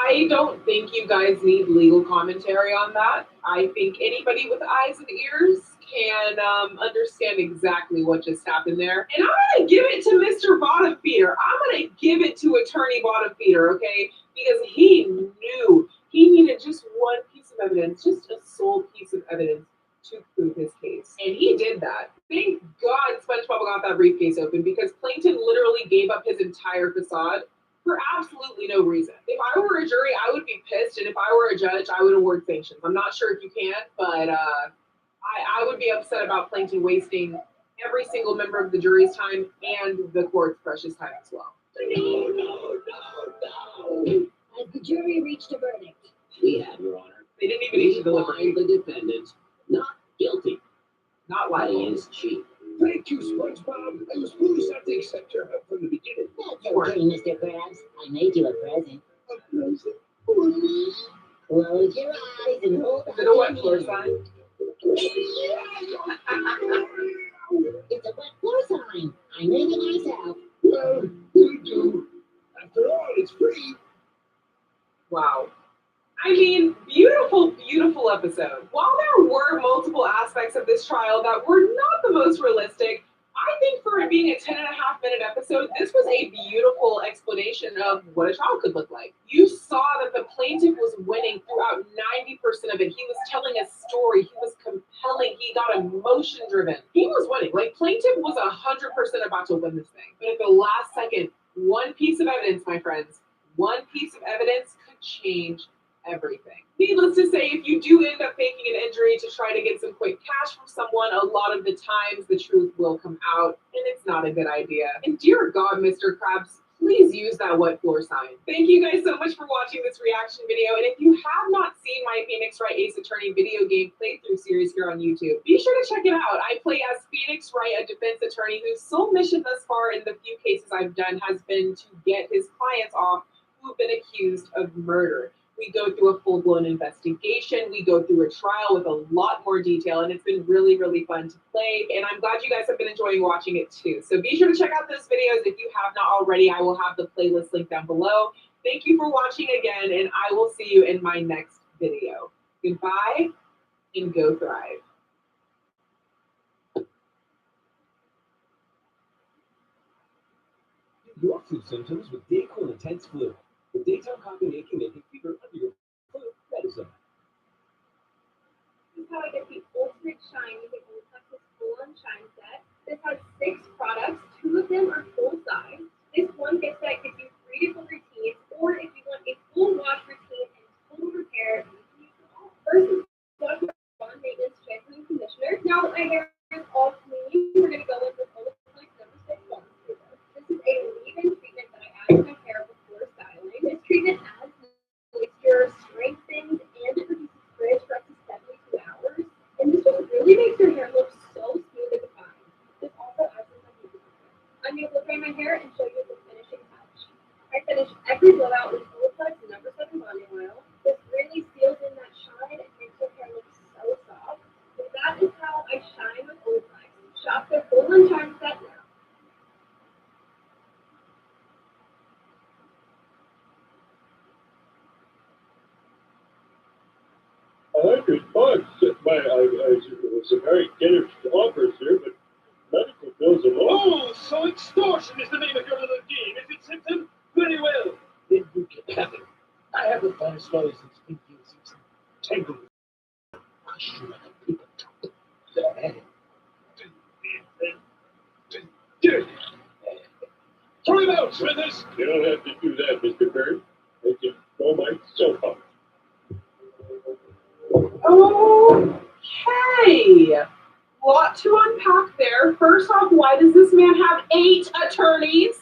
I don't think you guys need legal commentary on that. I think anybody with eyes and ears can understand exactly what just happened there. And I'm going to give it to Mr. Bottom Feeder. I'm going to give it to Attorney Bottom Feeder, okay? Because he knew he needed just one piece of evidence, just a sole piece of evidence to prove his case. And he did that. Thank God SpongeBob got that briefcase open because Plankton literally gave up his entire facade for absolutely no reason. If I were a jury, I would be pissed, and if I were a judge, I would award sanctions. I'm not sure if you can, but I would be upset about Plankton wasting every single member of the jury's time and the court's precious time as well. No. Has the jury reached a verdict? We have, Your Honor. They didn't even need to deliberate. The defendant not guilty. Not He liable. is cheap. Thank you, SpongeBob. I was foolish not to accept your help from the beginning. That's okay, Mr. Krabs. I made you a present. A present for me? Close your eyes and hold Is it a wet floor sign? It's a wet floor sign. I made it myself. Well, you do. After all, it's free. Wow. I mean, beautiful episode. While there were multiple aspects of this trial that were not the most realistic, I think for it being a 10.5-minute episode, this was a beautiful explanation of what a trial could look like. You saw that the plaintiff was winning throughout 90% of it. He was telling a story. He was compelling. He got emotion driven. He was winning. Like, plaintiff was 100% about to win this thing. But at the last second, one piece of evidence, my friends, one piece of evidence could change everything. Needless to say, if you do end up faking an injury to try to get some quick cash from someone, a lot of the times the truth will come out, and it's not a good idea. And dear God, Mr. Krabs, please use that wet floor sign. Thank you guys so much for watching this reaction video, and if you have not seen my Phoenix Wright Ace Attorney video game playthrough series here on YouTube, be sure to check it out. I play as Phoenix Wright, a defense attorney whose sole mission thus far in the few cases I've done has been to get his clients off who've been accused of murder. We go through a full-blown investigation. We go through a trial with a lot more detail, and it's been really, really fun to play. And I'm glad you guys have been enjoying watching it too. So be sure to check out those videos if you have not already. I will have the playlist link down below. Thank you for watching again, and I will see you in my next video. Goodbye, and go thrive. Your flu symptoms with Dayquil Intense Flu. The daytime coughing, aching, and fever under your flu medicine. This is how I get the ultimate shine using Olaplex Full On Shine Set. This has 6 products. 2 of them are full size. This one gift set gives you 3 different routines, or if you want a full wash routine and total repair, you can use them all. First is wash on maintenance shampoo and conditioner. Now that my hair is all clean, we're going to go in with Olaplex number 6 Bond Saver. This is a leave-in treatment that I add to my hair before styling. This treatment adds moisture, strengthens, and it reduces frizz for up to 72 hours. And this just really makes your hair look so smooth and defined. This also adds some beauty. I'm going to blow dry my hair and show you the finishing touch. I finish every blowout with Olaplex number 7 bonding oil. This really seals in that shine and makes your hair look so soft. So that is how I shine with Olaplex. Shop their full on time set now. $100. It's a very generous offers here, but medical bills alone. Oh, so extortion is the name of your little game, is it, Simpson? Very well. Then you can have it. I have the finest lawyers in Springfield, Simpson. Tangled. Crush you like a paper cup. Throw him out, Smithers! You don't have to do that, Mr. Bird. I can throw myself out. Okay. Lot to unpack there. First off, why does this man have 8 attorneys?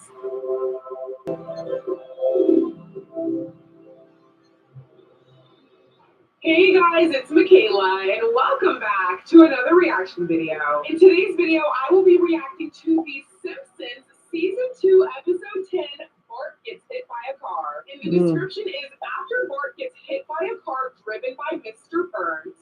Hey guys, it's Michaela, and welcome back to another reaction video. In today's video, I will be reacting to The Simpsons Season 2, Episode 10, Bart Gets Hit by a Car. And the description is, after Bart gets hit by a car driven by Mr. Burns,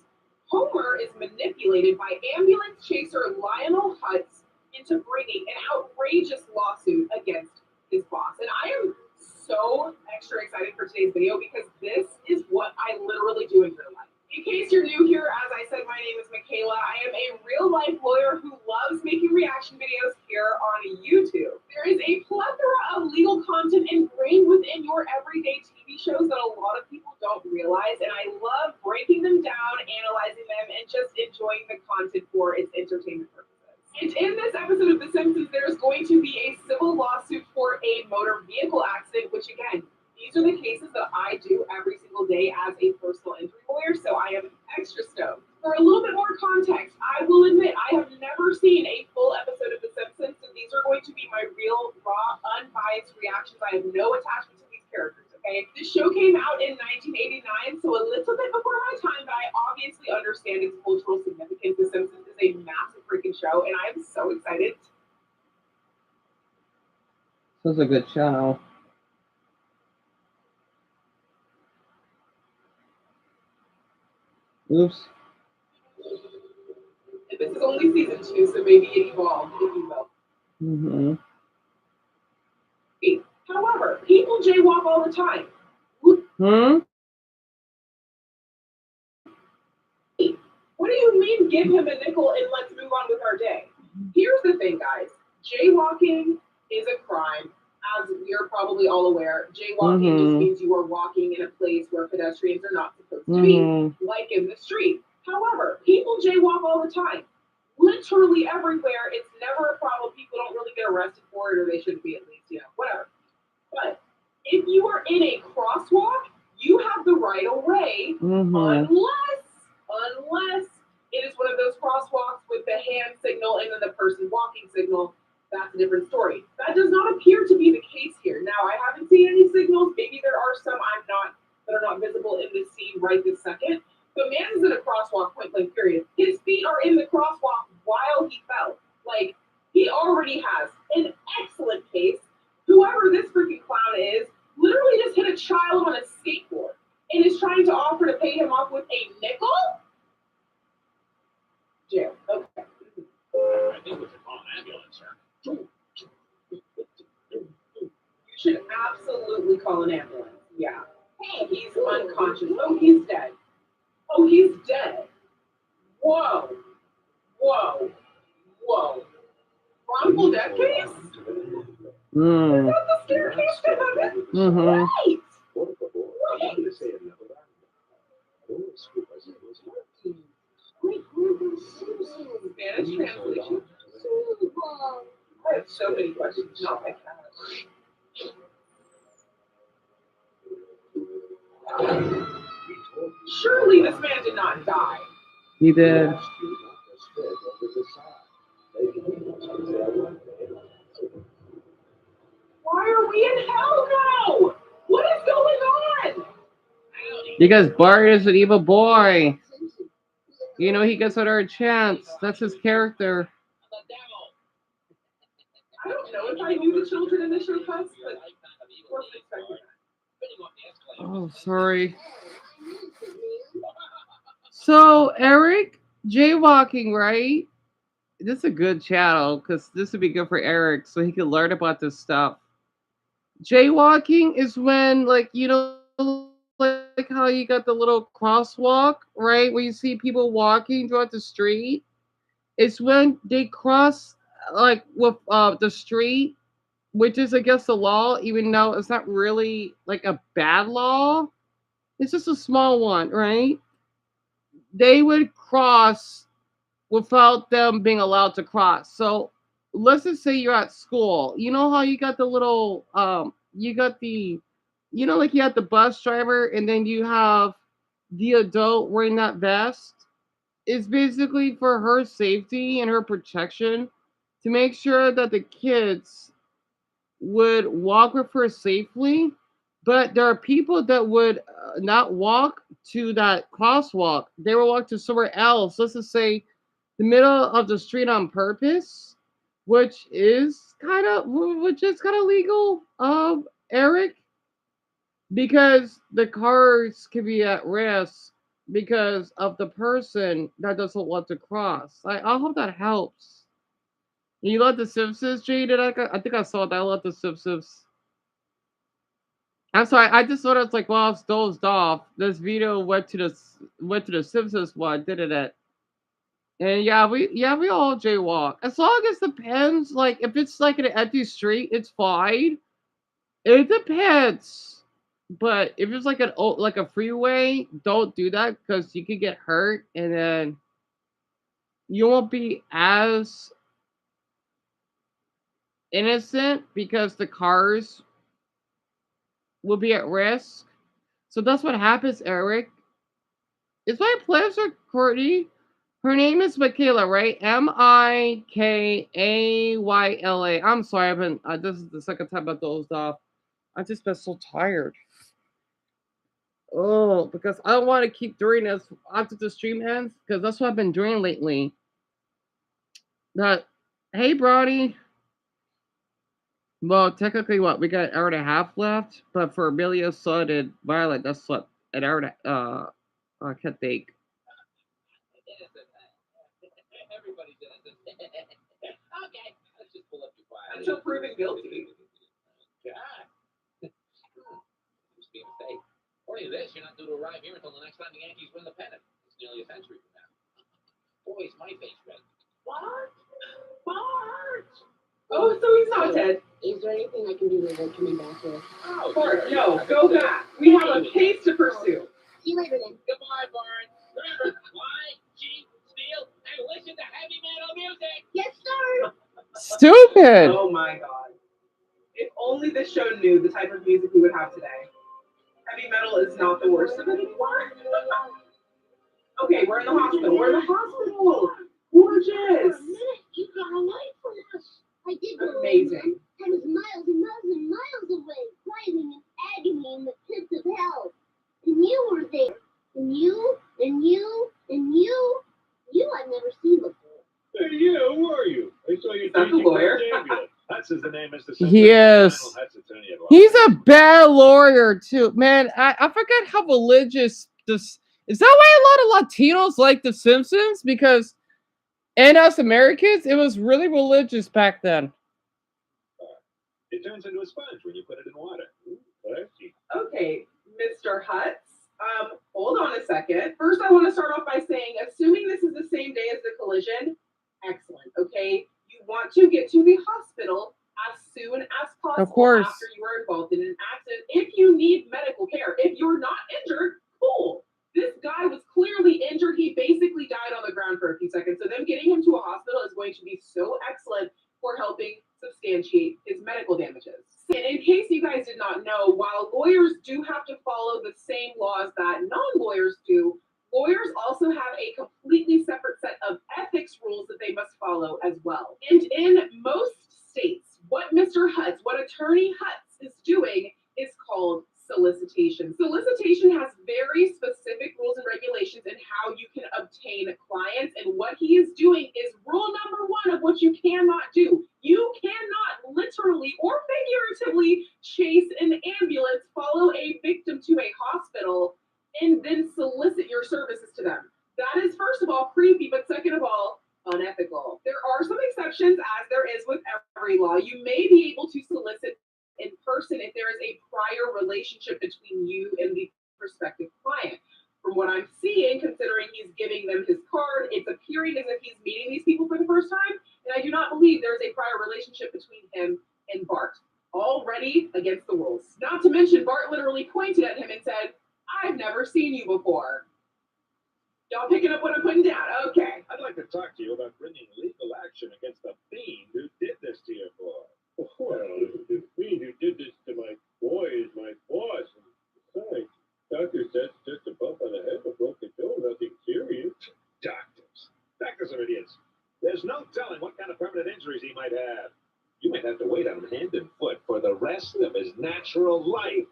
Homer is manipulated by ambulance chaser Lionel Hutz into bringing an outrageous lawsuit against his boss. And I am so extra excited for today's video because this is what I literally do in real life. In case you're new here, as I said, my name is Michaela. I am a real-life lawyer who loves making reaction videos here on YouTube. There is a plethora of legal content ingrained within your everyday TV shows that a lot of people don't realize, and I love breaking them down, analyzing them, and just enjoying the content for its entertainment purposes. And in this episode of The Simpsons, there's going to be a civil lawsuit for a motor vehicle accident, which again, these are the cases that I do every single day as a personal injury lawyer, so I am extra stoked. For a little bit more context, I will admit I have never seen a full episode of The Simpsons, so these are going to be my real, raw, unbiased reactions. I have no attachment to these characters, okay? This show came out in 1989, so a little bit before my time, but I obviously understand its cultural significance. The Simpsons is a massive freaking show, and I am so excited. This is a good show. Oops. And this is only season 2, so maybe it evolved, if you will. However, people jaywalk all the time. What do you mean give him a nickel and let's move on with our day? Here's the thing, guys. Jaywalking is a crime. As you're probably all aware, jaywalking just means you are walking in a place where pedestrians are not supposed to be, like in the street. However, people jaywalk all the time. Literally everywhere. It's never a problem. People don't really get arrested for it, or they shouldn't be at least, you know, whatever. But if you are in a crosswalk, you have the right of way, unless it is one of those crosswalks with the hand signal and then the person walking signal. That's a different story. That does not appear to be the case here. Now, I haven't seen any signals. Maybe there are some that are not visible in this scene right this second. But man is in a crosswalk, point blank period. His feet are in the crosswalk while he fell. Like, he already has an excellent case. Whoever this freaking clown is literally just hit a child on a skateboard and is trying to offer to pay him off with a nickel? Jail. Okay. I think we should call an ambulance, sir. You should absolutely call an ambulance. Yeah. He's unconscious. Oh, he's dead. Oh, he's dead. Whoa. Whoa. Whoa. Wrongful death case? Is that the staircase to heaven? Right. Spanish translation. I have so many questions. Not my cat. Surely this man did not die. He did. Why are we in hell now? What is going on? Because Bart is an evil boy. You know, he gets another chance. That's his character. I don't know if I knew the children in the show cuts, but wasn't expecting that. Oh, sorry. So, Eric, jaywalking, right? This is a good channel because this would be good for Eric so he can learn about this stuff. Jaywalking is when, like, you know, like how you got the little crosswalk, right? Where you see people walking throughout the street. It's when they cross, like, with the street, which is against the law, even though it's not really like a bad law. It's just a small one, right? They would cross without them being allowed to cross. So let's just say you're at school. You know how you got the little you got the like you have the bus driver and then you have the adult wearing that vest. It's basically for her safety and her protection to make sure that the kids would walk with her safely. But there are people that would not walk to that crosswalk. They will walk to somewhere else. Let's just say the middle of the street on purpose, which is kind of legal, Eric, because the cars could be at risk because of the person that doesn't want to cross. I hope that helps. You love the Simpsons, Jay? I think I saw that. I love the Simpsons. I'm sorry. I just thought it's like, well, I was dozed off. This video went to the Simpsons one, didn't it? And we all jaywalk. As long as it depends, like if it's like an empty street, it's fine. It depends. But if it's like a freeway, don't do that because you could get hurt and then you won't be as innocent because the cars will be at risk. So that's what happens, Eric. It's my pleasure, Courtney. Her name is Michaela, right? Mikayla. I'm sorry, I've been. This is the second time I dozed off. I just been so tired. Oh, because I don't want to keep doing this after the stream ends, because that's what I've been doing lately. But hey, Brody. Well, technically, what we got an hour and a half left, but for Amelia, Sun, and Violet, that's what an hour and I can't think. Everybody's innocent. Okay, let's just pull up your file. Until proven guilty. God. Must be a mistake. According to this, you're not due to arrive here until the next time the Yankees win the pennant. It's nearly a century from now. Boy, is my face red. What? Bart! Oh, so he's not dead. Is there anything I can do to avoid coming back here? Oh, Bart, no, go back. We have a case to pursue. See you later then. Goodbye, Bart. Remember, lie, cheat, steal, and listen to heavy metal music. Yes, sir. Stupid. Oh my god. If only this show knew the type of music we would have today. Heavy metal is not the worst of it. What? Okay, we're in the hospital. We're in the hospital. Gorgeous. You got a light from us. I did. Amazing. I was miles and miles and miles away, writhing in agony in the pits of hell. And you were there. And you, and you, and you. You I've never seen before. Hey, yeah, who are you? I saw you That's the lawyer. That's his name, Mr. Yes. He's a bad lawyer too. Man, I forget how religious this is. That why a lot of Latinos like The Simpsons? Because and us Americans, it was really religious back then. It turns into a sponge when you put it in water. Okay, Mr. Hutz. Hold on a second. First, I want to start off by saying, assuming this is the same day as the collision, excellent, okay? You want to get to the hospital as soon as possible Of course. after you are involved in an accident. If you need medical care, if you're not injured, cool. This guy was clearly injured. He basically died on the ground for a few seconds. So them getting him to a hospital is going to be so excellent. substantiate his medical damages. And in case you guys did not know, while lawyers do have to follow the same laws that non-lawyers do, lawyers also have a completely separate set of ethics rules that they must follow as well. And in most states, what Attorney Hutz is doing is called solicitation. Solicitation has very specific rules and regulations in how you can obtain clients, and what he is doing is rule number one of what you cannot do. You cannot literally or figuratively chase an ambulance, follow a victim to a hospital, and then solicit your services to them. That is, first of all, creepy, but second of all, unethical. There are some exceptions, as there is with every law. You may be able to solicit in person if there is a prior relationship between you and the prospective client. From what I'm seeing, considering he's giving them his card, it's appearing as if he's meeting these people for the first time, and I do not believe there is a prior relationship between him and Bart. Already against the rules. Not to mention, Bart literally pointed at him and said, "I've never seen you before." Y'all picking up what I'm putting down? Okay. I'd like to talk to you about bringing legal action against the fiend who did this to your boy. Well, the fiend who did this to my boy is my boss. And besides, doctor says just a bump on the head, a broken toe, nothing serious. Doctors are idiots. There's no telling what kind of permanent injuries he might have. You might have to wait on hand and foot for the rest of his natural life.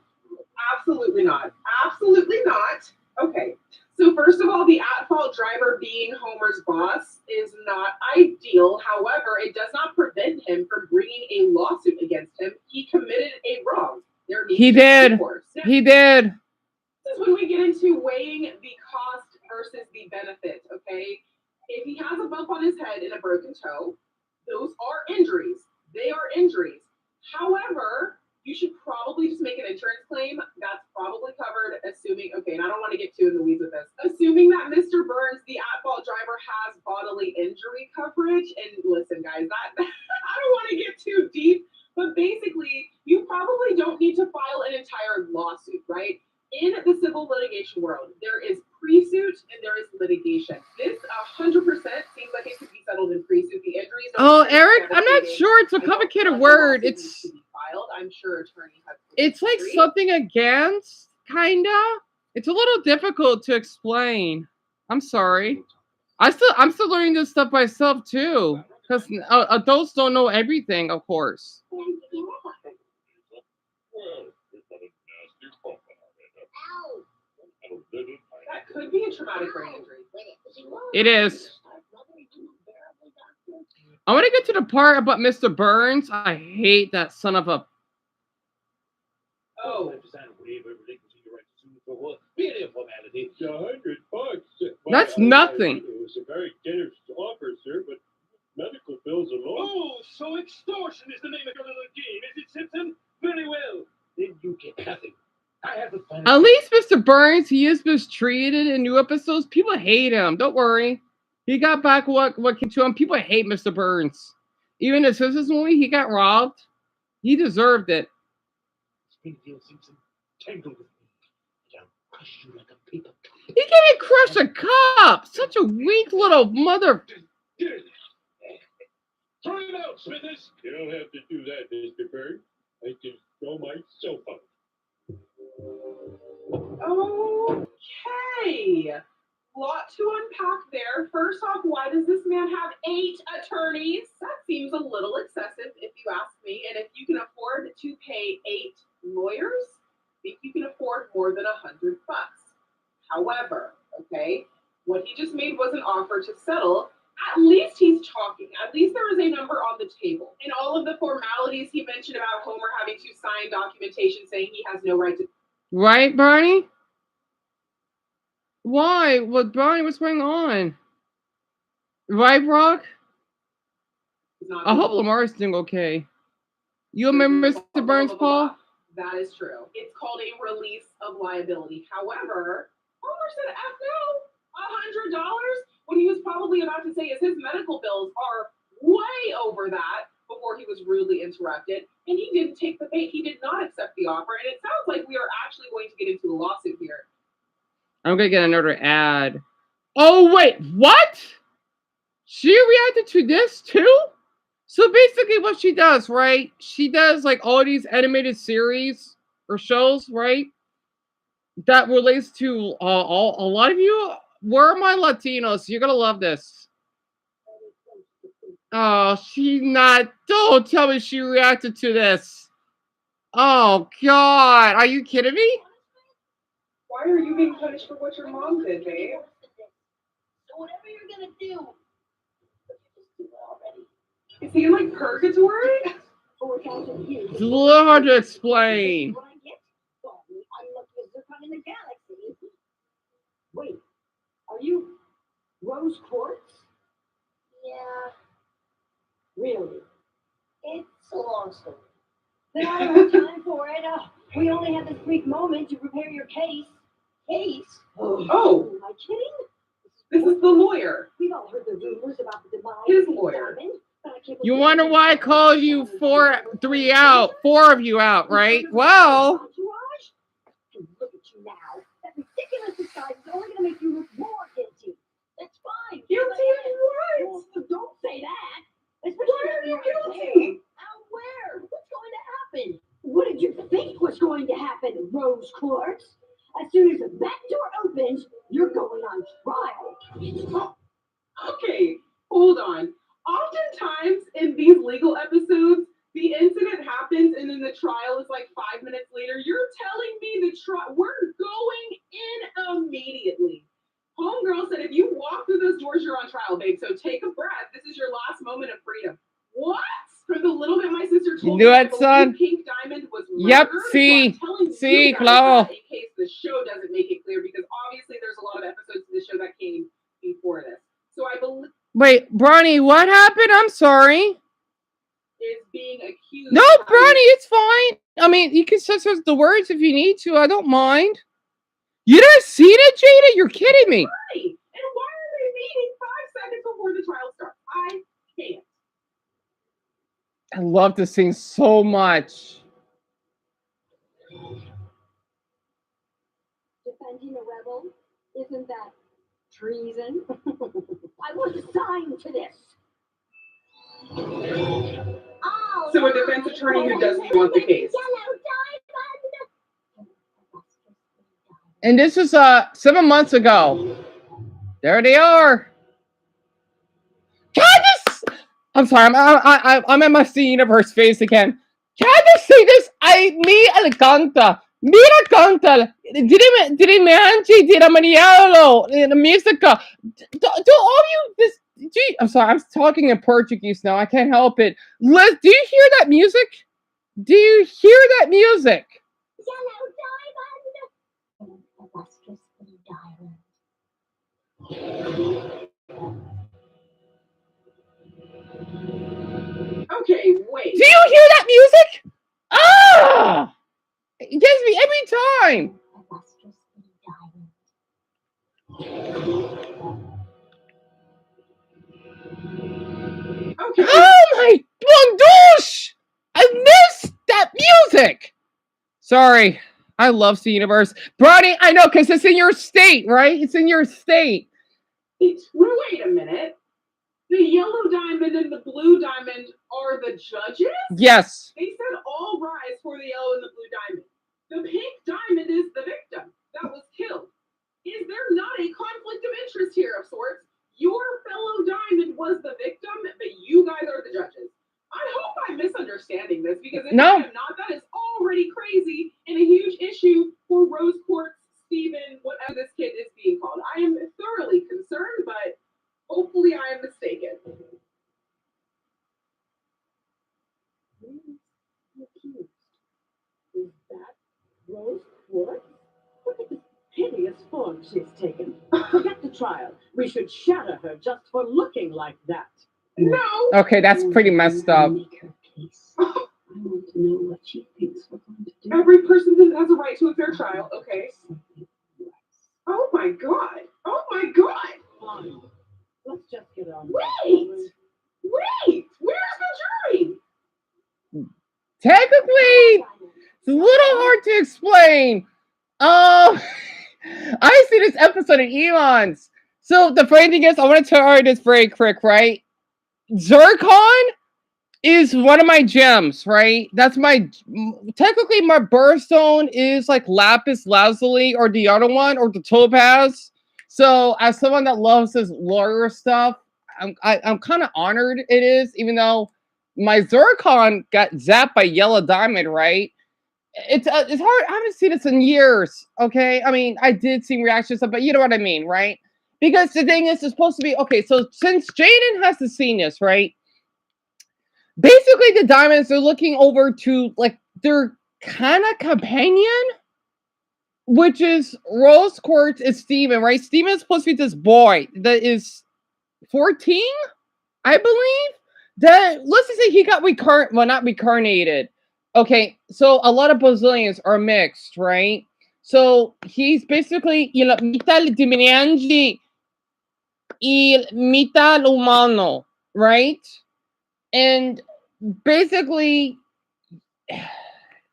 Absolutely not. Absolutely not. Okay. So first of all, the at-fault driver being Homer's boss is not ideal. However, it does not prevent him from bringing a lawsuit against him. He committed a wrong. He did. He did. This is when we get into weighing the cost versus the benefit, okay? If he has a bump on his head and a broken toe, those are injuries. They are injuries. However, you should probably just make an insurance claim. That's probably covered, assuming, okay, and I don't want to get too in the weeds with this, assuming that Mr. Burns, the at-fault driver, has bodily injury coverage. And listen, guys, that I don't want to get too deep, but basically, you probably don't need to file an entire lawsuit, right? In the civil litigation world, there is pre-suit and there is litigation. This 100% seems like it could be settled in pre-suit. The injuries. Oh, Eric, I'm not sure. It's a complicated word. It's. I'm sure attorneys have. It's like something against, kinda. It's a little difficult to explain. I'm sorry. I'm still learning this stuff myself too, because adults don't know everything, of course. That could be a traumatic brain injury. It is. I want to get to the part about Mr. Burns. I hate that son of a. Oh. $100. That's nothing. It was a very generous offer, sir, but medical bills alone. Oh, so extortion is the name of your little game, is it, Simpson? Very well. Then you get nothing. I have the final. At least Mr. Burns, he is mistreated in new episodes. People hate him. Don't worry. He got back what came to him. People hate Mr. Burns. Even in the Simpsons movie, he got robbed. He deserved it. Springfield Simpson, tangled with me. I'll crush you like a paper cup. He can't crush a cup. Such a weak little mother. Throw it out, Smithers. You don't have to do that, Mr. Burns. I can throw myself out. Okay. Lot to unpack there. First off, why does this man have 8 attorneys? That seems a little excessive, if you ask me. And if you can afford to pay 8 lawyers, I think you can afford more than $100. However, okay, what he just made was an offer to settle. At least he's talking. At least there is a number on the table. And all of the formalities he mentioned about Homer having to sign documentation saying he has no right to. Right, Barney? Why? What, Barney? What's going on? Right, Brock? I hope Lamar's doing okay. You remember Mr. Burns, Paul? That is true. It's called a release of liability. However, Homer said, F no, $100? What he was probably about to say is his medical bills are way over that before he was rudely interrupted. And he didn't take the bait. He did not accept the offer. And it sounds like we are actually going to get into a lawsuit here. I'm going to get another ad. Oh, wait. What? She reacted to this too? So basically, what she does, right? She does like all these animated series or shows, right? That relates to all a lot of you. Where are my Latinos? You're gonna love this. Oh, she not. Don't tell me she reacted to this. Oh God, are you kidding me? Why are you being punished for what your mom did, babe? So whatever you're gonna do, just do it already. Is he in like purgatory? 4,000 years. It's a little hard to explain. What I get? Well, I'm luckiest zircon in the galaxy. Wait, are you rose quartz? Yeah. Really? It's a long story. Then I don't have time for it. We only have this brief moment to prepare your case. Case? Oh. Am I kidding? This is the lawyer. We've all heard the rumors about the demise His of lawyer. Diamond, but I can't You believe wonder it. why I called you four of you out, right? Well, Entourage? And look at you now. That ridiculous disguise is only going to make you look more guilty. That's fine. Guilty of what? Well, don't say that. Why are you guilty? Out where? What's going to happen? What did you think was going to happen, Rose Quartz? As soon as that door opens, you're going on trial. Okay, hold on. Oftentimes in these legal episodes, the incident happens and then the trial is like 5 minutes later. You're telling me the trial, we're going in immediately. Homegirl said, if you walk through those doors, you're on trial, babe. So take a breath. This is your last moment of freedom. What? For the little bit my sister told You me, knew it, the son? Pink Diamond was Yep, murdered. see. So I'm telling See, you guys claro. that in case the show doesn't make it clear, because obviously there's a lot of episodes of the show that came before this. So I believe wait, Bronny, what happened? I'm sorry. is being accused. No, of- Bronny, it's fine. I mean, you can censor the words if you need to. I don't mind. You never seen it, Jada? You're kidding me. Right. And why are they meeting 5 seconds before the trial starts? I can't. I love this scene so much. Defending a rebel? Isn't that treason? I was assigned to this. Oh, So a defense attorney who doesn't want the case. Yellow diamond. And this is 7 months ago. There they are. Candace! I'm sorry, I'm at my C Universe face again. Candace say this? Mi alcanta. Mira canta. Dirimanchi diramanialo. The musica. Do all you this? Gee, I'm sorry, I'm talking in Portuguese now. I can't help it. Liz, do you hear that music? Do you hear that music? Yellow diamond. A lustrous blue diamond. Okay, wait. Do you hear that music? Ah! It gets me every time. A lustrous blue diamond. Okay. Oh my gosh! I missed that music. Sorry, I love C Universe. Bronny, I know, because it's in your state, right? It's in your state. Wait a minute. The yellow diamond and the blue diamond are the judges? Yes. They said all rise for the yellow and the blue diamond. The pink diamond is the victim that was killed. Is there not a conflict of interest here of sorts? Your fellow diamond was the victim, but you guys are the judges. I hope I'm misunderstanding this, because if No. I am not, that is already crazy and a huge issue for Rose Quartz, Steven, whatever this kid is being called. I am thoroughly concerned, but hopefully I am mistaken. Is that Rose Quartz? Look at this hideous form she's taken. Forget the trial. We should shatter her just for looking like that. No! Okay, that's pretty messed up. Make her peace. I want to know what she thinks we're going to do. Every person has a right to a fair trial, okay? Oh my god! Oh my god! Fine. Let's just get on. Wait! Wait! Where's the jury? Technically, it's a little hard to explain. I see this episode of Elon's. So the funny thing is, I want to tell her this very quick, right? Zircon is one of my gems, right? That's my technically my birthstone is like lapis lazuli or the other one or the topaz. So as someone that loves this lawyer stuff, I'm kind of honored it is, even though my zircon got zapped by yellow diamond, right? It's hard. I haven't seen this in years. Okay, I mean I did see reactions, but you know what I mean, right? Because the thing is, it's supposed to be okay. So since Jaden has the seen this, right? Basically the diamonds are looking over to like their kind of companion, which is Rose Quartz and Steven, right? Steven is supposed to be this boy that is 14, I believe. That let's just say he got not reincarnated. Okay, so a lot of Brazilians are mixed, right? So he's basically, mitad diminuendo y mitad humano, right? And basically,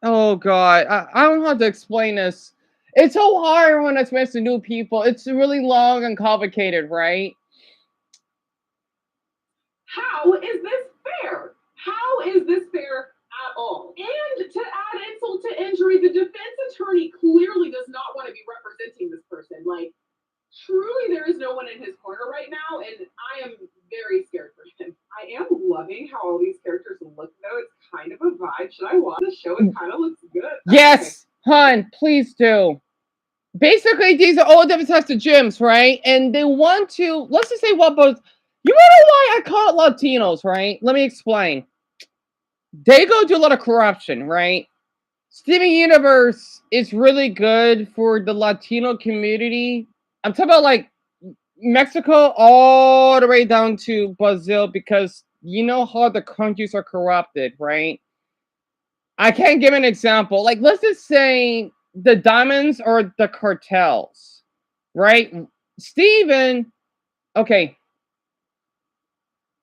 oh god, I don't know how to explain this. It's so hard when it's meant to new people. It's really long and complicated, right? How is this fair? How is this fair at all? And to add insult to injury, the defense attorney clearly does not want to be representing this person. Like, truly, there is no one in his corner right now, and I am very scared for him. I am loving how all these characters look, though. It's kind of a vibe. Should I watch the show? It kind of looks good. Yes, hun, please do. Basically, these are all different types of gyms, right? And they want to, let's just say what both, you know why I call it Latinos, right? Let me explain. They go do a lot of corruption, right? Steven Universe is really good for the Latino community. I'm talking about like Mexico all the way down to Brazil because you know how the countries are corrupted, right? I can't give an example. Like, let's just say the diamonds or the cartels, right? Steven, okay.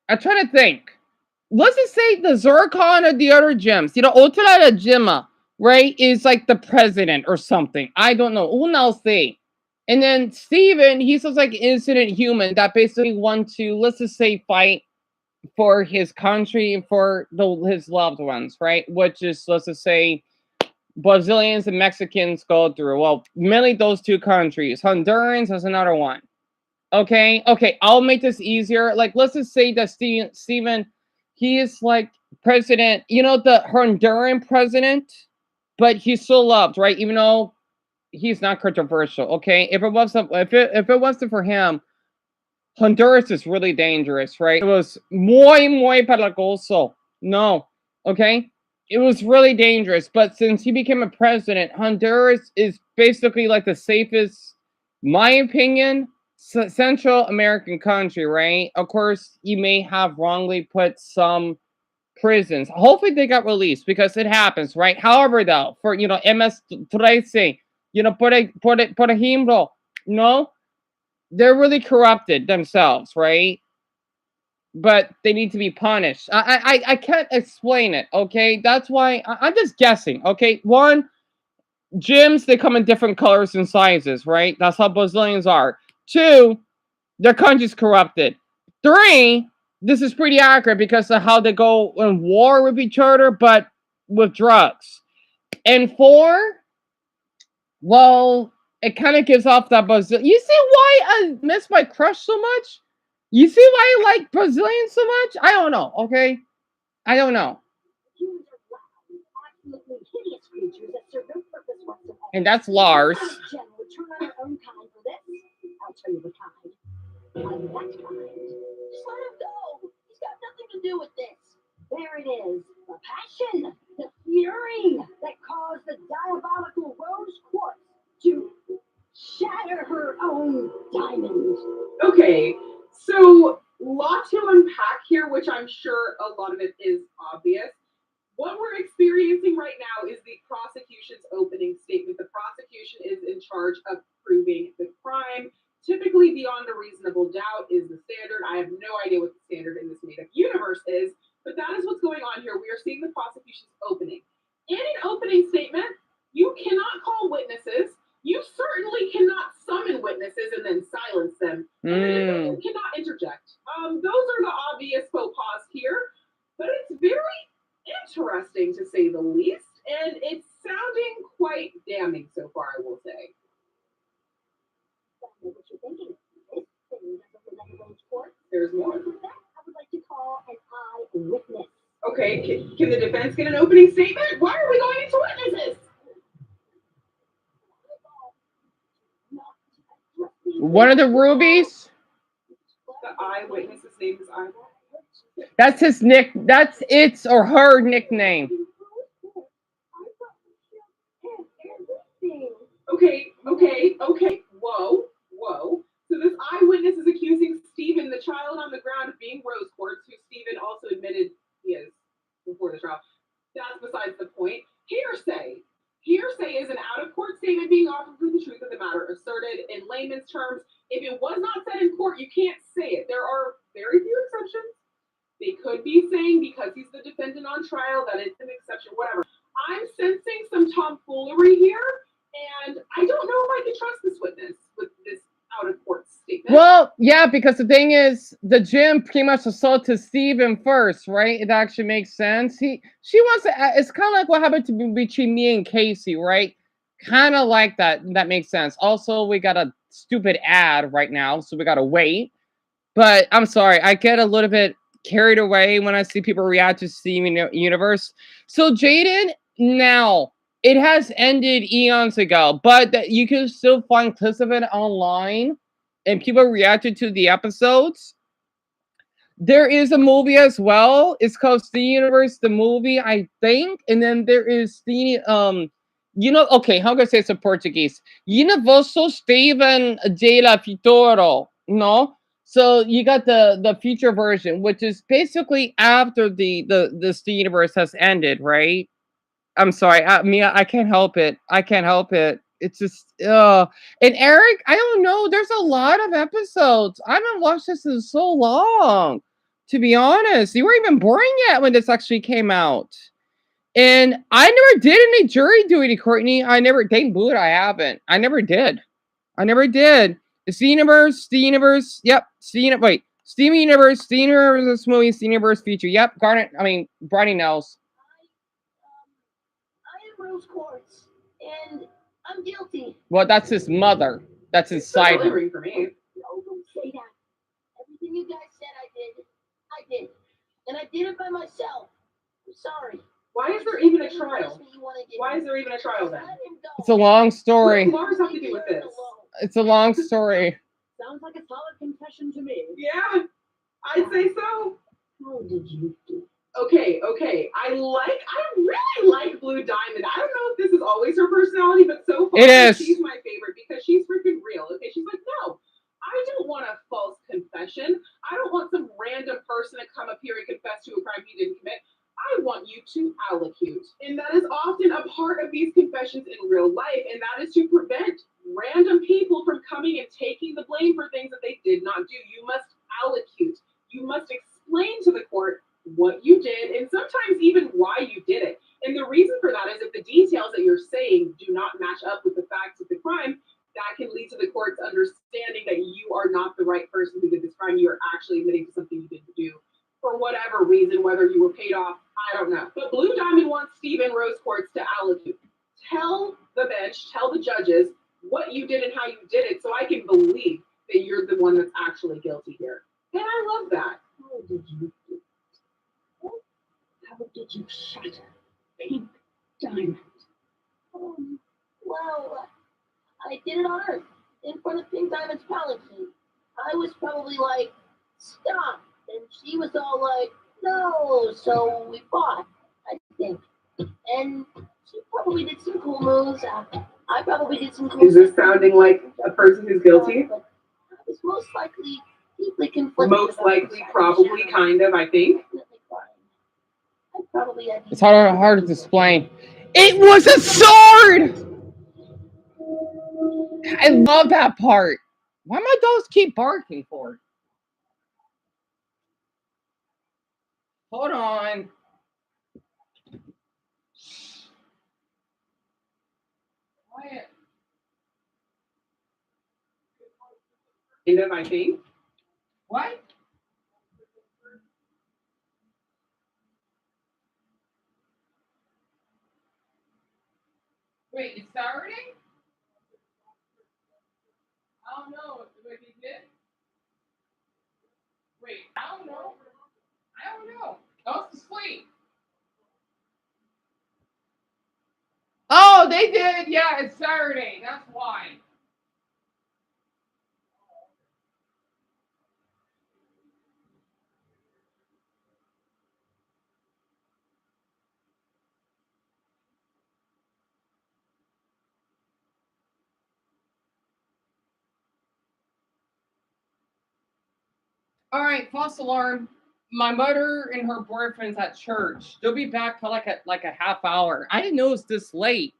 I'm trying to think. Let's just say the Zircon or the other gems. Ultra de Gemma, right, is like the president or something. I don't know. Who knows? And then Steven, he's just like incident human that basically want to, let's just say, fight for his country and for his loved ones, right? Which is, let's just say, Brazilians and Mexicans go through. Well, mainly those two countries. Hondurans is another one. Okay, I'll make this easier. Like, let's just say that Steven, he is like president, the Honduran president, but he's still loved, right? Even though he's not controversial. Okay, if it wasn't for him, Honduras is really dangerous, right? It was muy peligroso. No, okay? It was really dangerous. But since he became a president, Honduras is basically like the safest, my opinion, Central American country, right? Of course, you may have wrongly put some prisons. Hopefully they got released because it happens, right? However, though, for, MS-13, por ejemplo, no, they're really corrupted themselves, right? But they need to be punished. I can't explain it, okay? That's why I'm just guessing, okay? One, gyms, they come in different colors and sizes, right? That's how Brazilians are. Two, their country's corrupted. Three, this is pretty accurate because of how they go in war with each other, but with drugs. And four, well, it kind of gives off that Brazil. You see why I miss my crush so much? You see why I like Brazilians so much? I don't know, okay? I don't know. Humans are loud, absolutely hideous creatures that serve no purpose whatsoever. And that's Lars. Jen would turn on her own kind for this. I'll tell you the kind. I'm that kind. Just let him go. He's got nothing to do with this. There it is. The passion, the fury that caused the diabolical Rose Quartz to shatter her own diamond. Okay, so lot to unpack here, which I'm sure a lot of it is obvious. What we're experiencing right now is the prosecution's opening statement. The prosecution is in charge of proving the crime. Typically, beyond a reasonable doubt is the standard. I have no idea what the standard in this made-up universe is, but that is what's going on here. We are seeing the prosecution's opening. In an opening statement, you cannot call witnesses. You certainly cannot summon witnesses and then silence them. And the defendant cannot interject. Those are the obvious faux pas here. but it's very interesting to say the least, and it's sounding quite damning so far, I will say. Tell me what you're thinking. This thing doesn't present a rose court. There's more. For that, I would like to call an eyewitness. Okay, can the defense get an opening statement? Why are we going into witnesses? One of the rubies. The eyewitness's name is Eyewitness. That's his nick. That's its or her nickname. Okay. Whoa. So this eyewitness is accusing Stephen, the child on the ground, of being rose quartz, who Stephen also admitted he is before the trial. That's besides the point. Hearsay. Hearsay is an out-of-court statement being offered for the truth of the matter asserted in layman's terms. If it was not said in court, you can't say it. There are very few exceptions. They could be saying because he's the defendant on trial that it's an exception, whatever. I'm sensing some tomfoolery here, and I don't know if I can trust this witness with this out-of-court statement. Well, yeah, because the thing is, the Jim pretty much assaulted Steven first, right? It actually makes sense. She wants to. It's kind of like what happened to between me and Casey, right? Kind of like that. That makes sense. Also, we got a stupid ad right now, so we gotta wait. But I'm sorry, I get a little bit carried away when I see people react to Steven Universe. So Jaden, now it has ended eons ago, but that you can still find clips of it online, and people reacted to the episodes. There is a movie as well. It's called Steven Universe, the movie, I think, and then there is Steven. Okay, how can I say it's in Portuguese? Universo Steven de la Fitoro, no? So you got the future version, which is basically after the Steven Universe has ended, right? I'm sorry, Mia, I can't help it. I can't help it. It's just, and Eric, I don't know. There's a lot of episodes. I haven't watched this in so long. To be honest, you weren't even born yet when this actually came out. And I never did any jury duty, Courtney. Thank Buddha, I haven't. I never did. It's the universe. Yep. Steven Universe, Steven Universe, this movie, Steven Universe feature. Yep. Bronny knows. I am rose quartz, and I'm guilty. Well, that's his mother. That's inside him. For me. No, don't say that. Everything you guys said I did. And I did it by myself. I'm sorry. Why is there even a trial? Why is there even a trial then? It's a long story. What does Lars have to do with this? It's a long story. Sounds like a solid confession to me. Yeah, I'd say so. How did you do? Okay. I really like Blue Diamond. I don't know if this is always her personality, but so far it is. She's my favorite because she's freaking real. Okay, she's like, no, I don't want a false confession. I don't want some random person to come up here and confess to a crime he didn't commit. I want you to allocute. And that is often a part of these confessions in real life, and that is to prevent random people from coming and taking the blame for things that they did not do. You must allocute. You must explain to the court what you did, and sometimes even why you did it. And the reason for that is if the details that you're saying do not match up with the facts of the crime, that can lead to the court's understanding that you are not the right person who did this crime. You are actually admitting to something you didn't do for whatever reason, whether you were paid off, I don't know. But Blue Diamond wants Steven Rose Quartz to allocate. Tell the bench, tell the judges what you did and how you did it, so I can believe that you're the one that's actually guilty here. And I love that. How did you do it? How did you shatter Pink Diamond? Well, I did it on Earth, in front of Pink Diamond's palanquin. I was probably like, stop. And she was all like, no. So we fought, I think. And she probably did some cool moves. I probably did some cool moves. Is this sounding like a person who's guilty? But I was most likely deeply conflicted. Most likely, probably, kind of, I think. I probably had It's hard to explain. It was a sword! I love that part. Why my dogs keep barking for? Hold on. Quiet. Kind of, I think. What? Wait, it's Saturday? I don't know. Wait, he did? Wait, I don't know. I don't know. I was asleep. Oh, they did. Yeah, it's Saturday. That's why. All right, false alarm. My mother and her boyfriend's at church. They'll be back for like a half hour. I didn't know it was this late.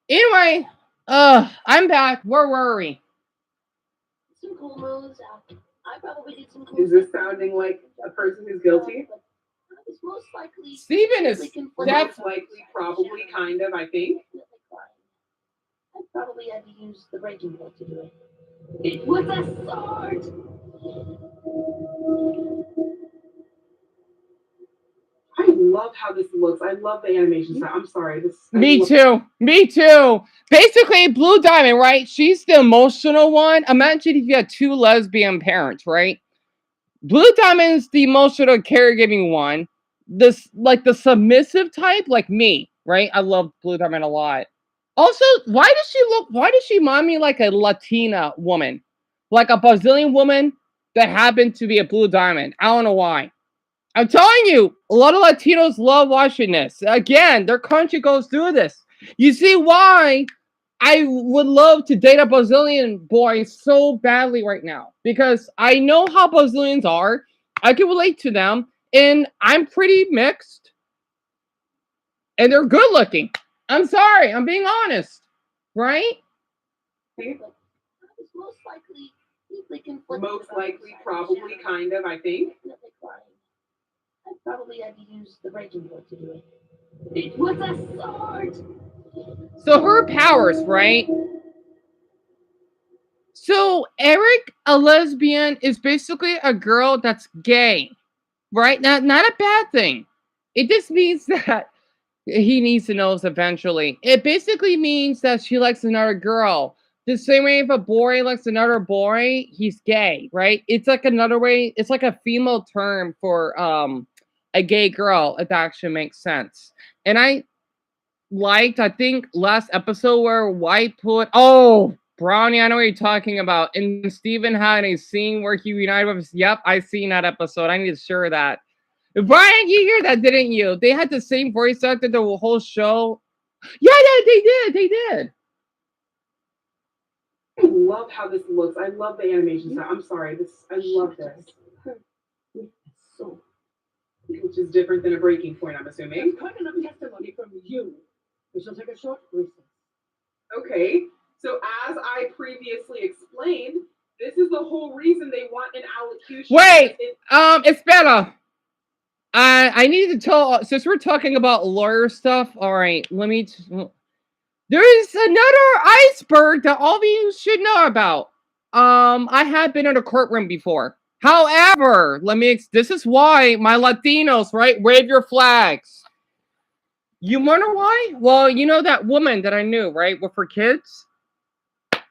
Anyway, I'm back. Where were we? Some cool moves. I probably did some cool. Is this sounding like a person who's guilty? I was most likely. Steven is Most likely, probably, kind of, I think. I probably had to use the breaking point to do it. It was a sword. I love how this looks. I love the animation style. I'm sorry. Me too. Me too. Basically, Blue Diamond, right? She's the emotional one. Imagine if you had two lesbian parents, right? Blue Diamond's the emotional caregiving one. This like the submissive type, like me, right? I love Blue Diamond a lot. Also, why does she remind me like a Latina woman? Like a Brazilian woman that happened to be a Blue Diamond. I don't know why. I'm telling you, a lot of Latinos love watching this. Again, their country goes through this. You see why I would love to date a Brazilian boy so badly right now. Because I know how Brazilians are. I can relate to them. And I'm pretty mixed. And they're good looking. I'm sorry. I'm being honest. Right? Most likely, probably, kind of, I think. I probably had to use the breaking point to do it. It was a sword. So her powers, right? So Eric, a lesbian, is basically a girl that's gay, right? Not a bad thing. It just means that he needs to know this eventually. It basically means that she likes another girl. The same way if a boy likes another boy, he's gay, right? It's like another way. It's like a female term for a gay girl. If that actually makes sense. And I think last episode where White put Brownie, I know what you're talking about. And Steven had a scene where he united with us. Yep, I seen that episode. I need to share that. Brian, you hear that, didn't you? They had the same voice actor the whole show. Yeah, they did. They did. I love how this looks. I love the animation style. I'm sorry. I love this. So, which is different than a breaking point, I'm assuming. That's quite enough testimony from you. We shall take a short recess. Okay. So as I previously explained, this is the whole reason they want an allocution. Wait, it's better. I need to tell, since we're talking about lawyer stuff, all right, there is another iceberg that all of you should know about. I have been in a courtroom before. However, this is why my Latinos, right, wave your flags. You wonder why? Well, you know that woman that I knew, right, with her kids?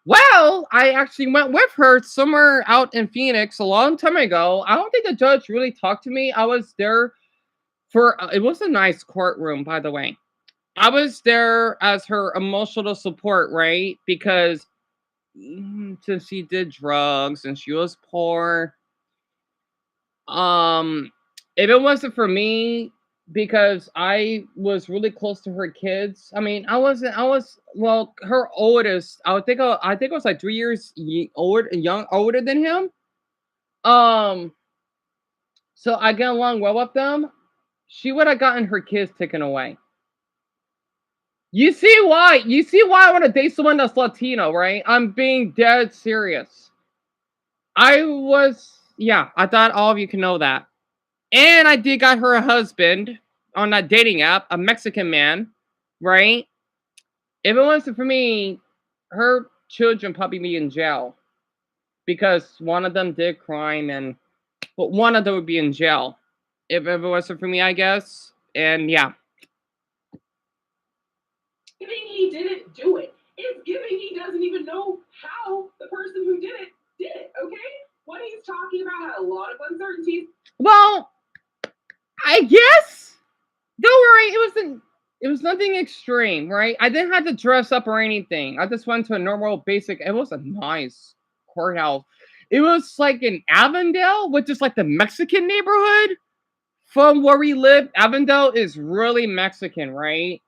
Well, I actually went with her somewhere out in Phoenix a long time ago. I don't think the judge really talked to me. I was there it was a nice courtroom, by the way. I was there as her emotional support, right? Because since she did drugs and she was poor, if it wasn't for me, because I was really close to her kids. I mean, well, her oldest, I think it was like 3 years older than him. So I get along well with them. She would have gotten her kids taken away. You see why? I want to date someone that's Latino, right? I'm being dead serious. I thought all of you can know that. And I did got her a husband on that dating app, a Mexican man, right? If it wasn't for me, her children probably be in jail. Because one of them did crime but one of them would be in jail. If it wasn't for me, I guess. And yeah. Giving didn't do it. It's giving he doesn't even know how the person who did it, okay? What he's talking about had a lot of uncertainties. Well, I guess. Don't worry, it was nothing extreme, right? I didn't have to dress up or anything. I just went to a normal basic. It was a nice courthouse. It was like in Avondale, which is like the Mexican neighborhood. From where we live, Avondale is really Mexican, right?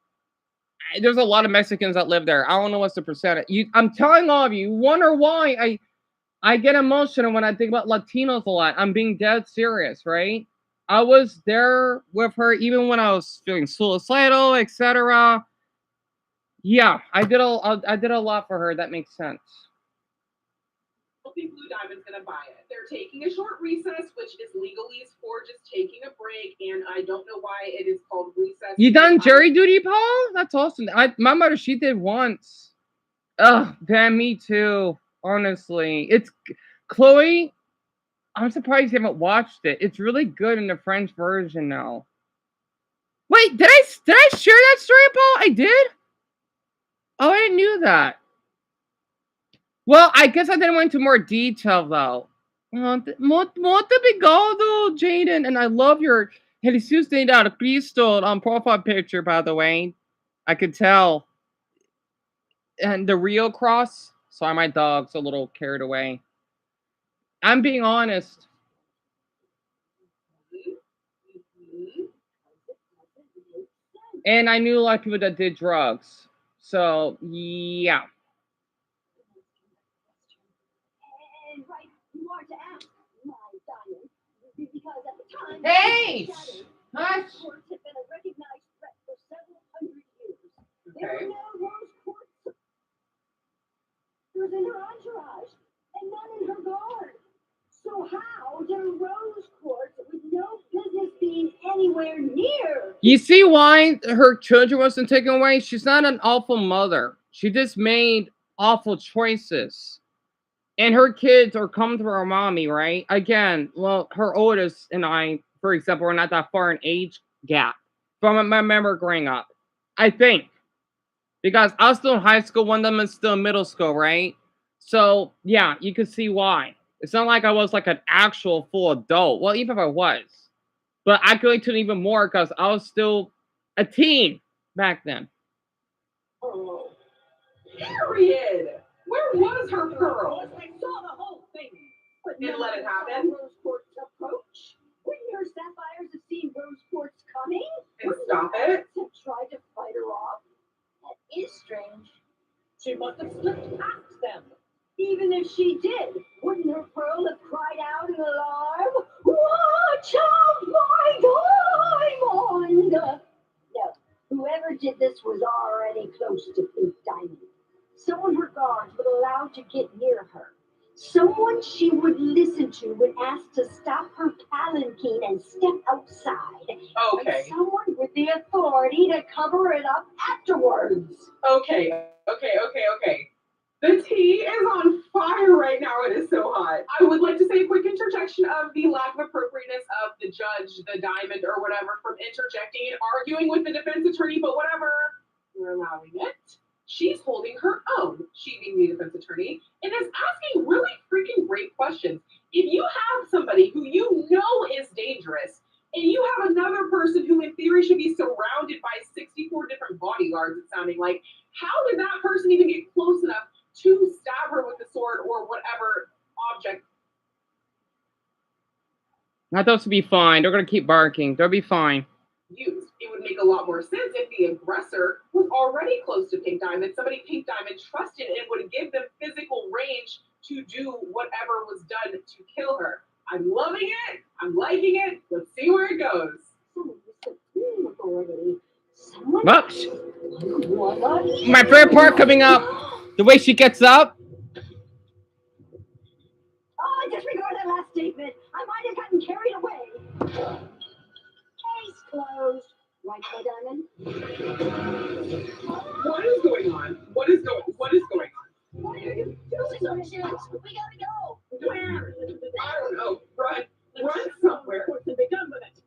There's a lot of Mexicans that live there. I don't know what's the percentage. I'm telling all of you, you wonder why I get emotional when I think about Latinos a lot. I'm being dead serious, right? I was there with her even when I was feeling suicidal, etc. Yeah, I did a lot for her. That makes sense. I don't think Blue Diamond's gonna buy it. They're taking a short recess, which is legalese for just taking a break, and I don't know why it is called recess. You done jury duty, Paul? That's awesome. My mother, she did once. Ugh, damn, me too. Honestly, it's Chloe. I'm surprised you haven't watched it. It's really good in the French version now. Wait, did I share that story, Paul? I did? Oh, I didn't knew that. Well, I guess I didn't go into more detail though. Muito obrigado, Jaden. And I love your Jesus de Cristo profile picture, by the way. I could tell. And the Rio cross. Sorry, my dog's a little carried away. I'm being honest. And I knew a lot of people that did drugs. So, yeah. Hey! Hush! Okay. Was in her entourage and none in her guard. So how did a rose quartz with no business being anywhere near? You see why her children wasn't taken away? She's not an awful mother. She just made awful choices. And her kids are coming to her mommy, right? Again, well, her oldest and I, for example, are not that far in age gap from my memory growing up. I think. Because I was still in high school, one of them is still in middle school, right? So, yeah, you could see why. It's not like I was like an actual full adult. Well, even if I was. But I could relate to it even more because I was still a teen back then. Oh, period. Where was her pearl? I saw the whole thing. But Didn't let it happen? Rose quartz approach. Wouldn't your sapphires have seen rose quartz coming? And stop it? Have tried to fight her off? That is strange. She must have slipped past them. Even if she did, wouldn't her pearl have cried out in alarm? Watch out, my diamond! No, whoever did this was already close to Pink Diamond. Someone her guards would allow to get near her. Someone she would listen to when asked to stop her palanquin and step outside. Okay. And someone with the authority to cover it up afterwards. Okay. The tea is on fire right now. It is so hot. I would like to say a quick interjection of the lack of appropriateness of the judge, the diamond, or whatever, from interjecting and arguing with the defense attorney, but whatever. We're allowing it. She's holding her own, she being the defense attorney, and is asking really freaking great questions. If you have somebody who you know is dangerous, and you have another person who in theory should be surrounded by 64 different bodyguards, it's sounding like, how did that person even get close enough to stab her with the sword or whatever object? Not those to be fine. They're going to keep barking. They'll be fine. Used. It would make a lot more sense if the aggressor was already close to Pink Diamond, somebody Pink Diamond trusted and would give them physical range to do whatever was done to kill her. I'm loving it. I'm liking it. Let's see where it goes. Oops. My favorite part coming up. The way she gets up. Oh, disregard that last statement. I might have gotten carried away. Case closed. Right, my diamond? What is going on? What is going on? What are you doing? We gotta go. Where? I don't know. Run somewhere. What's to be done with it?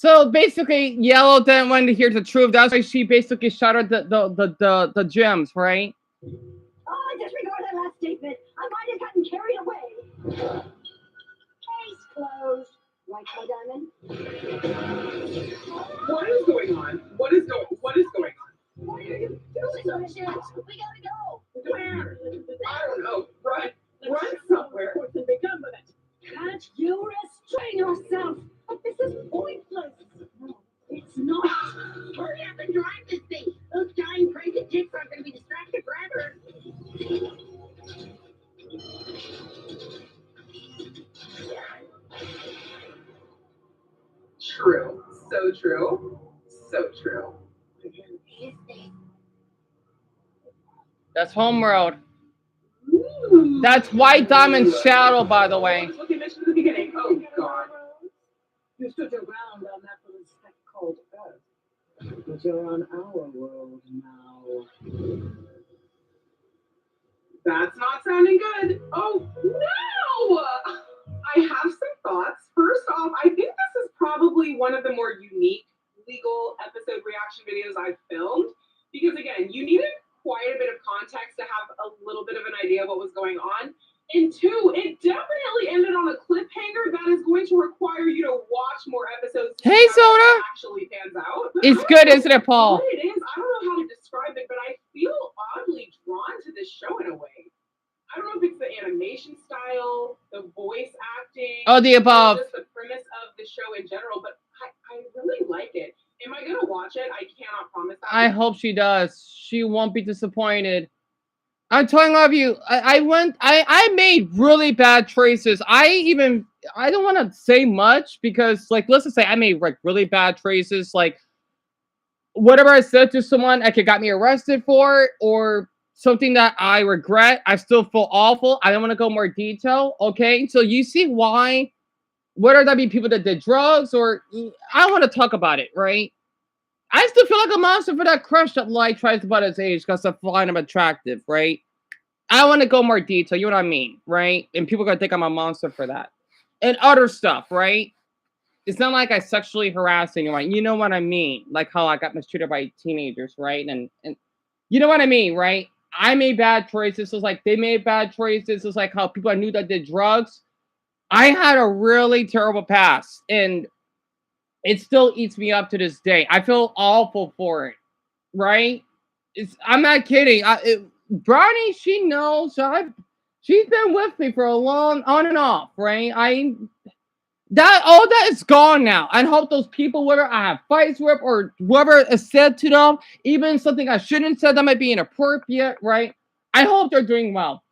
So basically, Yellow didn't want to hear the truth. That's why she basically shattered the gems, right? Oh, disregard that last statement. I might have gotten carried away. Case closed. Right, my diamond? What is going on? What is going on? What are you doing, Oceans? We gotta go. Where? I don't know. Run somewhere. Can't you restrain yourself? But this is pointless. No, it's not. Hurry up and drive this thing. Those giant crazy chicks aren't going to be distracted forever. True. So true. So true. That's Homeworld. Ooh. That's White Diamond's shadow, by the way. What you mentioned at the beginning. Oh, God. You stood your ground on that little speck called Earth. But you're on our world now. That's not sounding good. Oh, no! I have some thoughts. First off, I think this is probably one of the more unique legal episode reaction videos I've filmed. Because, again, you needed quite a bit of context to have a little bit of an idea of what was going on. And two, it definitely ended on a cliffhanger that is going to require you to watch more episodes to Hey, see how Soda. it actually pans out. It's good, isn't it, Paul? What it is, I don't know how to describe it, but I feel oddly drawn to this show in a way. I don't know if it's the animation style, the voice acting, Oh, the above. or just the premise of the show in general, but I really like it. Am I gonna watch it? I cannot promise that. I hope she does. She won't be disappointed. I'm telling all of you, I made really bad choices. I don't want to say much because, like, let's just say I made like really bad choices. Like, whatever I said to someone, it got me arrested for, or something that I regret. I still feel awful. I don't want to go more detail. Okay, so you see why? Whether that be people that did drugs, or I don't want to talk about it, right? I still feel like a monster for that crush that like tries to butt his age because I find him attractive, right? I want to go more detail, you know what I mean, right? And people are gonna think I'm a monster for that. And other stuff, right? It's not like I sexually harass anyone, you know what I mean? Like how I got mistreated by teenagers, right? And you know what I mean, right? I made bad choices. It's like they made bad choices. It's like how people I knew that did drugs. I had a really terrible past, and it still eats me up to this day. I feel awful for it, right? I'm not kidding. Bronny, she knows. She's been with me for a long, on and off, right? All that is gone now. I hope those people, whether I have fights with or whoever is said to them, even something I shouldn't say that might be inappropriate, right? I hope they're doing well,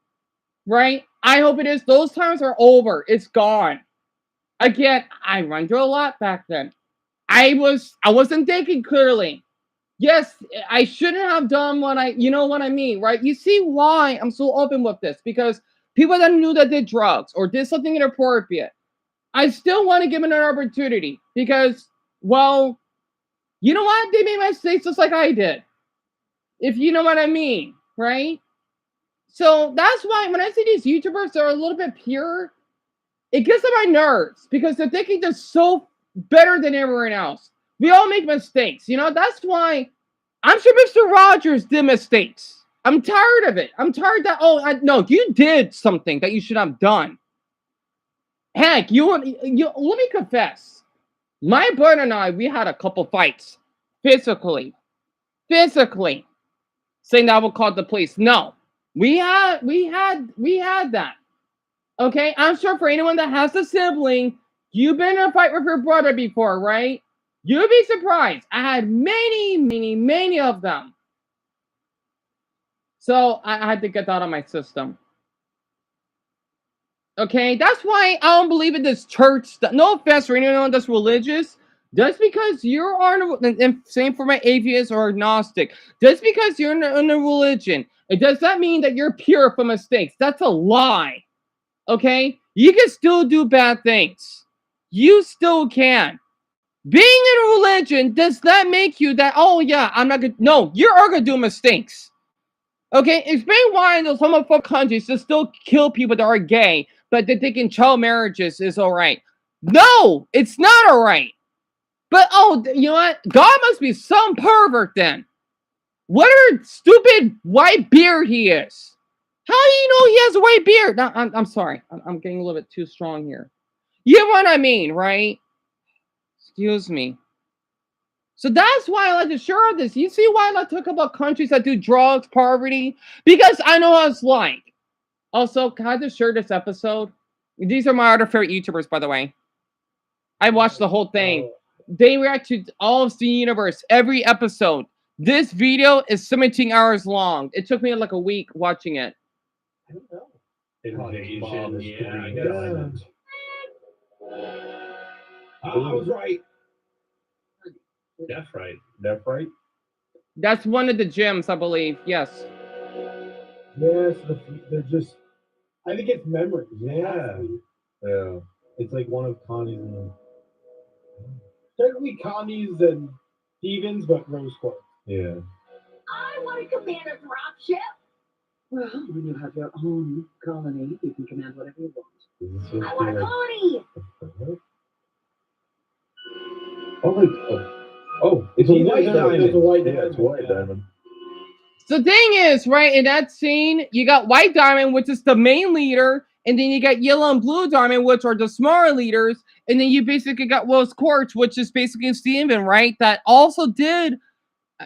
right? I hope it is. Those times are over. It's gone. Again, I run through a lot back then. I wasn't thinking clearly. Yes, I shouldn't have done you know what I mean, right? You see why I'm so open with this, because people that knew that did drugs or did something inappropriate, I still want to give them an opportunity because, well, you know what? They made mistakes just like I did. If you know what I mean, right? So that's why when I see these YouTubers that are a little bit pure, it gets on my nerves because they're thinking they're so better than everyone else. We all make mistakes, you know? That's why I'm sure Mr. Rogers did mistakes. I'm tired of it. I'm tired that, no, you did something that you should have done. Heck, let me confess. My brother and I, we had a couple fights. Physically. Saying that I will call the police. No. We had that. Okay? I'm sure for anyone that has a sibling, you've been in a fight with your brother before, right? You'd be surprised. I had many of them. So I had to get that out of my system. Okay, that's why I don't believe in this church stuff. No offense for anyone that's religious. Just because you're on, and same for my atheist or agnostic. Just because you're in a religion, it does not mean that you're pure from mistakes. That's a lie. Okay, you can still do bad things. You still can. Being in a religion does not make you that, oh yeah, I'm not gonna, no, you're gonna do mistakes. Okay, explain why in those homophobic countries they still kill people that are gay, but they think in child marriages is alright. No, it's not alright. But oh, you know what? God must be some pervert then. What a stupid white beard he is. How do you know he has a white beard? No, I'm sorry. I'm getting a little bit too strong here. You know what I mean, right? Excuse me. So that's why I like to share this. You see why I like to talk about countries that do drugs, poverty? Because I know what it's like. Also, can I just share this episode? These are my other favorite YouTubers, by the way. I watched the whole thing. They react to all of the universe, every episode. This video is 17 hours long. It took me like a week watching it. I don't know. Invasion, Yeah, I guess. I was right. That's right. That's right. That's one of the gyms, I believe. Yes. Yes, they're just. I think it's memory. Yeah. Yeah. It's like one of Connie's. Technically Connie's and Stevens, but rose quartz. Yeah. I want to command a dropship. Well, when you have your own colony, you can command whatever you want. I want a colony. It's a white It's diamond. a white Yeah, it's a white diamond. So the thing is, right, in that scene, you got White Diamond, which is the main leader, and then you got Yellow and Blue Diamond, which are the smaller leaders, and then you basically got Rose Quartz, which is basically Steven, right, that also did.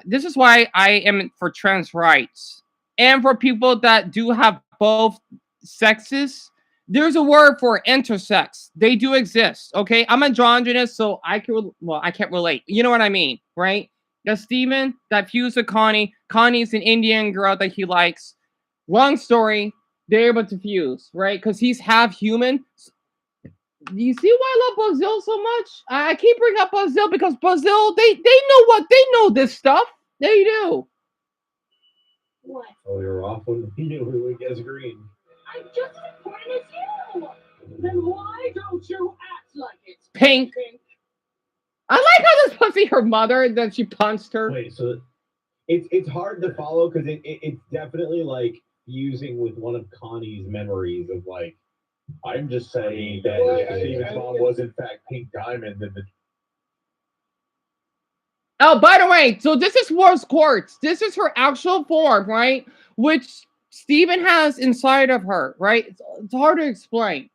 This is why I am for trans rights. And for people that do have both sexes, there's a word for intersex. They do exist, okay? I'm androgynous, so I can't relate. You know what I mean, right? Got Steven that fused with Connie. Connie's an Indian girl that he likes. Long story, they're able to fuse, right? Because he's half human. Do you see why I love Brazil so much? I keep bringing up Brazil because Brazil, they know this stuff. They do. What? Oh, you're off when you guess green. I'm just as important as you. Then why don't you act like it's Pink. I like how this pussy her mother, and then she punched her. Wait, so it's hard to follow because it's definitely like fusing with one of Connie's memories of like, I'm just saying that Steven's mom was in fact Pink Diamond and the. Oh, by the way, so this is Rose Quartz. This is her actual form, right? Which Steven has inside of her, right? It's hard to explain.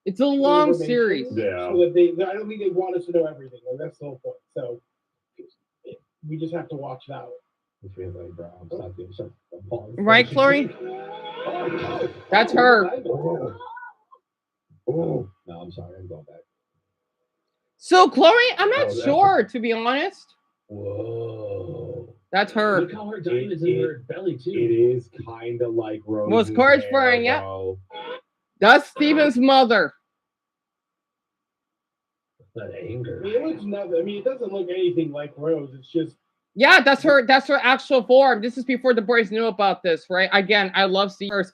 It's a long series. Yeah. So that I don't think they want us to know everything. Like, that's the whole point. So we just have to watch it out. Right, Chloe? That's her. Oh, no, I'm sorry. I'm going back. So, Chloe, I'm not that's sure, to be honest. Whoa. That's her. Look how her diamond's in her belly, too. It is kind of like Rose. Was Quartz Brian, yeah. That's Steven's mother. That anger. I mean, it looks nothing. I mean, it doesn't look anything like Rose. It's just. Yeah, that's her actual form. This is before the boys knew about this, right? Again, I love Steven.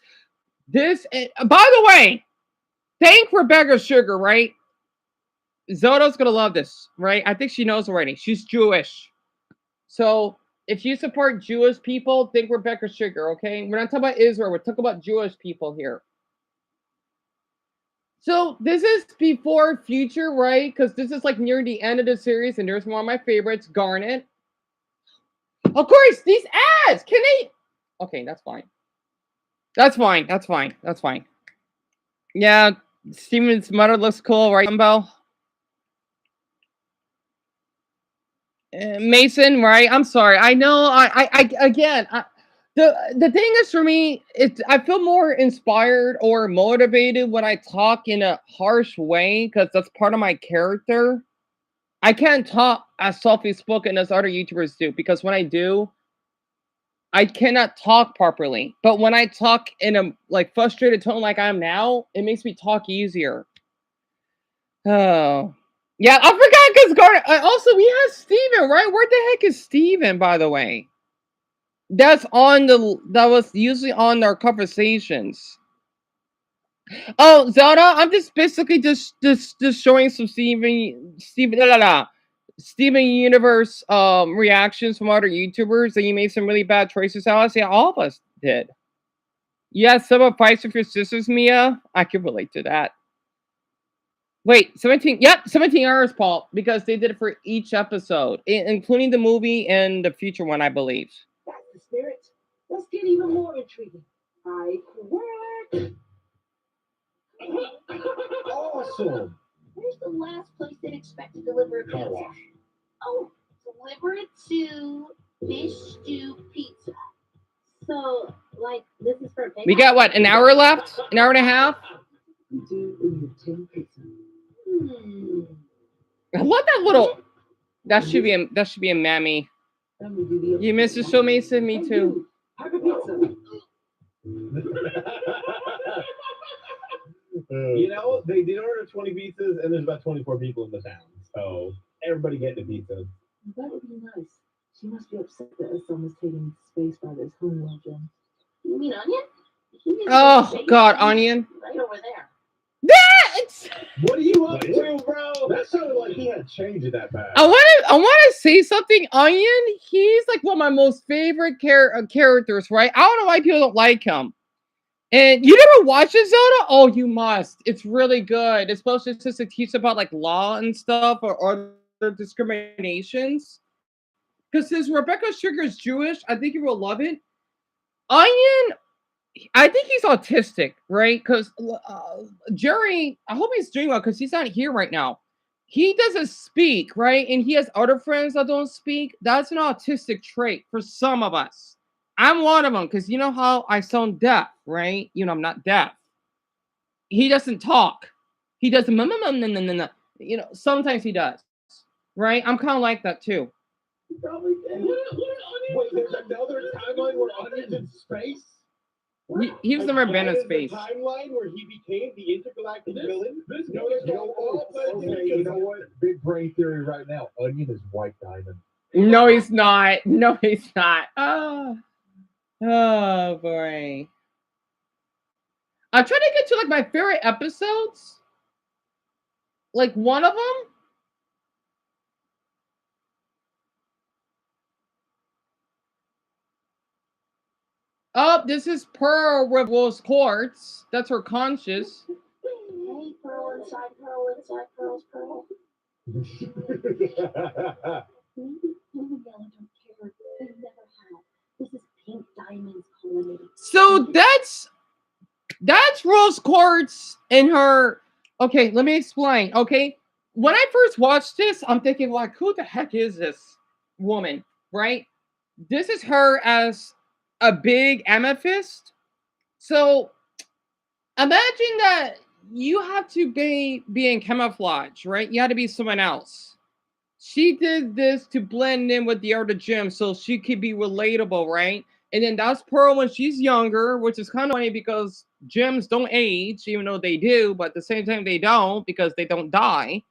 This, by the way, thank Rebecca Sugar, right? Zoto's gonna love this, right? I think she knows already. She's Jewish. So if you support Jewish people, think Rebecca Sugar, okay? We're not talking about Israel, we're talking about Jewish people here. So this is before Future, right? Because this is like near the end of the series, and there's one of my favorites, Garnet. Of course, these ads! Can they? Okay, that's fine. That's fine. That's fine. That's fine. Yeah, Steven's mother looks cool, right, Dumbo? Mason, right? I'm sorry. I know. The thing is for me, I feel more inspired or motivated when I talk in a harsh way because that's part of my character. I can't talk as softly spoken as other YouTubers do because when I do, I cannot talk properly. But when I talk in a like frustrated tone like I am now, it makes me talk easier. Oh. Yeah, I forgot because Garnet. Also, we have Steven, right? Where the heck is Steven, by the way? That was usually on our conversations. Oh, Zelda, I'm just basically just showing some Steven Universe reactions from other YouTubers that you made some really bad choices out of. Yeah, all of us did. Yeah, some fights with your sisters, Mia. I can relate to that. Wait, 17. Yep, 17 hours, Paul, because they did it for each episode, including the movie and the future one, I believe. That's the spirit. Let's get even more intriguing. I quit. Awesome. Where's the last place they'd expect to deliver a Car pizza? wash. Oh, deliver it to Fish Stew Pizza. So, like, this is for We got what, an hour left? An hour and a half? I love that little. That should be a mammy. You miss the show, Mason? Me too. Have a pizza. You know, they did order 20 pizzas, and there's about 24 people in the town. So everybody getting a pizza. That would be nice. She must be upset that her son was taking space by this homeworld gem. You mean Onion? He needs Oh, space God, heat Onion. right over there. That's. What are you up to, bro? That sounded like he had change in that bag. I want to say something. Onion, he's like one of my most favorite characters, right? I don't know why people don't like him. And you never watched it, Zelda? Oh, you must. It's really good. It's supposed to just to teach about like law and stuff or other discriminations. Because since Rebecca Sugar's Jewish, I think you will love it. Onion, I think he's autistic, right? Because Jerry, I hope he's doing well because he's not here right now. He doesn't speak, right? And he has other friends that don't speak. That's an autistic trait for some of us. I'm one of them because you know how I sound deaf, right? You know, I'm not deaf. He doesn't talk. He doesn't, you know, sometimes he does, right? I'm kind of like that too. Probably did. Wait, there's another timeline where Onion's in space? He's never been in That is space. the timeline where he became the intergalactic villain? You know what? Big brain theory right now. Onion is White Diamond. No, he's not. No, he's not. Oh boy. I'm trying to get to like my favorite episodes. Like one of them. Oh, this is Pearl with Rose Quartz. That's her conscious. Hey, Pearl inside Pearl's Pearl. Maybe Blue and Yellow don't care. They never have. This is Pink Diamond's colony. So that's Rose Quartz and her. Okay, let me explain. Okay, when I first watched this, I'm thinking like, who the heck is this woman? Right? This is her as a big amethyst. So imagine that you have to be in camouflage, right? You had to be someone else. She did this to blend in with the other gems so she could be relatable, right? And then that's Pearl when she's younger, which is kind of funny because gems don't age, even though they do, but at the same time they don't because they don't die.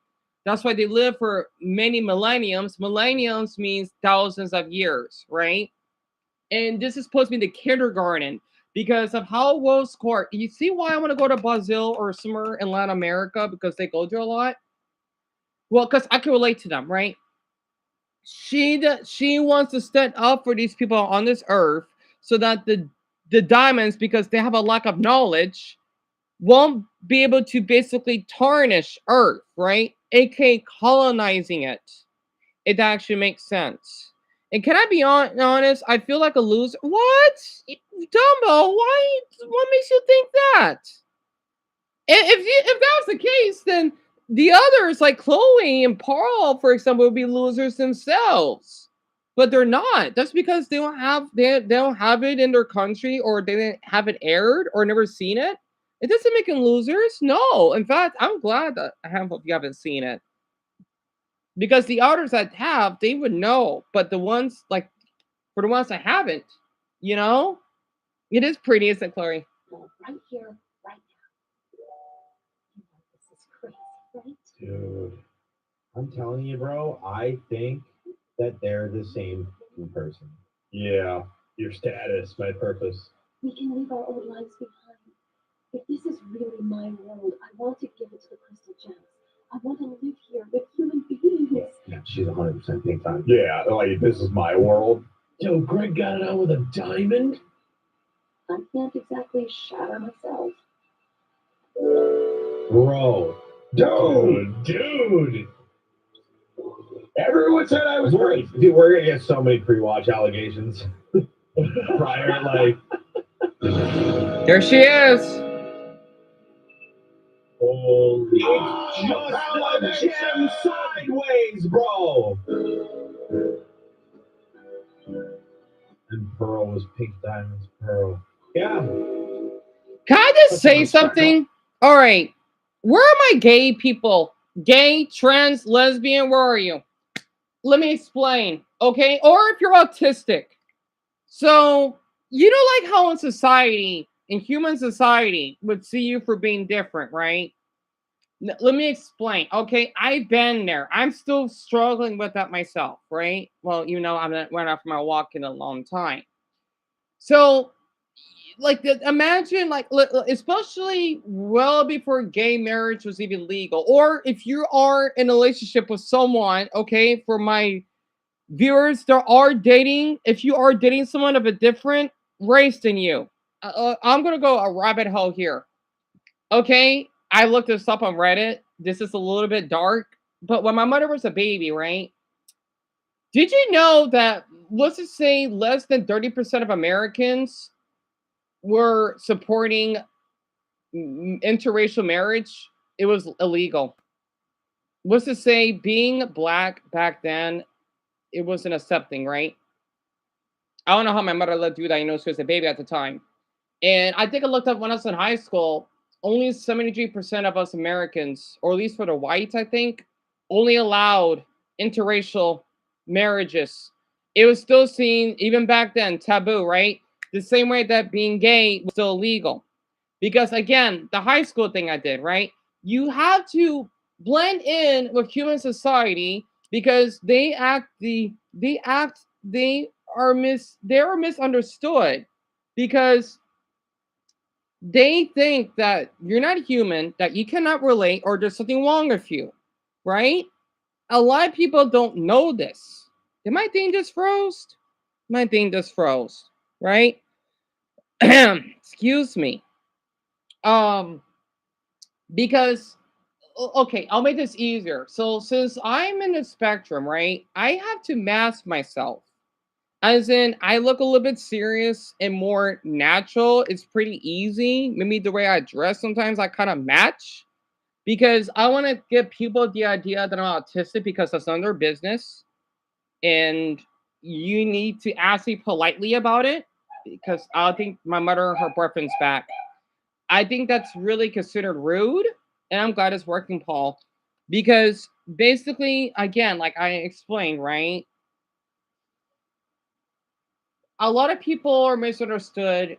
That's why they live for many millenniums. Millenniums means thousands of years, right? And this is supposed to be the kindergarten because of how Rose Quartz. You see why I want to go to Brazil or somewhere in Latin America because they go through a lot? Well, because I can relate to them, right? She wants to stand up for these people on this earth so that the diamonds, because they have a lack of knowledge, won't be able to basically tarnish Earth, right? AK colonizing it. It actually makes sense. And can I be honest? I feel like a loser. What? Dumbo, what makes you think that? If that was the case, then the others like Chloe and Paul, for example, would be losers themselves. But they're not. That's because they don't have it in their country, or they didn't have it aired, or never seen it. It doesn't make them losers. No. In fact, I'm glad that I have you haven't seen it. Because the others that have, they would know. But the ones like for the ones that haven't, you know, it is pretty, isn't it, Chloe? Well, right here, right now. This is crazy, right? Dude, I'm telling you, bro, I think that they're the same person. Yeah, your status, my purpose. We can leave our old lives behind. If this is really my world, I want to give it to the crystal gems. I want to live here with human beings. Yeah, she's 100% pink time. Yeah, like, this is my world. Yo, Greg got it on with a diamond? I can't exactly shatter myself. Bro, Dude. Everyone said I was great. Dude, we're gonna get so many pre-watch allegations. Prior, like. There she is. Holy. Just the gem sideways, bro. And Pearl was Pink Diamond's Pearl. Yeah. Can I just say something? All right. Where are my gay people? Gay, trans, lesbian, where are you? Let me explain, okay? Or if you're autistic. So, you know, like how in society, in human society, would see you for being different, right? Let me explain. Okay, I've been there. I'm still struggling with that myself, right? Well, you know, I'm not went off my walk in a long time. So, like, imagine, like, especially well before gay marriage was even legal, or if you are in a relationship with someone, okay, for my viewers that are dating, if you are dating someone of a different race than you, I'm gonna go a rabbit hole here. Okay, I looked this up on Reddit. This is a little bit dark, but when my mother was a baby, right? Did you know that, let's just say, less than 30% of Americans were supporting interracial marriage? It was illegal. Let's just say being black back then, it wasn't accepting, right? I don't know how my mother let do that. You know, she was a baby at the time. And I think I looked up when I was in high school, only 73% of us Americans, or at least for the whites, I think, only allowed interracial marriages. It was still seen, even back then, taboo, right? The same way that being gay was still illegal. Because again, the high school thing I did, right? You have to blend in with human society because they are misunderstood because they think that you're not human, that you cannot relate, or there's something wrong with you, right? A lot of people don't know this. Did my thing just froze? My thing just froze, right? Excuse me. Um, because okay, I'll make this easier. So since I'm in the spectrum, right, I have to mask myself. As in, I look a little bit serious and more natural. It's pretty easy. Maybe the way I dress sometimes I kind of match because I want to give people the idea that I'm autistic because that's none of their business. And you need to ask me politely about it because I think my mother, her boyfriend's back. I think that's really considered rude. And I'm glad it's working, Paul. Because basically, again, like I explained, right? A lot of people are misunderstood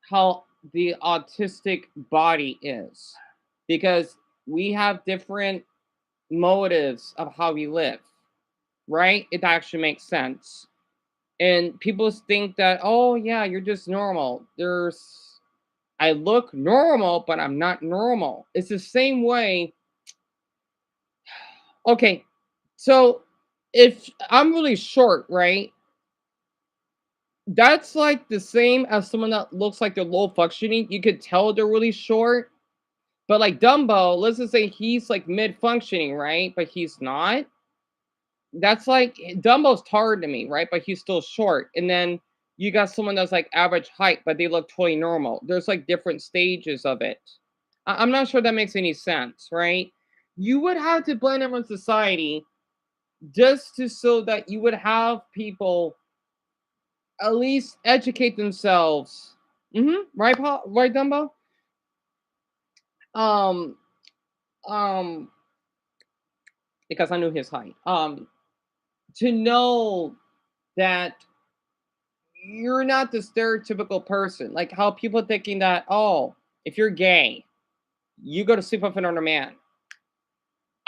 how the autistic body is because we have different motives of how we live, right? It actually makes sense. And people think that, oh, yeah, you're just normal. I look normal, but I'm not normal. It's the same way. Okay, so if I'm really short, right? That's like the same as someone that looks like they're low functioning. You could tell they're really short. But like Dumbo, let's just say he's like mid functioning, right? But he's not. That's like Dumbo's taller than me, right? But he's still short. And then you got someone that's like average height, but they look totally normal. There's like different stages of it. I'm not sure that makes any sense, right? You would have to blend in with society just to so that you would have people at least educate themselves. Right, Paul? Right, Dumbo? Um, um, because I knew his height. To know that you're not the stereotypical person. Like how people thinking that, oh, if you're gay, you go to sleep with another man.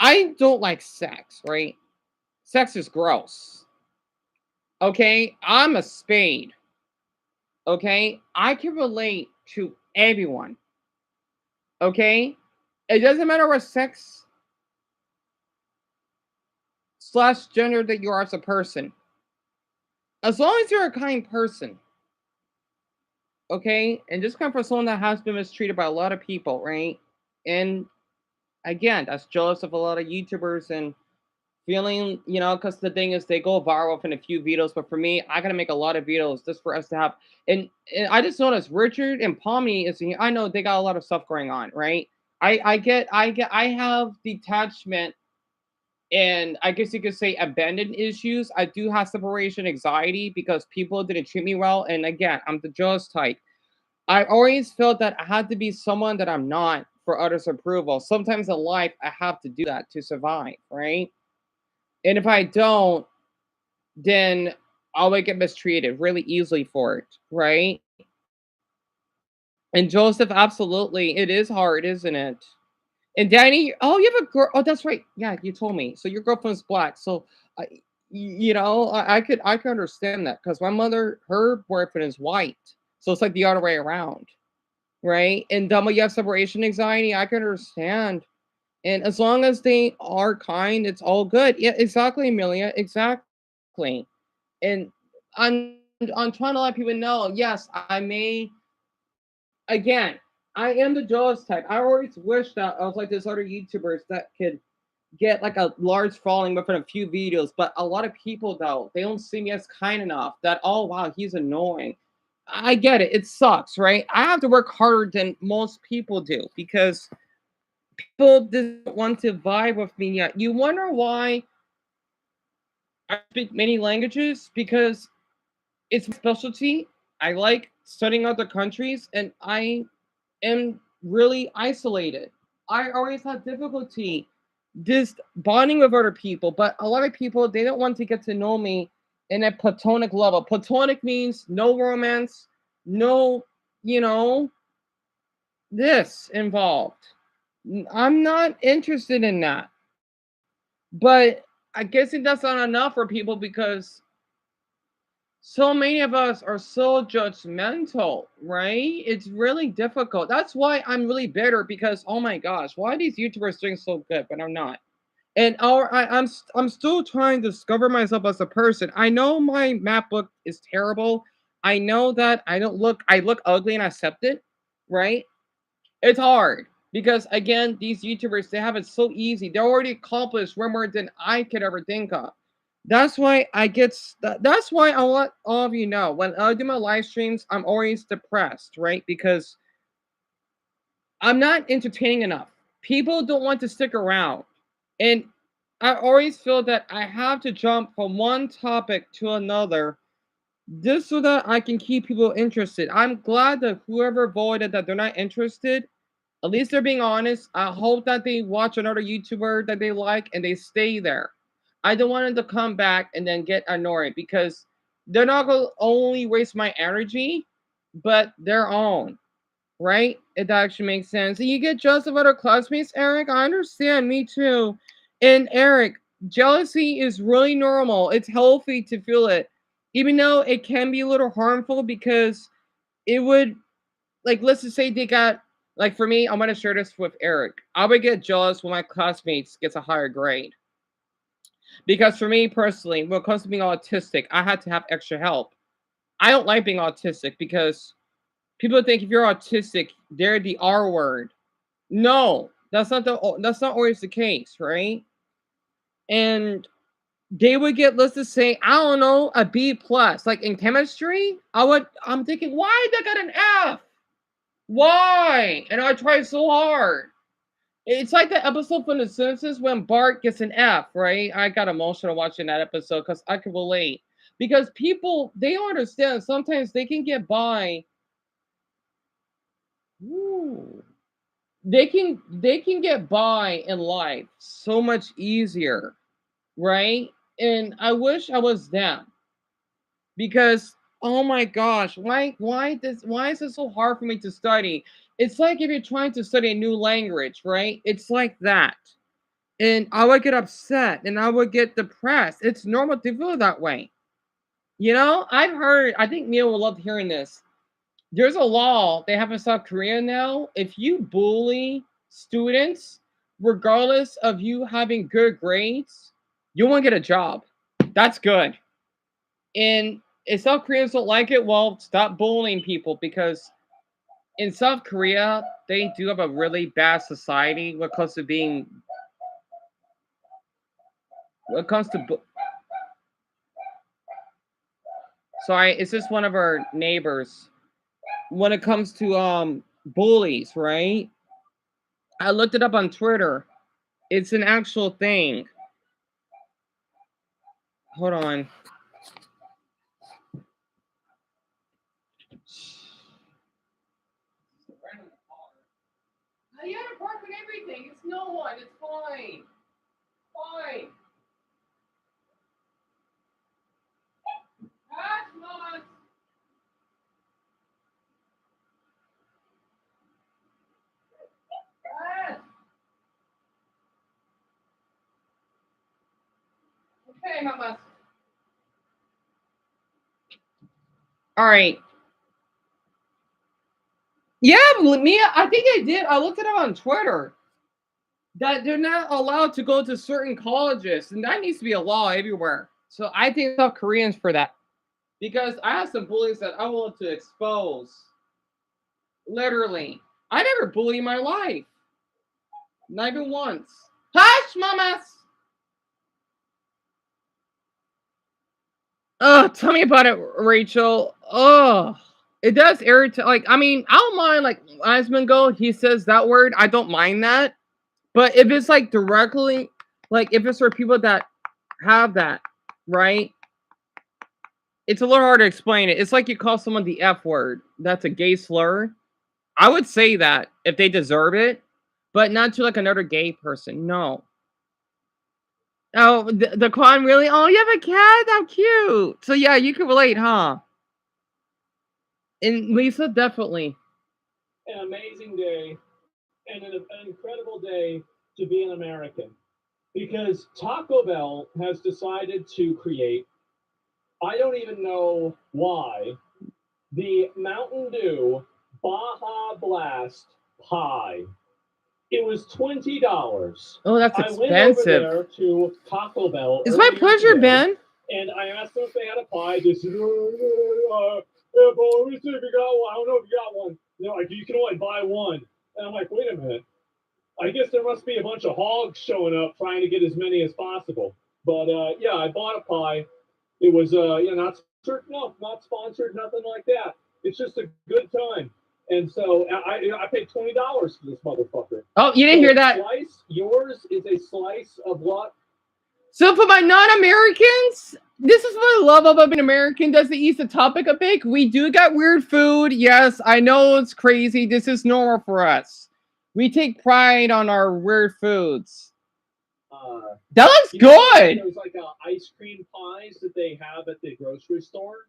I don't like sex, right? Sex is gross. Okay, I'm a spade. Okay, I can relate to everyone. Okay, it doesn't matter what sex slash gender that you are as a person. As long as you're a kind person, okay, and just come from someone that has been mistreated by a lot of people, right? And again, that's jealous of a lot of YouTubers and feeling, because the thing is they go viral within a few videos. But for me, I gotta make a lot of videos just for us to have. And I just noticed Richard and Pommy is. I know they got a lot of stuff going on, right? I have detachment and I guess you could say abandoned issues. I do have separation anxiety because people didn't treat me well. And again, I'm the jealous type. I always felt that I had to be someone that I'm not for others' approval. Sometimes in life, I have to do that to survive, right? And if I don't, then I would get mistreated really easily for it, right? And Joseph, absolutely, it is hard, isn't it? And Danny, oh, you have a girl. Oh, that's right. Yeah, you told me. So your girlfriend's black. So, I, I could understand that because my mother, her boyfriend is white. So it's like the other way around, right? And when you have separation anxiety, I can understand. And as long as they are kind, it's all good. Yeah, exactly, Amelia. Exactly. And I'm trying to let people know, yes, I may again, I am the jealous type. I always wish that I was like those other YouTubers that could get like a large following within a few videos. But a lot of people though, they don't see me as kind enough that, oh wow, he's annoying. I get it. It sucks, right? I have to work harder than most people do because people don't want to vibe with me yet. You wonder why I speak many languages? Because it's my specialty. I like studying other countries and I am really isolated. I always have difficulty just bonding with other people, but a lot of people they don't want to get to know me in a platonic level. Platonic means no romance, no, you know, this involved. I'm not interested in that. But I guess that's not enough for people because so many of us are so judgmental, right? It's really difficult. That's why I'm really bitter because oh my gosh, why are these YouTubers doing so good, but I'm not. And I'm still trying to discover myself as a person. I know my map book is terrible. I know that I look ugly and I accept it, right? It's hard because again, these YouTubers they have it so easy. They already accomplished way more than I could ever think of. That's why that's why I want all of you know when I do my live streams, I'm always depressed, right? Because I'm not entertaining enough. People don't want to stick around. And I always feel that I have to jump from one topic to another just so that I can keep people interested. I'm glad that whoever voted that they're not interested, at least they're being honest. I hope that they watch another YouTuber that they like and they stay there. I don't want them to come back and then get annoyed because they're not going to only waste my energy, but their own, right? It actually makes sense. And you get jealous of other classmates, Eric. I understand, me too. And Eric, jealousy is really normal. It's healthy to feel it, even though it can be a little harmful because it would like let's just say they got like for me, I'm gonna share this with Eric. I would get jealous when my classmates gets a higher grade. Because for me personally, when it comes to being autistic, I had to have extra help. I don't like being autistic because people think if you're autistic, they're the R word. No, that's not always the case, right? And they would get, let's just say, I don't know, a B plus. Like in chemistry, I'm thinking, why they got an F? Why? And I tried so hard. It's like the episode from The Simpsons when Bart gets an F, right? I got emotional watching that episode because I can relate. Because people, they don't understand. Sometimes they can get by. Ooh, they can get by in life so much easier, right? And I wish I was them because oh my gosh, why is it so hard for me to study? It's like if you're trying to study a new language, right? It's like that. And I would get upset and I would get depressed. It's normal to feel that way. I've heard, I think Neil will love hearing this. There's a law they have in South Korea now. If you bully students, regardless of you having good grades, you won't get a job. That's good. And if South Koreans don't like it, well, stop bullying people because in South Korea, they do have a really bad society when it comes to being. When it comes to. Sorry, it's just one of our neighbors. When it comes to bullies, right? I looked it up on Twitter. It's an actual thing. Hold on. You had to park and everything. It's no one. It's fine. Fine. That's not. Okay, mama. All right. Yeah, Mia, I think I did. I looked it up on Twitter. That they're not allowed to go to certain colleges, and that needs to be a law everywhere. So I think South Koreans for that. Because I have some bullies that I want to expose. Literally. I never bully in my life. Not even once. Hush, mamas! Oh, tell me about it, Rachel. Oh, it does irritate. Like, I mean, I don't mind, like, Asmongo, he says that word. I don't mind that. But if it's, like, directly, like, if it's for people that have that, right? It's a little hard to explain it. It's like you call someone the F word. That's a gay slur. I would say that if they deserve it, but not to, like, another gay person. No. Oh, the Quan really? Oh, you have a cat? How cute. So, yeah, you can relate, huh? And Lisa, definitely. An amazing day and an incredible day to be an American. Because Taco Bell has decided to create, I don't even know why, the Mountain Dew Baja Blast Pie. It was $20. Oh, that's I went expensive. over there to Taco Bell. It's my pleasure, today, Ben. And I asked them if they had a pie. They said, yeah, but let me see if you got one. I don't know if you got one. They're like, you can only buy one. And I'm like, wait a minute. I guess there must be a bunch of hogs showing up trying to get as many as possible. But yeah, I bought a pie. It was not sponsored, nothing like that. It's just a good time. And so I paid $20 for this motherfucker. Oh, you didn't hear that? Yours is a slice of what? So for my non-Americans, this is what I love about being American. Doesn't ease the topic a bit. We do got weird food. Yes, I know it's crazy. This is normal for us. We take pride on our weird foods. That looks good. Those like ice cream pies that they have at the grocery store,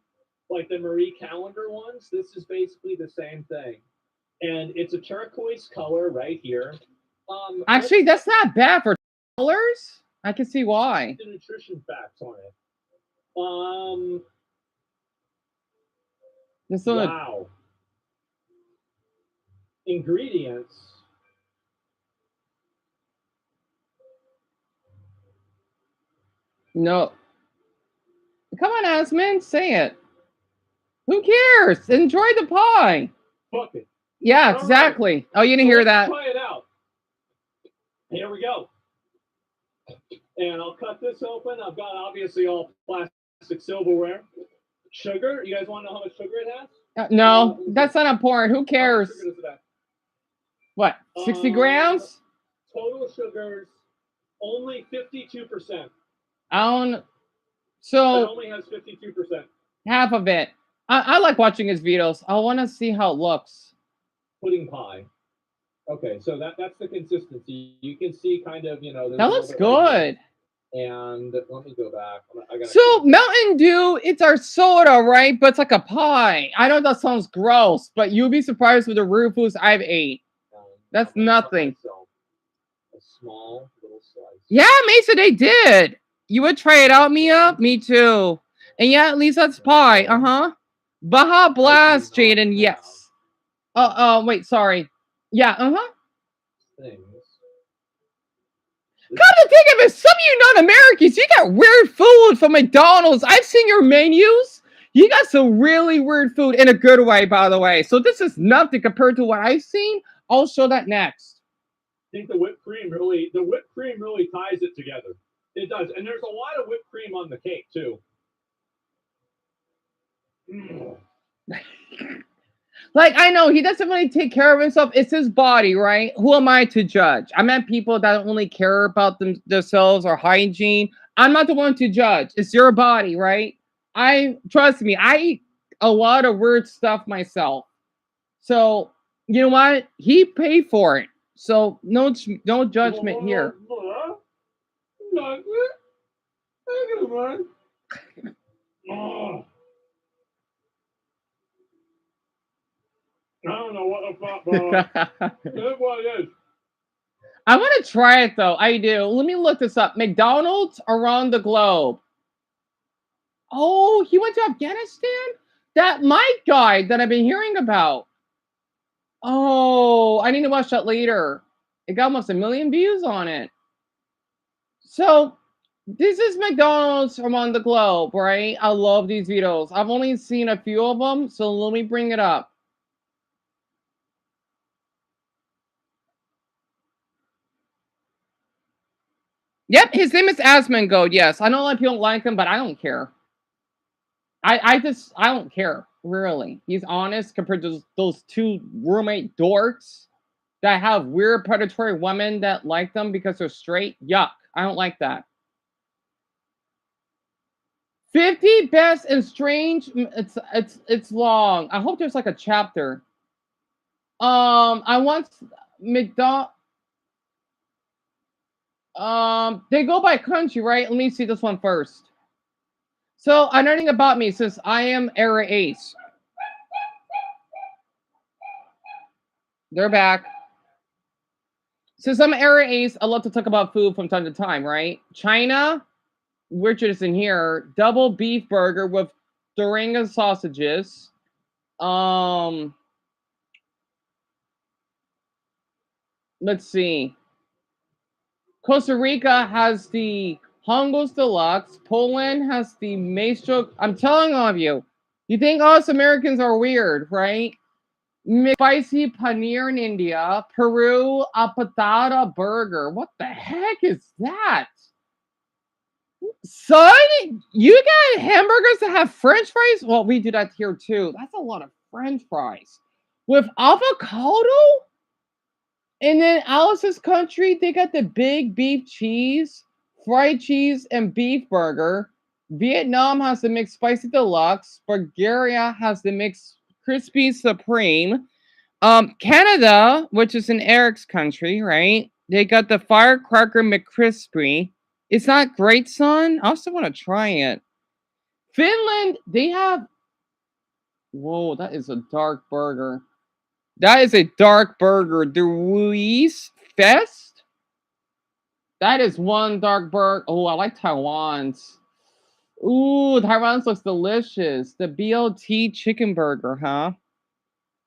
like the Marie Callender ones. This is basically the same thing, and it's a turquoise color right here. Actually, that's not bad for colors. I can see why. The nutrition facts on it. Wow. Ingredients. No. Come on, Asman, say it. Who cares? Enjoy the pie. Fuck it. Yeah, exactly. Right. Oh, you didn't hear that. Try it out. Here we go. And I'll cut this open. I've got obviously all plastic silverware. Sugar. You guys want to know how much sugar it has? No, that's not important. Who cares? What? 60 grams? Total sugars, only 52%. So it only has 52%. Half of it. I like watching his videos. I want to see how it looks. Pudding pie. Okay, so that's the consistency. You can see kind of, that looks good. And let me go back. So Mountain Dew, it's our soda, right? But it's like a pie. I know that sounds gross, but you'll be surprised with the weird foods I've ate. That's nothing. A small little slice. Yeah, Mesa, they did. You would try it out, Mia? Me too. And yeah, at least that's pie. Baja Blast, Jaden. Yes. Wait, sorry. Yeah, Things. Come to think of it, some of you non-Americans, you got weird food from McDonald's. I've seen your menus. He got some really weird food in a good way, by the way. So this is nothing compared to what I've seen. I'll show that next. I think the whipped cream really ties it together. It does, and there's a lot of whipped cream on the cake too. Like, I know he doesn't really take care of himself. It's his body, right? Who am I to judge? I met people that don't really care about themselves or hygiene. I'm not the one to judge. It's your body, right? Trust me, I eat a lot of weird stuff myself. So, you know what? He paid for it. So, no judgment here. I don't know what the fuck, bro. That's what it is. I want to try it though. I do. Let me look this up. McDonald's around the globe. Oh, he went to Afghanistan? That Mike guy that I've been hearing about. Oh, I need to watch that later. It got almost 1 million views on it. So, this is McDonald's around the globe, right? I love these videos. I've only seen a few of them, so let me bring it up. Yep, his name is Asmongold. Yes, I know a lot of people don't like him, but I don't care. I don't care, really. He's honest compared to those two roommate dorks that have weird predatory women that like them because they're straight. Yuck. I don't like that. 50 best and strange. It's long. I hope there's like a chapter. I want McDonald. They go by country, right? Let me see this one first. So, nothing about me since I am Era Ace. They're back. Since I'm Era Ace, I love to talk about food from time to time, right? China, Richard is in here. Double beef burger with Thuringia sausages. Let's see. Costa Rica has the Hongos Deluxe. Poland has the Maestro. I'm telling all of you, you think us Americans are weird, right? Spicy paneer in India. Peru, a patata burger. What the heck is that? Son, you got hamburgers that have French fries? Well, we do that here too. That's a lot of French fries. With avocado? And then Alice's country, they got the big beef cheese, fried cheese, and beef burger. Vietnam has the mixed spicy deluxe. Bulgaria has the mixed crispy supreme. Canada, which is in Eric's country, right? They got the firecracker McCrispy. It's not great, son. I also want to try it. Finland, they have. Whoa, that is a dark burger. That is a dark burger. The Ruiz Fest. That is one dark burger. Oh, I like Taiwan's. Ooh, Taiwan's looks delicious. The BLT chicken burger, huh?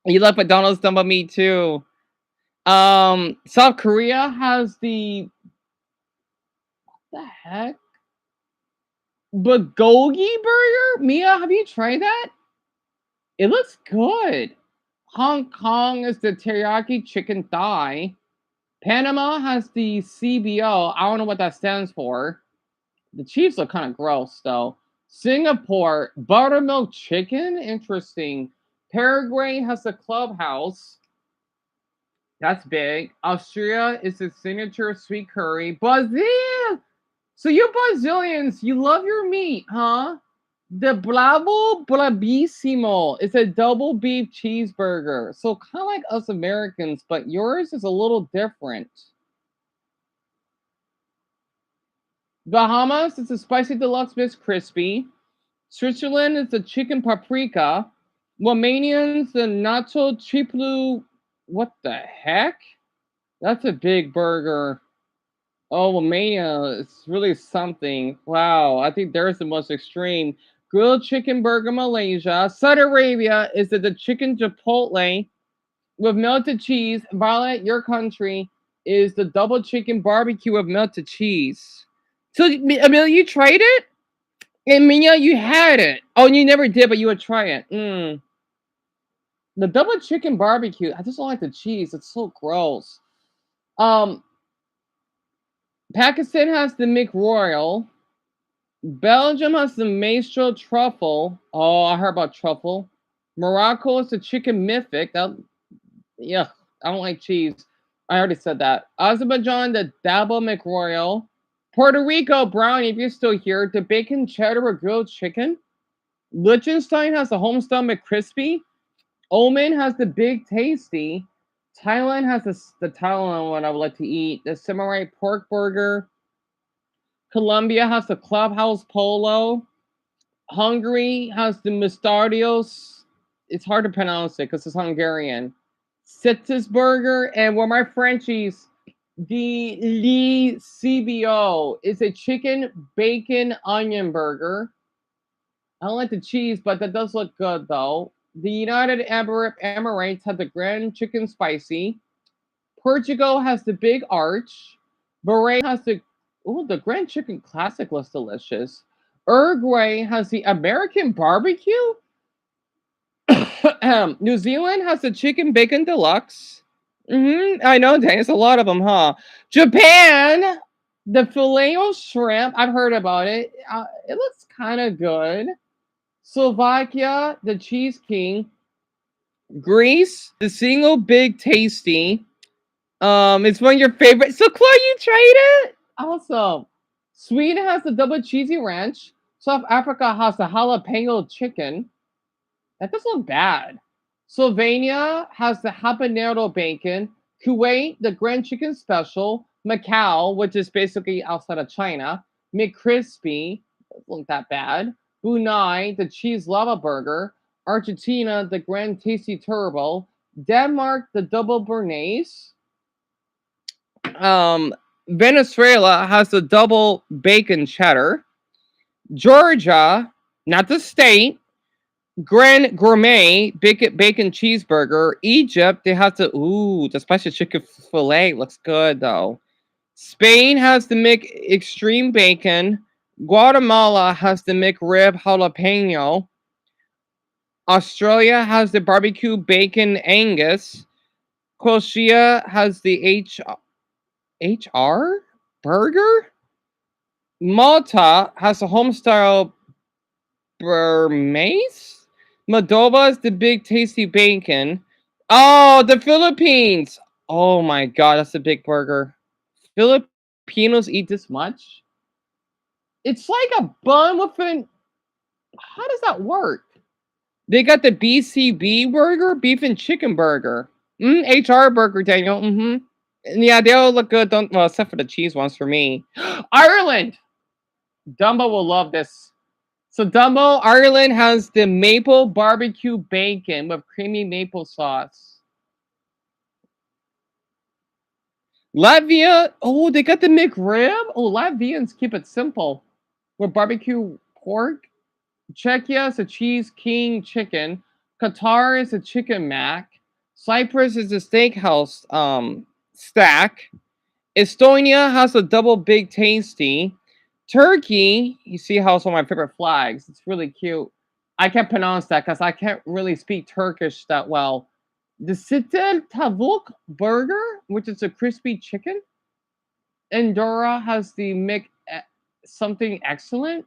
You love McDonald's done by me too. South Korea has the what the heck? Bulgogi burger? Mia, have you tried that? It looks good. Hong Kong is the teriyaki chicken thigh. Panama has the CBO. I don't know what that stands for. The Chiefs look kind of gross, though. Singapore, buttermilk chicken? Interesting. Paraguay has the clubhouse. That's big. Austria is the signature sweet curry. Brazil! So you Brazilians, you love your meat, huh? The Bravo Bravissimo is a double beef cheeseburger. So kind of like us Americans, but yours is a little different. Bahamas is a spicy deluxe mixed crispy. Switzerland is the chicken paprika. Romanians the nacho triplu. What the heck? That's a big burger. Oh, Romania is really something. Wow, I think there's the most extreme. Grilled chicken burger Malaysia. Saudi Arabia is the chicken chipotle with melted cheese. Violet, your country is the double chicken barbecue with melted cheese. So, Amelia, you tried it? And Mia, you had it. Oh, you never did, but you would try it. Mm. The double chicken barbecue. I just don't like the cheese. It's so gross. Um, Pakistan has the McRoyal. Belgium has the Maestro truffle. Oh, I heard about truffle. Morocco is the chicken mythic. Yeah, I don't like cheese. I already said that. Azerbaijan, the Dabo McRoyal. Puerto Rico, brownie, if you're still here, the bacon cheddar or grilled chicken. Liechtenstein has the homestyle McCrispy. Oman has the big tasty. Thailand has the Thailand one I would like to eat. The samurai pork burger. Colombia has the clubhouse polo. Hungary has the Mustardios. It's hard to pronounce it because it's Hungarian. Sitzesburger, and where my Frenchies, the Lee CBO is a chicken bacon onion burger. I don't like the cheese, but that does look good though. The United Arab Emirates have the Grand Chicken Spicy. Portugal has the Big Arch. Bahrain has the Grand Chicken Classic looks delicious. Uruguay has the American Barbecue. New Zealand has the Chicken Bacon Deluxe. I know, there's a lot of them, huh? Japan, the filet o shrimp. I've heard about it. It looks kind of good. Slovakia, the Cheese King. Greece, the Single Big Tasty. It's one of your favorites. So, Chloe, you tried it? Awesome. Sweden has the Double Cheesy Ranch. South Africa has the Jalapeno Chicken. That doesn't look bad. Slovenia has the habanero bacon. Kuwait, the Grand Chicken Special. Macau, which is basically outside of China. McCrispy, doesn't look that bad. Brunei, the Cheese Lava Burger. Argentina, the Grand Tasty Turbo. Denmark, the Double Bernaise. Venezuela has the Double Bacon Cheddar. Georgia, not the state, Grand Gourmet bacon cheeseburger. Egypt, they have the spicy chicken fillet looks good though. Spain has the Extreme Bacon. Guatemala has the McRib jalapeno. Australia has the barbecue bacon Angus. Croatia has the HR burger. Malta has a homestyle Burmese. Moldova is the big tasty bacon. Oh, the Philippines. Oh my god, that's a big burger. Filipinos eat this much? It's like a bun with an. How does that work? They got the BCB burger, beef and chicken burger. HR burger, Daniel. Yeah, they all look good. Don't except for the cheese ones for me. Ireland. Dumbo will love this. So Dumbo, Ireland has the maple barbecue bacon with creamy maple sauce. Latvia, oh, they got the McRib. Oh, Latvians keep it simple with barbecue pork. Czechia is a cheese king chicken. Qatar is a chicken mac. Cyprus is a steakhouse stack. Estonia has a double big tasty. Turkey, you see how it's one of my favorite flags. It's really cute. I can't pronounce that because I can't really speak Turkish that well. The Sitel Tavuk burger, which is a crispy chicken. Andorra has the something excellent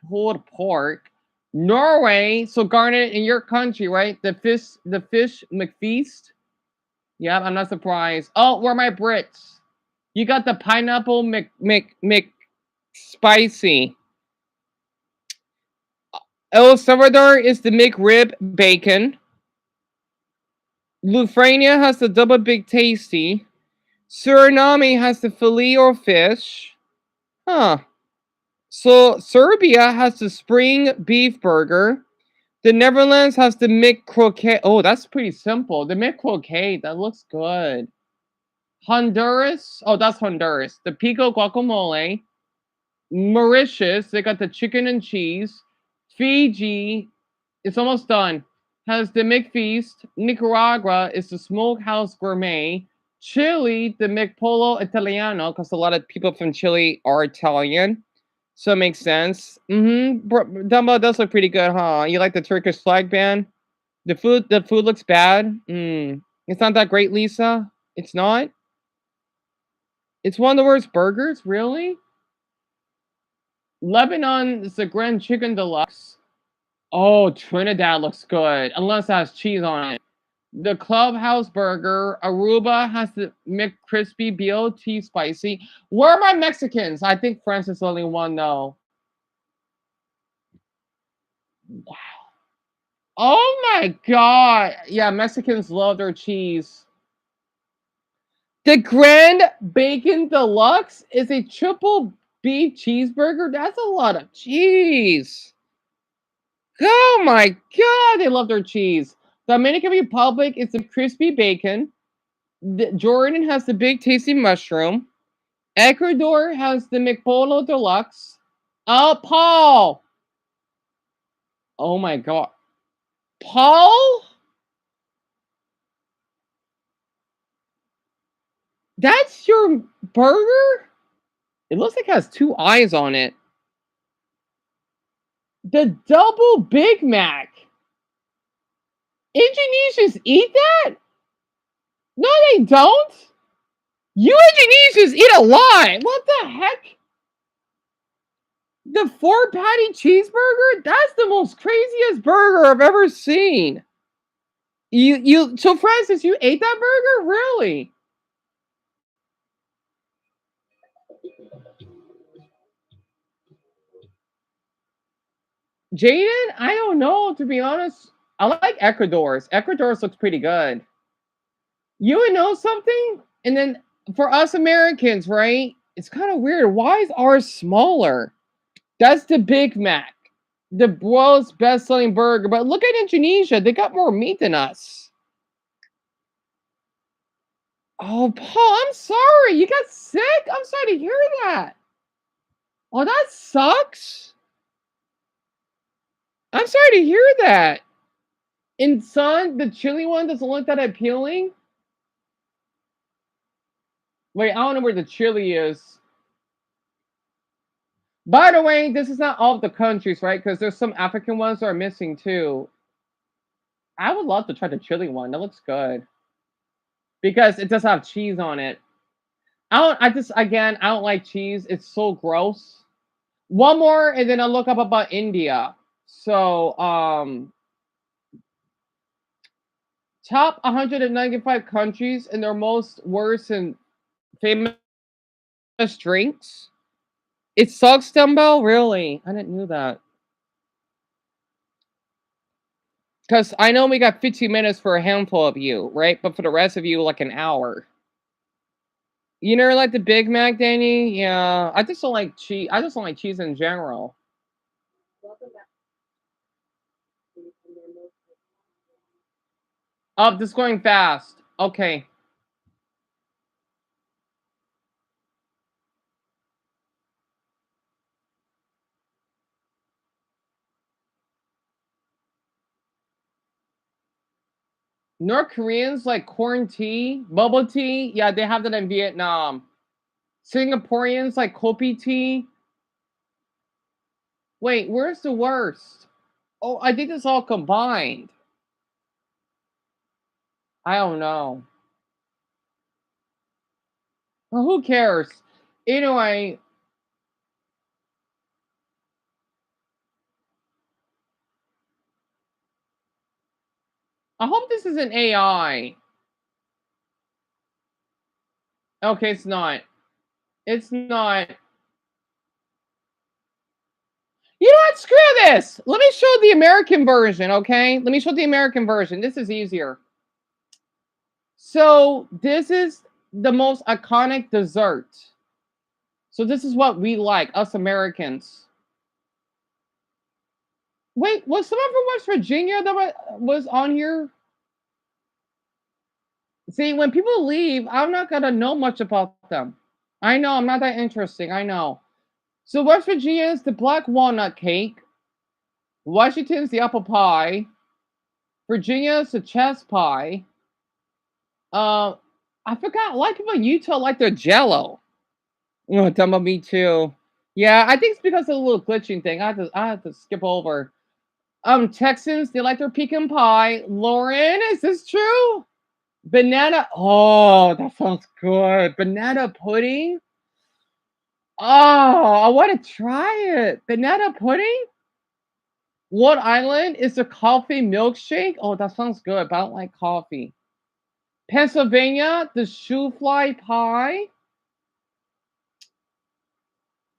pulled pork. Norway, so Garnet, in your country, right? The fish McFeast. Yeah, I'm not surprised. Oh, where are my Brits? You got the pineapple Mc spicy. El Salvador is the McRib bacon. Lithuania has the double big tasty. Suriname has the filet or fish. Huh. So Serbia has the spring beef burger. The Netherlands has the McCroquet. Oh, that's pretty simple. The McCroquet, that looks good. Honduras. Oh, that's Honduras. The pico guacamole. Mauritius, they got the chicken and cheese. Fiji, it's almost done, has the McFeast. Nicaragua is the Smokehouse Gourmet. Chile, the McPolo Italiano, because a lot of people from Chile are Italian. So it makes sense. Dumbo does look pretty good, huh? You like the Turkish flag band? The food looks bad. It's not that great, Lisa. It's not. It's one of the worst burgers, really. Lebanon is the Grand Chicken Deluxe. Oh, Trinidad looks good, unless it has cheese on it. The Clubhouse Burger. Aruba has the McCrispy BLT Spicy. Where are my Mexicans? I think France is the only one, though. Wow. Oh my god. Yeah, Mexicans love their cheese. The Grand Bacon Deluxe is a triple beef cheeseburger. That's a lot of cheese. Oh my god, they love their cheese. Dominican Republic is the crispy bacon. Jordan has the big tasty mushroom. Ecuador has the McPolo Deluxe. Oh, Paul. Oh my god. Paul? That's your burger? It looks like it has 2 eyes on it. The double Big Mac. Indonesians eat that? No, they don't. You Indonesians eat a lot. What the heck? The 4-patty cheeseburger? That's the most craziest burger I've ever seen. So Francis, you ate that burger? Really? Jaden? I don't know, to be honest. I like Ecuador's. Ecuador's looks pretty good. You would know something? And then for us Americans, right? It's kind of weird. Why is ours smaller? That's the Big Mac. The world's best-selling burger. But look at Indonesia. They got more meat than us. Oh, Paul, I'm sorry. You got sick? I'm sorry to hear that. Oh, that sucks. I'm sorry to hear that. And son, the chili one doesn't look that appealing? Wait, I don't know where the chili is. By the way, this is not all of the countries, right? Because there's some African ones that are missing too. I would love to try the chili one. That looks good. Because it does have cheese on it. I don't like cheese. It's so gross. One more, and then I'll look up about India. So, top 195 countries and their most worst and famous drinks. It sucks, Dumbbell? Really? I didn't know that. Because I know we got 15 minutes for a handful of you, right? But for the rest of you, like an hour. You never like the Big Mac, Danny? Yeah. I just don't like cheese. I just don't like cheese in general. Oh, this is going fast. Okay. North Koreans like corn tea, bubble tea. Yeah, they have that in Vietnam. Singaporeans like kopi tea. Wait, where's the worst? Oh, I think it's all combined. I don't know. Well, who cares? Anyway, I hope this is an AI. Okay, it's not. It's not. You know what? Screw this. Let me show the American version, okay? Let me show the American version. This is easier. So, this is the most iconic dessert. So, this is what we like, us Americans. Wait, was someone from West Virginia that was on here? See, when people leave, I'm not going to know much about them. I know, I'm not that interesting. I know. So, West Virginia is the black walnut cake. Washington's the apple pie. Virginia's the chess pie. I forgot. A lot of people in Utah like their Jello. Oh, dumb of me too. Yeah, I think it's because of the little glitching thing. I had to skip over. Texans, they like their pecan pie. Lauren, is this true? Banana. Oh, that sounds good. Banana pudding. Oh, I want to try it. Banana pudding. What Island is a coffee milkshake? Oh, that sounds good, but I don't like coffee. Pennsylvania, the shoe fly pie.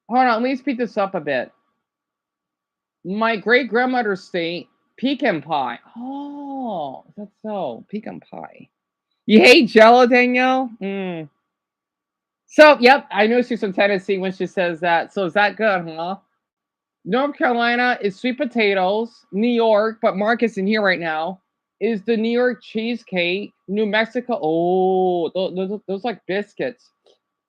Hold on, let me speed this up a bit. My great grandmother's state, pecan pie. Oh, that's so pecan pie. You hate Jello, Danielle? Mm. So, yep, I know she's from Tennessee when she says that. So, is that good, huh? North Carolina is sweet potatoes. New York, but Mark isn't here right now, is the New York cheesecake. New Mexico, oh, those like biscuits.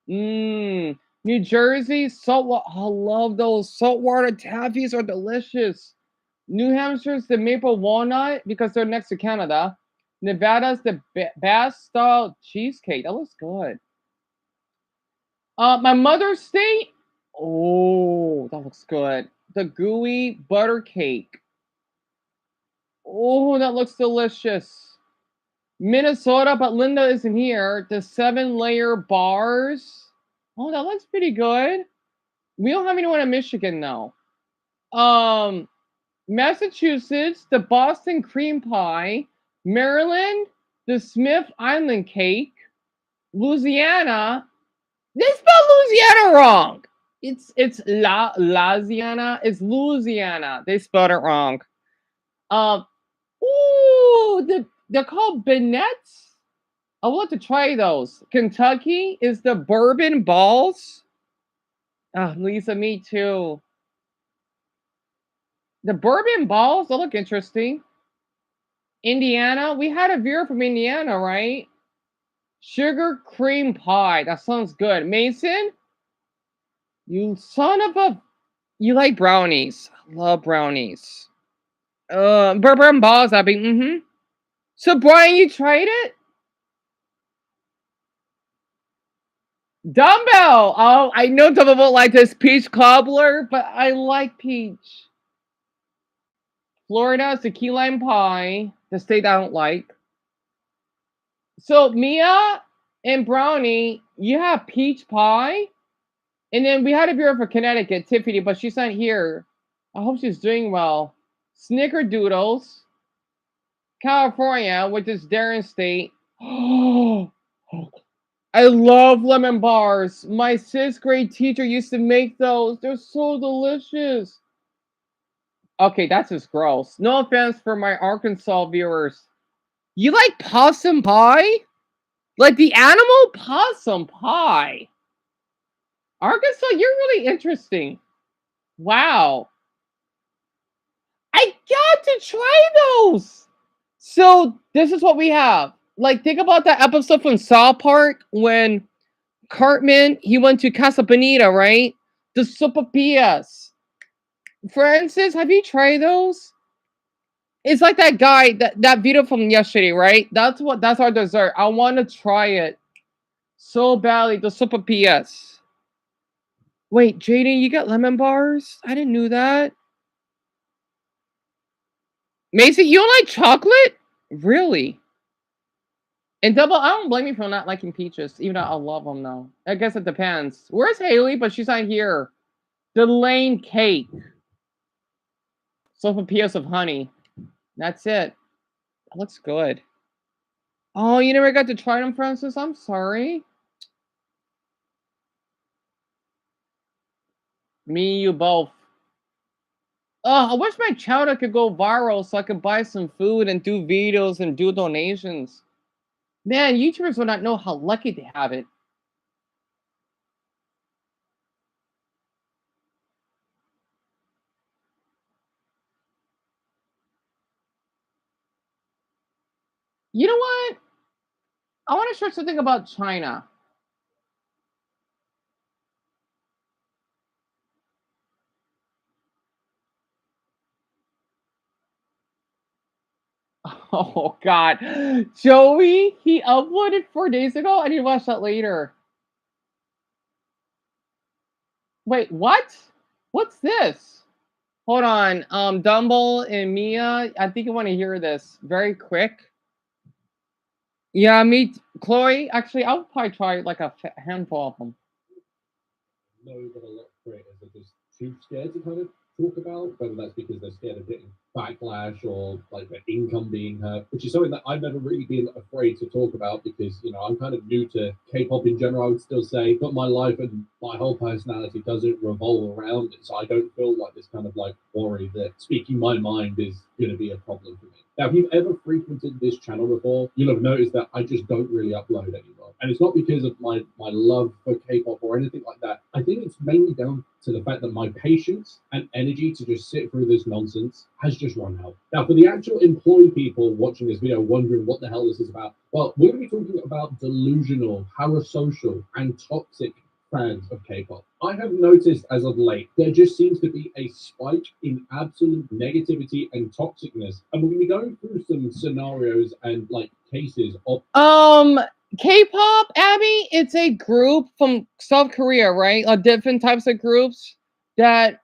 Mmm. New Jersey, saltwater. I love those saltwater taffies are delicious. New Hampshire's the maple walnut because they're next to Canada. Nevada's the Bass style cheesecake. That looks good. My mother's state. Oh, that looks good. The gooey butter cake. Oh, that looks delicious. Minnesota, but Linda isn't here. The 7-layer bars. Oh, that looks pretty good. We don't have anyone in Michigan though. Um, Massachusetts, the Boston cream pie. Maryland, the Smith Island cake. Louisiana, they spelled Louisiana wrong. It's Louisiana. It's Louisiana. They spelled it wrong. Um, ooh, they're called Bennett's. I want to try those. Kentucky is the bourbon balls. Ah, Lisa, me too. The bourbon balls, they look interesting. Indiana, we had a viewer from Indiana, right? Sugar cream pie. That sounds good. Mason, you son of a. You like brownies. I love brownies. Bourbon balls, I mean, mm-hmm. So, Brian, you tried it? Dumbbell. Oh, I know Dumbbell won't like this peach cobbler, but I like peach. Florida's the key lime pie, the state I don't like. So, Mia and Brownie, you have peach pie? And then we had a viewer for Connecticut, Tiffany, but she's not here. I hope she's doing well. Snickerdoodles, California, which is Darren State. Oh, I love lemon bars. My 6th grade teacher used to make those. They're so delicious. Okay, that's just gross. No offense for my Arkansas viewers. You like possum pie? Like the animal possum pie? Arkansas, you're really interesting. Wow. I got to try those. So this is what we have. Like, think about that episode from South Park when Cartman he went to Casa Bonita, right? The sopapillas. Francis, have you tried those? It's like that guy that video from yesterday, right? That's our dessert. I want to try it so badly. The sopapillas. Wait, Jaden, you got lemon bars? I didn't know that. Macy, you don't like chocolate? Really? And Double, I don't blame you for not liking peaches, even though I love them though. I guess it depends. Where's Haley? But she's not here. The Lane cake. Sopapillas of honey. That's it. That looks good. Oh, you never got to try them, Francis? I'm sorry. Me, you both. Oh, I wish my chowder could go viral so I could buy some food and do videos and do donations. Man, YouTubers would not know how lucky they have it. You know what? I want to share something about China. Oh God, Joey, he uploaded 4 days ago. I need to watch that later. Wait, what? What's this? Hold on. Dumble and Mia. I think I want to hear this very quick. Yeah, me, Chloe. Actually, I'll probably try like a handful of them. Know that a lot of creators are just too scared to kind of talk about, whether that's because they're scared of getting backlash or like their income being hurt, which is something that I've never really been afraid to talk about because, you know, I'm kind of new to K-pop in general, I would still say, but my life and my whole personality doesn't revolve around it. So I don't feel like this kind of like worry that speaking my mind is going to be a problem for me. Now, if you've ever frequented this channel before, you'll have noticed that I just don't really upload anymore. And it's not because of my love for K-pop or anything like that. I think it's mainly down to the fact that my patience and energy to just sit through this nonsense has just run out. Now, for the actual employed people watching this video wondering what the hell this is about, well, we're going to be talking about delusional, parasocial, and toxic fans of K-pop. I have noticed as of late, there just seems to be a spike in absolute negativity and toxicness. And we're going to be going through some scenarios and like cases of K-pop, Abby, it's a group from South Korea, right? Different types of groups that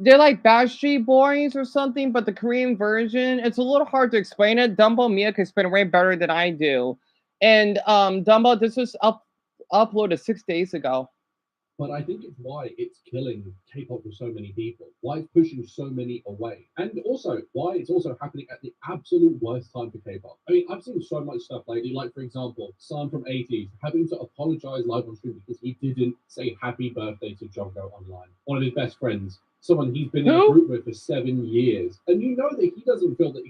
they're like Backstreet Boys or something, but the Korean version, it's a little hard to explain it. Dumbo Mia can explain it way better than I do. And Dumbo, this was uploaded 6 days ago. But I think it's why it's killing K-pop for so many people, why it's pushing so many away, and also why it's also happening at the absolute worst time for K-pop. I mean, I've seen so much stuff lately, like for example, Sam from 80s having to apologize live on stream because he didn't say happy birthday to Jongho online. One of his best friends, someone he's been in a group with for 7 years, and you know that he doesn't feel that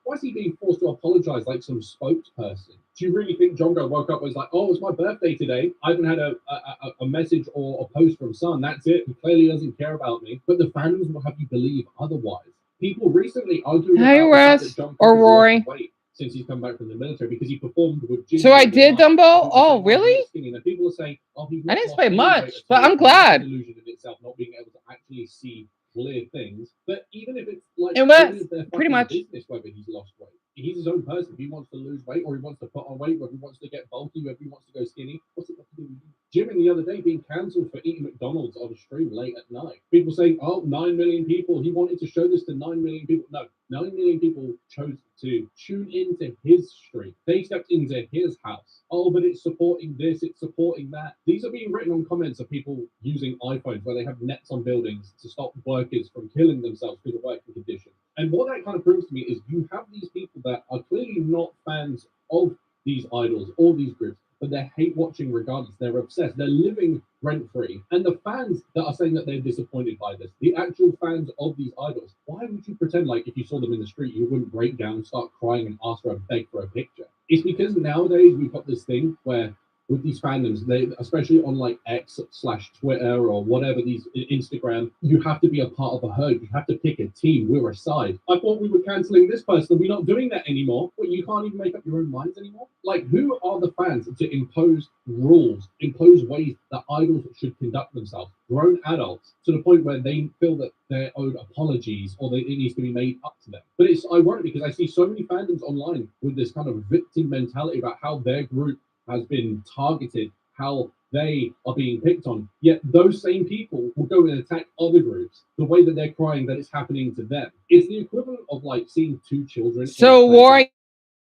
why is he being forced to apologize like some spokesperson? Do you really think Jongho woke up and was like, oh, it's my birthday today? I haven't had a message or a post from Sun. That's it. He clearly doesn't care about me. But the fandoms will have you believe otherwise. People recently arguing Hey, about Russ the fact that Jungkook or has Rory. lost weight since he's come back from the military because he performed with Jin. So I did, Dumbo? Oh, really? And people are saying, oh, he's I not didn't lost say any much, weight at but all. I'm And that's a glad. delusion in itself, not being able to actually see clear things. But even if it's like, It was even if they're pretty fucking much. business, whether he's lost weight, he's his own person. If he wants to lose weight or he wants to put on weight, whether he wants to get bulky, whether he wants to go skinny, what's it got to do with you? Jimin the other day being cancelled for eating McDonald's on a stream late at night. People saying, oh, 9 million people. He wanted to show this to 9 million people. No, 9 million people chose to tune into his stream. They stepped into his house. Oh, but it's supporting this, it's supporting that. These are being written on comments of people using iPhones where they have nets on buildings to stop workers from killing themselves because of working conditions. And what that kind of proves to me is you have these people that are clearly not fans of these idols or these groups, but they're hate watching regardless. They're obsessed. They're living rent free. And the fans that are saying that they're disappointed by this, the actual fans of these idols, why would you pretend like if you saw them in the street, you wouldn't break down, start crying, and ask for a beg for a picture? It's because nowadays we've got this thing where with these fandoms, they especially on like X/Twitter or whatever, these Instagram, you have to be a part of a herd. You have to pick a team. We're a side. I thought we were canceling this person. We're not doing that anymore. But you can't even make up your own minds anymore. Like, who are the fans to impose rules, impose ways that idols should conduct themselves? Grown adults, to the point where they feel that they're owed apologies or it needs to be made up to them. But it's ironic because I see so many fandoms online with this kind of victim mentality about how their group has been targeted, how they are being picked on. Yet those same people will go and attack other groups the way that they're crying that it's happening to them. It's the equivalent of like seeing two children. So, Rory,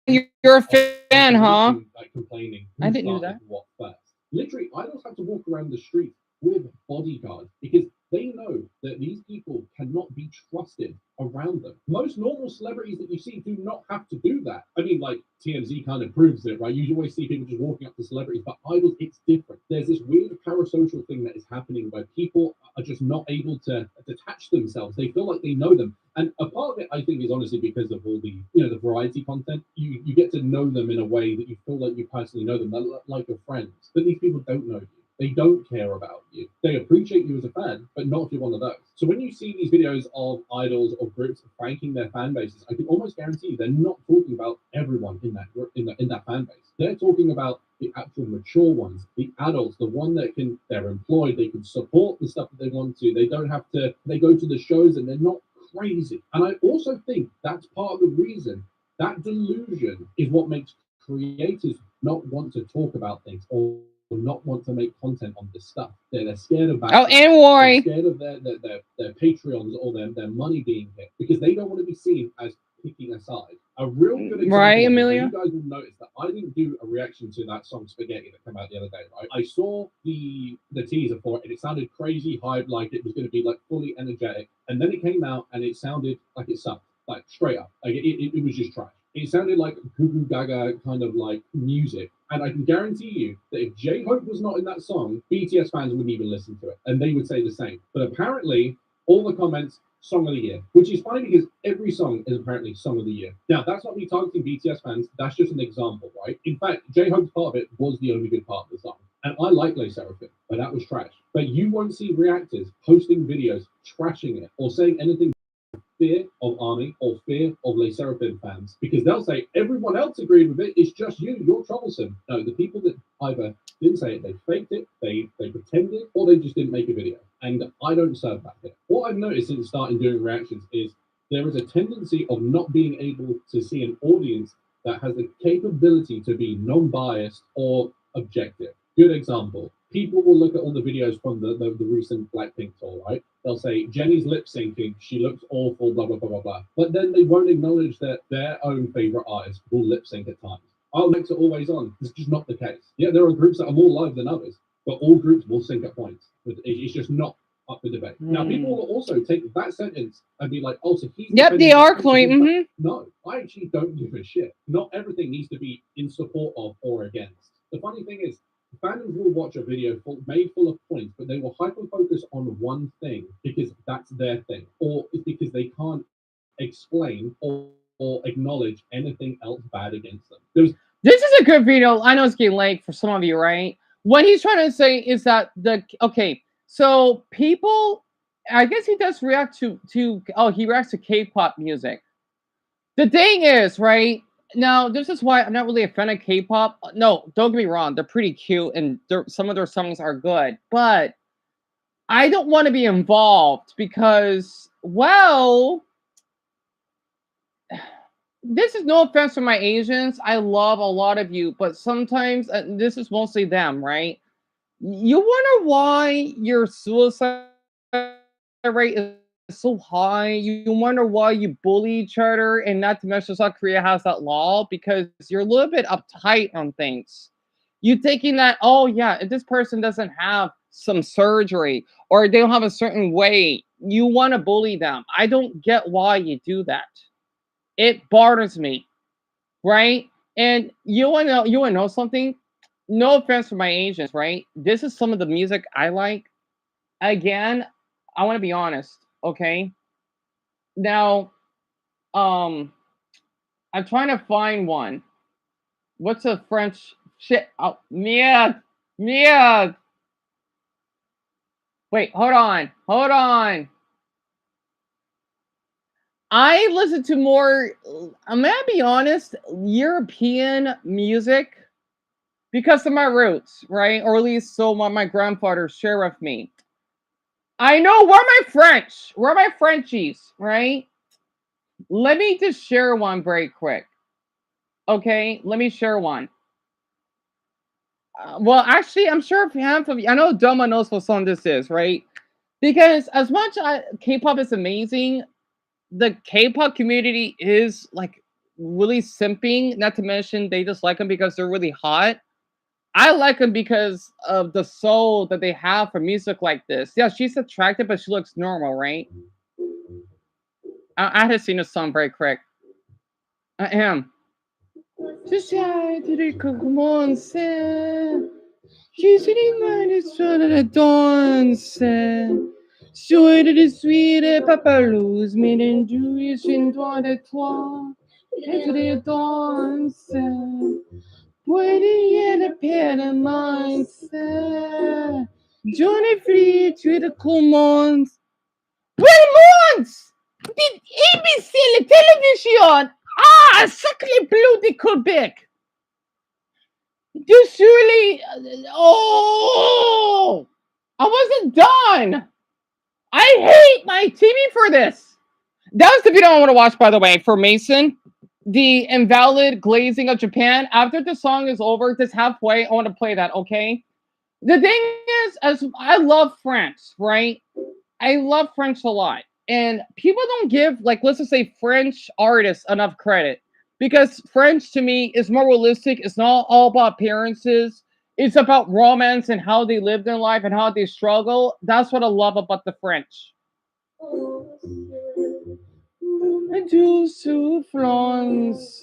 you're a fan, huh? Like complaining. I didn't know that. What first? Literally, idols have to walk around the street with bodyguards because they know that these people cannot be trusted around them. Most normal celebrities that you see do not have to do that. I mean, like TMZ kind of proves it, right? You always see people just walking up to celebrities, but idols, it's different. There's this weird parasocial thing that is happening where people are just not able to detach themselves. They feel like they know them. And a part of it, I think, is honestly because of all the, the variety content. You get to know them in a way that you feel like you personally know them, like your friends. But these people don't know you. They don't care about you. They appreciate you as a fan, but not if you're one of those. So when you see these videos of idols or groups pranking their fan bases, I can almost guarantee you they're not talking about everyone in that fan base. They're talking about the actual mature ones, the adults, the one that they're employed, they can support the stuff that they want to. They don't have to. They go to the shows and they're not crazy. And I also think that's part of the reason that delusion is what makes creators not want to talk about things or not want to make content on this stuff. They're scared of Oh, and Roy. They're scared of their Patreons or their money being hit because they don't want to be seen as picking a side. A real good example, Right, of it, and Amelia? you guys will notice that I didn't do a reaction to that song Spaghetti that came out the other day, right? I saw the teaser for it and it sounded crazy hype, like it was going to be like fully energetic, and then it came out and it sounded like it sucked, like straight up, like it was just trash. It sounded like goo goo gaga kind of like music. And I can guarantee you that if J-Hope was not in that song, BTS fans wouldn't even listen to it. And they would say the same. But apparently, all the comments, song of the year. Which is funny because every song is apparently song of the year. Now, that's not me targeting BTS fans. That's just an example, right? In fact, J-Hope's part of it was the only good part of the song. And I like Les Seraphim, but that was trash. But you won't see reactors posting videos trashing it or saying anything fear of Army or fear of Les Seraphim fans because they'll say everyone else agreed with it. It's just you're troublesome. No, the people that either didn't say it, they faked it, they pretended, or they just didn't make a video. And I don't serve that here. What I've noticed since starting doing reactions is there is a tendency of not being able to see an audience that has the capability to be non-biased or objective. Good example. People will look at all the videos from the recent Blackpink tour, right? They'll say, Jennie's lip syncing, she looks awful, blah, blah, blah, blah, blah. But then they won't acknowledge that their own favorite artist will lip sync at times. Oh, next are always on. It's just not the case. Yeah, there are groups that are more live than others, but all groups will sync at points. It's just not up for debate. Now, people will also take that sentence and be like, oh, so he's... Yep, they are, Chloe. Mm-hmm. No, I actually don't give a shit. Not everything needs to be in support of or against. The funny thing is, fandoms will watch a video made full of points, but they will hyper-focus on one thing because that's their thing, or it's because they can't explain or acknowledge anything else bad against them. This is a good video. I know it's getting late for some of you, right? What he's trying to say is that so people, I guess he does react to he reacts to K-pop music. The thing is, right? Now, this is why I'm not really a fan of K-pop. No, don't get me wrong. They're pretty cute and some of their songs are good. But I don't want to be involved because, well, this is no offense to my Asians. I love a lot of you. But sometimes, this is mostly them, right? You wonder why your suicide rate is so high. You wonder why you bully each other, and not to mention South Korea has that law because you're a little bit uptight on things. You thinking that, oh yeah, if this person doesn't have some surgery or they don't have a certain weight, you want to bully them. I don't get why you do that. It bothers me, right? And you want to know something? No offense for my Asians, right? This is some of the music I like. Again, I want to be honest, okay? Now, I'm trying to find one. What's a French shit? Oh, Mia. Wait, hold on. I listen to more, I'm gonna be honest, European music because of my roots, right? Or at least so what my grandfather shared with me. I know where my French, where my Frenchies, right? Let me just share one very quick. Okay, let me share one. Well, actually, I'm sure if half of you, I know Doma knows what song this is, right? Because as much as K-pop is amazing, the K-pop community is like really simping. Not to mention they just like them because they're really hot. I like them because of the soul that they have for music like this. Yeah, she's attractive, but she looks normal, right? I had seen this song very quick. I am. Society commence. She's sitting by the soul of the danse. Joie de suite, papa lose me in Jewish in droit de toi. Et de danse. Poignée de permanence. Johnny Free to the commence. Permanence! Did imbécile télévision! Ah, sacré bloody Quebec! You surely. Oh! I wasn't done! I hate my TV for this! That was the video I want to watch, by the way, for Mason. The invalid glazing of Japan. After the song is over, just halfway, I want to play that, okay? The thing is, as I love French, right? I love French a lot. And people don't give, like, let's just say French artists enough credit. Because French to me is more realistic. It's not all about appearances. It's about romance and how they live their life and how they struggle. That's what I love about the French. Douce France.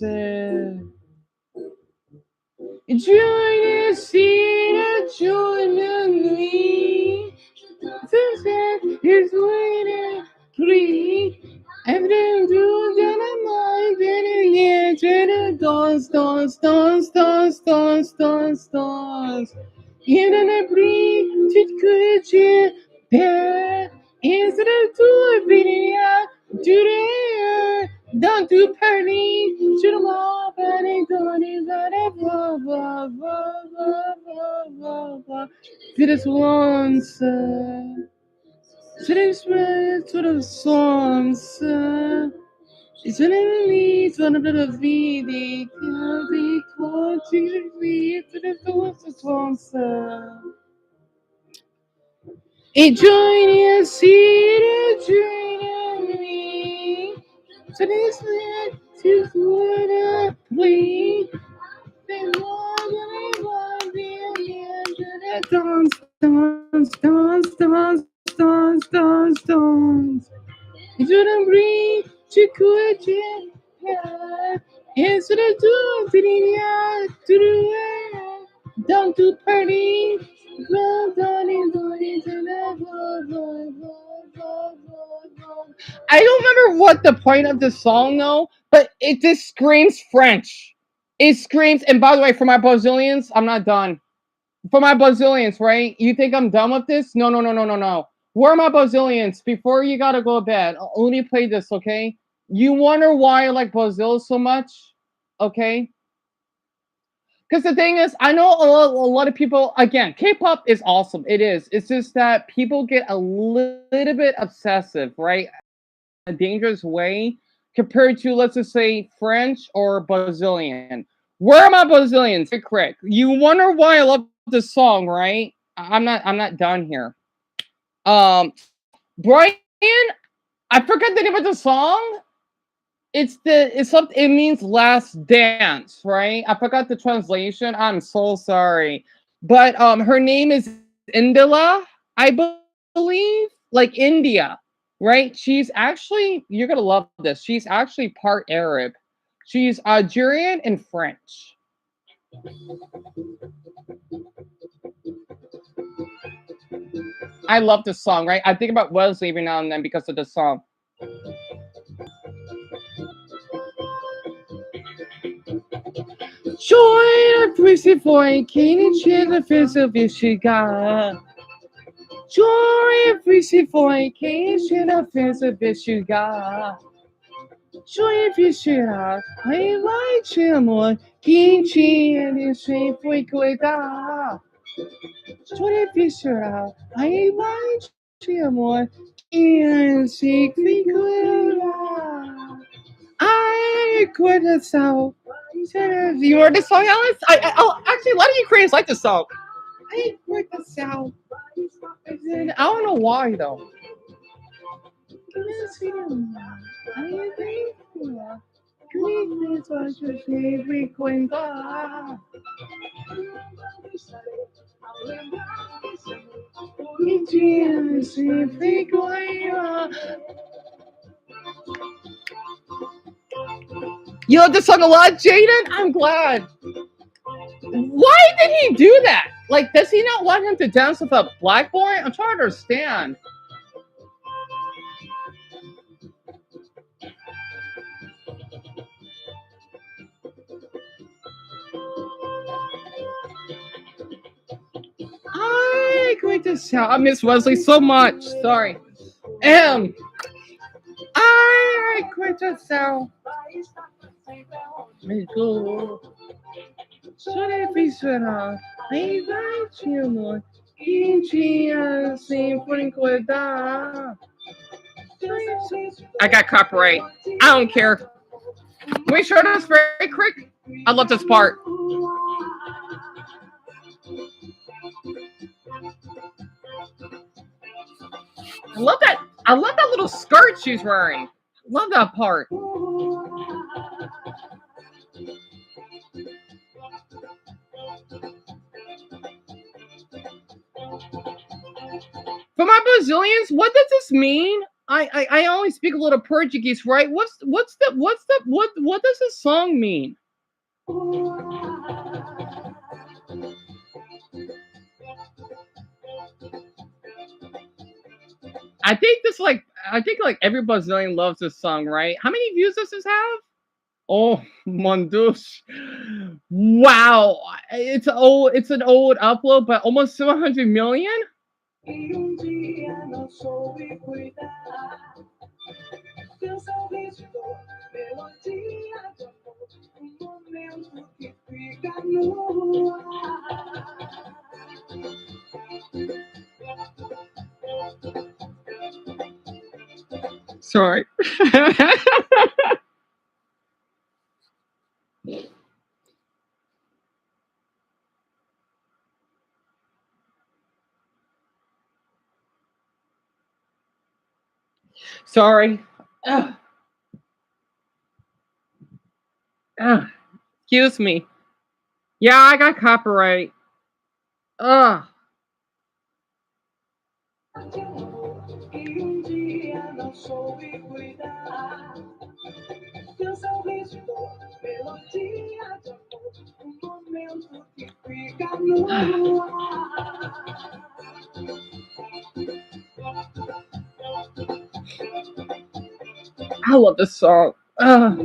Journée si la journée nuit. Sunset is waiting, free. Every blue dynamite, then near to dance, dance, dance, dance, dance, dance, dance. In a breeze, it could you bear. Instead of to a video, to the don't do party, to the mob, and it don't is that a blah, blah, blah, blah, blah, blah, blah. To this once, to this way, to the songs. It's an elite, one of the video, the quantity, to the songs. Join us, see join me. To this land, to what I plead. They want to dance, dance, dance, dance, dance, dance, dance. You shouldn't breathe, you could, yeah. Instead of doing video, to the way. Down to party. I don't remember what the point of the song though, but it just screams French. It screams, and by the way, for my Brazilians, I'm not done. For my Brazilians, right? You think I'm done with this? No, no, no, no, no, no. Where are my Brazilians? Before you gotta go to bed, let me play this, okay? You wonder why I like Brazil so much, okay? Because the thing is, I know a lot of people, again, K-pop is awesome. It is. It's just that people get a little bit obsessive, right? A dangerous way compared to, let's just say, French or Brazilian. Where are my Brazilians? Hey, Crick. You wonder why I love this song, right? I'm not done here. Brian, I forgot the name of the song. It's something, it means last dance, right? I forgot the translation. I'm so sorry. But her name is Indila, I believe, like India, right? She's actually, you're gonna love this. She's actually part Arab. She's Algerian and French. I love this song, right? I think about Wesley every now and then because of this song. Joy a pussy foi, quem chega fez o vestigar. Joy a pussy foi, quem chega fez o vestigar. Joy a vestigar, aí vai te amor, quem tinha deixei foi cuidar. Joy a vestigar, aí vai te amor, quem se foi cuidar. I quit the song. You heard this song, Alice? Actually, a lot of you Koreans like this song. I quit the sound. I don't know why though. You love this song a lot, Jaden? I'm glad. Why did he do that? Like, does he not want him to dance with a black boy? I'm trying to understand. I quit the sound. I miss Wesley so much. Sorry. I quit the sound. Me go. Should be será? Aí vai te amor. Quem tinha sem por encontrar. I got copyright. I don't care. Can we show this very quick? I love this part. love that. I love that little skirt she's wearing. Love that part. For my Brazilians, what does this mean? I only speak a little Portuguese, right? What does this song mean? I think like every Brazilian loves this song, right? How many views does this have? Oh mon Deus. Wow. It's an old upload, but almost 700 million? Sorry. Sorry. Ugh. Ugh. Excuse me. Yeah, I got copyright. Ugh. I love this song. Ugh.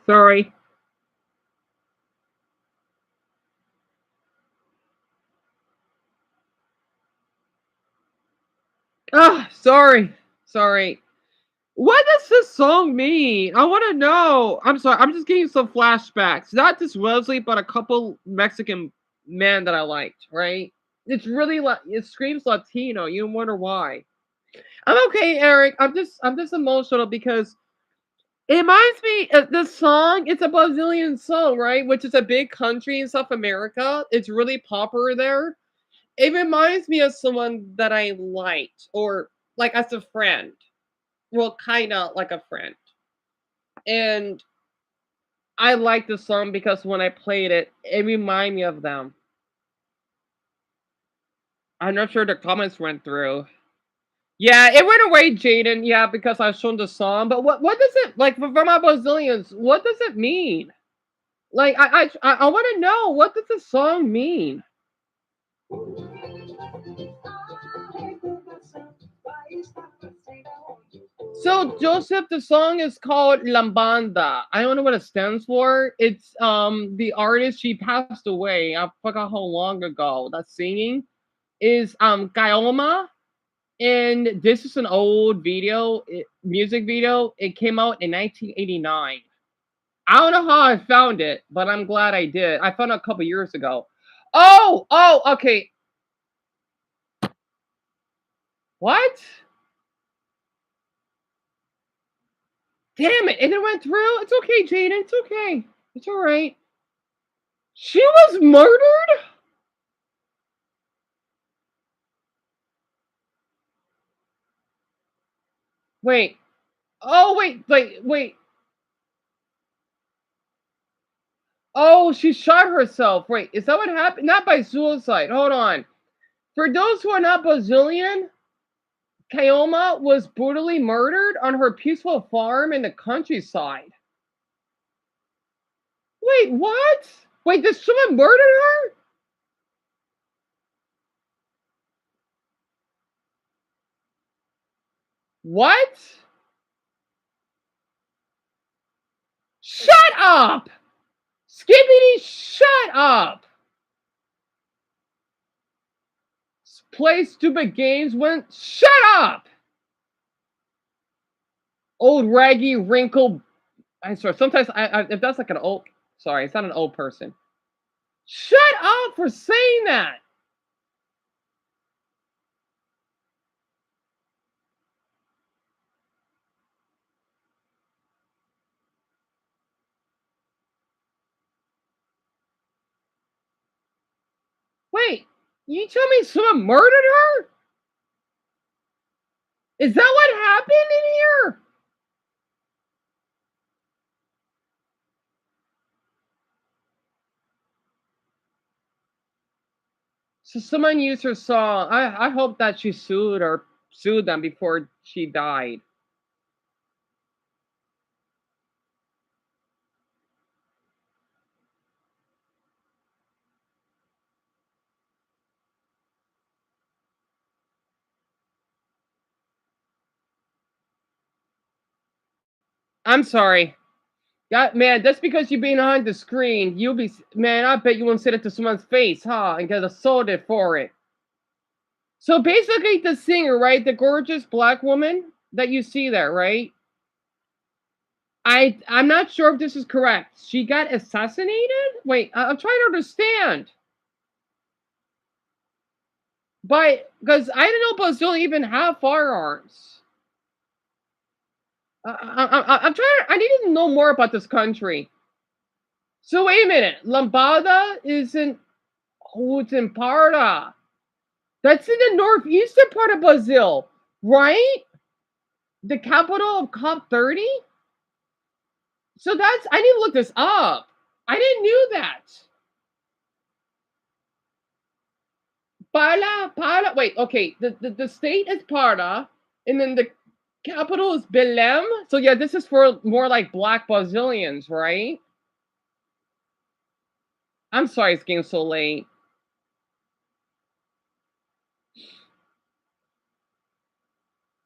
Sorry. Sorry. Sorry. What does this song mean? I want to know. I'm sorry. I'm just getting some flashbacks. Not just Wesley, but a couple Mexican men that I liked, right? It's really like it screams Latino. You wonder why. I'm okay, Eric. I'm just emotional because it reminds me of this song. It's a Brazilian song, right? Which is a big country in South America. It's really popular there. It reminds me of someone that I liked, or like as a friend. Well, kind of like a friend. And I like the song because when I played it, it reminded me of them. I'm not sure the comments went through. Yeah, it went away, Jaden. Yeah, because I shown the song. But what does it like for my Brazilians? What does it mean? Like I want to know, what does the song mean? So Joseph, the song is called Lambanda. I don't know what it stands for. It's the artist, she passed away. I forgot how long ago. That singing is Guioma, and this is an old music video. It came out in 1989. I don't know how I found it, but I'm glad I did. I found it a couple years ago. Okay. What? Damn it! And it went through. It's okay, Jaden. It's okay. It's all right. She was murdered? Wait. Oh, wait. Oh, she shot herself. Wait, is that what happened? Not by suicide. Hold on. For those who are not Brazilian, Kaoma was brutally murdered on her peaceful farm in the countryside. Wait, what? Wait, did someone murder her? What? Shut up! Skibbity, shut up! Play stupid games when. Shut up! Old raggy wrinkled. I swear, sometimes if that's like an old. Sorry, it's not an old person. Shut up for saying that! You tell me someone murdered her? Is that what happened in here? So someone used her song. I hope that she sued them before she died. I'm sorry. God, man, that's because you're behind the screen. You'll be, man, I bet you won't say it to someone's face, huh? And get assaulted for it. So basically, the singer, right? The gorgeous black woman that you see there, right? I'm not sure if this is correct. She got assassinated? Wait, I'm trying to understand. But, because I didn't know Brazil even have firearms. I'm trying. I need to know more about this country. So wait a minute. Lambada is in. Oh, it's in Parda. That's in the northeastern part of Brazil, right? The capital of COP 30. So that's. I need to look this up. I didn't knew that. Parda. Wait. Okay. The state is Parda, and then the capital is Belém. So yeah, this is for more like black Brazilians, right? I'm sorry, it's getting so late.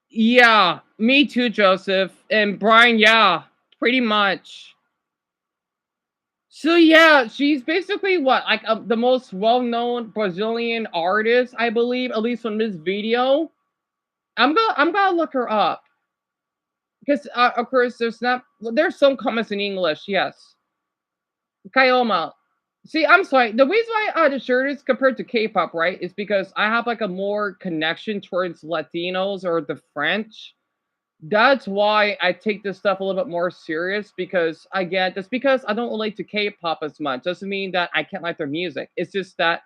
Yeah, me too, Joseph. And Brian, yeah, pretty much. So yeah, she's basically what, like the most well-known Brazilian artist, I believe, at least from this video. I'm gonna look her up because of course there's some comments in English. Yes, Kayoma. See, I'm sorry. The reason why the shirt is compared to K-pop, right, is because I have like a more connection towards Latinos or the French. That's why I take this stuff a little bit more serious because I get that's because I don't relate to K-pop as much. Doesn't mean that I can't like their music. It's just that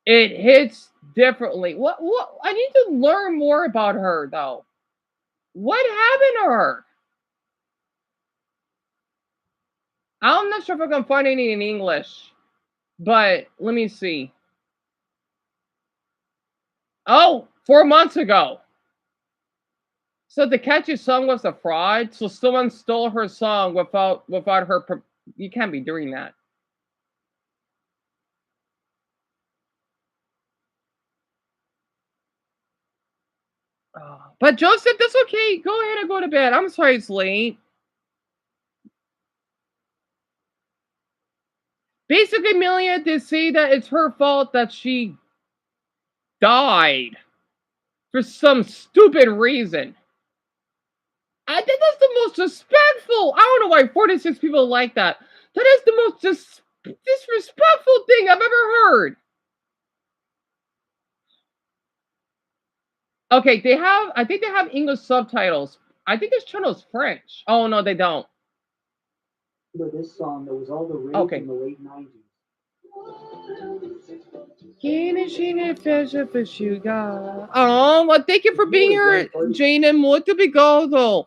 it hits differently. What I need to learn more about her though. What happened to her? I'm not sure if I can find any in English, but let me see. Oh, 4 months ago. So the catchy song was a fraud. So someone stole her song without her. You can't be doing that. But Joseph, that's okay. Go ahead and go to bed. I'm sorry it's late. Basically, Amelia, they say that it's her fault that she died for some stupid reason. I think that's the most disrespectful. I don't know why 46 people like that. That is the most disrespectful thing I've ever heard. Okay, I think they have English subtitles. I think this channel is French. Oh, no, they don't. This song that was all the rage Okay. in the late 90s. Oh, well, thank you for being here, Jane, and muito obrigado.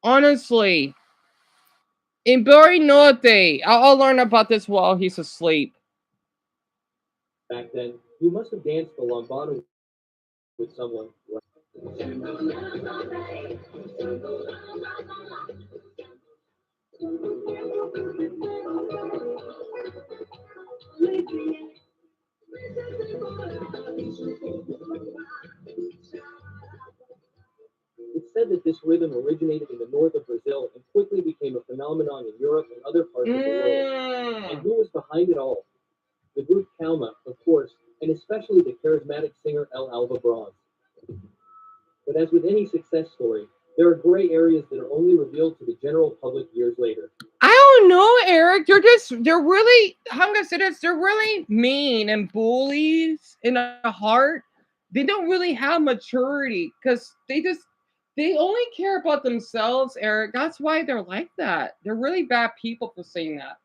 Honestly. In Bari Norte. I'll learn about this while he's asleep. Back then, you must have danced the lambada with someone. It's said that this rhythm originated in the north of Brazil and quickly became a phenomenon in Europe and other parts of the world. And who was behind it all? The group Calma, of course, and especially the charismatic singer El Alva Bronze. But as with any success story, there are gray areas that are only revealed to the general public years later. I don't know, Eric. They're really, I'm gonna say this, they're really mean and bullies in a heart. They don't really have maturity because they only care about themselves, Eric. That's why they're like that. They're really bad people for saying that.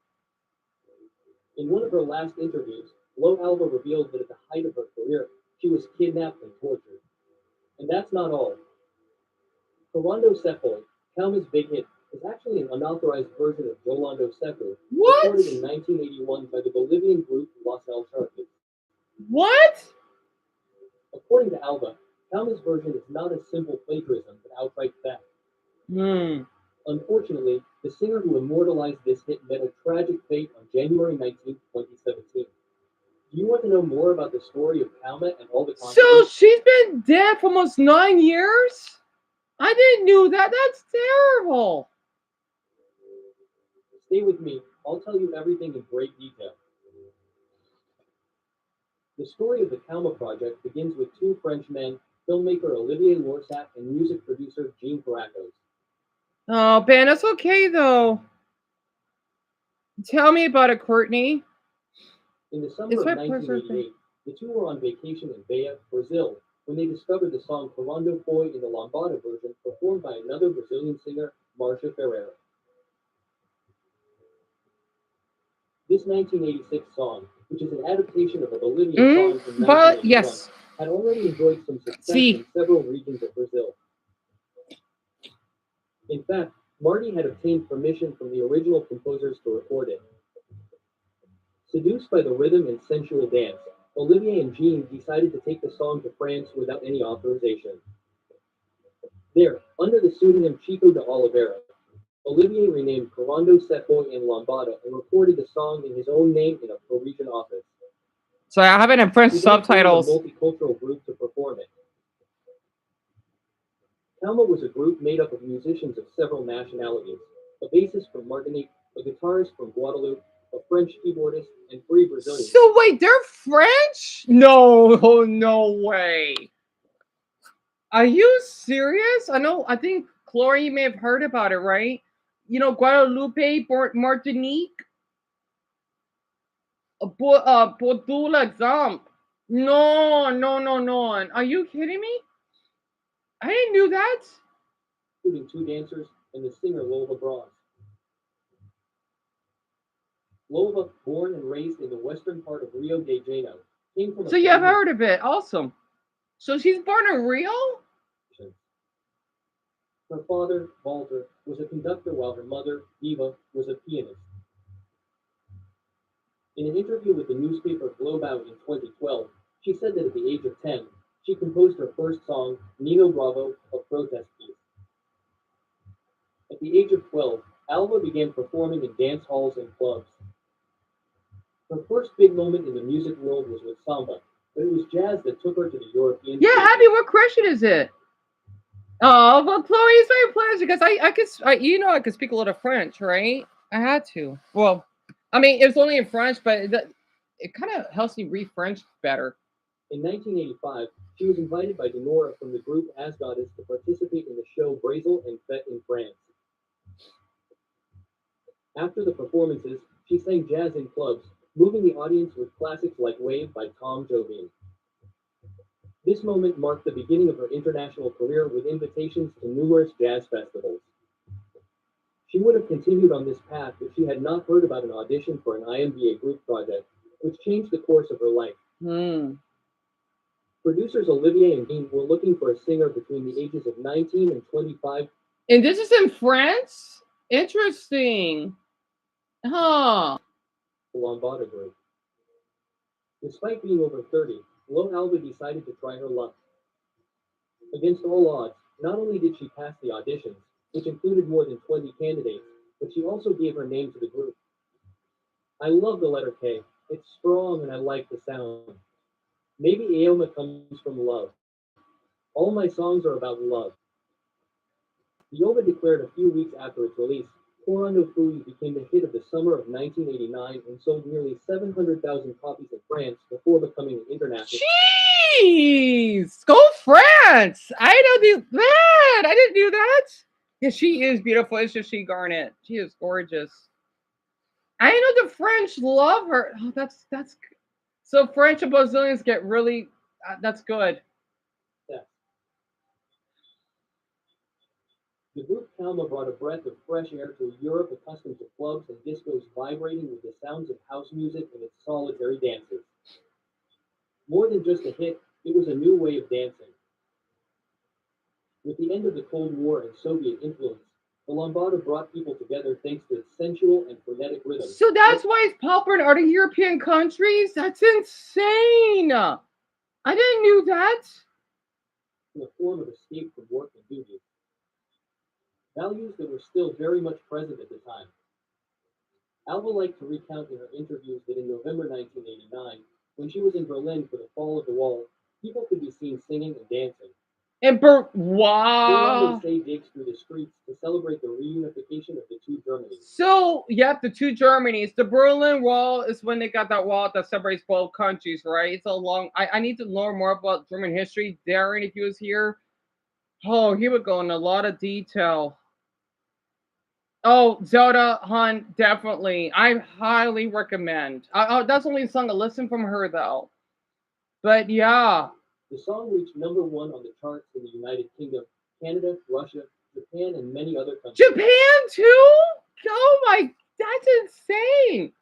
In one of her last interviews, Lo Alva revealed that at the height of her career, she was kidnapped and tortured. And that's not all. Corando Sepoy, Kalma's big hit, is actually an unauthorized version of Yolando Sepo, recorded in 1981 by the Bolivian group Los Alcharques. What? According to Alva, Kalma's version is not a simple plagiarism, but outright theft. Unfortunately, the singer who immortalized this hit met a tragic fate on January 19, 2017. Do you want to know more about the story of Kalma and all the So consequences? she's been dead for almost 9 years? I didn't know that. That's terrible. Stay with me. I'll tell you everything in great detail. The story of the Kalma project begins with two French men, filmmaker Olivier Lorsat and music producer Jean Caracos. Oh, Ben, that's okay though. Tell me about it, Courtney. In the summer of 1988, the two were on vacation in Bahia, Brazil, when they discovered the song Corando Foi in the Lambada version performed by another Brazilian singer, Marcia Ferreira. This 1986 song, which is an adaptation of a Bolivian song from 1981, had already enjoyed some success in several regions of Brazil. In fact, Marty had obtained permission from the original composers to record it. Seduced by the rhythm and sensual dance, Olivier and Jean decided to take the song to France without any authorization. There, under the pseudonym Chico de Oliveira, Olivier renamed Corando Sepoy in Lambada and recorded the song in his own name in a Parisian office. So I have it in French He then formed subtitles. a multicultural group to perform it. Kalma was a group made up of musicians of several nationalities, a bassist from Martinique, a guitarist from Guadeloupe, a French keyboardist, and 3 Brazilians. So wait, they're French? No, no way. Are you serious? I think Chloe, you may have heard about it, right? You know, Guadeloupe, Martinique, pour l'exemple. No. Are you kidding me? I didn't know that. Including 2 dancers and the singer Lola Bras. Lola, born and raised in the western part of Rio de Janeiro, came from a So you have family heard of it. Awesome. So she's born in Rio? Her father, Walter, was a conductor while her mother, Eva, was a pianist. In an interview with the newspaper Global in 2012, she said that at the age of 10, she composed her first song, Nino Bravo, a protest piece. At the age of 12, Alva began performing in dance halls and clubs. Her first big moment in the music world was with samba, but it was jazz that took her to the European Yeah, stage. Abby, what question is it? Oh, well, Chloe, it's my pleasure because I could speak a little French, right? I had to. Well, I mean, it was only in French, but it kind of helps me read French better. In 1985, she was invited by Denora from the group As Goddess to participate in the show Brazel and Fête in France. After the performances, she sang jazz in clubs, moving the audience with classics like Wave by Tom Jobim. This moment marked the beginning of her international career with invitations to numerous jazz festivals. She would have continued on this path if she had not heard about an audition for an IMBA group project, which changed the course of her life. Producers Olivier and Dean were looking for a singer between the ages of 19 and 25. And this is in France? Interesting. Huh. The Lambada group. Despite being over 30, Lo Alva decided to try her luck. Against all odds, not only did she pass the auditions, which included more than 20 candidates, but she also gave her name to the group. I love the letter K. It's strong and I like the sound. Maybe Aoma comes from love. All my songs are about love. The OVA declared a few weeks after its release, Corando Fui became the hit of the summer of 1989 and sold nearly 700,000 copies in France before becoming an international. Jeez! Go France! I don't do that! I didn't do that! Yeah, she is beautiful. It's just she Garnet. She is gorgeous. I know the French love her. Oh, that's so French and Brazilians get really. That's good. Yeah. The group Kalma brought a breath of fresh air to a Europe accustomed to clubs and discos vibrating with the sounds of house music and its solitary dancers. More than just a hit, it was a new way of dancing. With the end of the Cold War and Soviet influence, the lambada brought people together thanks to its sensual and frenetic rhythm. So that's why it's popular in other European countries? That's insane. I didn't knew that. In a form of escape from work and duty. Values that were still very much present at the time. Alva liked to recount in her interviews that in November 1989, when she was in Berlin for the Fall of the Wall, people could be seen singing and dancing. And wow. Say digs through the streets to celebrate the reunification of the two Germanys. So, yep, the two Germanys. The Berlin Wall is when they got that wall that separates both countries, right? It's a long. I need to learn more about German history. Darren, if he was here, oh, he would go in a lot of detail. Oh, Zelda Hunt, definitely. I highly recommend. That's only a song to listen from her, though. But yeah. The song reached #1 on the charts in the United Kingdom, Canada, Russia, Japan, and many other countries. Japan, too? Oh my, that's insane.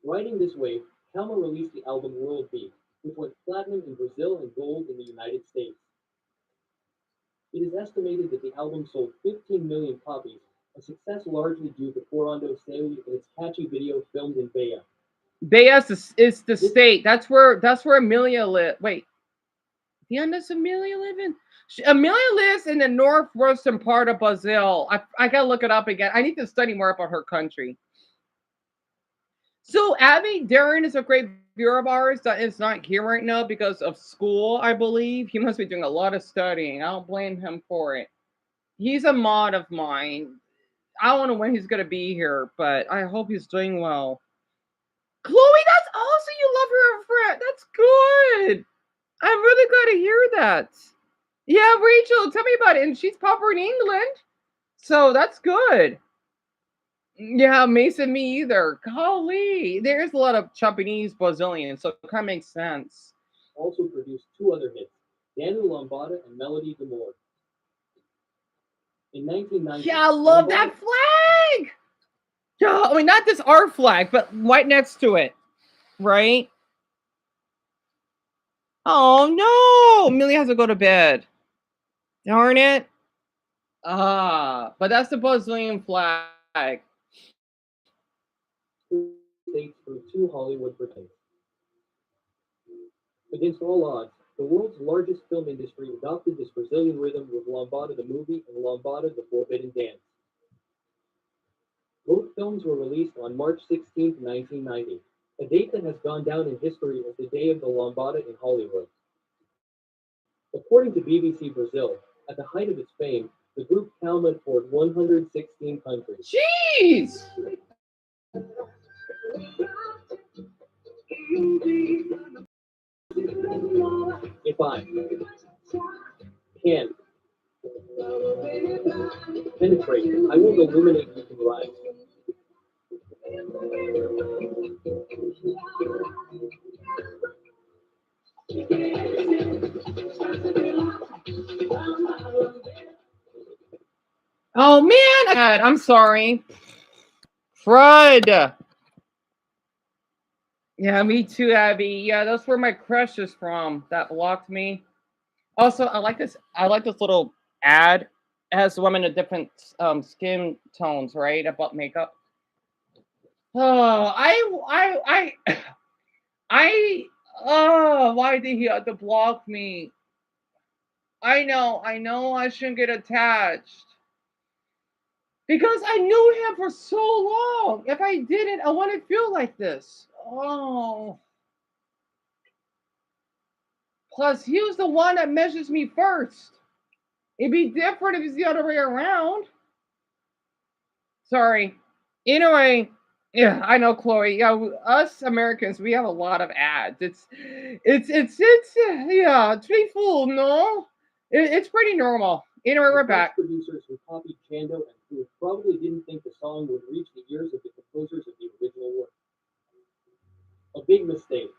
Riding this wave, Kalma released the album World Beat, which went platinum in Brazil and gold in the United States. It is estimated that the album sold 15 million copies, a success largely due to Corando's sale and its catchy video filmed in Bahia. Bahia is the state. That's where Amelia lives. Wait, does Amelia live in? Amelia lives in the northwestern part of Brazil. I gotta look it up again. I need to study more about her country. So Abby Darren is a great viewer of ours that is not here right now because of school, I believe. He must be doing a lot of studying. I don't blame him for it. He's a mod of mine. I don't know when he's gonna be here, but I hope he's doing well. Chloe, that's awesome. You love her friend. That's good. I'm really glad to hear that. Yeah, Rachel, tell me about it. And she's popular in England, so that's good. Yeah, Mason, me either. Golly, there's a lot of Japanese Brazilians, so it kind of makes sense. Also produced two other hits, Danu Lambada and Melody d'Amour. In 1990, yeah, I love that flag. Yeah, I mean, not this our flag, but right next to it, right? Oh no, Millie has to go to bed. Darn it. But that's the Brazilian flag. States through two Hollywood productions. Against all odds, the world's largest film industry adopted this Brazilian rhythm with Lambada the movie and Lambada the Forbidden Dance. Both films were released on March 16, 1990, a date that has gone down in history as the day of the Lambada in Hollywood. According to BBC Brazil, at the height of its fame, the group Kalma toured 116 countries. Jeez! If I can penetrate, I will illuminate you can rise. Oh man, I'm sorry. Crud. Yeah, me too, Abby. Yeah, that's where my crush is from that blocked me. Also, I like this little ad. It has women of different skin tones, right? About makeup. Oh, why did he have to block me? I know, I shouldn't get attached. Because I knew him for so long. If I didn't, I wouldn't feel like this. Oh. Plus, he was the one that measures me first. It'd be different if it's the other way around. Sorry. Anyway, yeah, I know, Chloe. Yeah, us Americans, we have a lot of ads. It's yeah, it's pretty full, no? It's pretty normal. Anyway, we're back. Producers who copied Chando and who probably didn't think the song would reach the ears of the composers of the original work. A big mistake.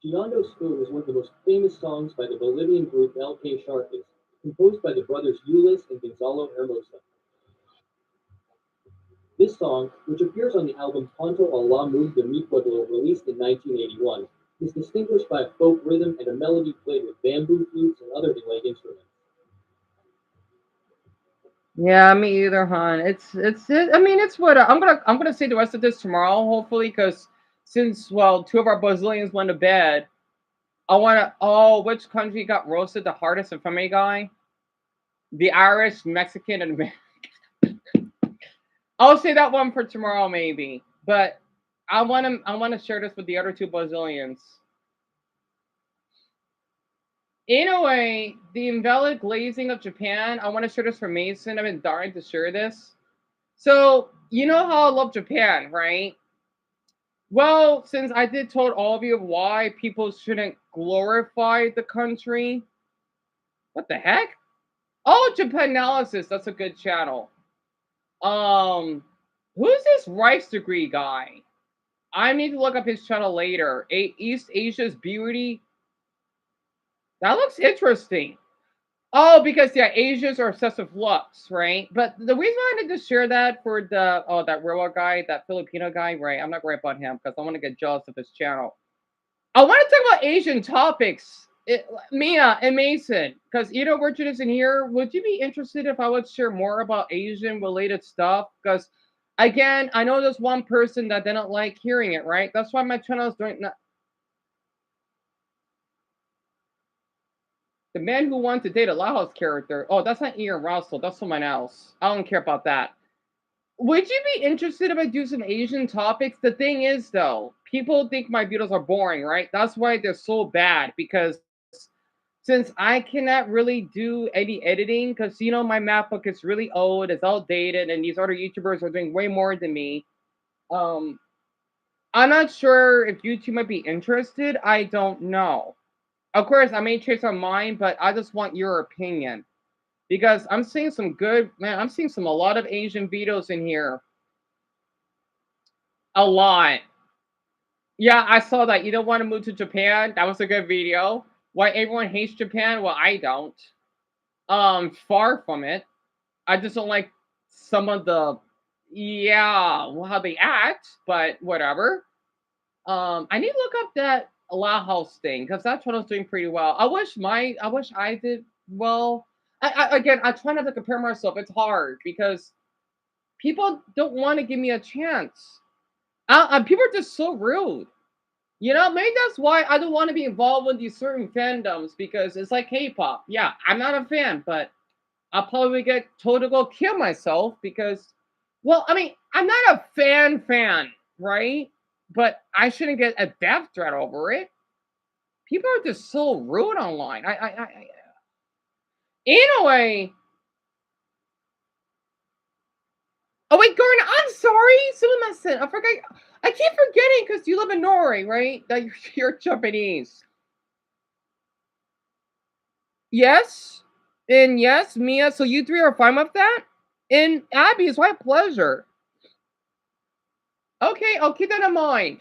Chando Spoon is one of the most famous songs by the Bolivian group El Que Sharkes, composed by the brothers Ulis and Gonzalo Hermosa. This song, which appears on the album Canto a la Mug de Mi Pueblo, released in 1981, is distinguished by a folk rhythm and a melody played with bamboo flutes and other inlaid instruments. Yeah, me either, hon. I mean, it's what I'm gonna say the rest of this tomorrow, hopefully, because since two of our Brazilians went to bed, I wanna. Oh, which country got roasted the hardest in Family Guy? The Irish, Mexican, and I'll say that one for tomorrow, maybe. But I wanna share this with the other two Brazilians. In a way, the invalid glazing of Japan. I want to share this for Mason. I've been dying to share this. So you know how I love Japan, right? Well, since I did told all of you why people shouldn't glorify the country. What the heck? Oh, Japan Analysis. That's a good channel. Who's this rice degree guy? I need to look up his channel later. East Asia's Beauty. That looks interesting. Oh, because yeah, Asians are obsessed with looks, right? But the reason I wanted to share that for that robot guy, that Filipino guy, right? I'm not right about him because I want to get jealous of his channel. I want to talk about Asian topics, Mia and Mason, because Richard isn't here. Would you be interested if I would share more about Asian related stuff? Because again, I know there's one person that didn't like hearing it, right? That's why my channel is doing. The man who wanted to date a Laos character. Oh, that's not Ian Russell. That's someone else. I don't care about that. Would you be interested if I do some Asian topics? The thing is, though, people think my videos are boring, right? That's why they're so bad. Because since I cannot really do any editing, because my MacBook is really old, it's outdated, and these other YouTubers are doing way more than me. I'm not sure if YouTube might be interested. I don't know. Of course, I may change my mind, but I just want your opinion because I'm seeing some good man. I'm seeing a lot of Asian videos in here. A lot. Yeah, I saw that. You don't want to move to Japan. That was a good video. Why everyone hates Japan? Well, I don't. Far from it. I just don't like some of the how they act, but whatever. I need to look up that La House thing because that channel's doing pretty well. I wish I did well. Again, I try not to compare myself. It's hard because people don't want to give me a chance. People are just so rude. Maybe that's why I don't want to be involved with these certain fandoms because it's like K-pop. Yeah, I'm not a fan, but I'll probably get told to go kill myself because, well, I mean, I'm not a fan, right? But I shouldn't get a death threat over it. People are just so rude online. In a way. Oh wait, Gordon, I'm sorry. Sumimasen. I forgot. I keep forgetting because you live in Norway, right? That you're Japanese. Yes, and yes, Mia. So you three are fine with that. And Abby, it's my pleasure. Okay, I'll keep that in mind.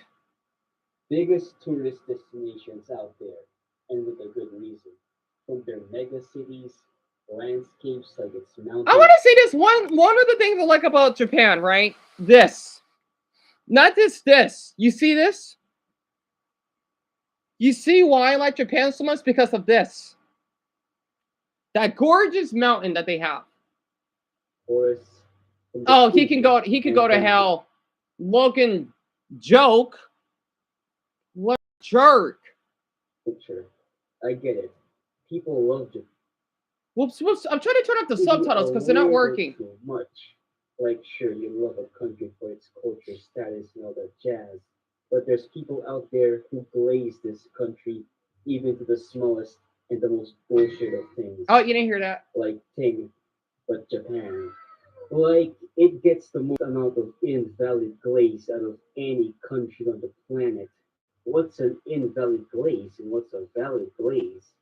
Biggest tourist destinations out there, and with a good reason. From their mega cities, landscapes like its mountains. I want to say this one of the things I like about Japan, right? This. Not this. You see this? You see why I like Japan so much? Because of this. That gorgeous mountain that they have. Forests. Oh, he can go to hell. Logan joke. What jerk. Picture. I get it. People love Japan. Whoops. I'm trying to turn off the subtitles because they're not working. Too much. Like, sure, you love a country for its culture, status, and all that jazz. But there's people out there who glaze this country even to the smallest and the most bullshit of things. Oh, you didn't hear that? Like Ting, but Japan. Like, it gets the most amount of invalid glaze out of any country on the planet. What's an invalid glaze and what's a valid glaze?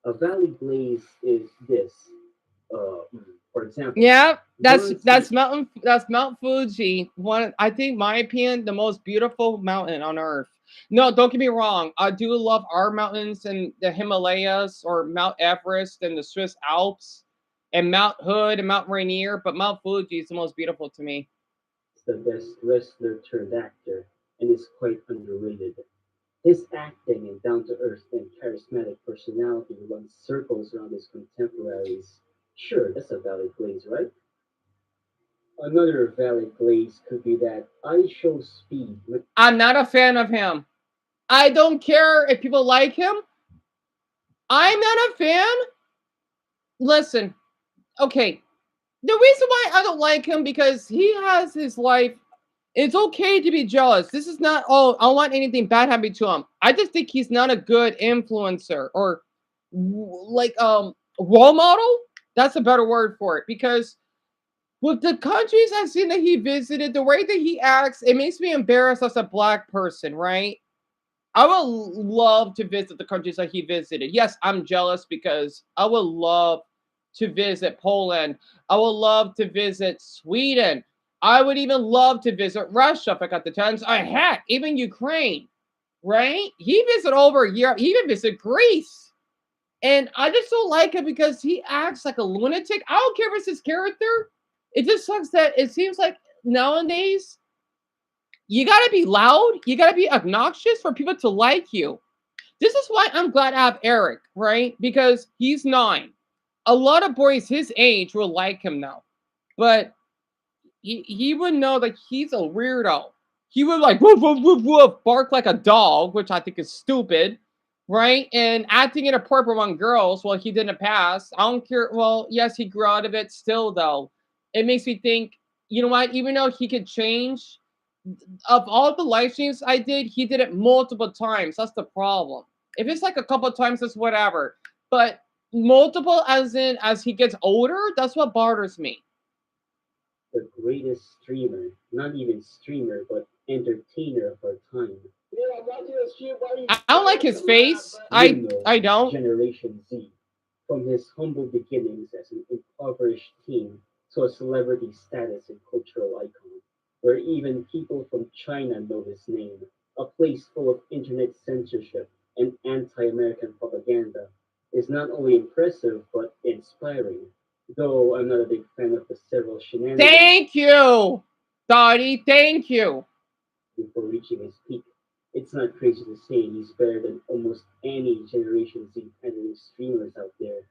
A valid glaze is this. For example. Yeah, that's Mount Fuji. I think, my opinion, the most beautiful mountain on earth. No, don't get me wrong. I do love our mountains and the Himalayas or Mount Everest and the Swiss Alps and Mount Hood and Mount Rainier, but Mount Fuji is the most beautiful to me. It's the best wrestler turned actor and is quite underrated. His acting and down-to-earth and charismatic personality runs circles around his contemporaries. Sure, that's a valid glaze, right? Another valid glaze could be that I show speed with I'm not a fan of him. I don't care if people like him. I'm not a fan. Listen, okay. The reason why I don't like him because he has his life. It's okay to be jealous. This is not, oh, I don't want anything bad happening to him. I just think he's not a good influencer or like role model. That's a better word for it because with the countries I've seen that he visited, the way that he acts, it makes me embarrassed as a black person, right? I would love to visit the countries that he visited. Yes, I'm jealous because I would love to visit Poland. I would love to visit Sweden. I would even love to visit Russia if I got the chance. I heck, even Ukraine, right? He visited over Europe. He even visited Greece. And I just don't like him because he acts like a lunatic. I don't care if it's his character. It just sucks that it seems like nowadays you gotta be loud, you gotta be obnoxious for people to like you. This is why I'm glad I have Eric, right? Because he's 9. A lot of boys his age will like him now. But he would know that he's a weirdo. He would like woof, woof, woof, woof, bark like a dog, which I think is stupid, right? And acting inappropriate among girls. Well, he didn't pass. I don't care. Well, yes, he grew out of it. Still, though, it makes me think. You know what? Even though he could change, of all the live streams I did, he did it multiple times. That's the problem. If it's like a couple of times, it's whatever. But multiple, as in as he gets older, that's what bothers me. the greatest streamer, not even streamer, but entertainer of our time. Yeah, I'm watching a stream while you I don't like his face. You know, I don't. Generation Z. From his humble beginnings as an impoverished teen to a celebrity status and cultural icon, where even people from China know his name, a place full of internet censorship and anti American propaganda, is not only impressive but inspiring. Though I'm not a big fan of the several shenanigans Thank you, Dottie. Thank you. before reaching his peak. It's not crazy to say he's better than almost any Generation Z pandemic streamers out there.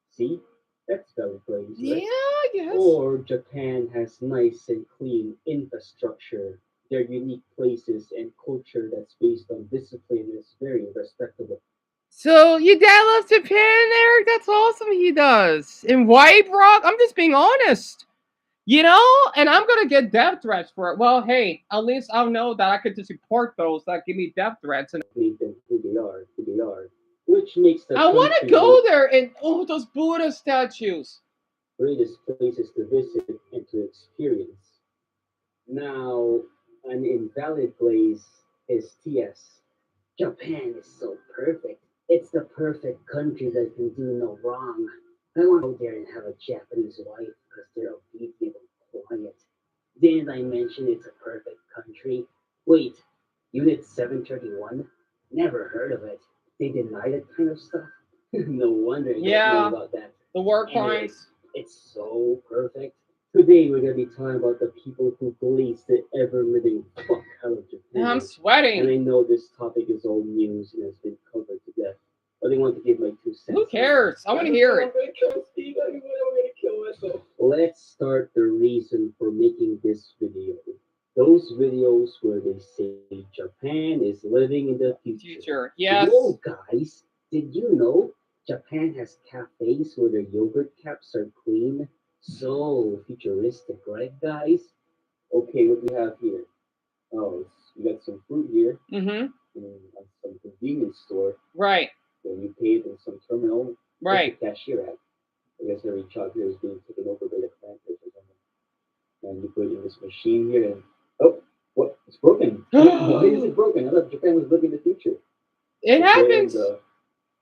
See? That's valid praise, Yeah, right? I guess. Or Japan has nice and clean infrastructure. Their unique places and culture that's based on discipline is very respectable. So your dad loves Japan, Eric. That's awesome. He does. In White Rock, I'm just being honest. You know, and I'm gonna get death threats for it. Well, hey, at least I'll know that I could just report those that give me death threats. And Made them who they are, which makes the I want to country one go of there and oh, those Buddha statues. the greatest places to visit and to experience. Now, an invalid place is TS. Japan is so perfect. It's the perfect country that can do no wrong. I want to go there and have a Japanese wife because they're obedient and quiet. Didn't I mention it's a perfect country? Wait, Unit 731? Never heard of it. They deny that kind of stuff? No wonder I don't know Yeah, about that. the war Anyway, crimes. it's so perfect. Today we're gonna be talking about the people who police the ever living fuck out of I'm Japan. And sweating. I know this topic is old news and has been covered to death, but I want to give my 2 cents. Who cares? I want to hear I'm it. gonna kill Steve. I'm gonna kill myself. Let's start the reason for making this video. Those videos where they say Japan is living in the future. Future. Yes. Whoa, guys, did you know Japan has cafes where their yogurt caps are clean? So futuristic, right, guys? Okay, what we have here? Oh, we got some fruit here Mm-hmm. in some convenience store. Right. Then you pay it in some terminal. Right. Where's the cashier at? I guess every child here is being taken over by the planters or something. And you put it in this machine here, and oh, what? It's broken. Why is it broken? I thought Japan was living in the future. It happens. And,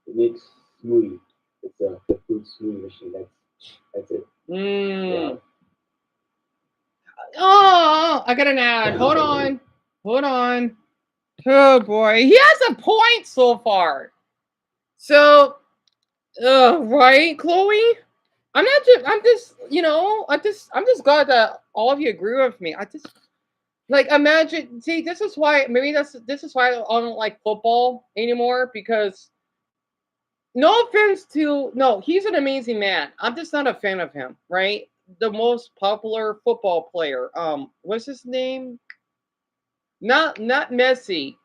it makes smoothie. It's the fruit smoothie machine. That's it. Mm. Yeah. Oh, I got an ad. Hold on. Hold on. Oh boy, he has a point so far. So, right, Chloe. I'm not just. I'm just. You know. I'm just glad that all of you agree with me. Like imagine, see, this is why this is why I don't like football anymore because no offense to no, he's an amazing man. I'm just not a fan of him, right? The most popular football player. What's his name? Not Messi.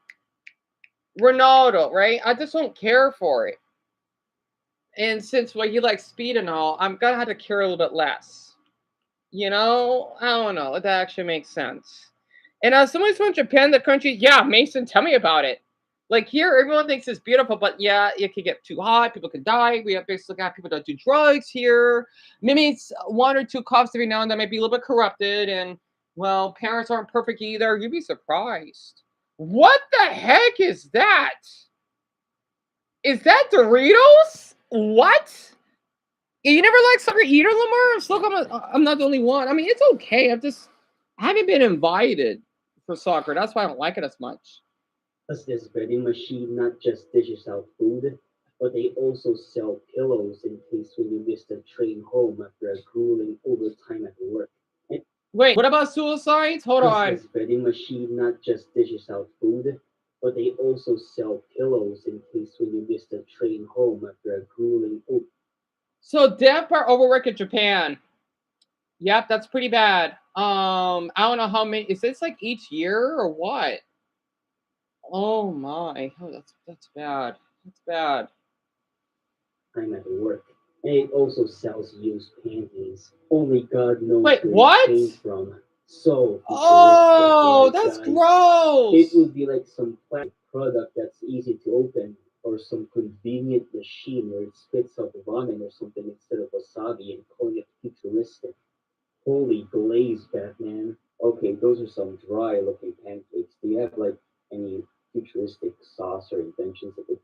Ronaldo, right? I just don't care for it. And since he likes speed and all, I'm gonna have to care a little bit less. You know, I don't know. That actually makes sense. And somebody's from Japan, the country. Yeah, Mason, tell me about it. Like here, everyone thinks it's beautiful, but yeah, it could get too hot. People could die. We have basically got people that do drugs here. Maybe it's one or two cops every now and then might be a little bit corrupted, and well, parents aren't perfect either. You'd be surprised. What the heck is that? Is that Doritos? What? You never liked soccer either, Lamar? Look, I'm not the only one. I mean, it's okay. I haven't been invited for soccer. That's why I don't like it as much. Does this vending machine not just dishes out food, but they also sell pillows in case when you miss the train home after a grueling overtime at work? And Wait, what about suicides? Hold does on. this vending machine not just dishes out food, but they also sell pillows in case when you miss the train home after a grueling So death are overwork in Japan. Yep, that's pretty bad. I don't know how many. Is this like each year or what? Oh my, oh, that's bad. That's bad. time at work. And it also sells used panties. Only God knows Wait, where what? it came from. So Oh, futuristic, that's right, guys? gross. It would be like some plastic product that's easy to open, or some convenient machine where it spits out vomit or something instead of wasabi and calling it futuristic. Holy glaze, Batman. Okay, those are some dry looking pancakes. Do you have like any futuristic sauce or inventions that could,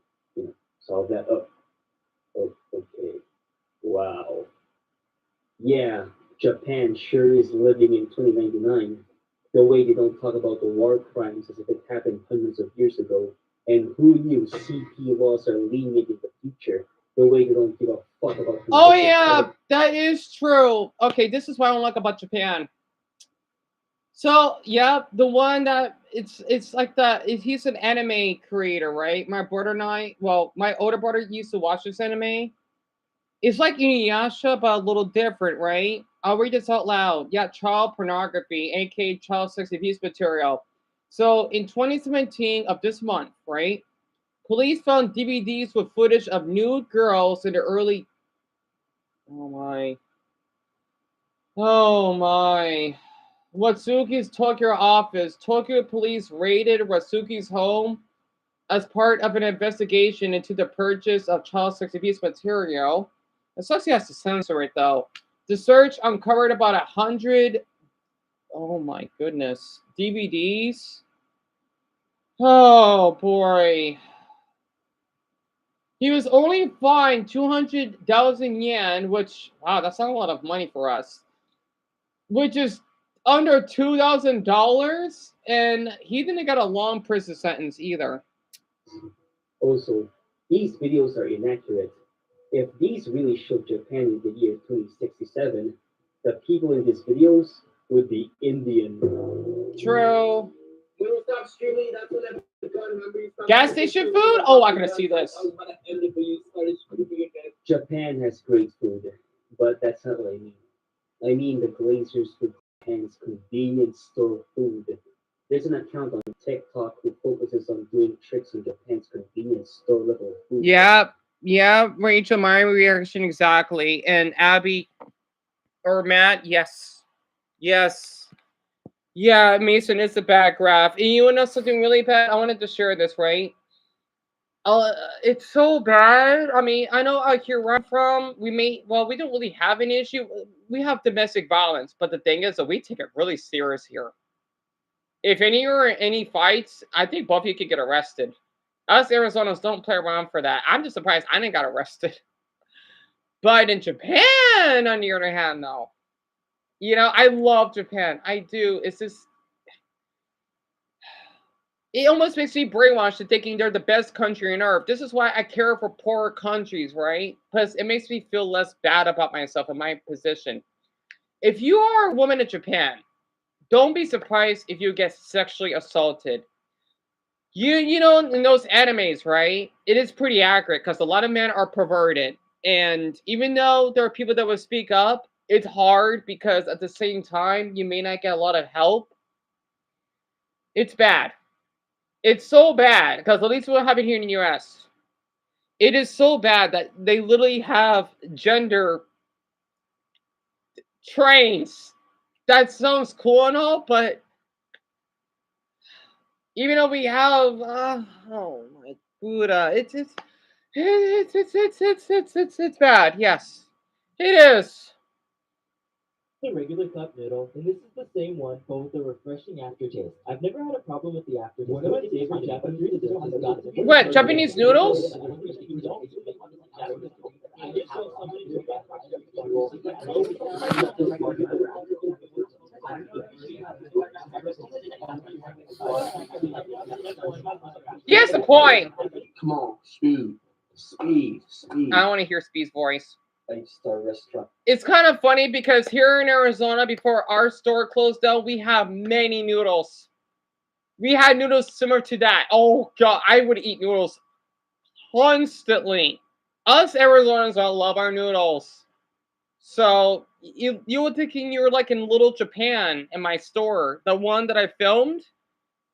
solve that? Oh, okay. Wow. Yeah, Japan sure is living in 2099. The way they don't talk about the war crimes as if it happened hundreds of years ago. And who knew CP laws are lenient in the future? The way they don't give a fuck about Oh convicted yeah, that is true. Okay, this is what I don't like about Japan. So yeah, the one that it's like he's an anime creator, right? My brother and I, well, my older brother used to watch this anime. It's like Inuyasha, but a little different, right? I'll read this out loud. Yeah, child pornography, aka child sex abuse material. So in 2017 of this month, right? Police found DVDs with footage of nude girls in the early. Oh my. Oh my. Watsuki's Tokyo office. Tokyo police raided Watsuki's home as part of an investigation into the purchase of child sex abuse material. Watsuki has to censor it though. The search uncovered about 100. Oh my goodness. DVDs. Oh boy. He was only fined 200,000 yen, which, wow, that's not a lot of money for us. Which is under $2,000, and he didn't get a long prison sentence either. Also, these videos are inaccurate. If these really showed Japan in the year 2067, the people in these videos would be Indian. True. When you stop streaming, that's when I remember you Gas station food? Oh, I gotta see this. Japan has great food, but that's not what I mean. I mean the Glazers with Japan's convenience store food. There's an account on TikTok who focuses on doing tricks in Japan's convenience store level food. Yeah, Rachel, my reaction exactly. And Abby or Matt, yes. Yeah, Mason, it's a bad graph. And you know something really bad? I wanted to share this, right? It's so bad. I mean, I know out here where I'm from, we don't really have an issue. We have domestic violence, but the thing is that we take it really serious here. If any are any fights, I think both of you could get arrested. Us Arizonans don't play around for that. I'm just surprised I didn't got arrested. But in Japan, on the other hand, though, I love Japan. I do. It's just, it almost makes me brainwashed to thinking they're the best country on earth. This is why I care for poorer countries, right? Because it makes me feel less bad about myself and my position. If you are a woman in Japan, don't be surprised if you get sexually assaulted. You know, in those animes, right? It is pretty accurate because a lot of men are perverted. And even though there are people that will speak up, it's hard because at the same time, you may not get a lot of help. It's bad. It's so bad because at least what happened here in the US. It is so bad that they literally have gender trains. That sounds cool and all, but even though we have, oh my Buddha, it's bad. Yes, it is. The regular cup noodle, and this is the same one, but with a refreshing aftertaste. I've never had a problem with the aftertaste. One of my favorite Japanese dishes has got to be What, Japanese noodles? Here's the point. Come on, speed. I don't want to hear Speed's voice. Five-star restaurant. It's kind of funny because here in Arizona, before our store closed down, we have many noodles. We had noodles similar to that. Oh God, I would eat noodles constantly. Us Arizonans love our noodles. So you were thinking you were like in Little Japan in my store, the one that I filmed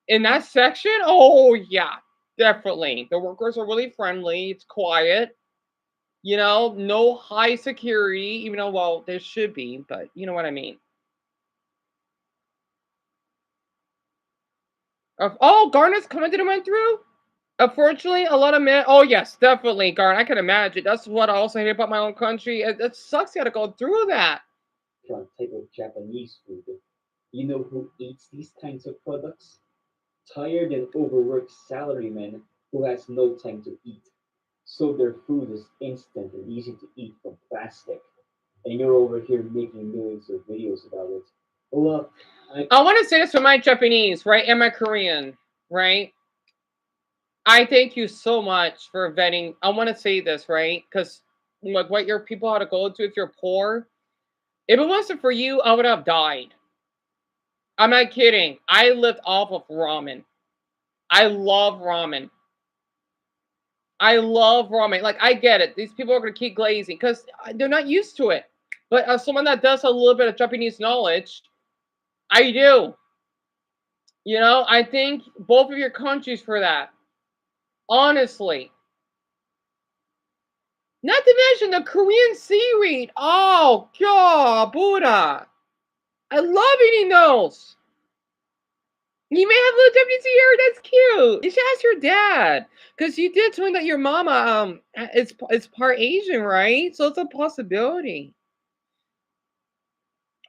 in that section. Oh yeah, definitely. The workers are really friendly. It's quiet. You know, no high security, even though, well, there should be, but you know what I mean. Oh, Garnet's coming to the went through? Unfortunately, a lot of men. Oh, yes, definitely, Garnet. I can imagine. That's what I also hate about my own country. It sucks you got to go through that. Type of Japanese food. You know who eats these kinds of products? Tired and overworked salarymen who has no time to eat. So their food is instant and easy to eat from plastic. And you're over here making millions of videos about it. Look, I want to say this for my Japanese, right, and my Korean, right? I thank you so much for vetting. I want to say this, right? Because like what your people had to go through if you're poor. If it wasn't for you, I would have died. I'm not kidding. I lived off of ramen. I love ramen. I love ramen. Like, I get it. These people are going to keep glazing because they're not used to it. But as someone that does a little bit of Japanese knowledge, I do. You know, I thank both of your countries for that. Honestly. Not to mention the Korean seaweed. Oh, God, Buddha. I love eating those. You may have little Japanese hair. That's cute. You should ask your dad, because you did tell me that your mama is part Asian, right? So it's a possibility.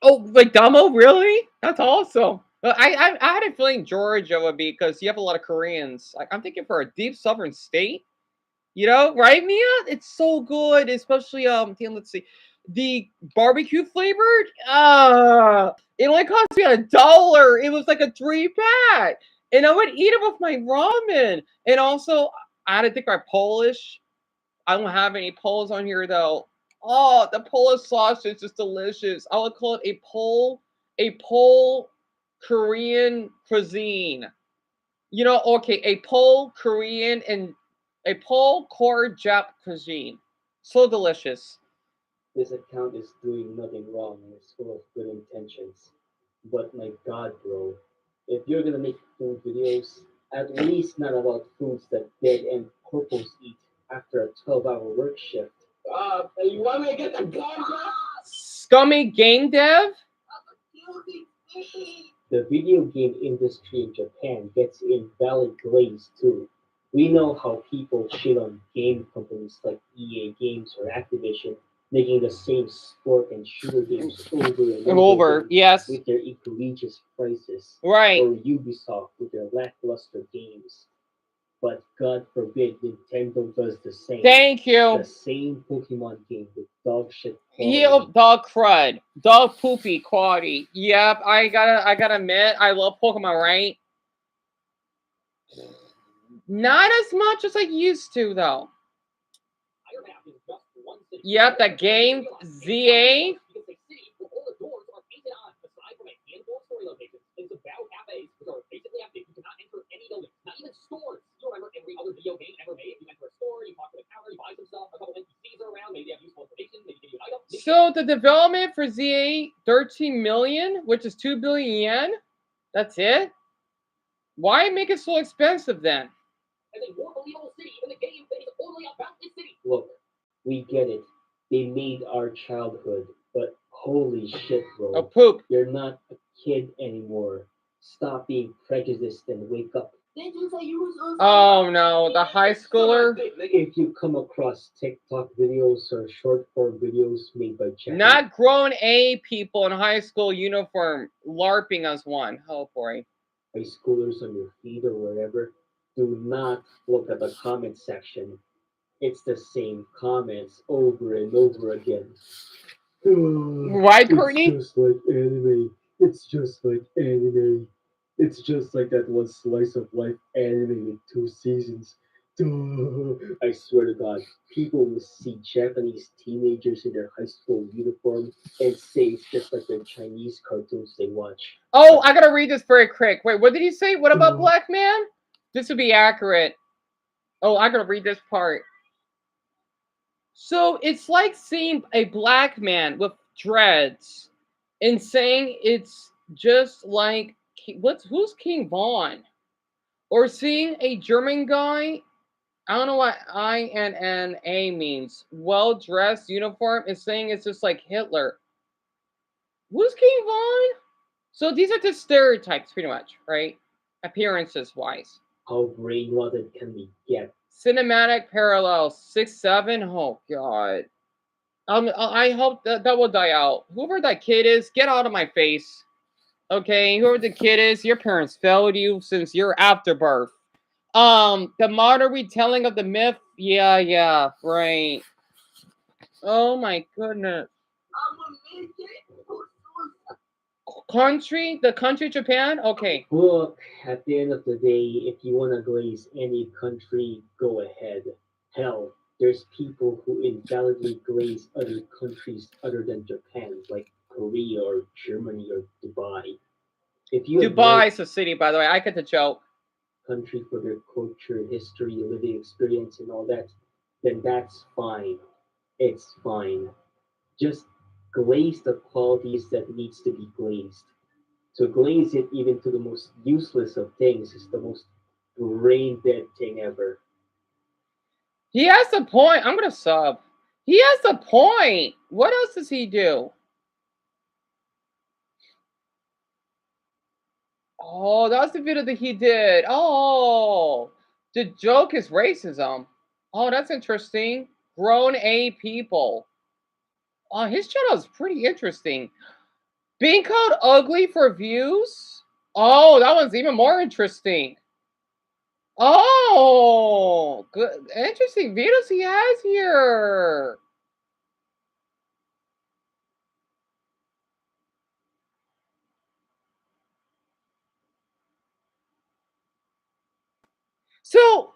Oh, like Damo, really? That's awesome. But I had a feeling Georgia would be because you have a lot of Koreans. Like I'm thinking for a deep southern state, you know, right, Mia? It's so good, especially let's see, the barbecue flavored. It only cost me $1. It was like a 3-pack, and I would eat it with my ramen. And also, I had to think my Polish. I don't have any Poles on here though. Oh, the Polish sausage is delicious. I would call it a Pole Korean cuisine. You know, okay, a Pole Korean and a Pole core Jap cuisine. So delicious. this account is doing nothing wrong and it's full of good intentions. But my god, bro, if you're gonna make food videos, at least not about foods that dead end corpos eat after a 12-hour work shift. You want me to get the gun? Scummy game dev? The video game industry in Japan gets invalid glaze too. We know how people shit on game companies like EA Games or Activision, making the same sport and shooter games over and Over, again yes. with their egregious prices. Right. Or Ubisoft with their lackluster games. But God forbid Nintendo does the same. Thank you. The same Pokemon game with dog shit Yep, dog crud, dog poopy quality. Yep, I gotta admit, I love Pokemon, right? Not as much as I used to, though. Yep, that game ZA. video game ever made. You went to a store, you talk to the counter, you buy some stuff, a couple NPCs are around, maybe they have useful information, maybe give you an item. So the development for Z8, 13 million, which is 2 billion yen. That's it? Why make it so expensive then? As a more believable city, even the game is only about this city. Look, we get it. They made our childhood, but holy shit, bro. Oh, poop. You're not a kid anymore. Stop being prejudiced and wake up. Oh no, the high schooler. If you come across TikTok videos or short form videos made by Japanese Not grown A people in high school uniform LARPing as one. Oh boy. high schoolers on your feed or wherever, do not look at the comment section. It's the same comments over and over again. Why, Courtney? It's just like anime. It's just like anime. It's just like that one slice of life anime with 2 seasons. I swear to God, people will see Japanese teenagers in their high school uniform and say it's just like the Chinese cartoons they watch. Oh, I gotta read this very quick. Wait, what did he say? What about Black Man? This would be accurate. Oh, I gotta read this part. So it's like seeing a black man with dreads and saying it's just like who's King Von? Or seeing a German guy, I don't know what INNA means, well-dressed uniform, and saying it's just like Hitler. Who's King Von? So these are just stereotypes, pretty much, right? Appearances-wise. How brain-rotted can we get? Cinematic parallels, 6-7. Oh God. I hope that will die out. Whoever that kid is, get out of my face. Okay, whoever the kid is, your parents failed you since your afterbirth. The modern retelling of the myth. Yeah, right. Oh my goodness. The country Japan? Okay. Look, at the end of the day, if you want to glaze any country, go ahead. Hell, there's people who invalidly glaze other countries other than Japan, like Korea or Germany or Dubai. If you Dubai is a city, by the way. I get the joke. Country for their culture, history, living experience, and all that, then that's fine. It's fine. Just glaze the qualities that needs to be glazed. To glaze it even to the most useless of things is the most brain dead thing ever. He has a point. I'm gonna sub. He has a point. What else does he do? Oh, that was the video that he did. Oh, the joke is racism. Oh, that's interesting. Grown A people. Oh, his channel is pretty interesting. Being called ugly for views? Oh, that one's even more interesting. Oh, good. Interesting videos he has here. So,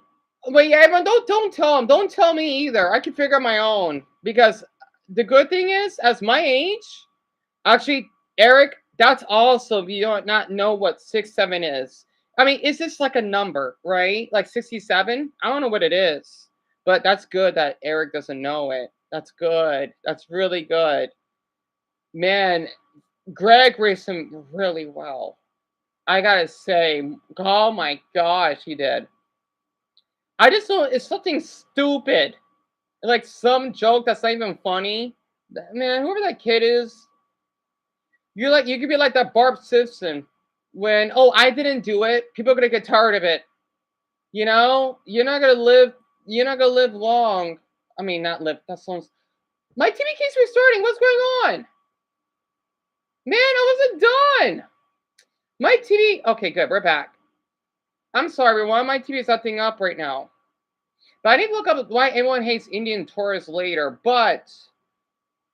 wait, everyone, don't tell him. Don't tell me either. I can figure out my own. Because the good thing is, as my age, actually, Eric, that's also, you don't not know what 6-7 is. I mean, is this like a number, right? Like 67? I don't know what it is. But that's good that Eric doesn't know it. That's good. That's really good. Man, Greg raced him really well. I gotta say, oh my gosh, he did. I just know it's something stupid. Like some joke that's not even funny. Man, whoever that kid is, you could be like that Barb Simpson when, oh, I didn't do it. People are gonna get tired of it. You know? You're not gonna live long. I mean, not live, that sounds. My TV keeps restarting. What's going on? Man, I wasn't done. My TV, okay, good, we're back. I'm sorry, everyone. My TV is acting up right now. But I need to look up why everyone hates Indian tourists later. But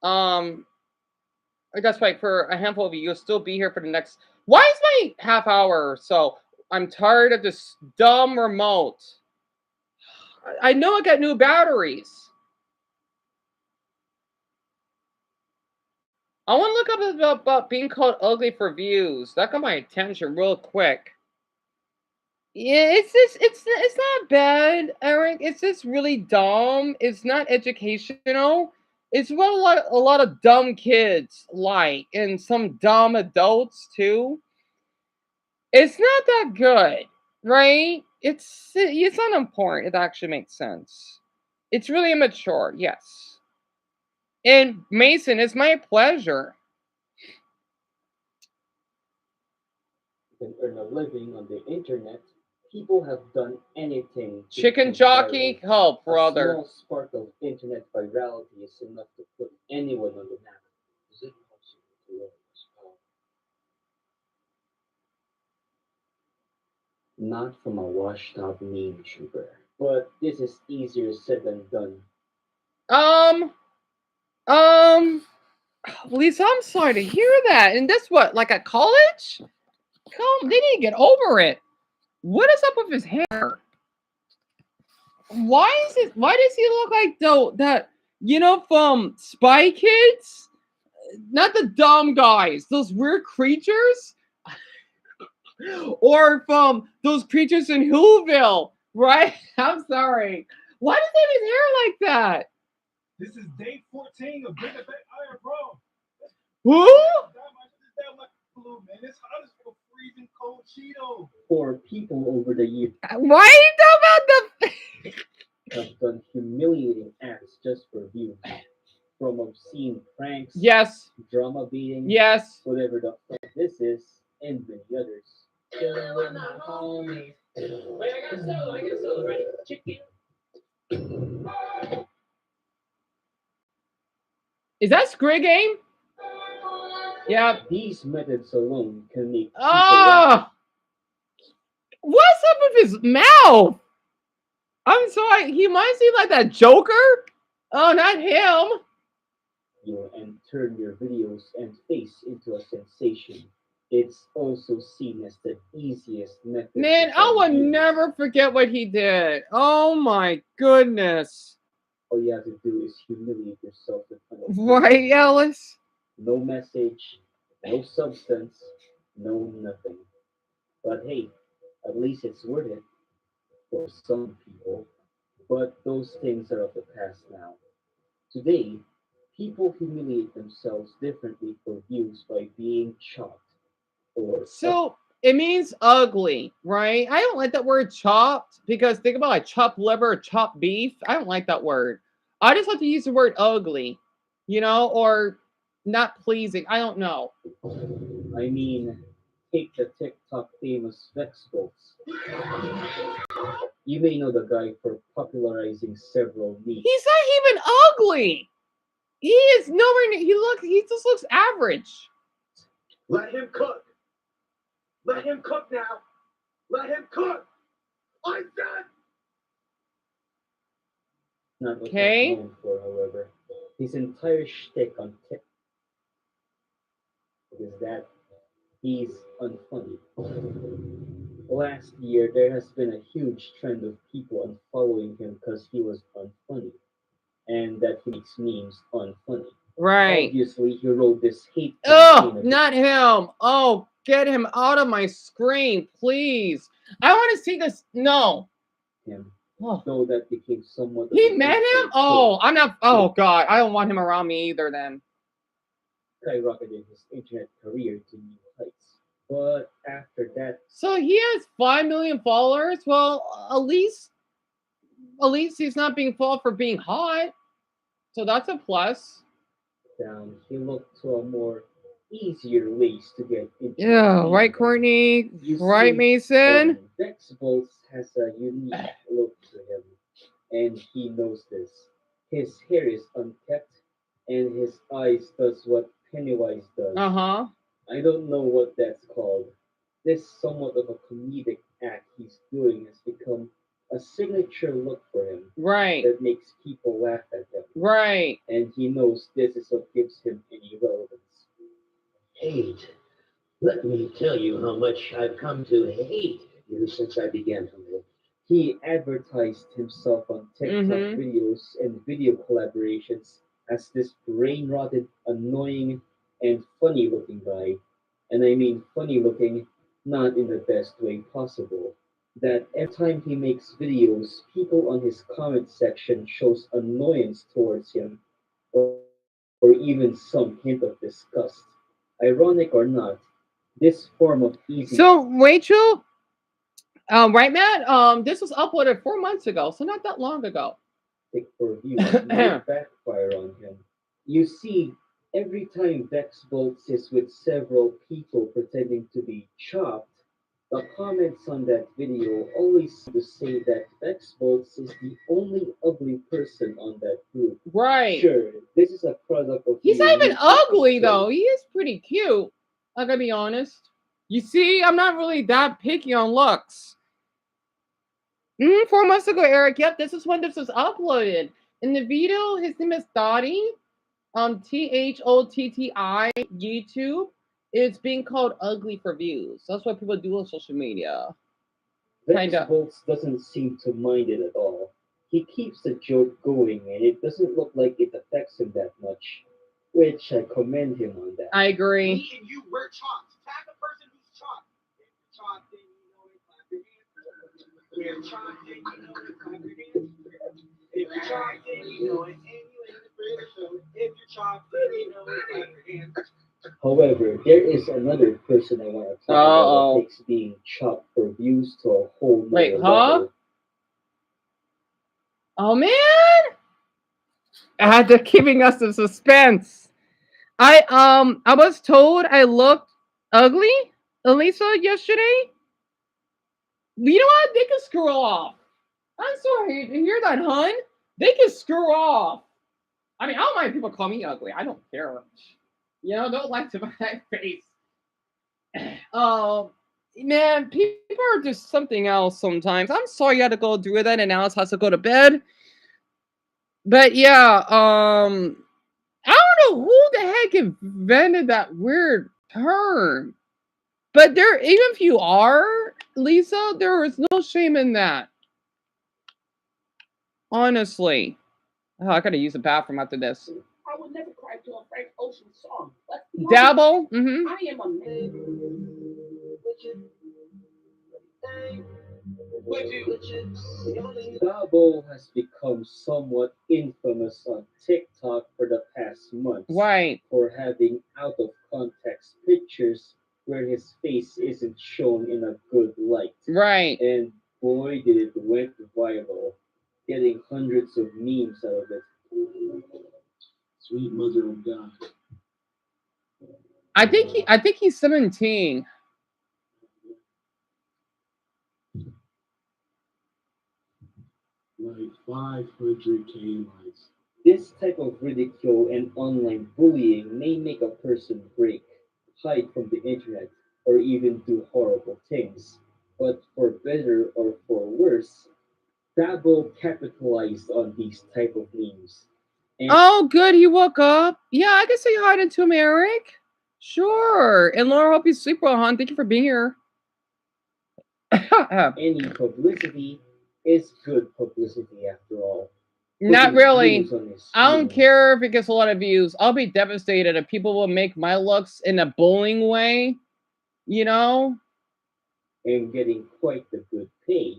that's right. For a handful of you, you'll still be here for the next. Why is my half hour or so? I'm tired of this dumb remote. I know I got new batteries. I want to look up about being called ugly for views. That got my attention real quick. Yeah, it's not bad, Eric. It's just really dumb. It's not educational. It's what a lot of dumb kids like, and some dumb adults too. It's not that good, right? It's not important. It actually makes sense. It's really immature, yes. And Mason, it's my pleasure. You can earn a living on the internet. People have done anything to Chicken become jockey, viral. oh A brother. small spark of internet virality is enough to put anyone on the map. Is it possible to learn this power? Not from a washed up meme tuber. But this is easier said than done. Um, um, Lisa, I'm sorry to hear that. And that's what, like at college? Come, they need to get over it. What is up with his hair? Why is it? Why does he look like that? From Spy Kids? Not the dumb guys, those weird creatures, or from those creatures in Whoville, right? I'm sorry. Why does he have his hair like that? This is day 14 of Bring It Back Iron Bro. Who? That much blue, man. It's hot as a freezing cold Cheeto. For people over the years Why are you talking about have done humiliating acts just for views. From obscene pranks, Yes. drama beating, Yes. whatever the fuck this is, and many others. Chillin' with my homies. Wait, I got a solo, ready? Chicken. Is that Squid Game? Yeah. These methods alone can make people Oh, what's up with his mouth? I'm sorry. He reminds me like that Joker. Oh, not him. you and turn your videos and face into a sensation. It's also seen as the easiest method. Man, I will never forget what he did. Oh my goodness. All you have to do is humiliate yourself in front of Right, Ellis? no message, no substance, no nothing. But hey, at least it's worth it for some people. But those things are of the past now. Today, people humiliate themselves differently for views by being chopped or So it means ugly, right? I don't like that word chopped because think about like chopped liver, chopped beef. I don't like that word. I just like to use the word ugly, or not pleasing. I don't know. I mean, take the TikTok famous Vexbols. You may know the guy for popularizing several memes. He's not even ugly. He is nowhere near. He just looks average. Let him cook. Let him cook now. Let him cook. I said. Not what Okay. he's known for, however. His entire shtick on TikTok is that he's unfunny. Last year, there has been a huge trend of people unfollowing him because he was unfunny, and that he makes memes unfunny. Right. Obviously, he wrote this hate Oh, campaign not him. Oh, get him out of my screen, please. I want to see this. No. him, Oh. so that became somewhat. He met him? Oh, I'm not. Oh, God. I don't want him around me either then. Skyrocketed his internet career to new heights. But after that, So he has 5 million followers. Well, at least he's not being followed for being hot. So that's a plus. down, he looked to a more easier ways to get into. Yeah, right, Courtney. You Right, see, Mason. Dex Bolts has a unique look to him, and he knows this. His hair is unkept, and his eyes does what Pennywise does. Uh-huh. I don't know what that's called. This somewhat of a comedic act he's doing has become a signature look for him. Right. That makes people laugh at him. Right. And he knows this is what gives him any relevance. Hate. Let me tell you how much I've come to hate you since I began to live. He advertised himself on TikTok Mhm. videos and video collaborations as this brain rotted, annoying, and funny looking guy. And I mean funny looking, not in the best way possible. that every time he makes videos, people on his comment section shows annoyance towards him or even some hint of disgust. Ironic or not, this form of easy So Rachel, right, Matt? This was uploaded 4 months ago, so not that long ago. for views might backfire on him. You see, every time Vex Bolts is with several people pretending to be chopped, the comments on that video always seem to say that Vex Bolts is the only ugly person on that group. Right. Sure, this is a product of He's the not even elite ugly episode. though. He is pretty cute. I gotta be honest. You see, I'm not really that picky on looks. 4 months ago, Eric. Yep, this is when this was uploaded. In the video, his name is Dottie. Thotti YouTube. It's being called ugly for views. That's what people do on social media. Vex Kinda. Bolts doesn't seem to mind it at all. He keeps the joke going, and it doesn't look like it affects him that much, which I commend him on that. I agree. Me and you, we're chopped. Tag a person who's chopped. If you're chopped, then you know it, clap your hands. If you're chopped, then you know it, clap your hands. If you're chopped, then you know it, and you ain't afraid to show it. If you're chopped, then you know it, clap your hands. However, there is another person I want to talk about that takes being chopped for views to a whole nother Wait, huh? level. Oh man! They're keeping us in suspense. I was told I looked ugly, Elisa, yesterday. You know what? They can screw off. I'm sorry to hear that, hun. They can screw off. I mean, I don't mind people call me ugly. I don't care. You know, don't like to my face. Oh, man, people are just something else sometimes. I'm sorry you had to go through that and Alice has to go to bed. But yeah, I don't know who the heck invented that weird term. But there, even if you are, Lisa, there is no shame in that. Honestly. Oh, I gotta use the bathroom after this. I would never cry to a Frank Ocean song. Dabble? Mm-hmm. I am a man. Dabo has become somewhat infamous on TikTok for the past months Right. for having out of context pictures where his face isn't shown in a good light. Right. And boy, did it went viral, getting hundreds of memes out of it. Sweet mother of God. I think he's 17. Like 500K likes. This type of ridicule and online bullying may make a person break, hide from the internet, or even do horrible things. But for better or for worse, Dabo capitalized on these type of memes. And Oh, good. He woke up. Yeah, I can say hi to him, Eric. Sure. And Laura, hope you sleep well, hon. Thank you for being here. any publicity is good publicity after all. Not Putting really. views on his I don't streams care if it gets a lot of views. I'll be devastated if people will make my looks in a bullying way. You know? and getting quite the good pay.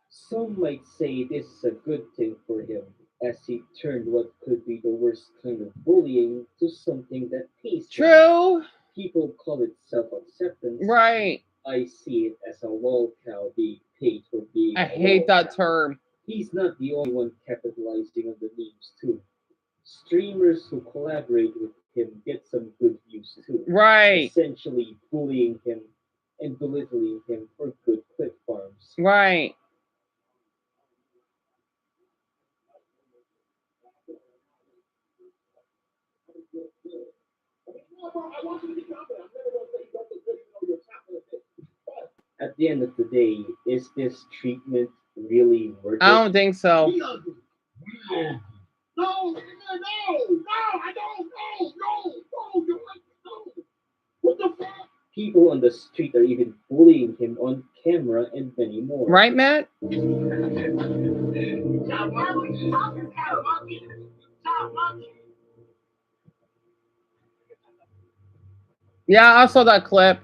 Some might say this is a good thing for him, as he turned what could be the worst kind of bullying to something that pays him. True. People call it self-acceptance. Right. I see it as a lol cow being paid for being I a hate lol that cow. term. He's not the only one capitalizing on the memes too. Streamers who collaborate with him get some good views too. Right. Essentially bullying him and belittling him for good clip farms. Right. At the end of the day, is this treatment really worth it? I don't think so. No, no, no, I don't, no, no. What the fuck? People on the street are even bullying him on camera and many more. Right, Matt? Yeah, I saw that clip.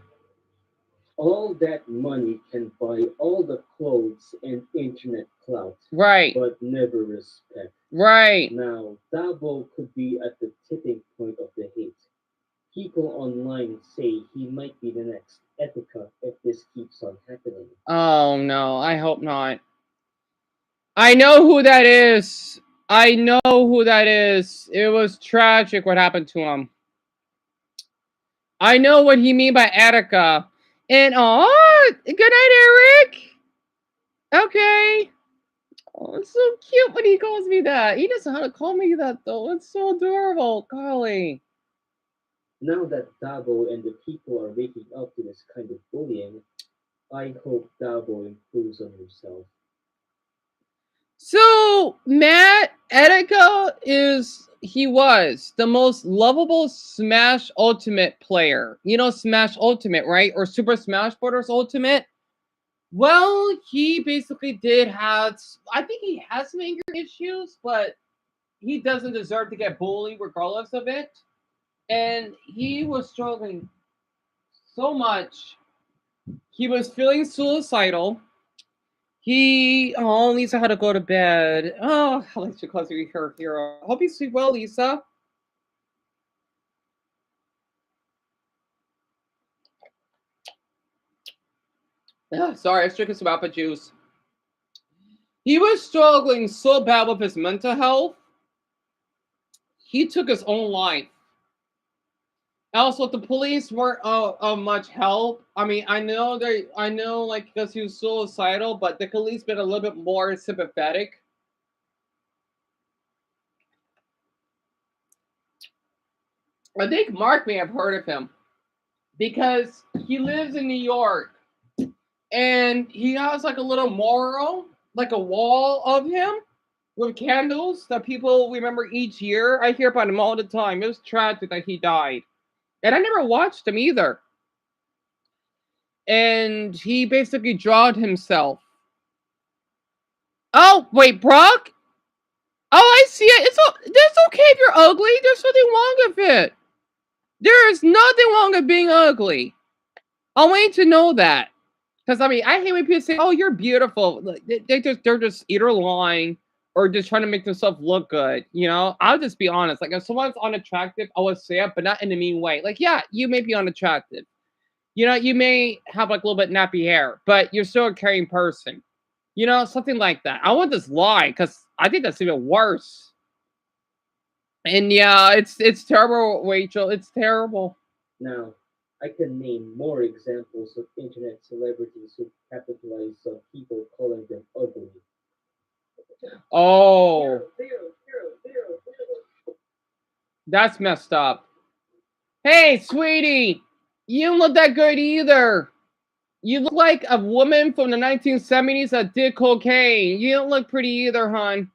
All that money can buy all the clothes and internet clout, Right. but never respect. Right. Now, Dabo could be at the tipping point of the hate. People online say he might be the next Epica if this keeps on happening. Oh no, I hope not. I know who that is. I know who that is. It was tragic what happened to him. I know what he mean by Attica. And oh, good night, Eric. Okay. Oh, it's so cute when he calls me that. He doesn't know how to call me that though. It's so adorable. Golly. Now that Dabo and the people are waking up to this kind of bullying, I hope Dabo improves on himself. So Matt Etika was the most lovable Smash Ultimate player. You know Smash Ultimate, right? Or Super Smash Bros. Ultimate. Well, he basically did have. I think he has some anger issues, but he doesn't deserve to get bullied regardless of it. And he was struggling so much. He was feeling suicidal. Lisa had to go to bed. Oh, I like you close your hero. Hope you sleep well, Lisa. Sorry, I was drinking some apple juice. He was struggling so bad with his mental health. He took his own life. Also, the police weren't of much help. I mean, I know, like, because he was suicidal, but the police been a little bit more sympathetic. I think Mark may have heard of him because he lives in New York, and he has like a little mural, like a wall of him with candles that people remember each year. I hear about him all the time. It was tragic that he died, and I never watched him either. And he basically drawed himself. Oh wait, Brock. Oh, I see it. That's okay if you're ugly. There's nothing wrong with it. There is nothing wrong with being ugly. I want you to know that. Because I mean, I hate when people say, "Oh, you're beautiful." Like, they're just either lying or just trying to make themselves look good. You know, I'll just be honest. Like, if someone's unattractive, I would say it, but not in a mean way. Like, yeah, you may be unattractive. You know, you may have like a little bit nappy hair, but you're still a caring person. You know, something like that. I want this lie because I think that's even worse. And yeah, it's terrible, Rachel. It's terrible. Now, I can name more examples of internet celebrities who capitalize on people calling them ugly. Oh, that's messed up. Hey, sweetie, you don't look that good either. You look like a woman from the 1970s that did cocaine. You don't look pretty either, hon.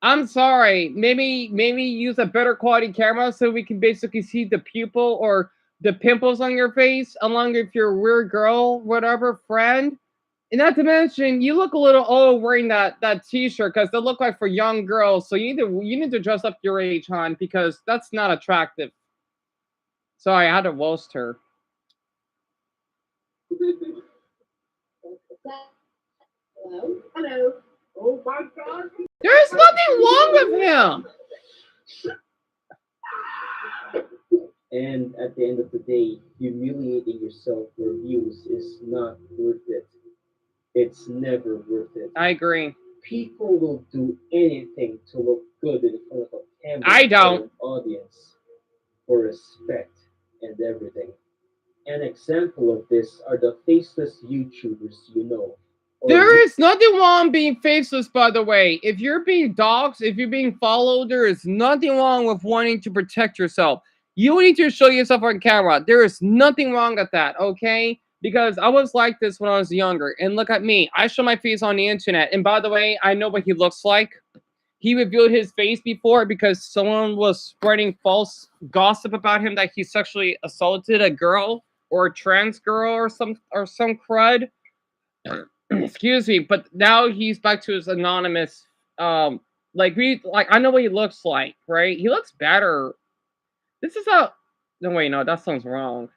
I'm sorry. Maybe use a better quality camera so we can basically see the pupil or the pimples on your face, along with your weird girl, whatever friend. And not to mention, you look a little old wearing that t-shirt because they look like for young girls. So you need to dress up your age, hon, because that's not attractive. Sorry, I had to roast her. Hello? Hello. Oh my God. There's nothing wrong with him. And at the end of the day, humiliating yourself for views is not worth it. It's never worth it. I agree. People will do anything to look good in front of a camera I don't. or an audience for respect and everything. An example of this are the faceless YouTubers you know. There is nothing wrong being faceless, by the way. If you're being doxxed, if you're being followed, there is nothing wrong with wanting to protect yourself. You need to show yourself on camera. There is nothing wrong with that, okay? Because I was like this when I was younger. And look at me. I show my face on the internet. And by the way, I know what he looks like. He revealed his face before because someone was spreading false gossip about him that he sexually assaulted a girl or a trans girl or some crud. Excuse me, but now he's back to his anonymous. I know what he looks like, right? He looks better. This is a no wait, no, that sounds wrong.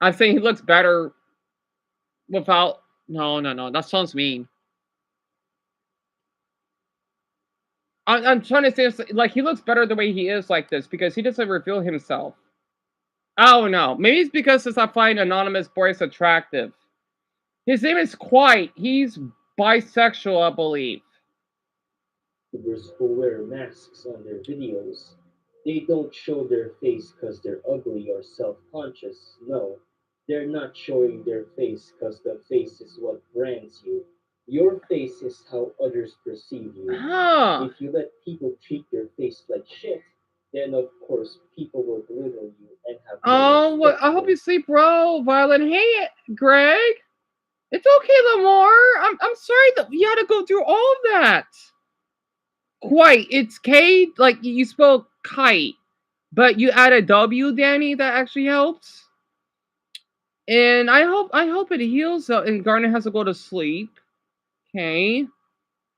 I'm saying he looks better. without. No, no, no. That sounds mean. I'm trying to say like he looks better the way he is like this because he doesn't reveal himself. Oh no, maybe it's because I find anonymous boys attractive. His name is Quite. He's bisexual, I believe. YouTubers who wear masks on their videos. They don't show their face because they're ugly or self conscious. No, they're not showing their face because the face is what brands you. Your face is how others perceive you. Huh. If you let people treat your face like shit, then of course people will belittle you and have no Oh, well, respect I for hope you. you sleep well, Violet. Hey, Greg. It's okay, Lamar. I'm sorry that you had to go through all of that. Quite. It's K, like you spell kite, but you add a W, Danny. That actually helps. And I hope it heals. And Garnet has to go to sleep. Okay.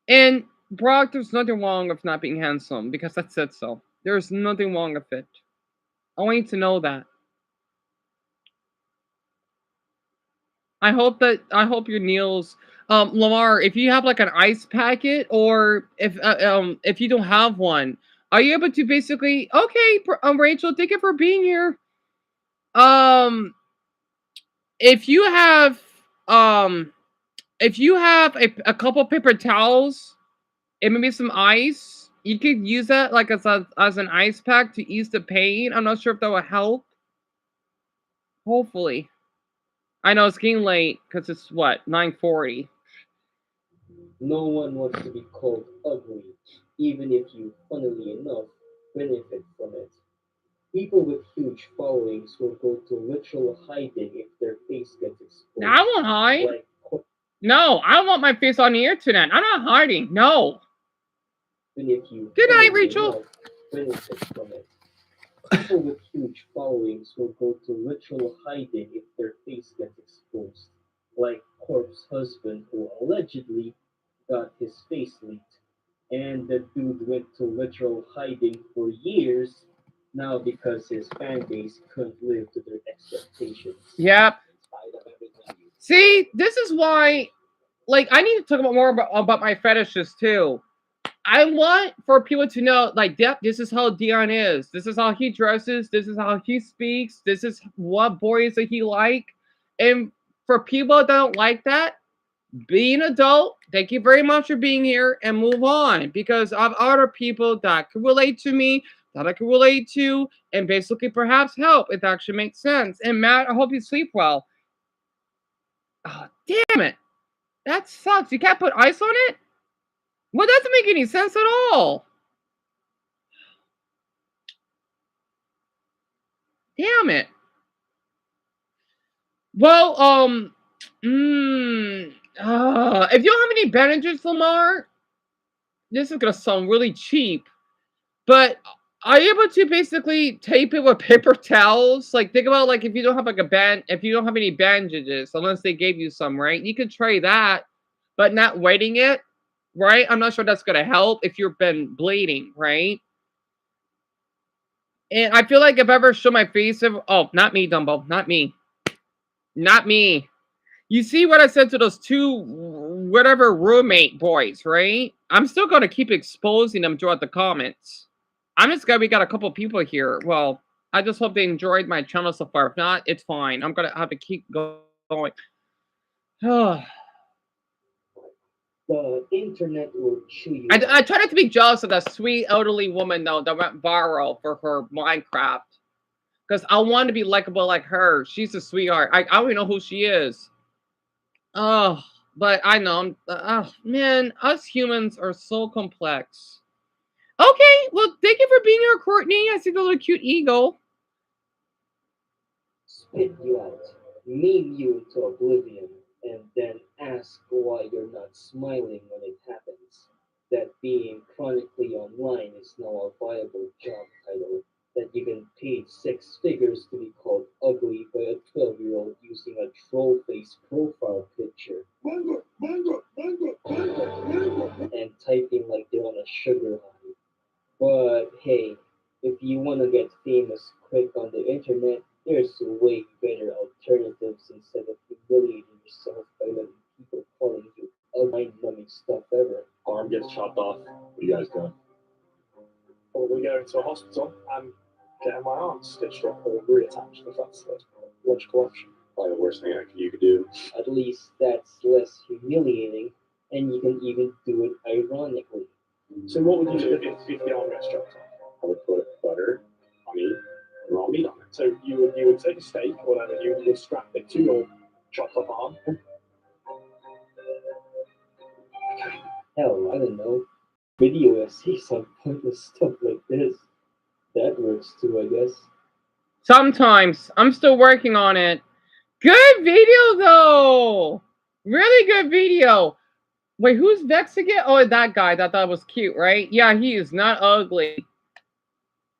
And Brock, there's nothing wrong with not being handsome because I said so. There's nothing wrong with it. I want you to know that. I hope your Neil's Lamar, if you have like an ice packet or if you don't have one, are you able to basically okay, Rachel, thank you for being here. Um if you have um if you have a couple paper towels and maybe some ice, you could use that like as an ice pack to ease the pain. I'm not sure if that will help. Hopefully. I know it's getting late because it's what 9:40. No one wants to be called ugly, even if you, funnily enough, benefit from it. People with huge followings will go to literal hiding if their face gets Now I exposed. won't hide. Like, No, I don't want my face on the internet. I'm not hiding. No. even if you, Good night, funnily Rachel. enough, benefit from it. People with huge followings will go to literal hiding if their face gets exposed. Like Corp's husband who allegedly got his face leaked. And the dude went to literal hiding for years now because his fan base couldn't live to their expectations. Yep. See, this is why, like, I need to talk more about my fetishes too. I want for people to know, like, this is how Dion is. This is how he dresses. This is how he speaks. This is what boys that he like. And for people that don't like that, be an adult. Thank you very much for being here and move on because I have other people that can relate to me, that I can relate to, and basically perhaps help if that actually makes sense. And Matt, I hope you sleep well. Oh, damn it. That sucks. You can't put ice on it? Well, that doesn't make any sense at all. Damn it. Well, if you don't have any bandages, Lamar, this is gonna sound really cheap, but are you able to basically tape it with paper towels? Like, think about like if you don't have like if you don't have any bandages, unless they gave you some, right? You could try that, but not wetting it, right? I'm not sure that's gonna help if you've been bleeding, right? And I feel like if I ever show my face, oh, not me, Dumbo, not me, not me. You see what I said to those two, whatever roommate boys, right? I'm still gonna keep exposing them throughout the comments. I'm just glad we got a couple people here. Well, I just hope they enjoyed my channel so far. If not, it's fine. I'm gonna have to keep going. The internet will chew you I try not to be jealous of that sweet elderly woman though that went viral for her Minecraft. Because I want to be likable like her. She's a sweetheart. I don't even know who she is. Oh, but I know. Oh, man, us humans are so complex. Okay, well, thank you for being here, Courtney. I see the little cute eagle. spit you out, meme you into oblivion, and then ask why you're not smiling when it happens. That being chronically online is now a viable job title, that you can pay 6 figures to be called ugly by a 12-year-old using a troll face profile picture. And typing like they're on a sugar high. But hey, if you want to get famous quick on the internet, there's way better alternatives instead of humiliating yourself annoying stuff ever. Arm gets chopped off. What do you guys do? Probably go into a hospital and getting my arm stitched up or reattached if that's the logical option. Probably the worst thing you could do. At least that's less humiliating, and you can even do it ironically. So what would you do if the arm gets chopped off? I would put butter, honey, and raw meat on it. So you would take a steak or whatever, you would strap it to your chopped off arm. Hell, I don't know. Video essays on pointless stuff like this. That works too, I guess. Sometimes. I'm still working on it. Good video, though. Really good video. Wait, who's Vex again? Oh, that guy that I thought was cute, right? Yeah, he is not ugly.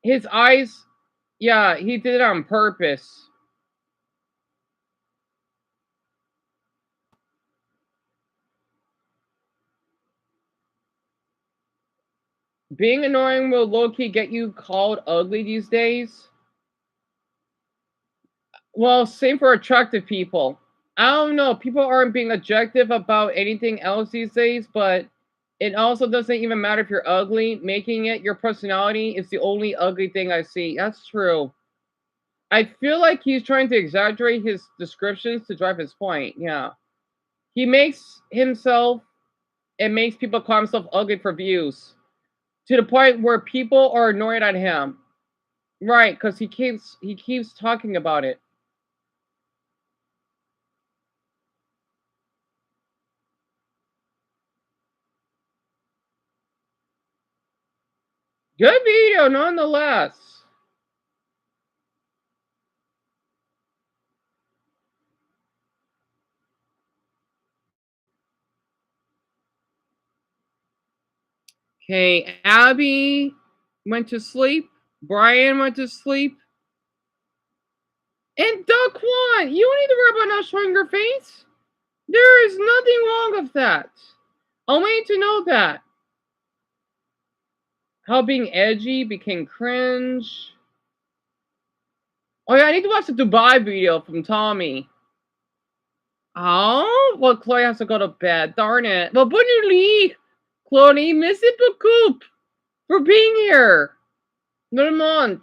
His eyes, yeah, he did it on purpose. Being annoying will low-key get you called ugly these days. Well, same for attractive people. I don't know. People aren't being objective about anything else these days, but it also doesn't even matter if you're ugly. Making it your personality is the only ugly thing I see. That's true. I feel like he's trying to exaggerate his descriptions to drive his point. Yeah. He makes himself and makes people call himself ugly for views. To the point where people are annoyed at him. Right, because he keeps talking about it. Good video, nonetheless. Okay, Abby went to sleep. Brian went to sleep. And Daquan, you don't need to worry about not showing your face. There is nothing wrong with that. I want you to know that. How being edgy became cringe. Oh yeah, I need to watch the Dubai video from Tommy. Oh, well, Chloe has to go to bed. Darn it. Well, bonne nuit, Chloe. Merci beaucoup for being here. Normand.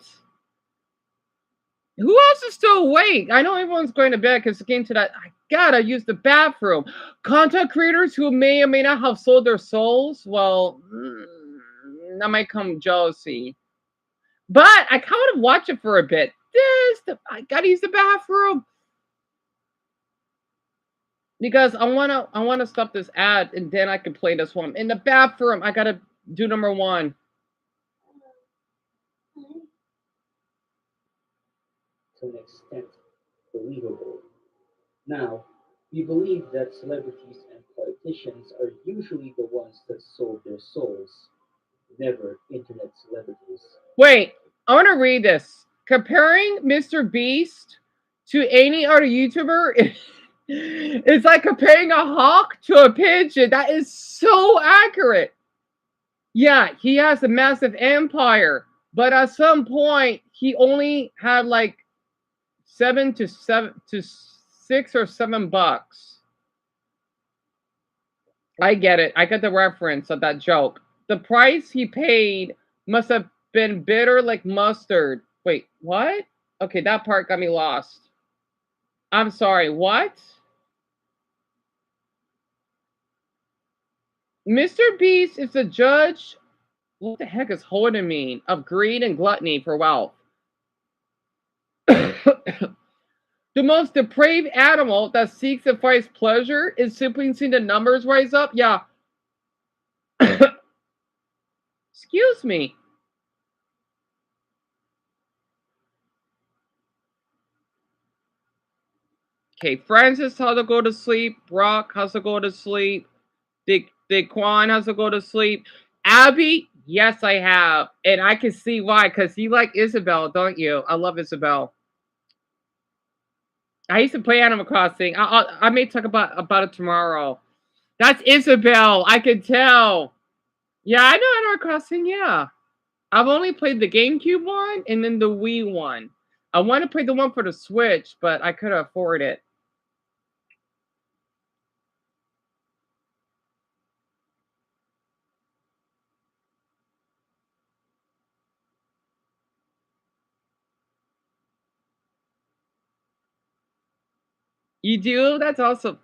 Who else is still awake? I know everyone's going to bed because it came to that. I gotta use the bathroom. Content creators who may or may not have sold their souls. Well, that might come jealousy. But I kind of watch it for a bit. I gotta use the bathroom because I wanna stop this ad and then I can play this one in the bathroom. I gotta do number one. To an extent, believable. Now, we believe that celebrities and politicians are usually the ones that sold their souls, never internet celebrities. Wait, I want to read this. Comparing Mr. Beast to any other YouTuber it's like comparing a hawk to a pigeon. That is so accurate. Yeah, he has a massive empire, but at some point he only had like 6 or 7 bucks. I get it. I get the reference of that joke. The price he paid must have been bitter like mustard. Wait, what? Okay, that part got me lost. I'm sorry, what? Mr. Beast is the judge. What the heck is holding mean? Of greed and gluttony for wealth. The most depraved animal that seeks and finds pleasure is simply seeing the numbers rise up. Yeah. Excuse me. Okay, Francis has to go to sleep. Brock has to go to sleep. Daquan has to go to sleep. Abby, yes, I have. And I can see why, because you like Isabel, don't you? I love Isabel. I used to play Animal Crossing. I may talk about it tomorrow. That's Isabel. I can tell. Yeah, I know Animal Crossing. Yeah. I've only played the GameCube one and then the Wii one. I want to play the one for the Switch, but I couldn't afford it. You do? That's awesome.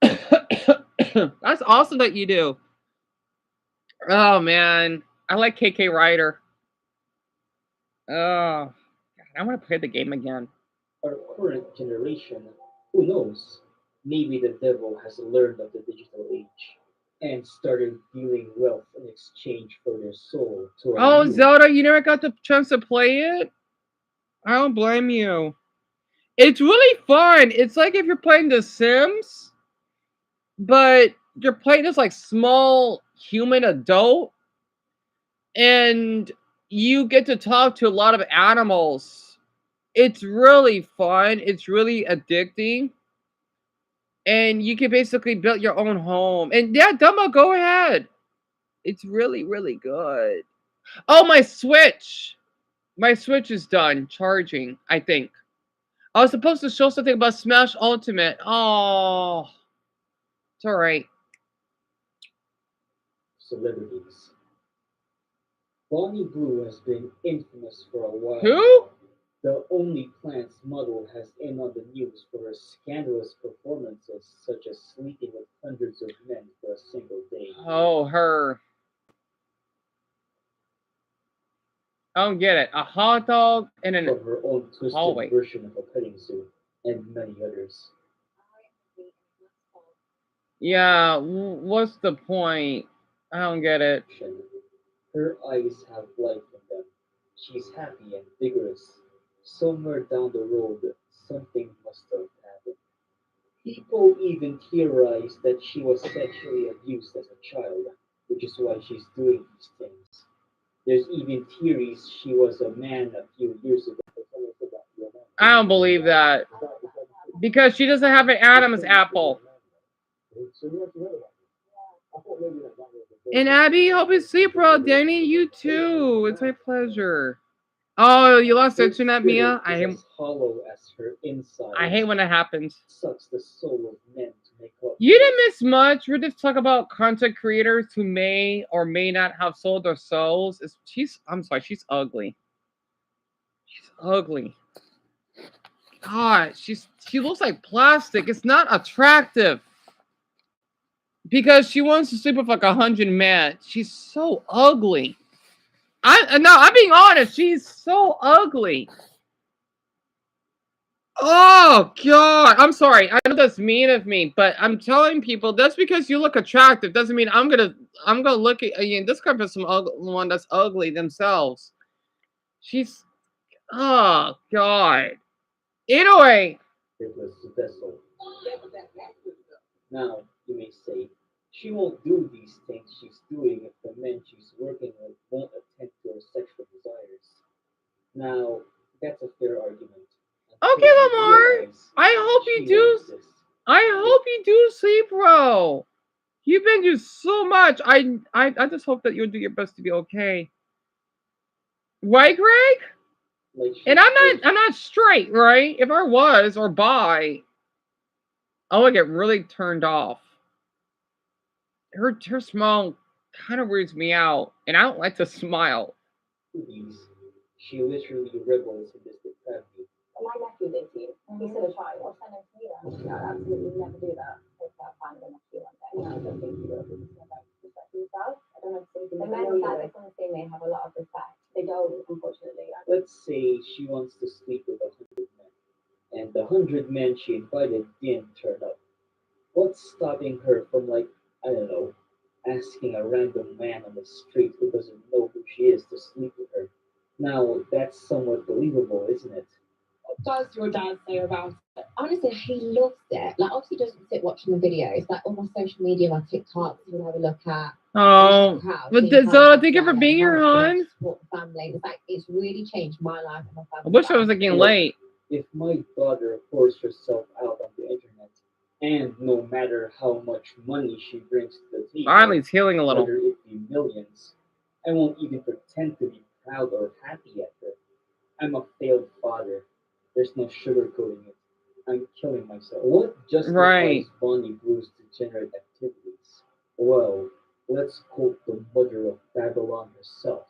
That's awesome that you do. Oh man, I like KK Ryder. Oh, God, I want to play the game again. Our current generation, who knows? Maybe the devil has learned of the digital age and started dealing wealth in exchange for their soul to our Oh, new. Zelda, you never got the chance to play it? I don't blame you. It's really fun. It's like if you're playing The Sims, but you're playing this like small human adult, and you get to talk to a lot of animals. It's really fun. It's really addicting. And you can basically build your own home. And yeah, Dumbo, go ahead. It's really, really good. Oh, my Switch. My Switch is done charging, I think. I was supposed to show something about Smash Ultimate. Oh, it's all right. Celebrities. Bonnie Blue has been infamous for a while. Who? The Only Plants model has been on the news for her scandalous performances, such as sleeping with hundreds of men for a single day. Oh, her. I don't get it. A hot dog and an From her own twisted hallway. version of a petting zoo, and many others. Yeah, what's the point? I don't get it. Her eyes have life in them. She's happy and vigorous. Somewhere down the road, something must have happened. People even theorize that she was sexually abused as a child, which is why she's doing these things. There's even theories she was a man a few years ago. I don't believe that. Because she doesn't have an Adam's apple. And Abby, hope you sleep well. Danny, you too. It's my pleasure. Oh, you lost the internet, Mia? I hate. Hollow as her inside. I hate when that happens. Sucks the soul of men to make up. You didn't miss much. We're just talking about content creators who may or may not have sold their souls. I'm sorry, she's ugly. She's ugly. God, she looks like plastic. It's not attractive. Because she wants to sleep with like 100 men. She's so ugly. I'm being honest. She's so ugly. Oh God, I'm sorry. I know that's mean of me, but I'm telling people that's because you look attractive doesn't mean I'm gonna look at this guy for some one that's ugly themselves. She's oh God. Anyway. It was vessel. Now you may say she won't do these things she's doing if the men she's working with won't attend to her sexual desires. Now that's a fair argument. Okay, Lamar. I hope you do. I hope you do sleep well. You've been through so much. I just hope that you'll do your best to be okay. Right, Greg? And I'm not straight, right? If I was or bi, I would get really turned off. Her smile kind of weirds me out, and I don't like to smile. She literally rebels in this depravity. My nephew did to you. He said a child. I'll send him to you then. No, absolutely never do that. Without finding a nephew one day. No, I don't think you will. Because it's about respect for yourself. I don't know if they the men that they come see me have a lot of respect. They don't, unfortunately. Let's say she wants to sleep with 100 men, and the 100 men she invited didn't turn up. What's stopping her from, like, I don't know, asking a random man on the street who doesn't know who she is to sleep with her? Now, that's somewhat believable, isn't it? What does your dad say about it? Honestly, he loves it. Like, obviously, he doesn't sit watching the videos. Like, all my social media, my TikToks, you will have a look at. Oh, but so thank you for being here, hon. Support the family. It's like it's really changed my life and my family. I wish I was getting late. If my daughter pours herself out on the internet, and no matter how much money she brings to the table, Finally, it's healing a little. whether it be millions, I won't even pretend to be proud or happy at her. I'm a failed father. There's no sugarcoating it. I'm killing myself. What justifies Bonnie Blue's degenerate activities? Well, let's quote the mother of Babylon herself.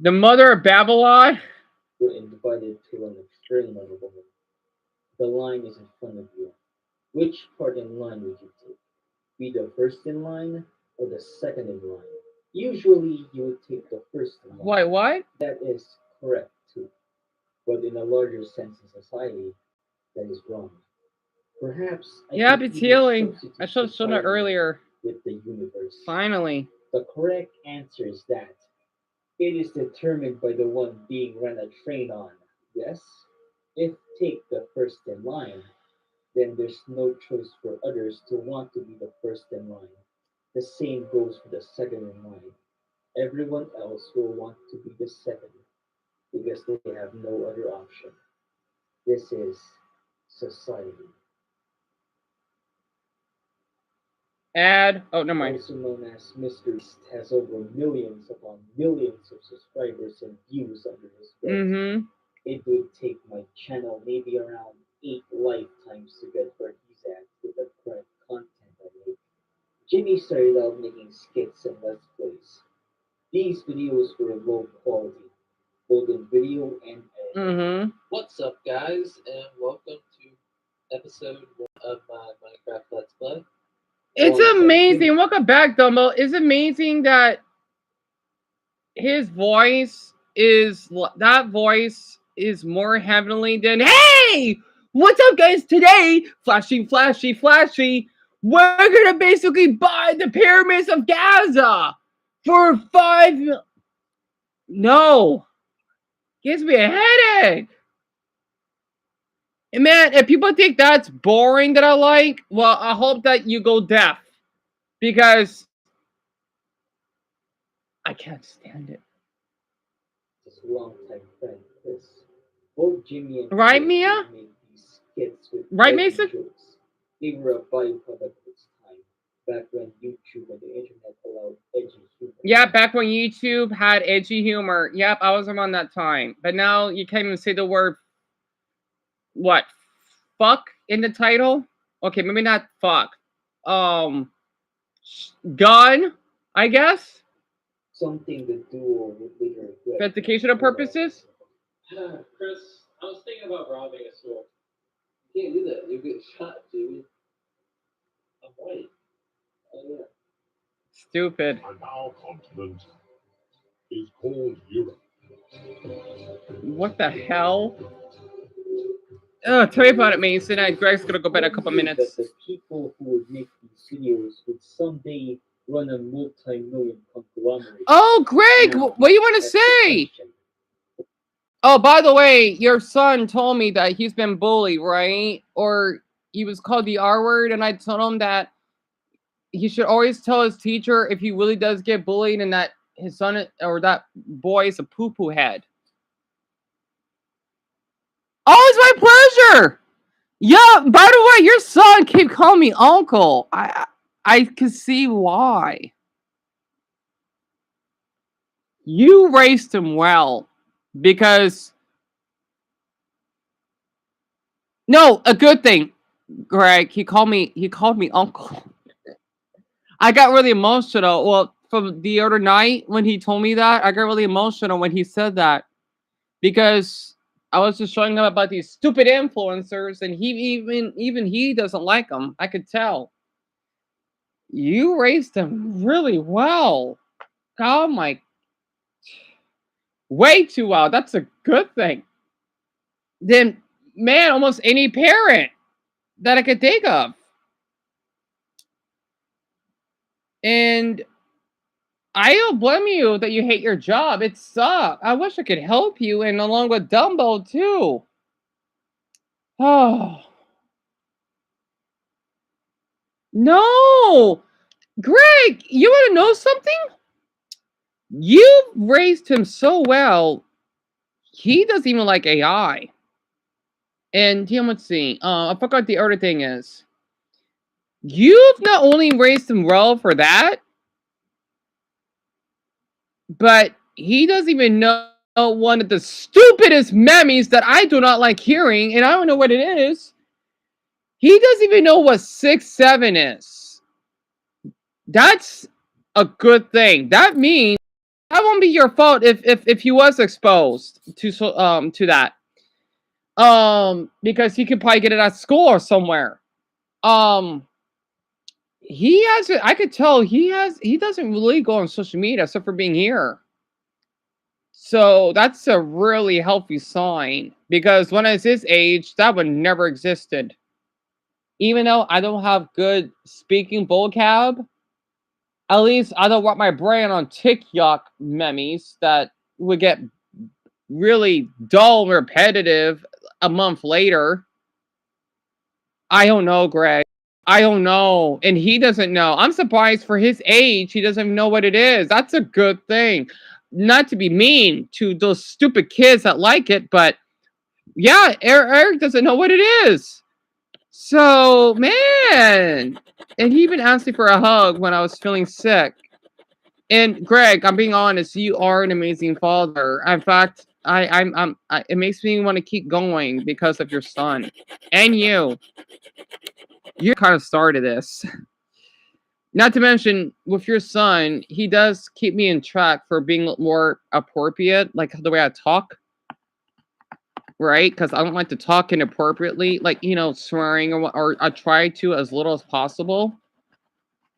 The mother of Babylon? We're invited to an experiment woman. The line is in front of you. Which part in line would you take? Be the first in line or the second in line? Usually you would take the first in line. Why, what? That is correct too. But in a larger sense in society, that is wrong. Perhaps I Yeah, can it's even healing. I substitute should have shown it society earlier. with the universe. Finally. The correct answer is that it is determined by the one being run a train on. Yes? If take the first in line, then there's no choice for others to want to be the first in line. The same goes for the second in line. Everyone else will want to be the second because they have no other option. This is society. Ad. Oh, never mind. Also known as Mr. Beast, has over millions upon millions of subscribers and views under his belt. Mm-hmm. It would take my channel maybe around 8 lifetimes to get where he's at with the current content I make. Jimmy started out making skits and let's plays. These videos were low quality, both in video and editing. Mm-hmm. What's up, guys, and welcome to episode 1 of my Minecraft Let's Play. It's amazing. Welcome back, Dumbo. It's amazing that his voice is more heavenly than hey, what's up, guys? Today, flashy, flashy, flashy. We're gonna basically buy the pyramids of Gaza for No, gives me a headache. And man, if people think that's boring that I like, well, I hope that you go deaf because I can't stand it. His longtime friend Chris. Both Jimmy and Right, Chris Mia? would make these skits with Right, edgy Mason? jokes. They were a byproduct of its time, back when YouTube and the internet allowed edgy humor. Yeah, back when YouTube had edgy humor. Yep, I was around that time. But now you can't even say the word what? Fuck in the title? Okay, maybe not fuck. Gun, I guess. Something the duo would later regret. For educational purposes. Chris, I was thinking about robbing a store. You can't do that. You'll get shot, Jimmy. I'm white. Oh, yeah. Stupid. Our continent is called Europe. What the hell? Tell me about it, Mason. Greg's gonna go bed in a couple minutes. That the people who would make these videos would someday run a multi-million conglomerate. Oh, Greg, what do you want to say? Oh, by the way, your son told me that he's been bullied, right? Or he was called the R word, and I told him that he should always tell his teacher if he really does get bullied and that his son or that boy is a poo-poo head. Oh, it's my pleasure. Yeah, by the way, your son keep calling me uncle. I can see why. You raised him well because no, a good thing, Greg. He called me uncle. I got really emotional. Well, from the other night when he told me that, I got really emotional when he said that because I was just showing him about these stupid influencers, and he even he doesn't like them. I could tell. You raised him really well. Oh my, way too well. That's a good thing. Then, man, almost any parent that I could think of. And I don't blame you that you hate your job. It sucks. I wish I could help you, and along with Dumbo too. Oh no, Greg, you want to know something? You raised him so well. He doesn't even like AI. And let's see. I forgot what the other thing is. You've not only raised him well for that, but he doesn't even know one of the stupidest memes that I do not like hearing, and I don't know what it is. He doesn't even know what 6'7" is. That's a good thing. That means that won't be your fault if he was exposed to that. Because he could probably get it at school or somewhere. Um, he has it. I could tell he doesn't really go on social media except for being here. So that's a really healthy sign because when I was his age, that would never existed. Even though I don't have good speaking vocab, at least I don't want my brain on TikTok memes that would get really dull and repetitive a month later. I don't know, Greg. I don't know. And he doesn't know. I'm surprised for his age, he doesn't even know what it is. That's a good thing. Not to be mean to those stupid kids that like it, but yeah, Eric doesn't know what it is. So, man. And he even asked me for a hug when I was feeling sick. And Greg, I'm being honest, you are an amazing father. In fact, it makes me want to keep going because of your son and you. You kind of started this. Not to mention, with your son, he does keep me in track for being more appropriate, like the way I talk, right? Because I don't like to talk inappropriately, like, swearing or I try to as little as possible.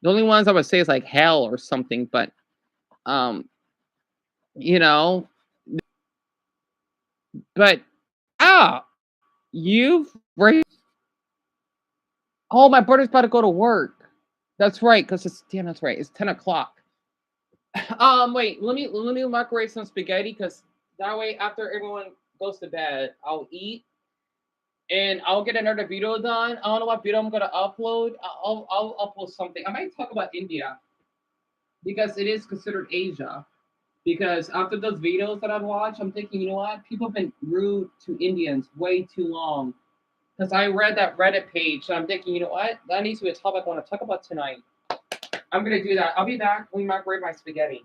The only ones I would say is like hell or something, but, you know, but, you've right. Oh, my brother's about to go to work. That's right, because that's right. It's 10 o'clock. Wait, let me microwave some spaghetti because that way after everyone goes to bed, I'll eat and I'll get another video done. I don't know what video I'm gonna upload. I'll upload something. I might talk about India because it is considered Asia. Because after those videos that I've watched, I'm thinking, you know what? People have been rude to Indians way too long. Because I read that Reddit page, and I'm thinking, you know what? That needs to be a topic I want to talk about tonight. I'm gonna do that. I'll be back when we microwave my spaghetti.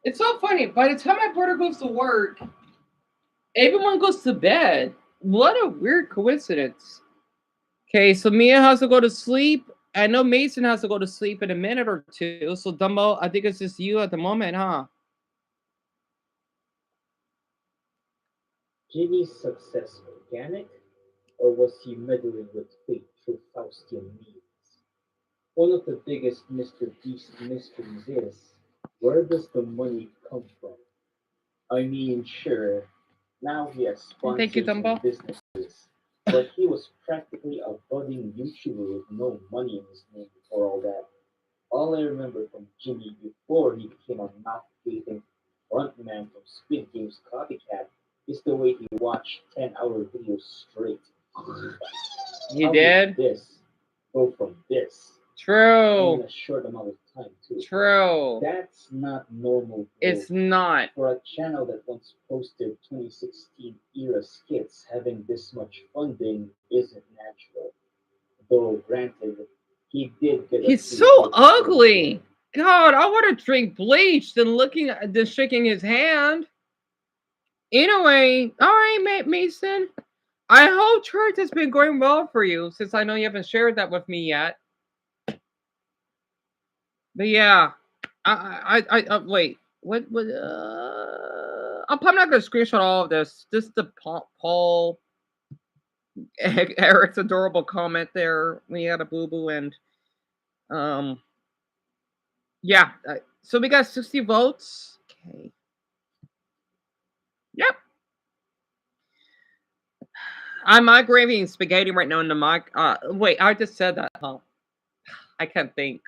It's so funny. By the time my brother goes to work, everyone goes to bed. What a weird coincidence. Okay, so Mia has to go to sleep. I know Mason has to go to sleep in a minute or two. So Dumbo, I think it's just you at the moment, huh? Jimmy's success organic, or was he meddling with fate through Faustian means? One of the biggest Mr. Beast mysteries is, where does the money come from? I mean, sure, now he has Thank you, sponsors Dumbo. and businesses, but he was practically a budding YouTuber with no money in his name before all that. All I remember from Jimmy before he became a mouth-breathing frontman from Squid Game's Copycat is the way he watched 10-hour videos straight. He How did? this go from this True. in a short amount of time too? True. That's not normal. It's growth. not. For a channel that once posted 2016 era skits, having this much funding isn't natural. Though granted, he did get a He's few so hits ugly. God, I want to drink bleach than shaking his hand. Anyway, all right, Mason. I hope church has been going well for you, since I know you haven't shared that with me yet. But yeah, wait. What? I'm probably not gonna screenshot all of this. Just the Paul Eric's adorable comment there. We had a boo boo and yeah. So we got 60 votes. Okay. Yep. I'm microwaving spaghetti right now in the mic. Wait, I just said that. Huh? I can't think.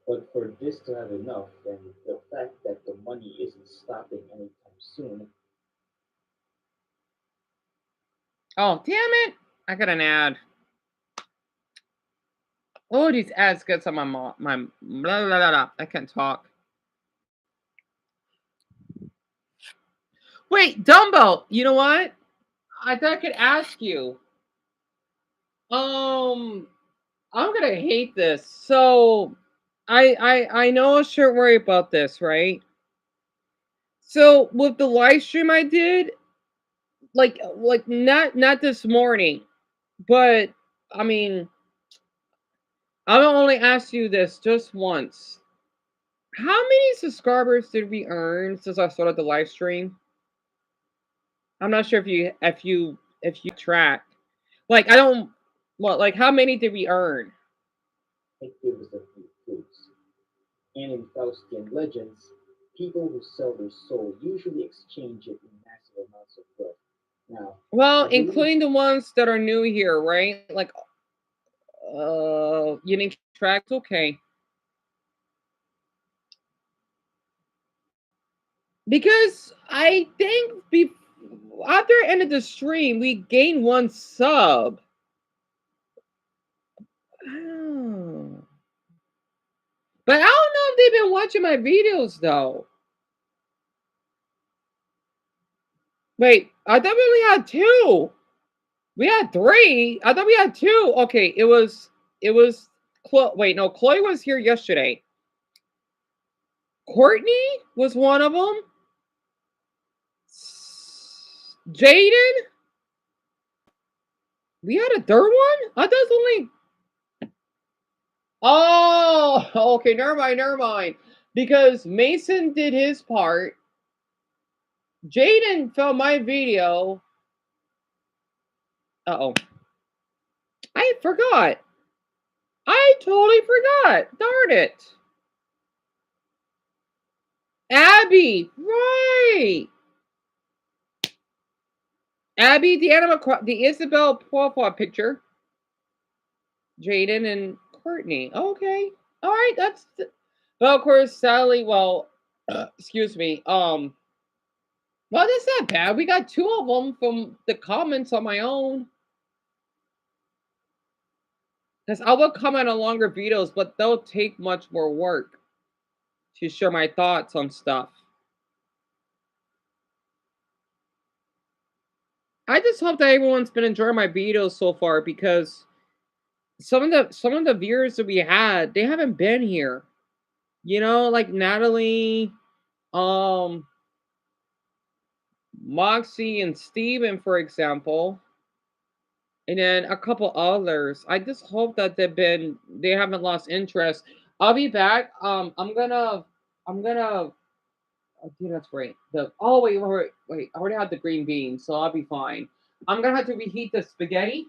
But for this to have enough, then the fact that the money isn't stopping anytime soon. Oh, damn it. I got an ad. Oh, these ads get on my blah, blah, blah, blah. I can't talk. Wait, Dumbo, you know what? I thought I could ask you. I'm gonna hate this. So I know I shouldn't worry about this, right? So with the live stream I did, like not this morning, but I mean, I'll only ask you this just once. How many subscribers did we earn since I started the live stream? I'm not sure if you track. Like I don't like how many did we earn? It gives a few clues. And in Faustian legends, people who sell their soul usually exchange it in massive amounts of blood. Now, Well, including the ones that are new here, right? Like unique tracks, okay. Because I think after the end of the stream, we gained 1 sub. Oh. But I don't know if they've been watching my videos though. Wait, I thought we only had 2. We had 3. I thought we had 2. Okay, it was wait, no, Chloe was here yesterday. Courtney was one of them. Jaden? We had a third one? I thought it was only. Oh, okay, never mind. Because Mason did his part. Jaden filmed my video. Uh-oh. I forgot. I totally forgot. Darn it. Abby, right. Abby, the Isabel profile picture. Jaden and Courtney. Okay. All right, that's well, of course, Sally, excuse me. Well, that's not bad. We got 2 of them from the comments on my own. Because I will comment on longer videos, but they'll take much more work to share my thoughts on stuff. I just hope that everyone's been enjoying my videos so far because some of the viewers that we had, they haven't been here. You know, like Natalie, Moxie and Steven, for example. And then a couple others. I just hope that they haven't lost interest. I'll be back. I'm gonna okay, that's great. Wait. I already had the green beans, so I'll be fine. I'm gonna have to reheat the spaghetti.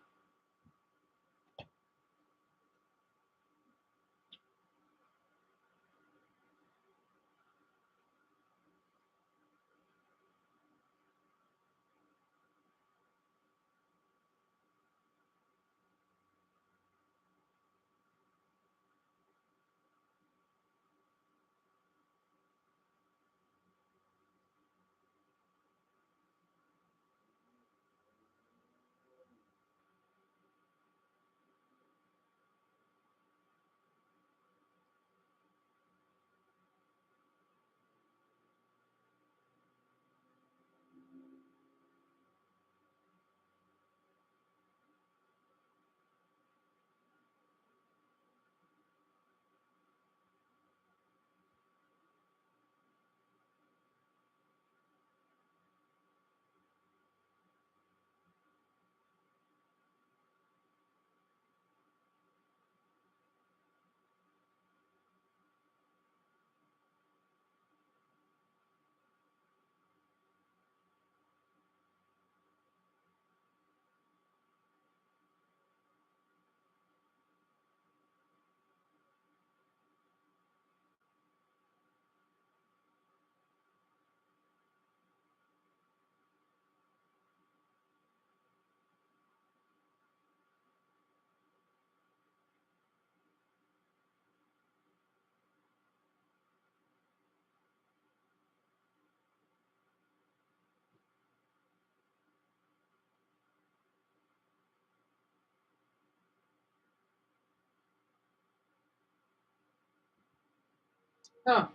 Huh.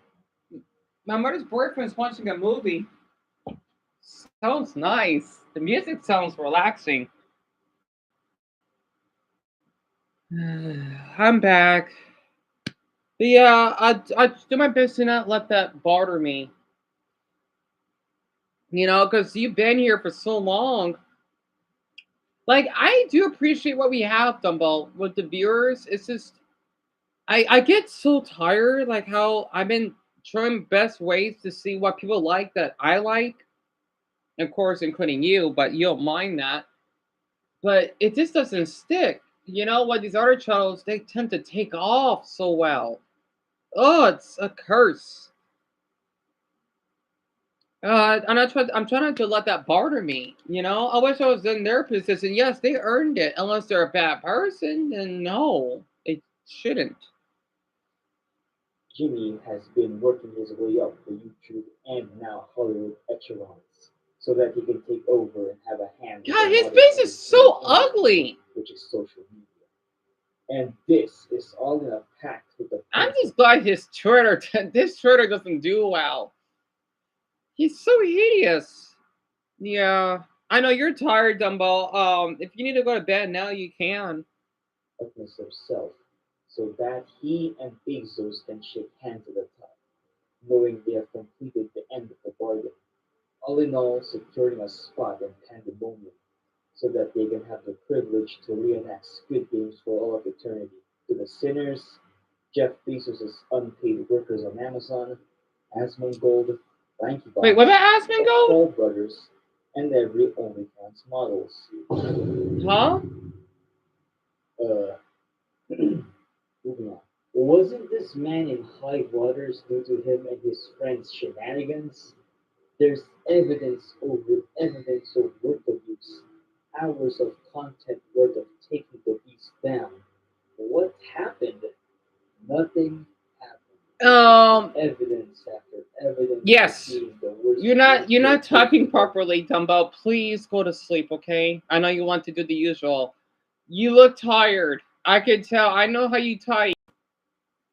My mother's boyfriend's watching a movie. Sounds nice. The music sounds relaxing. I'm back. But yeah, I do my best to not let that bother me. Because you've been here for so long. Like, I do appreciate what we have, Dumbo, with the viewers. It's just, I get so tired, like how I've been trying best ways to see what people like that I like. Of course, including you, but you don't mind that. But it just doesn't stick. What these other channels, they tend to take off so well. Oh, it's a curse. I'm trying not to let that bother me. I wish I was in their position. Yes, they earned it. Unless they're a bad person, then no, it shouldn't. Jimmy has been working his way up the YouTube and now Hollywood echelons so that he can take over and have a hand in God, the his modern face is so entertainment ugly. industry, which is social media. And this is all in a pact with the I'm just glad this Twitter doesn't do well. He's so hideous. Yeah, I know you're tired, Dumbo. If you need to go to bed now, you can. darkness of self, so that he and Bezos can shake hands at the top, knowing they have completed the end of the bargain. All in all, securing a spot in pandemonium so that they can have the privilege to reenact Squid Games for all of eternity. To the sinners, Jeff Bezos' unpaid workers on Amazon, Asmongold, Lanky Wait, Box, what about the Asmongold? Paul brothers, and every OnlyFans models. Huh? Moving on. Wasn't this man in high waters due to him and his friends' shenanigans? There's evidence of word abuse, hours of content worth of taking the beast down. What happened? Nothing happened. Evidence after evidence. Yes. Being the worst You're not worst typing properly, Dumbo. Please go to sleep, okay? I know you want to do the usual. You look tired. I can tell. I know how you type.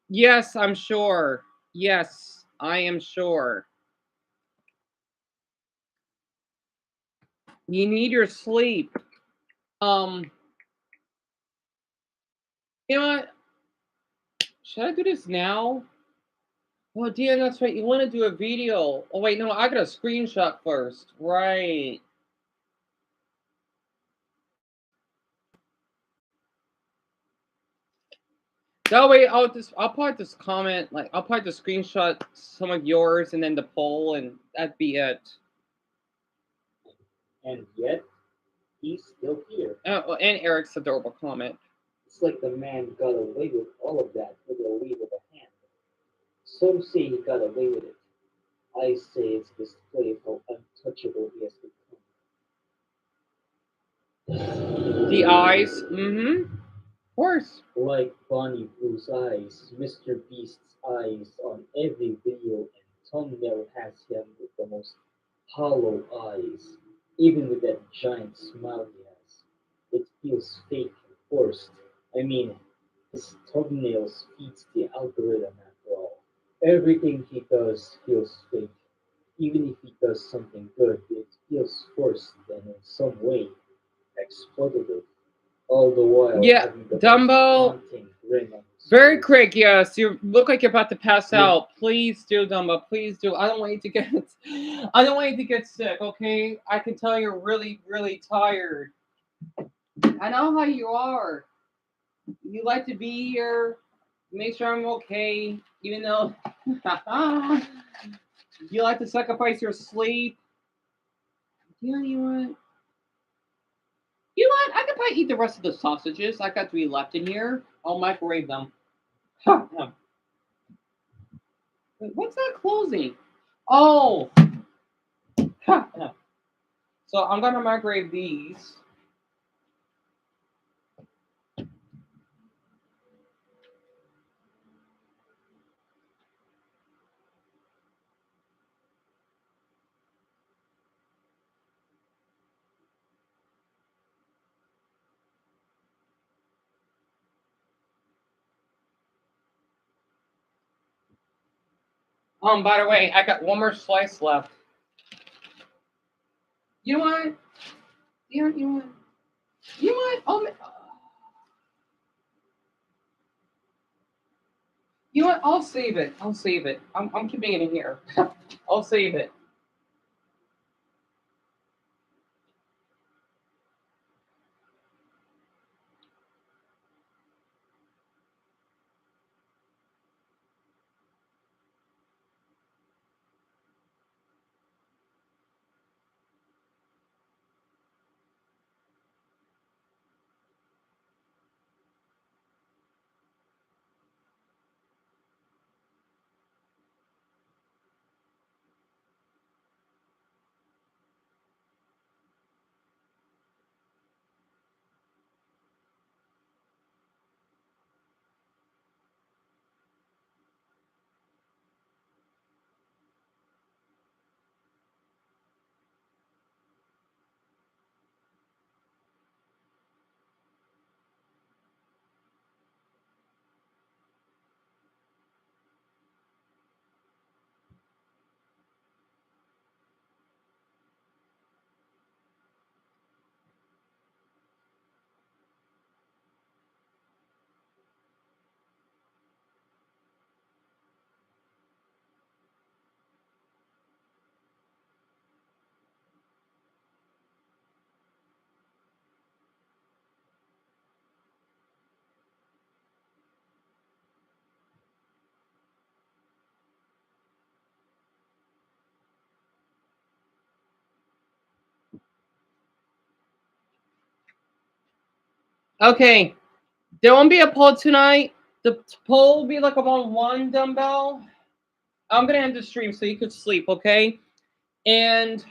Yes, I'm sure. Yes, I am sure. You need your sleep. Um, you know what? Should I do this now? Oh, dear, that's right. You want to do a video. Oh, wait, no, I got a screenshot first. Right. That way, I'll probably just comment, like, I'll probably just screenshot some of yours and then the poll, and that'd be it. And yet, he's still here. And Eric's adorable comment. It's like the man got away with all of that with a wave of a hand. Some say he got away with it. I say it's display of how untouchable he has become. The eyes. Mm-hmm. Of course. Like Bonnie Blue's eyes, Mr. Beast's eyes on every video and thumbnail has him with the most hollow eyes. Even with that giant smile he has. It feels fake and forced. I mean, his thumbnails feeds the algorithm after all. Everything he does feels fake. Even if he does something good, it feels forced and in some way exploitative. All the while Yeah, having the most Dumbo. haunting grin on his Very face. quick, yes. You look like you're about to pass Yeah. out. Please do, Dumbo. Please do. I don't want you to get. I don't want you to get sick. Okay. I can tell you're really, really tired. I know how you are. You like to be here. Make sure I'm okay, even though you like to sacrifice your sleep. You know what? You know what? I could probably eat the rest of the sausages. I got 3 left in here. I'll microwave them. Wait, what's that closing? Oh. So I'm gonna microwave these. By the way, I got one more slice left. You know what? You know what? You know what? You know what? I'll save it. I'll save it. I'm keeping it in here. I'll save it. Okay. There won't be a poll tonight. The poll will be like about one dumbbell. I'm gonna end the stream so you could sleep, okay? And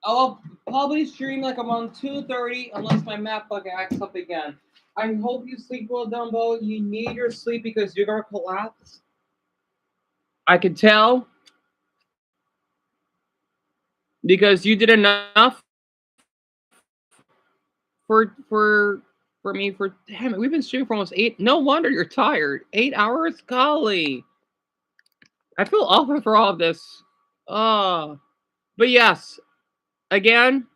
I'll probably stream like around 2:30 unless my map bug acts up again. I hope you sleep well, Dumbo. You need your sleep because you're gonna collapse. I can tell. Because you did enough for me for damn it. We've been streaming for almost 8. No wonder you're tired. 8 hours? Golly. I feel awful for all of this. But yes, again,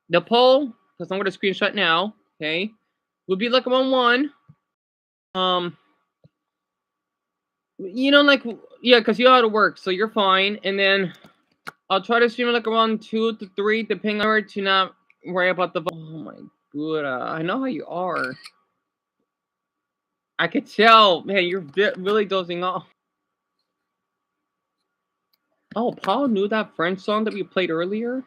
the poll, because I'm gonna screenshot now, okay, would be like 1-1. You know, like, yeah, because you know how to work, so you're fine. And then I'll try to stream like around 2 to 3, depending on where to not worry about the. Oh my god, I know how you are. I could tell, man, you're really dozing off. Oh, Paul knew that French song that we played earlier?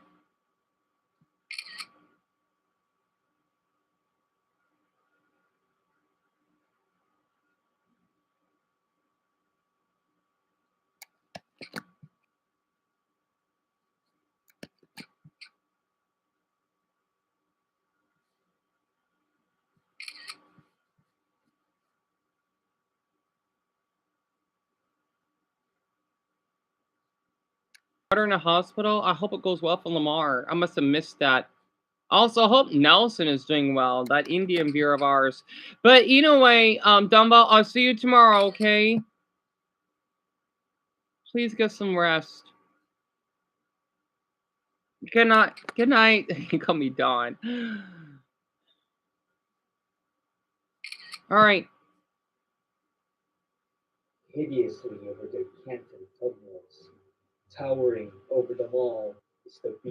In a hospital. I hope it goes well for Lamar. I must have missed that. Also, hope Nelson is doing well. That Indian beer of ours. But either way, Dumbo, I'll see you tomorrow. Okay. Please get some rest. Good night. Good night. You call me Dawn. All right. Hideously over the Canton tunnels, towering over them all is the beast.